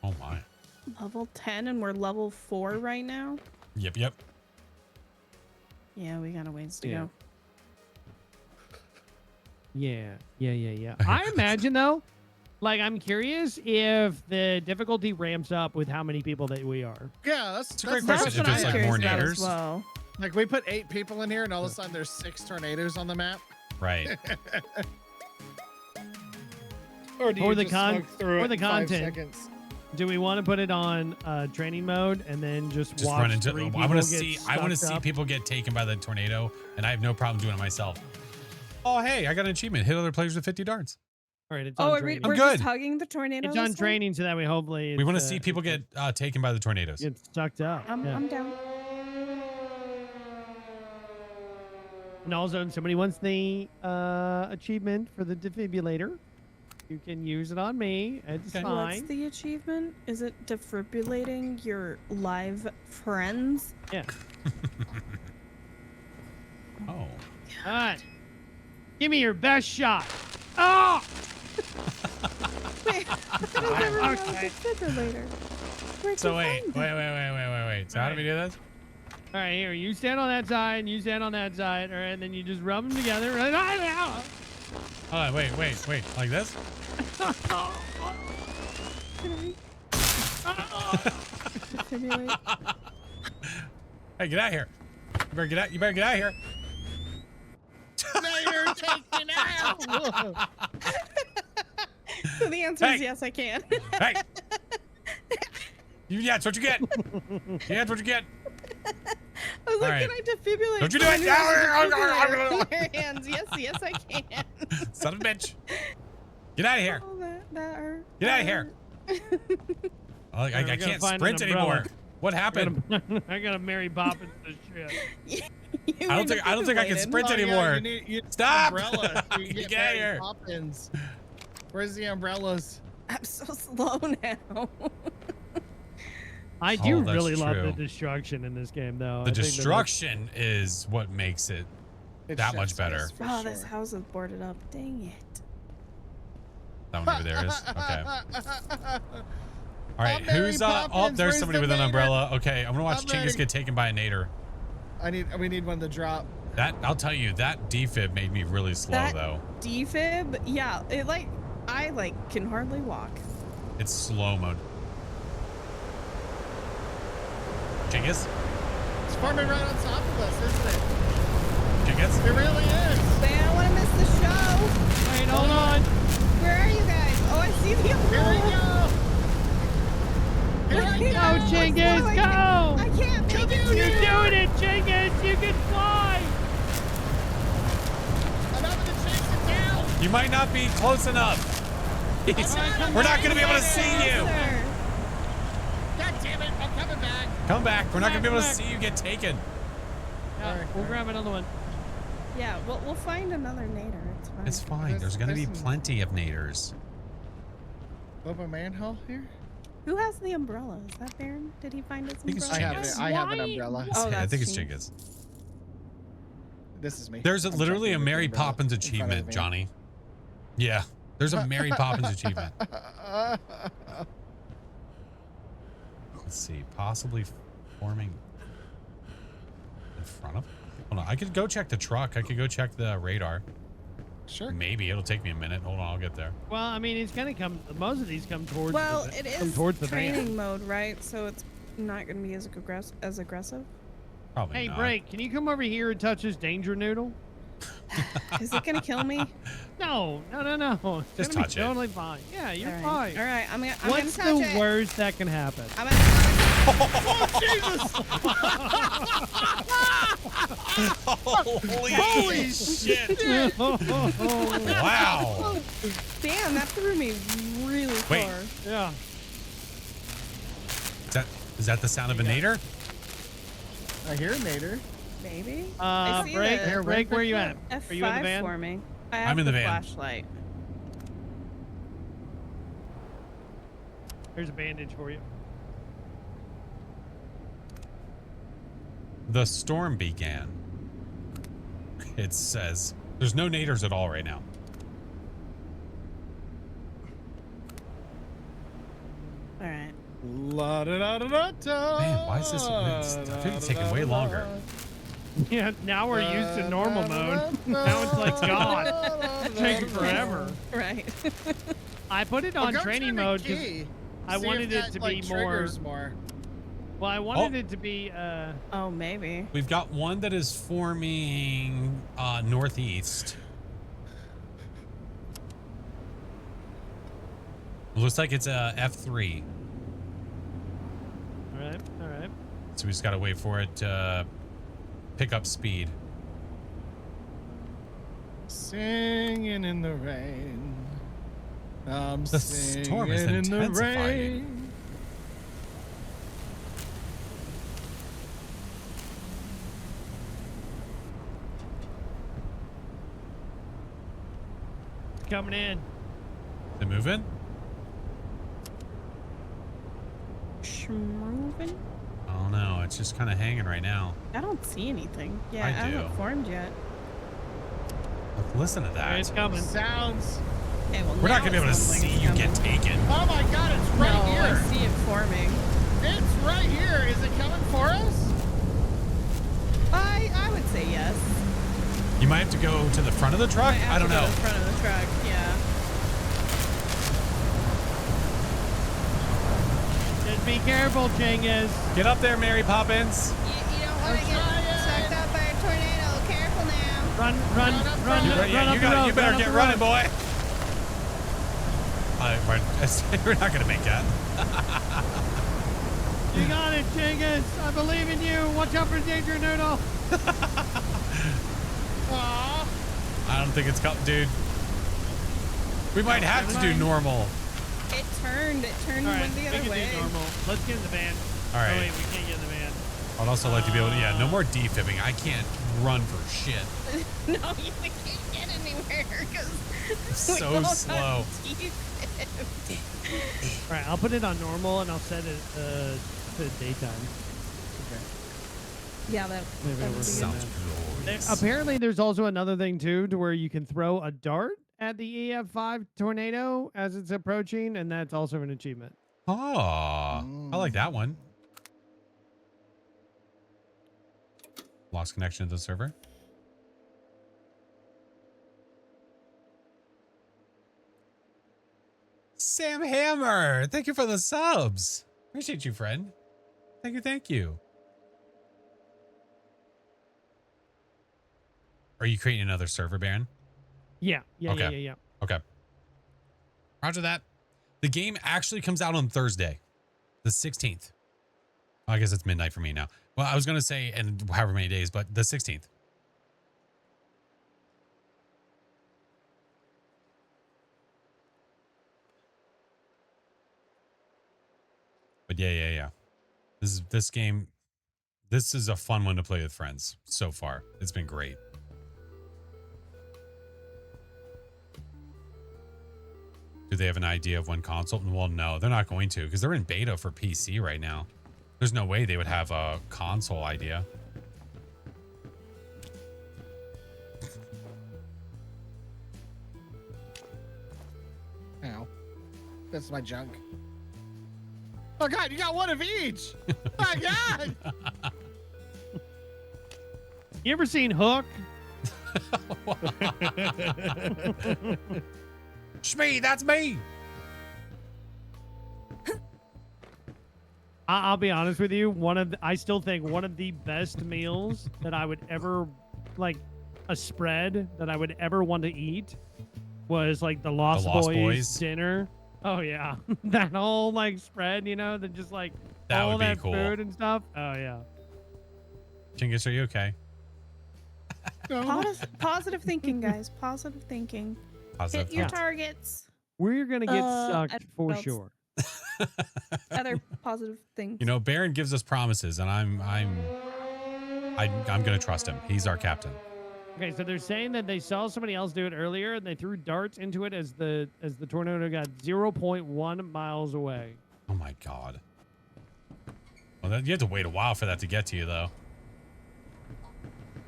Oh my. Level 10 and we're level 4 right now? Yep, yep. Yeah, we got a ways to Yeah. go. Yeah. I imagine though, like I'm curious if the difficulty ramps up with how many people that we are. Yeah, that's a great that's question. what If it's I like am. more Curious about naders. as well. Like we put 8 people in here, and all of a sudden there's 6 tornadoes on the map. Right. Or do Or you the just con- smoke through or it the in 5 content. seconds? Do we want to put it on training mode and then just watch run into. 3 I people want to get see. I want to sucked see up? people get taken by the tornado, and I have no problem doing it myself. Oh, hey, I got an achievement. Hit other players with 50 darts. All right, it's Oh, on we're training. I'm we're good. just hugging the tornado. It's on this time? training so that way hopefully We want to it's, see people get taken by the tornadoes. get sucked up. Yeah. I'm down. And also, if somebody wants the achievement for the defibrillator, you can use it on me. It's Okay. What's fine. the achievement? Is it defibrillating your live friends? Yeah. Oh. All right. Give me your best shot. Oh! Wait, I don't ever want a defibrillator. Where'd So you wait. find them? So how do we do this? All right, here. You stand on that side, and you stand on that side. All right, and then you just rub them together. Oh, wait. Like this? Defibrillate. Hey, get out of here. You better get out. You better get out of here. Now you're taken out. So the answer is Hey. yes, I can. Hey. Yeah, that's what you get. Yeah, that's what you get. I was like, All can right. I defibrillate? Don't you do someone it. who has a defibrillator in their hands? Yes, I can. Son of a bitch. Get out of here. Oh, that hurt. Get out of here. I gotta can't find an sprint umbrella. anymore. What happened? I gotta Mary Poppins this shit. I don't think I can sprint Oh, yeah, anymore. you need Stop. Umbrella. You Get get out of Mary here. Poppins. Where's the umbrellas? I'm so slow now. I do Oh, that's really love the true. destruction in this game, though. The I think that destruction is what makes it It's that much just better. nice for Oh, this sure. house is boarded up. Dang it. That one over there is. Okay. All right. Mary Who's oh, Poppins, there's where's somebody the with an nader? umbrella. Okay, I'm gonna watch I'm Chingus ready. get taken by a nader. We need one to drop. That I'll tell you, that defib made me really slow That- though. Defib? Yeah, I can hardly walk. It's slow mode. Chingus? It's farming right on top of us, isn't it? Chingus? It really is. Wait, I don't want to miss the show. Wait, hold on. Where are you guys? Oh, I see the Here we umbrella. go. Here Wait, we Go, go. Chingus, I go! can't make it. You're doing it, Chingus! You can fly! I'm having to chase it down. You might not be close enough. We're not gonna be able to see you. Sir. God damn it. I'm coming back. Come back. We're not gonna be able to Back. see you get taken. Yeah, Alright, we'll grab another one. Yeah, we'll find another nader. It's fine. It's fine. There's gonna be There's some- plenty of naders. Open manhole here? Who has the umbrella? Is that Baron? Did he find his think it's umbrella? Chingus. I have an umbrella. Oh, I that's think it's Chingus. Chingus. This is me. There's I'm literally a jumping with the Mary umbrella Poppins in front of achievement, me. Johnny. Yeah. There's a Mary Poppins achievement. Let's see. Possibly forming in front of us? Hold on. I could go check the truck. I could go check the radar. Sure. Maybe it'll take me a minute. Hold on, I'll get there. Well, I mean, it's gonna come. Most of these come towards. Well, the, it come is towards the training van. mode, right? So it's not going to be as aggressive. Probably Hey, not. Break, can you come over here and touch this danger noodle? Is it going to kill me? No. It's Just gonna be touch it. Totally fine. Yeah, you're fine. All right, I'm gonna What's touch the it. worst that can happen? I'm gonna Holy shit! Wow. Damn, that threw me really Wait. far. Yeah. Is that the sound of a nader? I hear a nader. Maybe. I see Break, the Break, where you at? F5 Are you in the van? for me. I have I'm in the van. flashlight. Here's a bandage for you. The storm began. It says there's no naders at all right now. All right. La da da da da da. Man, why is this? I think it's taking way longer. Yeah, now we're used to normal mode. Now it's like God. It's taking forever. Right. I put it on Go training turn the mode because key. I See wanted if it to that, be like, more. triggers more. Well, I wanted it to be. Oh, maybe. We've got one that is forming northeast. It looks like it's a F3. All right. So we just gotta wait for it to pick up speed. Singing in the rain. I'm The storm is singing in the intensifying. rain. It's coming in. Is it moving? Schmoving? Oh no, it's just kind of hanging right now. I don't see anything. Yeah, I I haven't do. formed yet. Look, listen to that. It's coming. Sounds. Okay, well, We're not now gonna be able to it sounds like see it's you coming. get taken. Oh my God! It's right No, here. I see it forming. It's right here. Is it coming for us? I would say yes. You might have to go to the front of the truck. Might have I don't to go know. to the front of the truck. Yeah. Just be careful, Chingus. Get up there, Mary Poppins. You don't want to get sucked up by a tornado. Careful now. Run You, up the road. you better run get up the running, road. boy. We're not gonna make that. You got it, Chingus. I believe in you. Watch out for Danger Noodle. Aw. I don't think it's coming, dude. We might have to do normal. It turned. It turned All right, and we went can the other way. do normal. Let's get in the van. All right. Oh, wait, we can't get in the van. I'd also like to be able to, yeah, no more defibbing. I can't run for shit. No, you can't get anywhere because So slow. All right, I'll put it on normal and I'll set it to daytime. Yeah, that Maybe that it would be works. good. Sounds glorious. Apparently, there's also another thing too, to where you can throw a dart at the EF5 tornado as it's approaching, and that's also an achievement. Oh, I like that one. Lost connection to the server. Sam Hammer, thank you for the subs. Appreciate you, friend. Thank you, thank you. Are you creating another server, Baron? Yeah. Okay. Okay. Roger that. The game actually comes out on Thursday, the 16th. I guess it's midnight for me now. Well, I was going to say, and however many days, but the 16th. But yeah. This game, this is a fun one to play with friends so far. It's been great. Do they have an idea of when console? Well, no, they're not going to because they're in beta for PC right now. There's no way they would have a console idea. Ow. That's my junk. Oh God, you got one of each. Oh God. You ever seen Hook? Shmee, that's me. I'll be honest with you. I still think one of the best meals that I would ever, like, a spread that I would ever want to eat was like the Lost Boys dinner. Oh yeah, that whole like spread, you know, that just like That all would be that cool. food and stuff. Oh yeah. Chingus, are you okay? Positive thinking, guys. Positive thinking. Positive Hit your thoughts. targets. We're gonna get I sucked don't for know else. sure. Other positive things. You know, Baron gives us promises, and I'm gonna trust him. He's our captain. Okay, so they're saying that they saw somebody else do it earlier, and they threw darts into it as the tornado got 0.1 miles away. Oh my god. Well, you have to wait a while for that to get to you, though.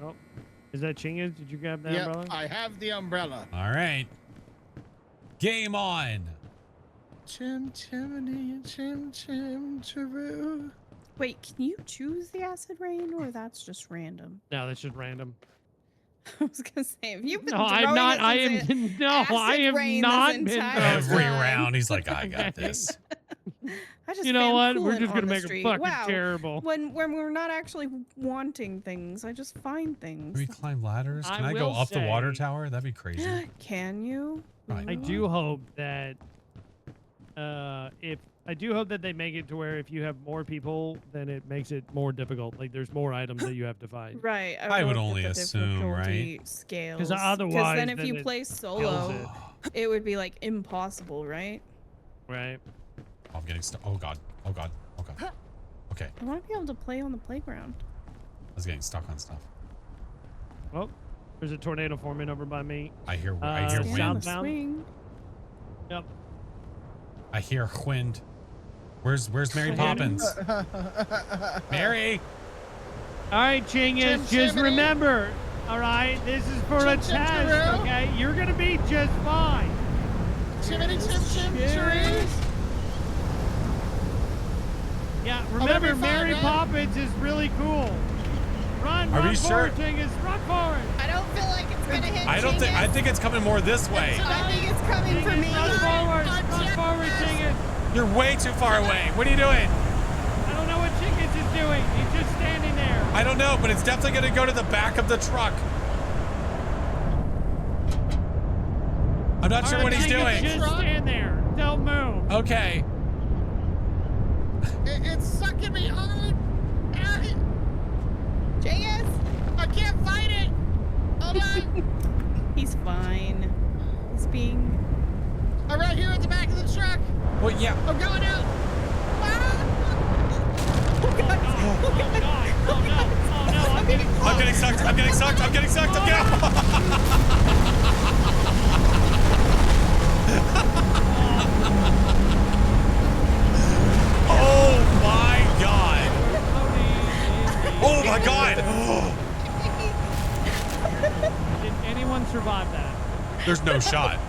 Oh, is that Chingus? Did you grab that Yeah, umbrella? I have the umbrella. All right. Game on. Chim chimney, chim chim chiroo. Wait, can you choose the acid rain, or that's just random? No, that's just random. I was gonna say, if you've been No, I'm not. I am no. I have not been Every round, he's like, I got this. I just You know what? found We're coolant just gonna on the make it street. fucking Wow. terrible. When we're not actually wanting things, I just find things. Can we climb ladders? Can I I go will up the water say- tower? That'd be crazy. Can you? Right. I do hope that they make it to where if you have more people, then it makes it more difficult. Like there's more items that you have to find. Right. I would hope only that the assume, difficulty right? Scales. 'Cause otherwise, then if then you it play kills solo, it would be like impossible, right? Right. Oh, I'm getting stuck. Oh god. Oh god. Oh god. Okay. I want to be able to play on the playground. I was getting stuck on stuff. Oh, there's a tornado forming over by me. I hear Stand on the wind. southbound. swing. Yep. I hear wind. Where's Mary Poppins? Mary. All right, Chingus, Chim just chimney. remember. All right, this is for a Chim chim test. chiroo. Okay, you're gonna be just fine. Chimney chim chim chiroo. Yeah, gonna remember, be fine, Mary man. Poppins is really cool. Run Are we forward, sure? Chingus, run forward. I don't feel like it's gonna hit. I don't think. I think it's coming more this way. I think it's coming for me. Run forward, Chingus. You're way too far away. What are you doing? I don't know what Chingus is doing. He's just standing there. I don't know, but it's definitely going to go to the back of the truck. I'm not sure All what right, he's Chingus, doing. Just stand there. Don't move. Okay. It's sucking me hard. Jingus, I can't fight it. Hold on. he's fine. He's being. I'm right here at the back of the truck. Well, yeah. I'm going out. Oh, God. Oh, no. Oh, no. I'm getting I'm getting sucked. I'm getting sucked. I'm getting sucked. I'm getting. Oh my god. Oh my god. Did anyone survive that? There's no shot.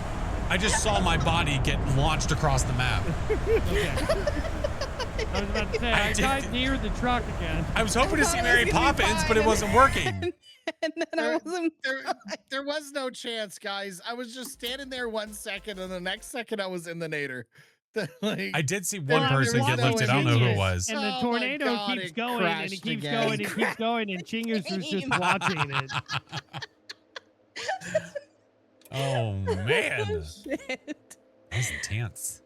I just saw my body get launched across the map. Okay. I was about to say, I did- got near the truck again. I was hoping to see thought it Mary was gonna be Poppins, but fine. it wasn't working. And then I wasn't. There was no chance, guys. I was just standing there 1 second, and the next second I was in the nader. Like, I did see one Well, person there get was lifted. I don't know who it Chingus, was. And the Oh my tornado God, keeps it going, and it crashed keeps again. going, and keeps going, and Chingus was just watching it. Oh man, Shit. that's intense.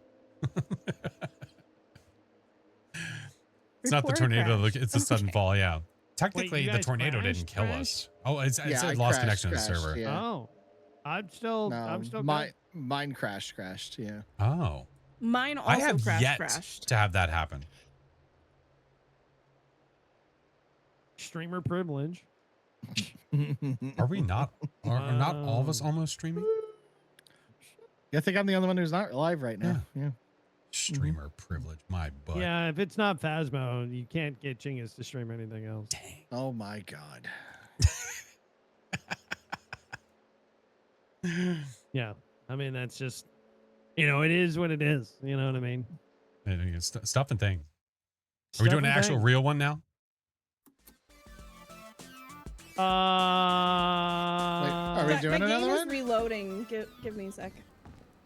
It's not the Recorder tornado. crashed. It's a sudden fall. Yeah. Technically, you the guys tornado crashed, didn't kill crashed? us. Oh, it Yeah, said I lost crashed, connection to the crashed, server. yeah. Oh, I'm still my good. mine crashed. Yeah. Oh, Mine also I have yet crashed. to have that happen. Streamer privilege. Are we not? Are not all of us almost streaming? I think I'm the only one who's not live right now. Yeah. Streamer privilege, my butt. Yeah, if it's not Phasmo, you can't get Chingus to stream anything else. Oh my God. Yeah, I mean that's just, it is what it is. You know what I mean? Stuff and thing. Are we doing an actual real one now? are we doing my another game is one? reloading. Give me a sec.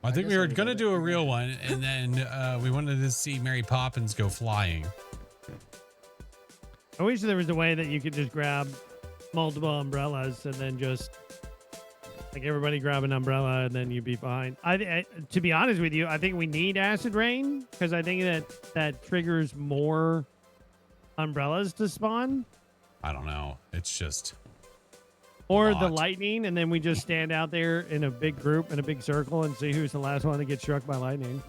I think guess we were I'll gonna reload do a it. real one, and then we wanted to see Mary Poppins go flying. I wish there was a way that you could just grab multiple umbrellas and then just like everybody grab an umbrella and then you'd be fine. To be honest with you, I think we need acid rain because I think that triggers more umbrellas to spawn. I don't know. It's just Or lot. the lightning, and then we just stand out there in a big group, in a big circle, and see who's the last one to get struck by lightning.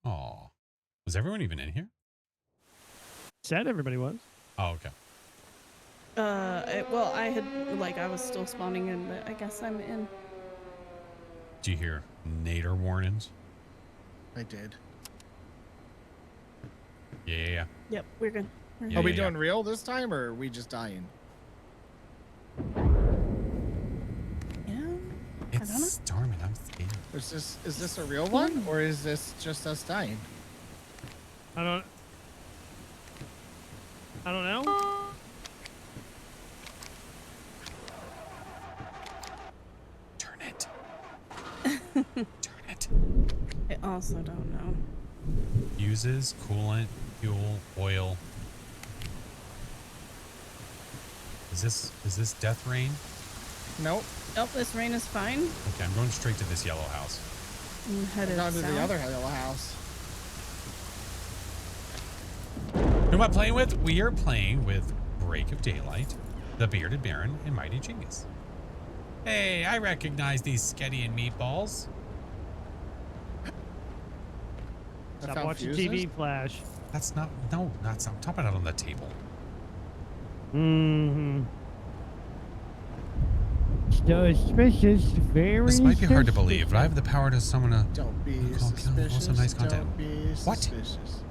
oh, was everyone even in here? Said everybody was. Oh, okay. Well, I was still spawning in, but I guess I'm in. Do you hear nader warnings? I did. Yeah. Yep, we're good. We're Yeah, Are we yeah, doing real this time, or are we just dying? Yeah. It's don't know. storming. I'm scared. Is this a real one, or is this just us dying? I don't know. Turn it. Turn it. I also don't know. Uses coolant, fuel, oil. Is this death rain? Nope. Oh, this rain is fine. Okay, I'm going straight to this yellow house. I'm headed Down to south. the other yellow house. Who am I playing with? We are playing with Break of Daylight, the Bearded Baron, and Mighty Genghis. Hey, I recognize these Sketty and meatballs. I Stop found watching fuses. TV, Flash. That's not, no, not some. I'm talking about on the table. Mm-hmm. Suspicious, very This might be hard to suspicious. believe, but I have the power to summon a. Don't be Call- suspicious. also nice content. Don't be What? suspicious.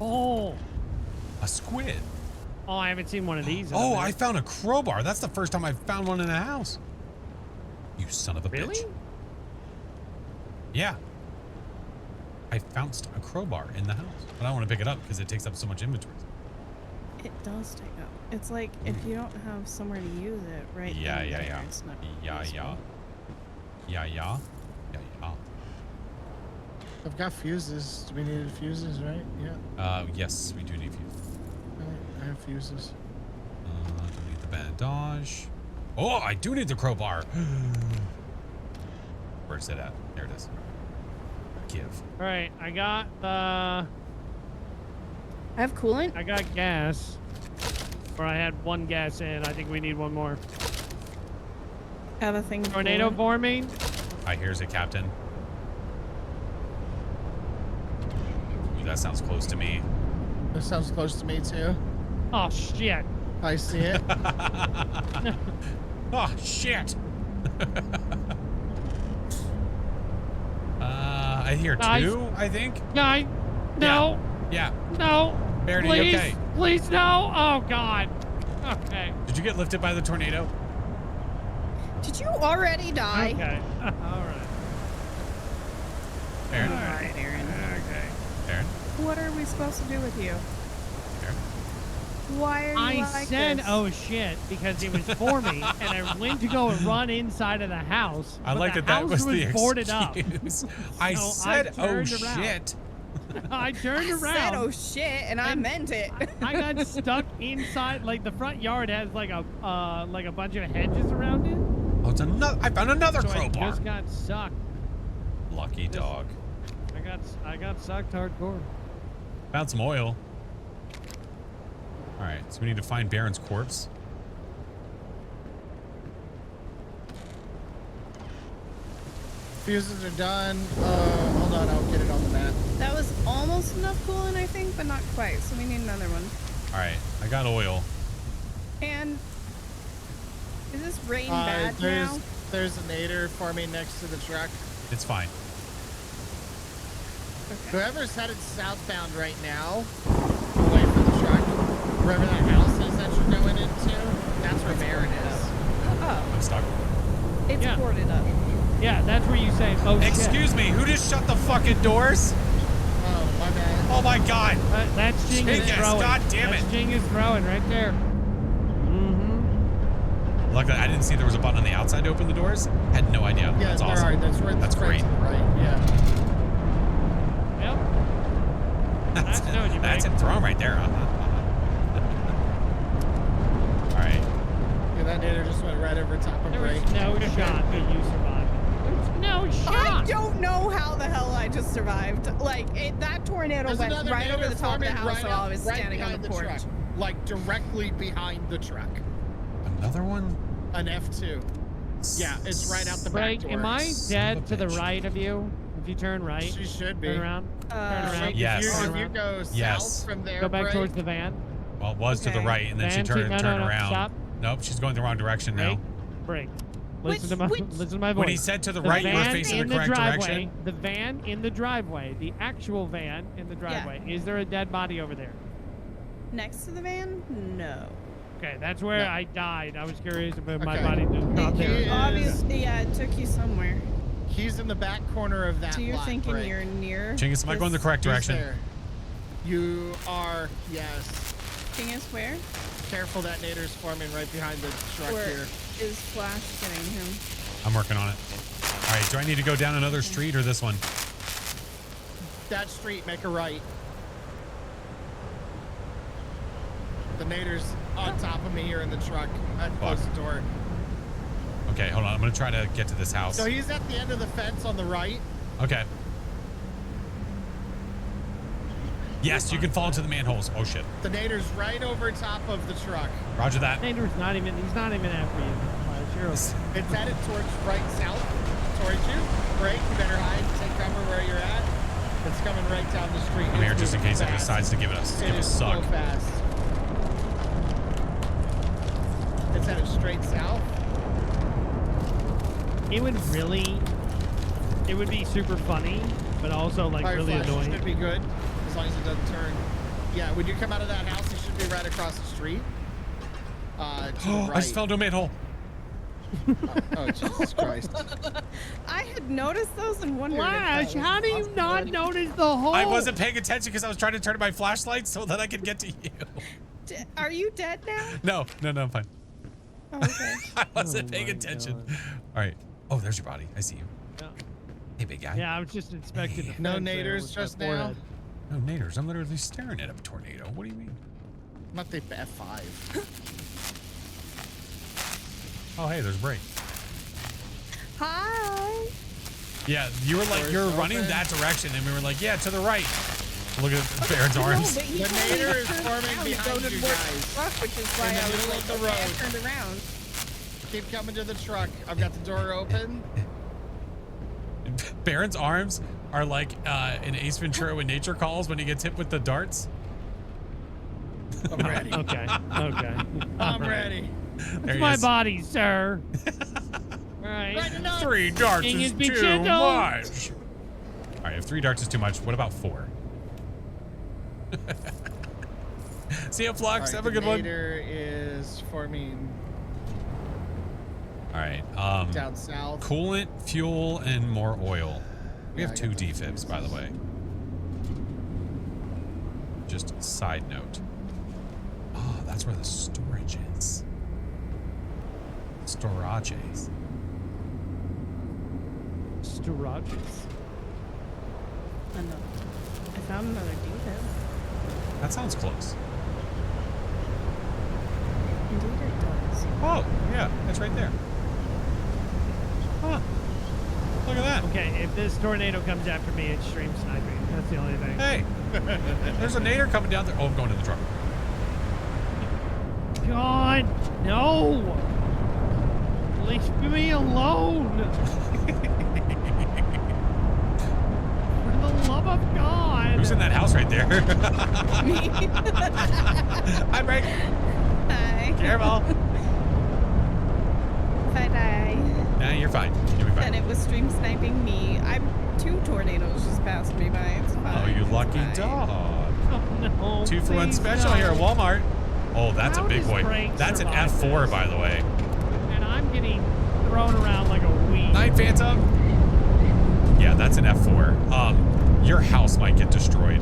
Oh, A squid. oh, I haven't seen one of these. in a Oh, minute. I found a crowbar. That's the first time I've found one in a house. You son of a Really? bitch. Yeah. I found a crowbar in the house, but I don't want to pick it up because it takes up so much inventory. It does take up. It's like if you don't have somewhere to use it, right? Yeah, then yeah, there, yeah. It's not Yeah, useful. yeah. Yeah, yeah. Yeah, yeah. I've got fuses. Do we need fuses, right? Yeah. Yes, we do need fuse. I have fuses. Don't need the bandage. Oh, I do need the crowbar. Where's it at? There it is. Give. All right, I got I have coolant. I got gas. Or I had one gas in. I think we need one more. I have a thing. Tornado coolant. forming. Here's a captain. Ooh, that sounds close to me. This sounds close to me too. Oh shit. I see it. Oh, shit. I hear Nice. two, I think. No. Yeah. No. Baron, are Please. you okay? Please no. Oh god. Okay. Did you get lifted by the tornado? Did you already die? Okay. All right. Aaron? All right, Aaron. Okay. Aaron? What are we supposed to do with you? Aaron? Why are you I like said, this? "Oh shit," because it was for me, and I went to go and run inside of the house. I but like the that house was the boarded up. excuse. I So said, oh, turned around. shit. I turned I around. said, oh shit, and I And meant it. I got stuck inside. Like the front yard has like a bunch of hedges around it. Oh, it's another. I found another So I crowbar. just got sucked. Lucky dog. I got sucked hardcore. Found some oil. All right, so we need to find Baron's corpse. Fuses are done. Hold on, I'll get it on the map. That was almost enough coolant, I think, but not quite. So we need another one. All right, I got oil. And is this rain bad now? There's a nader forming next to the truck. It's fine. Whoever's headed southbound right now, away from the truck, wherever that house is that you're going into, that's where Baron is. Oh, I'm stuck. it's Yeah. boarded up. Yeah, that's where you say, "Oh shit." Excuse me, who just shut the fucking doors? Oh, Oh my God. That's Jing is throwing. God damn it. That's Jing is throwing right there. Mm-hmm. Luckily, I didn't see there was a button on the outside to open the doors. Had no idea. Yeah, That's there awesome. are. That's right. That's great. To the right. Yeah. Yep. That's knowing you, it Mike. thrown right there. All right. Yeah, that nader just went right over top of There Break. was no shot that you survived. There was no I shot. don't know how the hell I just survived. Like, that tornado There's went another right over nader the top of the forming house right while up- I was right standing on behind the porch. truck. Like directly behind the truck. Another one? An F2. Yeah, it's right out the Break, back door. am I Son dead of a to the bitch. right of you? If you turn right, She should be. turn around. Turn around. Yes. If you go south Yes. from there, Go back Break, towards the van. Well, it was to the Okay. right, and then she Van to- turned no, around. Stop. Nope, she's going the wrong direction now. Break. Which- Listen to my which- listen to my voice. When he said to the The right, you were van facing in the correct driveway, direction. The van in the driveway, the actual van in the driveway. Is there a dead body over there? Next to the van? No. Okay, that's where No. I died. I was curious if my Okay. body just dropped He there. is- Obviously, yeah, it took you somewhere. He's in the back corner of that So you're lot, thinking Break. you're near. Chingus, am I going the correct He's direction? there. You are, yes. Thing is, where? Careful, that nader's forming right behind the truck Where here. is Flash getting him? I'm working on it. All right, do I need to go down another street or this one? That street, make a right. The nader's on top of me here in the truck. I'd close the door. Okay, hold on. I'm going to try to get to this house. So he's at the end of the fence on the right. Okay. Yes, you can fall into the manholes. Oh, shit. The nader's right over top of the truck. Roger that. Nader's not even. He's not even after you. You're okay. It's headed towards right south, towards you. Break, you better hide, take cover where you're at. It's coming right down the street. I'm here It's just in moving case it fast. decides to give It us is suck. so fast. It's headed straight south. It would be super funny, but also like Fire really flash annoying. should be good, as long as it doesn't turn. Yeah, when you come out of that house, it should be right across the street. To the right. I just fell into a manhole. Oh, Jesus Christ. I had noticed those and wondered. Flash, how do you not notice the hole? I wasn't paying attention because I was trying to turn my flashlight so that I could get to you. Are you dead now? No, I'm fine. Oh, okay. I wasn't Oh paying my attention. God. All right. Oh, there's your body. I see you. Yeah. Hey, big guy. Yeah, I was just inspecting the No fence there naders with my just now? forehead. No, naders. I'm literally staring at a tornado. What do you mean? Not the F5. Oh, hey, there's Bray. Hi. Yeah, you were like, Doors you're running open. that direction, and we were like, yeah, to the right. Look at Baron's arms. No, but he The told me nader to is turn forming around to behind go to you work guys. truck, which is why In the I was middle like, of the okay, I road. turned around. Keep coming to the truck. I've got the door open. Baron's arms are like in Ace Ventura when nature calls when he gets hit with the darts. I'm ready. Okay. Okay. I'm ready. There It's he my is. body, sir. All right. Right enough. 3 darts King is is be too gentle. much. All right, if 3 darts is too much, what about 4? See ya, Flux. All Have right, a good the one. nader is forming All right. down south. Coolant, fuel, and more oil. We Yeah, have I 2 got the defibs, by the way. Just side note. Oh, that's where the storage is. Storages. Storages. I found another defib. That sounds close. Indeed it does. Oh, yeah, it's right there. Huh. Look at that. Okay, if this tornado comes after me, it's stream sniping. That's the only thing. Hey, there's a nader coming down there. Oh, I'm going to the truck. God, no! Leave me alone! For the love of God! Who's in that house right there? Me. Hi, Break. Hi. Careful. If I die, Nah, you're fine. You'll be then fine. it was stream sniping me. 2 tornadoes just passed me by. It's fine. Oh, you lucky It's fine. dog. Oh, no, 2 for 1 please special no. here at Walmart. Oh, that's How a big does boy. Frank That's an survive F4, this? by the way. And I'm getting thrown around like a weed. Night Phantom. Yeah, that's an F4. Your house might get destroyed.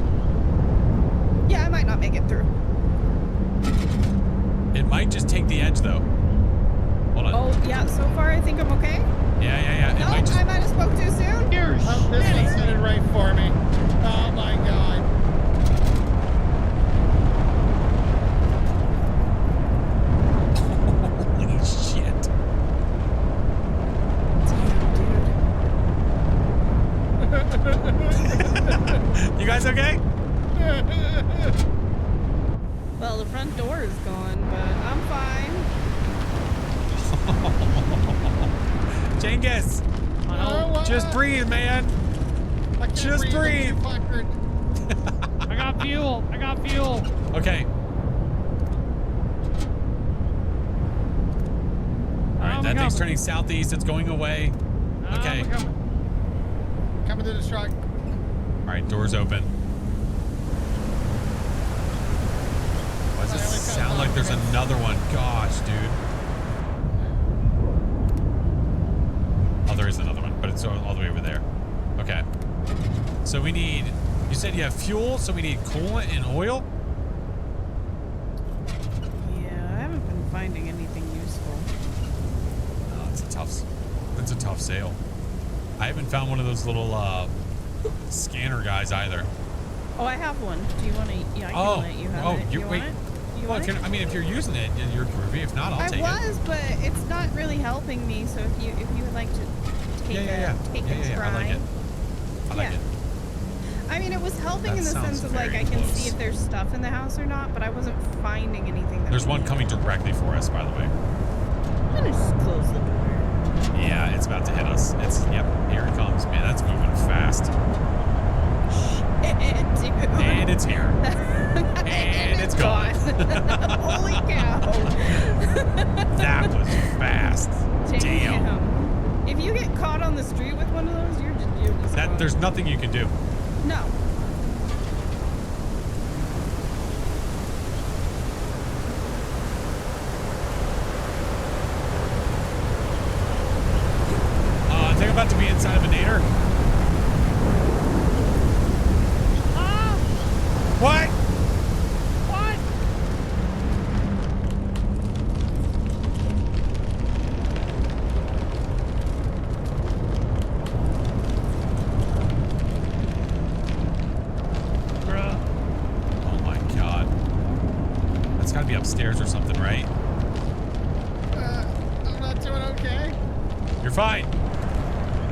not make it through. It might just take the edge though. Hold on. Oh, yeah, so far I think I'm okay. Yeah. It No, might just... I might have spoke too soon. Here's Oh, this one's headed right for me. Oh my god. Holy shit. You guys okay? Well, the front door is gone, but I'm fine. Genghis, Oh, just breathe, man. I can't Just breathe. I'm too fuckered. I got fuel. I got fuel. Okay. All right, that thing's turning southeast. It's going away. Okay. Coming to the truck. All right, doors open. Why does it sound like there's another one? Gosh, dude. Oh, there is another one, but it's all the way over there. Okay. So we need, you said you have fuel, so we need coolant and oil? Yeah, I haven't been finding anything useful. Oh, it's a tough sale. I haven't found one of those little scanner guys either. Oh, I have one. Do you want to? Yeah, I can let you have it. You wait. Want it? You Well, want it? I mean, if you're using it, you're groovy. If not, I'll take it. I was, but it's not really helping me. So if you would like to take a try, I like it. I like it. I mean, it was helping That in the sounds sense of like very I can close. see if there's stuff in the house or not, but I wasn't finding anything. That There's one coming directly for us, by the way. I'm gonna just close the door. Yeah, it's about to hit us. Yep, here it comes. Man, that's moving fast. Dude. And it's here. And it's gone. Holy cow. That was fast. Damn. If you get caught on the street with one of those, you're just There's nothing you can do. No. I think I'm about to be inside of a nader. What? What? Bruh. Oh my god. That's gotta be upstairs or something, right? I'm not doing okay. You're fine.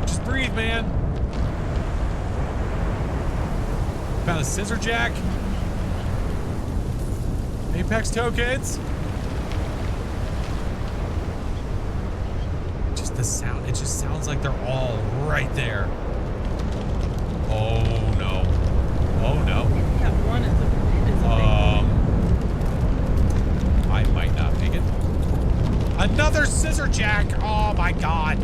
Just breathe, man. Found a scissor jack. Apex tokens. Just the sound. It just sounds like they're all right there. Oh no. Oh no. That one is a I might not make it. Another scissor jack. Oh my god.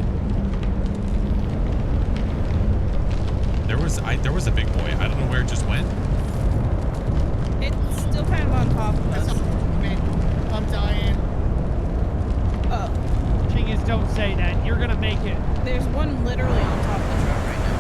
There was a big boy. I don't know where it just went. It's still kind of on top of us. I'm dying. Oh. Genghis, don't say that. You're gonna make it. There's one literally on top of the truck right now.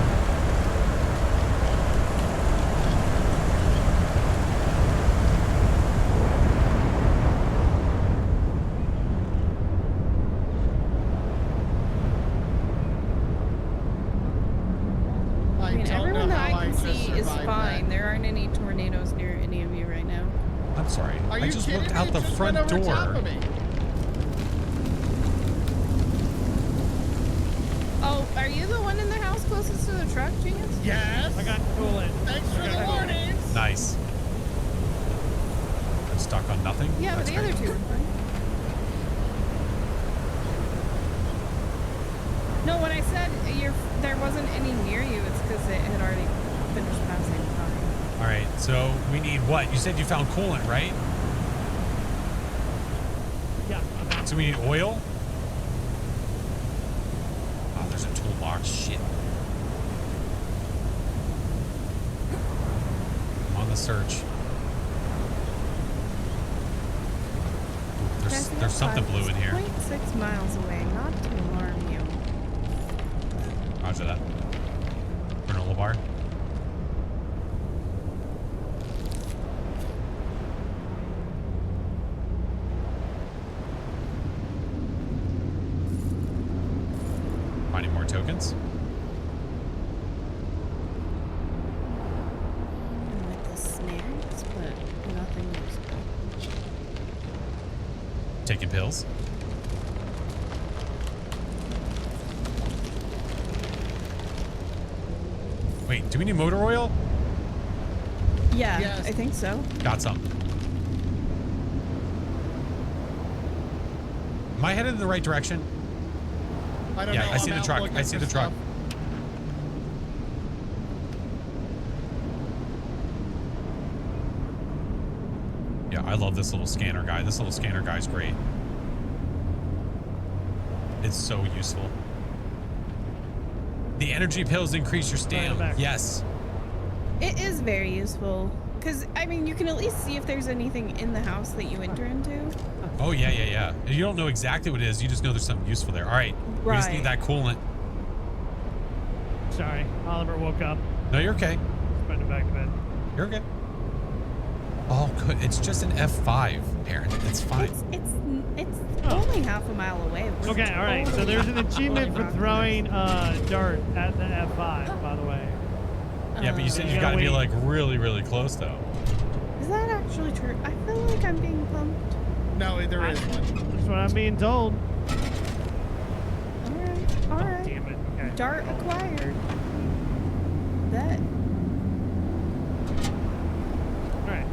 I mean, everyone that I can see is fine. There aren't any tornadoes near any of you right now. I'm sorry. Are I you just kidding looked me? out It the just front went over top door. of me. Oh, are you the one in the house closest to the truck, Genius? Yes. I got coolant. Thanks for the warnings. Nice. I'm stuck on nothing? Yeah, but That's the other great. two were fine. No, when I said there wasn't any near you, it's because it had already finished passing by. All right, so we need what? You said you found coolant, right? Yeah. So we need oil? Oh, there's a toolbox. Shit. I'm on the search. There's something blue in here. 0.6 miles away, not to alarm you. Roger that. Granola bar. tokens. With the snares, but nothing useful. Taking pills. Wait, do we need motor oil? Yeah, Yes. I think so. Got some. Am I headed in the right direction? I don't Yeah, know. I see I'm the out truck. looking I see for the truck. stuff. Yeah, I love this little scanner guy. This little scanner guy's great. It's so useful. The energy pills increase your stamina. Yes. It is very useful. Because, I mean, you can at least see if there's anything in the house that you enter into. Oh, yeah, yeah, yeah. You don't know exactly what it is. You just know there's something useful there. All right. We just need that coolant. Sorry, Oliver woke up. No, you're okay. Put him back to bed. You're okay. Oh, good. It's just an F5, Aaron. It's fine. It's only half a mile away. It's Okay, all right. So totally there's an achievement for not throwing dart at the F5, by the way. Yeah, but you said you gotta got to be wait. like really, really close, though. Is that actually true? I feel like I'm being pumped. No, there is one. That's what I'm being told. All right. Damn it. Okay. Dart acquired. That. All right.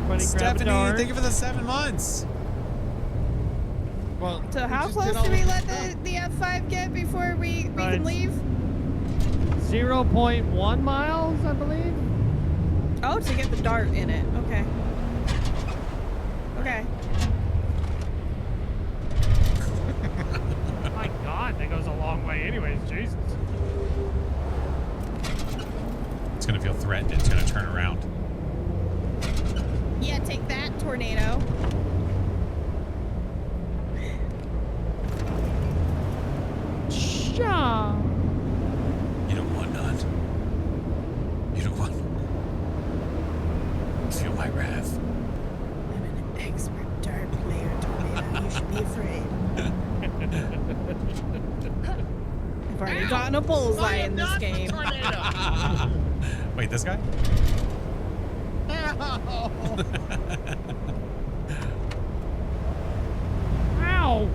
Everybody grab a Stephanie, dart. thank you for the 7 months. Well, So how just close did all do we this let stuff. the F5 get before we Right. can leave? 0.1 miles, I believe. Oh, to get the dart in it. Okay. Okay. My God, that goes a long way anyways. Jesus. It's going to feel threatened. It's going to turn around. Yeah, take that, tornado. Shaw. You don't want none. You don't want. Feel my wrath. I'm an expert dart player, tornado. You should be afraid. I've already gotten a bullseye in this game. Wait, this guy? Ow!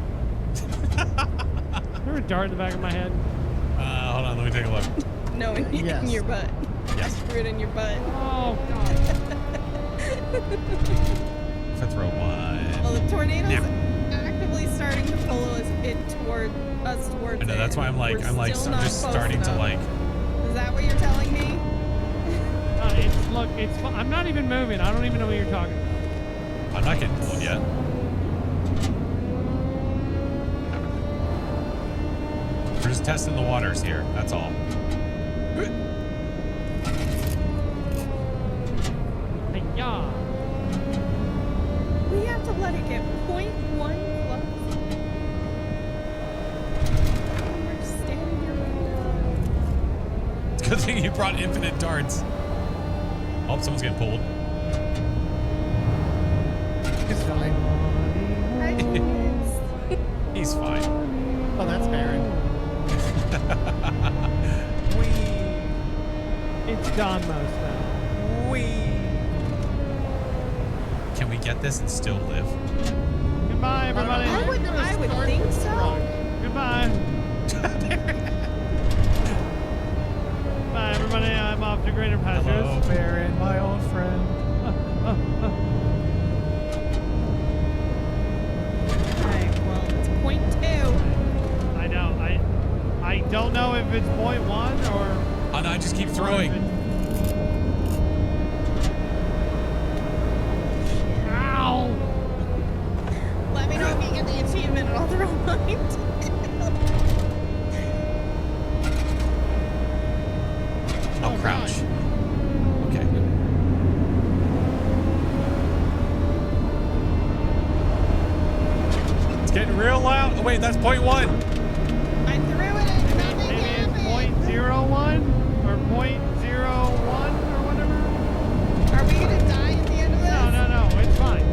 There a dart in the back of my head. Hold on, let me take a look. No, in Yes. your butt. Yes. Screw it in your butt. Oh God. If I throw one. Well, the tornado's Now. actively starting to pull us towards I know, that's why I'm like, We're I'm still not just close starting to enough. like. Is that what you're telling me? Look, it's fun. I'm not even moving. I don't even know what you're talking about. I'm not getting pulled yet. We're just testing the waters here. That's all. Yeah. We have to let it get 0.1 close. We're standing here right It's a good thing you brought infinite darts. Oh, someone's getting pulled. It's fine. now. Hi, kids. He's fine. Oh, that's Baron. It's gone most now. Can we get this and still live? Goodbye, everybody. I would think so. Goodbye. Bye, everybody. I'm off to greater pastures. Hello, Baron, my old friend. Alright, well, it's 0.2. I know. I don't know if it's 0.1 or. Oh no, I just keep throwing. Ow! Let me know if you get the achievement and I'll throw mine. I'll crouch. Okay. It's getting real loud. Oh, wait, that's 0.1. I threw it and nothing Maybe it's happened. 0.01 or 0.01 or whatever. Are we gonna die at the end of this? No, it's fine.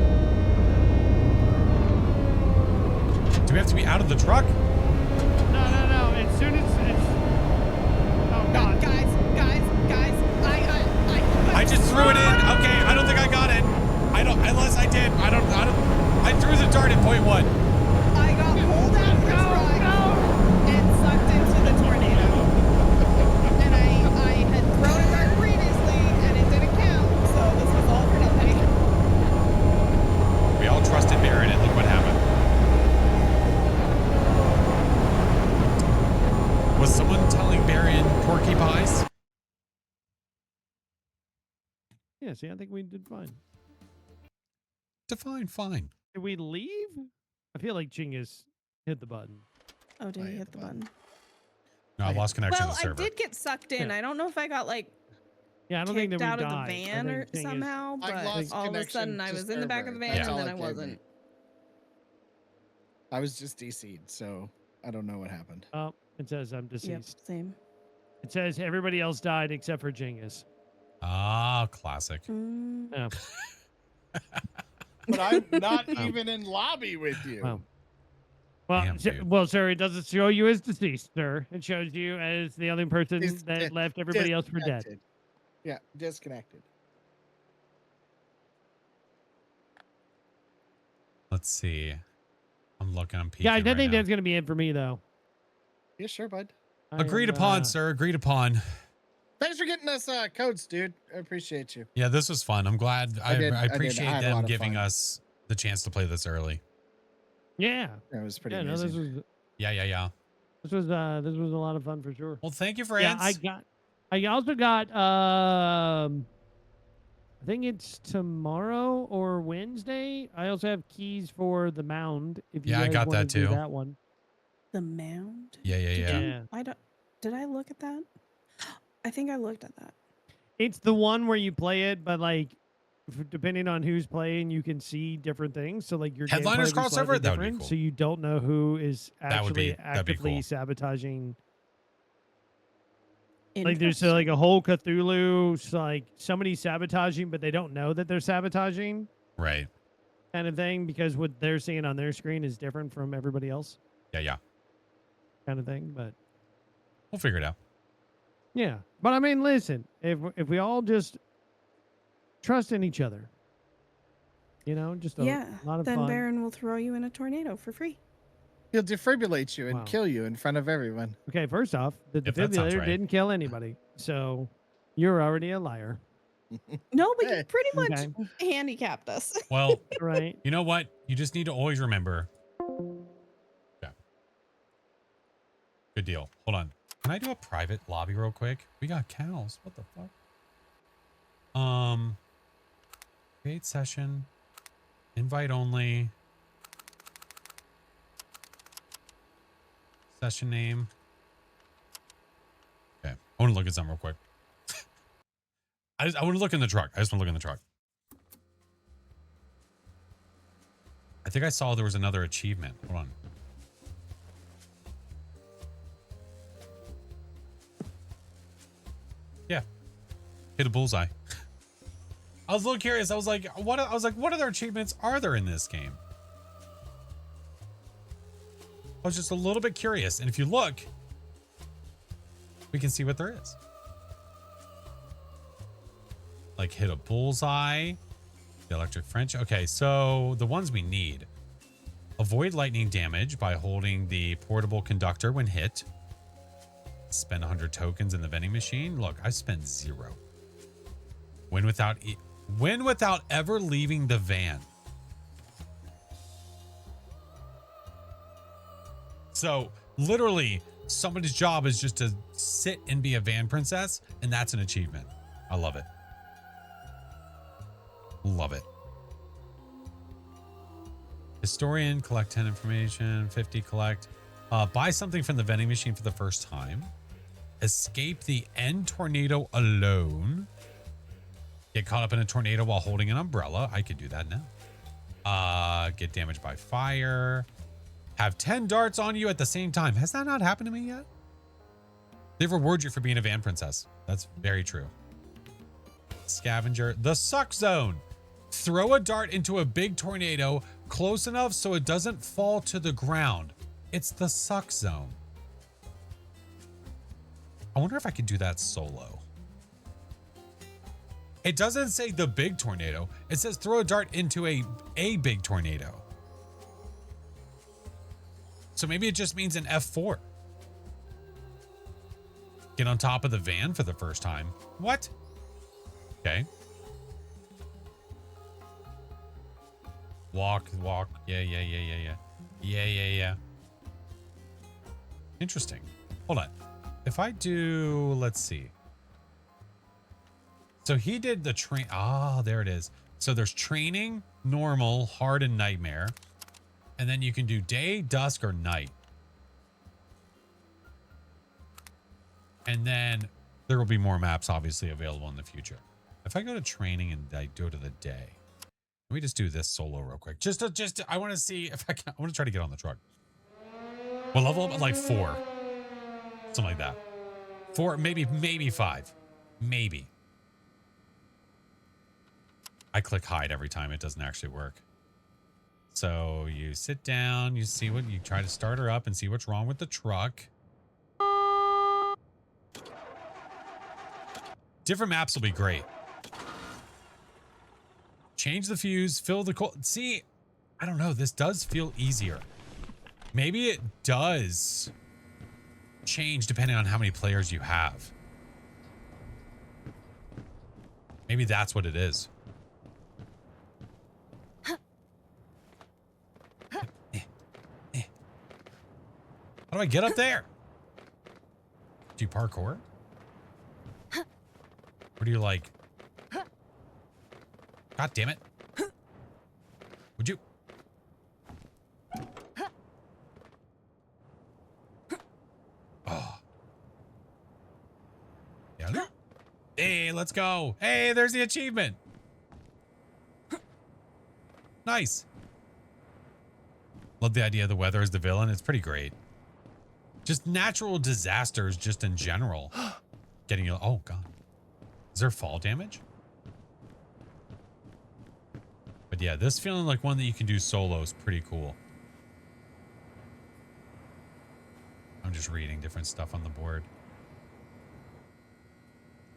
Do we have to be out of the truck? No. As soon as it's... Oh, God. Guys, I just threw it in. Okay, I don't think I got it. Unless I did. I threw the dart at point 1. I got pulled out of the truck and sucked into the tornado. And I had thrown a dart previously and it didn't count, so this was all for nothing. We all trusted Baron and look what happened. Was someone telling Baron porky pies? Yeah, see, I think we did fine. Define fine. Did we leave? I feel like Chingus hit the button. Oh, did he hit the button? No, I lost connection Well, to the server. I did get sucked in. Yeah. I don't know if I got like Yeah, I don't think that kicked we out died. of the van I or think Chingus- somehow, I but lost all of a connection sudden I to was in the back of the server. van That's and all then I it gave me. wasn't. I was just DC'd, so I don't know what happened. Oh, it says I'm deceased. Yep, same. It says everybody else died except for Chingus. Ah, classic. Yeah. But I'm not even in lobby with you. Wow. Well, Damn, dude. well, sir, it doesn't show you as deceased, sir. It shows you as the only person Dis- that left everybody else for dead. Disconnected. Yeah, disconnected. Let's see. I'm looking. I'm peeking Yeah, I don't right think now. that's going to be it for me, though. Yeah, sure, bud. Agreed upon, sir. Agreed upon. Thanks for getting us codes, dude. I appreciate you. Yeah, this was fun. I'm glad. I did. appreciate I had a them lot of giving fun. us the chance to play this early. Yeah. That was pretty Yeah, no, amazing. Yeah. this was a lot of fun for sure. Well, thank you, friends. Yeah, I also got I think it's tomorrow or Wednesday. I also have keys for the mound. If you Yeah, I guys got wanna that do too. That one. The mound? Yeah. Yeah. Did I look at that? I think I looked at that. It's the one where you play it, but like depending on who's playing, you can see different things. So like your Headliners gameplay will be slightly crossover? That would be different, cool. So you don't know who is That would be- actually that'd be actively cool. sabotaging. Like there's like a whole Cthulhu, so like somebody's sabotaging, but they don't know that they're sabotaging, Right. kind of thing, because what they're seeing on their screen is different from everybody else, Yeah. kind of thing. But We'll figure it out. yeah, but I mean, listen, if we all just trust in each other, you know, just a lot of then fun. Baron will throw you in a tornado for free. He'll defibrillate you and Wow. kill you in front of everyone. Okay, first off, the If that sounds defibrillator right. didn't kill anybody, so you're already a liar, No, but Hey. you pretty much Okay. handicapped us. Well, right? you know what? You just need to always remember. Yeah. Good deal. Hold on. Can I do a private lobby real quick? We got cows. What the fuck? Create session. Invite only. Session name. Okay. I want to look at something real quick. I want to look in the truck. I just want to look in the truck. I think I saw there was another achievement. Hold on. Yeah. Hit a bullseye. I was a little curious. I was like, what other achievements are there in this game? I was just a little bit curious. And if you look, we can see what there is. Like hit a bullseye, the electric French. Okay, so the ones we need. Avoid lightning damage by holding the portable conductor when hit. Spend 100 tokens in the vending machine. Look, I spent 0. Win without ever leaving the van. So literally somebody's job is just to sit and be a van princess, and that's an achievement. I love it. Love it. Historian, collect 10 information, 50 collect. Buy something from the vending machine for the first time. Escape the end tornado alone. Get caught up in a tornado while holding an umbrella. I could do that now. Get damaged by fire. Have 10 darts on you at the same time. Has that not happened to me yet? They reward you for being a van princess. That's very true. Scavenger. The suck zone. Throw a dart into a big tornado close enough so it doesn't fall to the ground. It's the suck zone. I wonder if I could do that solo. It doesn't say the big tornado. It says throw a dart into a big tornado. So maybe it just means an F4. Get on top of the van for the first time. What? Okay. Walk. Yeah. Interesting. Hold on. If I do, let's see. So he did the train. Ah, there it is. So there's training, normal, hard, and nightmare. And then you can do day, dusk, or night. And then there will be more maps obviously available in the future. If I go to training and I go to the day, let me just do this solo real quick. I want to see if I can. I want to try to get on the truck. We'll level up at like 4. Something like that. 4, maybe 5. Maybe. I click hide every time. It doesn't actually work. So you sit down, you see what, you try to start her up and see what's wrong with the truck. Different maps will be great. Change the fuse, fill the coal. See, I don't know. This does feel easier. Maybe it does change depending on how many players you have. Maybe that's what it is. How do I get up there? Do you parkour? Or do you like... God damn it. Would you... Oh. Yeah. Hey, let's go. Hey, there's the achievement. Nice. Love the idea of the weather as the villain. It's pretty great. Just natural disasters just in general. Getting you... Oh, God. Is there fall damage? But yeah, this feeling like one that you can do solo is pretty cool. I'm just reading different stuff on the board.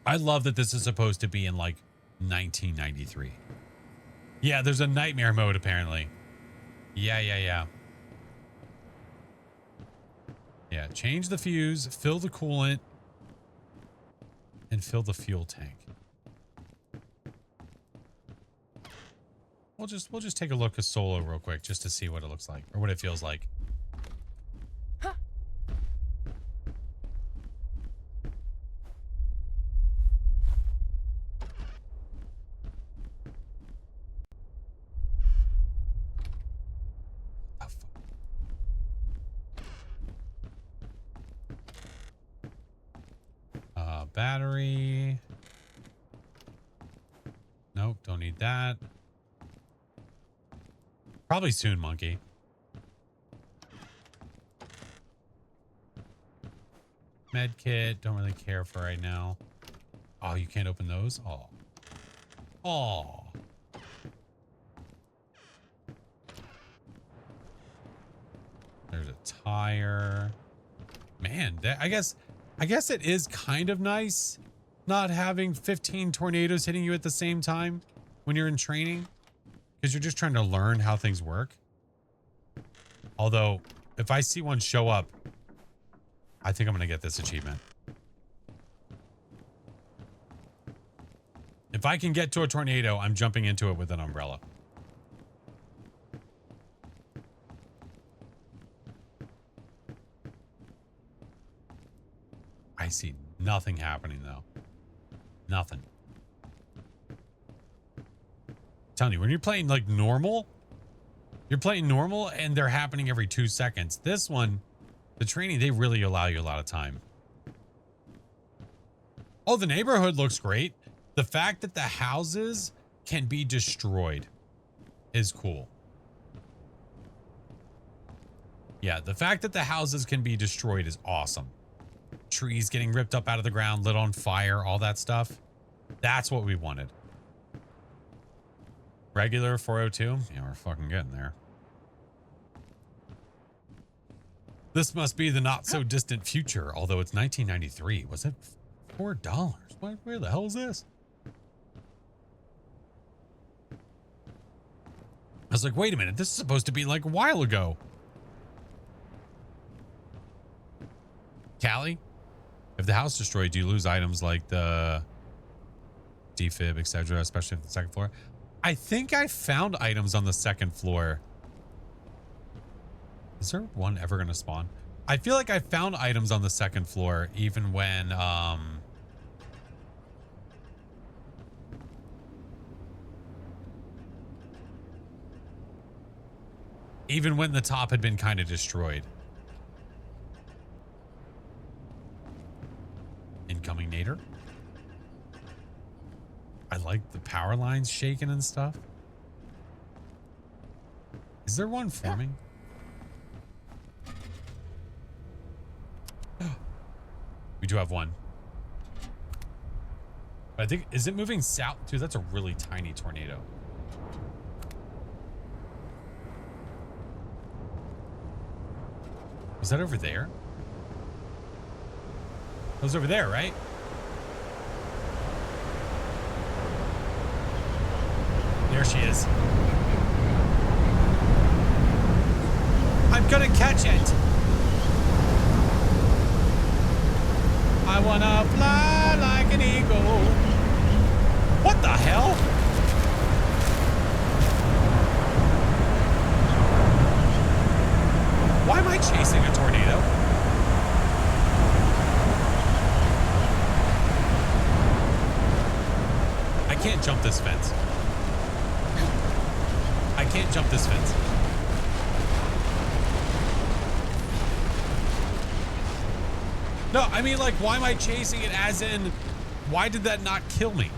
I love that this is supposed to be in like 1993. Yeah, there's a nightmare mode apparently. Yeah. Yeah, change the fuse, fill the coolant, and fill the fuel tank. We'll just take a look at solo real quick just to see what it looks like or what it feels like. Battery. Nope, don't need that. Probably soon, monkey. Med kit, don't really care for right now. Oh, you can't open those? Oh. Oh. There's a tire. Man, I guess it is kind of nice not having 15 tornadoes hitting you at the same time when you're in training because you're just trying to learn how things work. Although, if I see one show up, I think I'm going to get this achievement. If I can get to a tornado, I'm jumping into it with an umbrella. I see nothing happening though. Nothing. I'm telling you, when you're playing like normal, you're playing normal and they're happening every 2 seconds. This one, the training, they really allow you a lot of time. Oh, the neighborhood looks great. The fact that the houses can be destroyed is cool. Yeah, the fact that the houses can be destroyed is awesome. Trees getting ripped up out of the ground, lit on fire, all that stuff. That's what we wanted. Regular 402? Yeah, we're fucking getting there. This must be the not so distant future, although it's 1993. Was it $4? Where the hell is this? I was like, wait a minute, this is supposed to be like a while ago. Callie, if the house destroyed, do you lose items like the defib, etc., especially if the second floor? I think I found items on the second floor. Is there one ever going to spawn? I feel like I found items on the second floor, even when, even when the top had been kind of destroyed. Incoming nader. I like the power lines shaking and stuff. Is there one forming? We do have one. But I think, is it moving south? Dude, that's a really tiny tornado. Was that over there? It was over there, right? There she is. I'm gonna catch it. I wanna fly like an eagle. What the hell? Why am I chasing a tornado? I can't jump this fence. I can't jump this fence. No, I mean, like, why am I chasing it as in, why did that not kill me?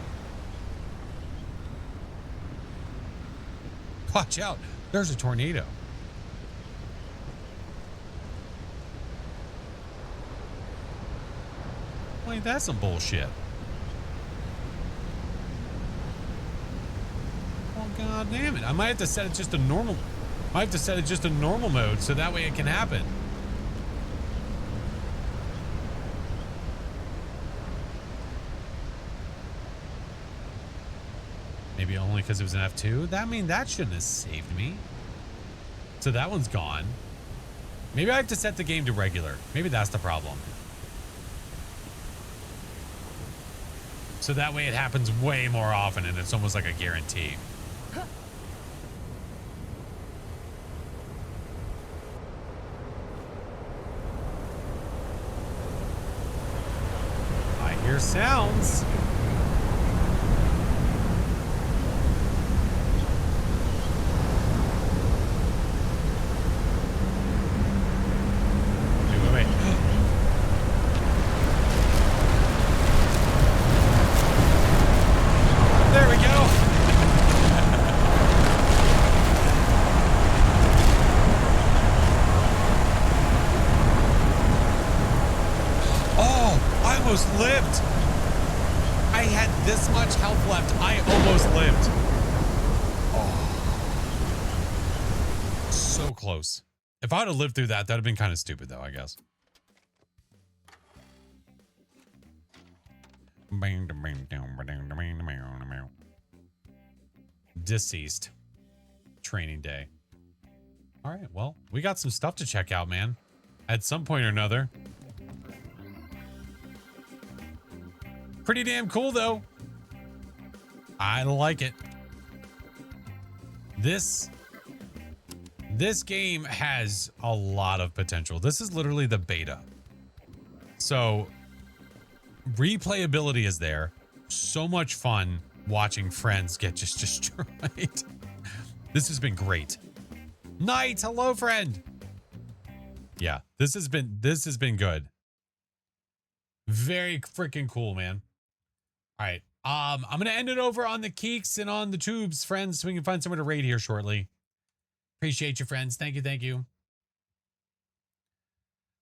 Watch out. There's a tornado. Wait, that's some bullshit. Oh, god damn it. I might have to set it just a normal. I have to set it just a normal mode so that way it can happen. Maybe only because it was an F2? That mean that shouldn't have saved me. So that one's gone. Maybe I have to set the game to regular. Maybe that's the problem. So that way it happens way more often and it's almost like a guarantee. I hear sounds. Lived. I had this much health left. I almost lived. Oh. So close. If I would have lived through that, that'd have been kind of stupid though, I guess. Deceased. Training day. All right, well, we got some stuff to check out, man. At some point or another. Pretty damn cool, though. I like it. This game has a lot of potential. This is literally the beta. So replayability is there. So much fun watching friends get just destroyed. This has been great. Knight, hello, friend. Yeah, this has been good. Very freaking cool, man. All right. I'm going to end it over on the Keeks and on the tubes, friends, so we can find somewhere to raid here shortly. Appreciate you, friends. Thank you. Thank you.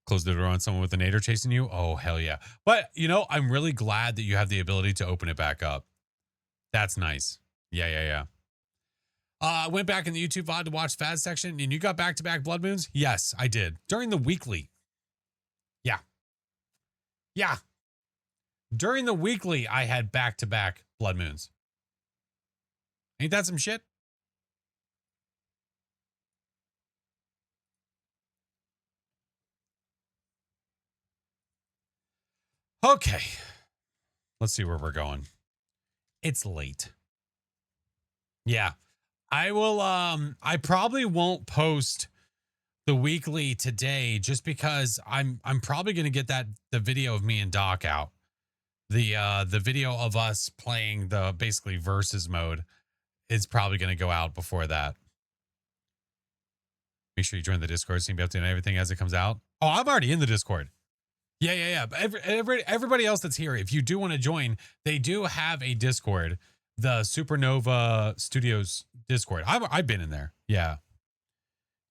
Close the door on someone with a nader chasing you. Oh, hell yeah. But, you know, I'm really glad that you have the ability to open it back up. That's nice. Yeah. I went back in the YouTube VOD to watch Faz section, and you got back-to-back blood moons? Yes, I did. During the weekly. Yeah. Yeah. During the weekly, I had back-to-back blood moons. Ain't that some shit? Okay. Let's see where we're going. It's late. Yeah. I will I probably won't post the weekly today just because I'm probably going to get the video of me and Doc out. The video of us playing the basically versus mode is probably going to go out before that. Make sure you join the Discord so you can be updating everything as it comes out. Oh, I'm already in the Discord. Yeah. But everybody else that's here, if you do want to join, they do have a Discord, the Supernova Studios Discord. I've been in there. Yeah.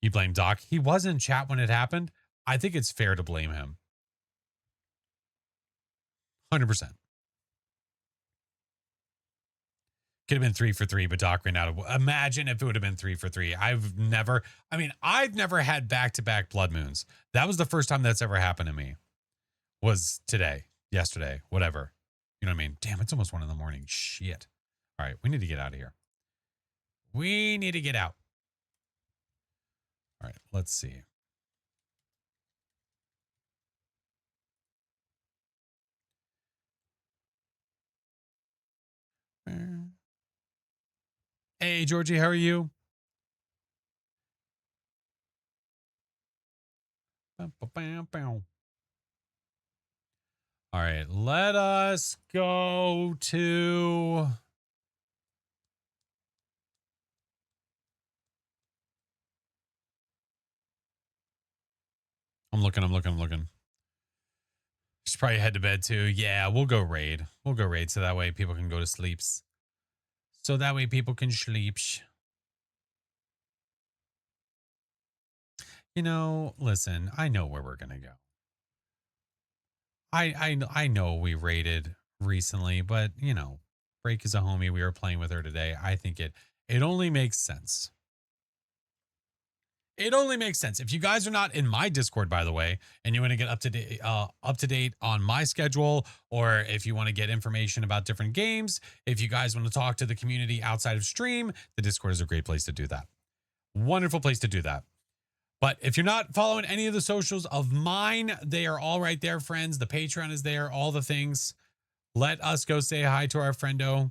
You blame Doc. He was in chat when it happened. I think it's fair to blame him. 100%. Could have been 3 for 3, but Doc ran out of. Imagine if it would have been 3 for 3. I've never had back-to-back blood moons. That was the first time that's ever happened to me. Was today, yesterday, whatever. You know what I mean? Damn, it's almost 1 in the morning. Shit. All right, we need to get out of here. We need to get out. All right, let's see. Hey, Georgie, how are you? All right, let us go to... I'm looking. Should probably head to bed too. Yeah, we'll go raid. So that way people can go to sleeps. So that way people can sleep. You know, listen, I know where we're gonna go. I know we raided recently, but you know, Break is a homie. We were playing with her today. I think it only makes sense. It only makes sense. If you guys are not in my Discord, by the way, and you want to get up to date on my schedule, or if you want to get information about different games, if you guys want to talk to the community outside of stream, the Discord is a great place to do that. Wonderful place to do that. But if you're not following any of the socials of mine, they are all right there, friends. The Patreon is there, all the things. Let us go say hi to our friendo,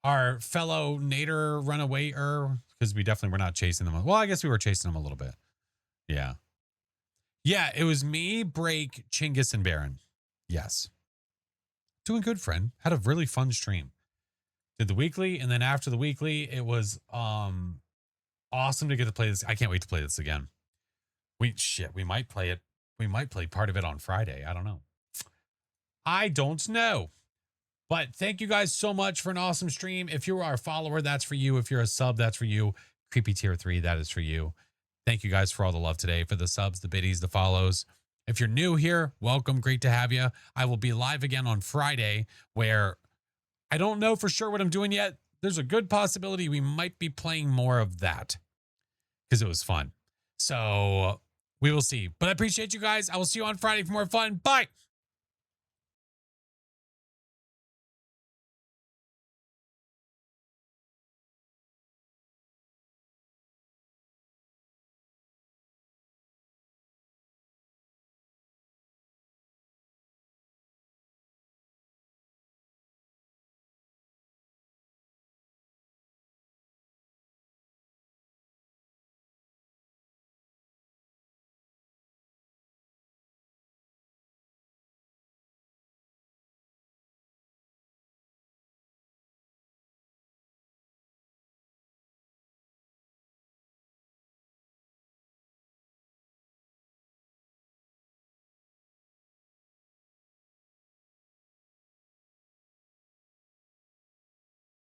our fellow Nader runawayer, because we definitely were not chasing them. Well, I guess we were chasing them a little bit. Yeah. Yeah, it was me, Break, Chinggis, and Baron. Yes. Doing good, friend. Had a really fun stream. Did the weekly, and then after the weekly, it was awesome to get to play this. I can't wait to play this again. We might play it. We might play part of it on Friday. I don't know. But thank you guys so much for an awesome stream. If you are a follower, that's for you. If you're a sub, that's for you. Creepy Tier 3, that is for you. Thank you guys for all the love today, for the subs, the biddies, the follows. If you're new here, welcome. Great to have you. I will be live again on Friday, where I don't know for sure what I'm doing yet. There's a good possibility we might be playing more of that because it was fun. So we will see. But I appreciate you guys. I will see you on Friday for more fun. Bye.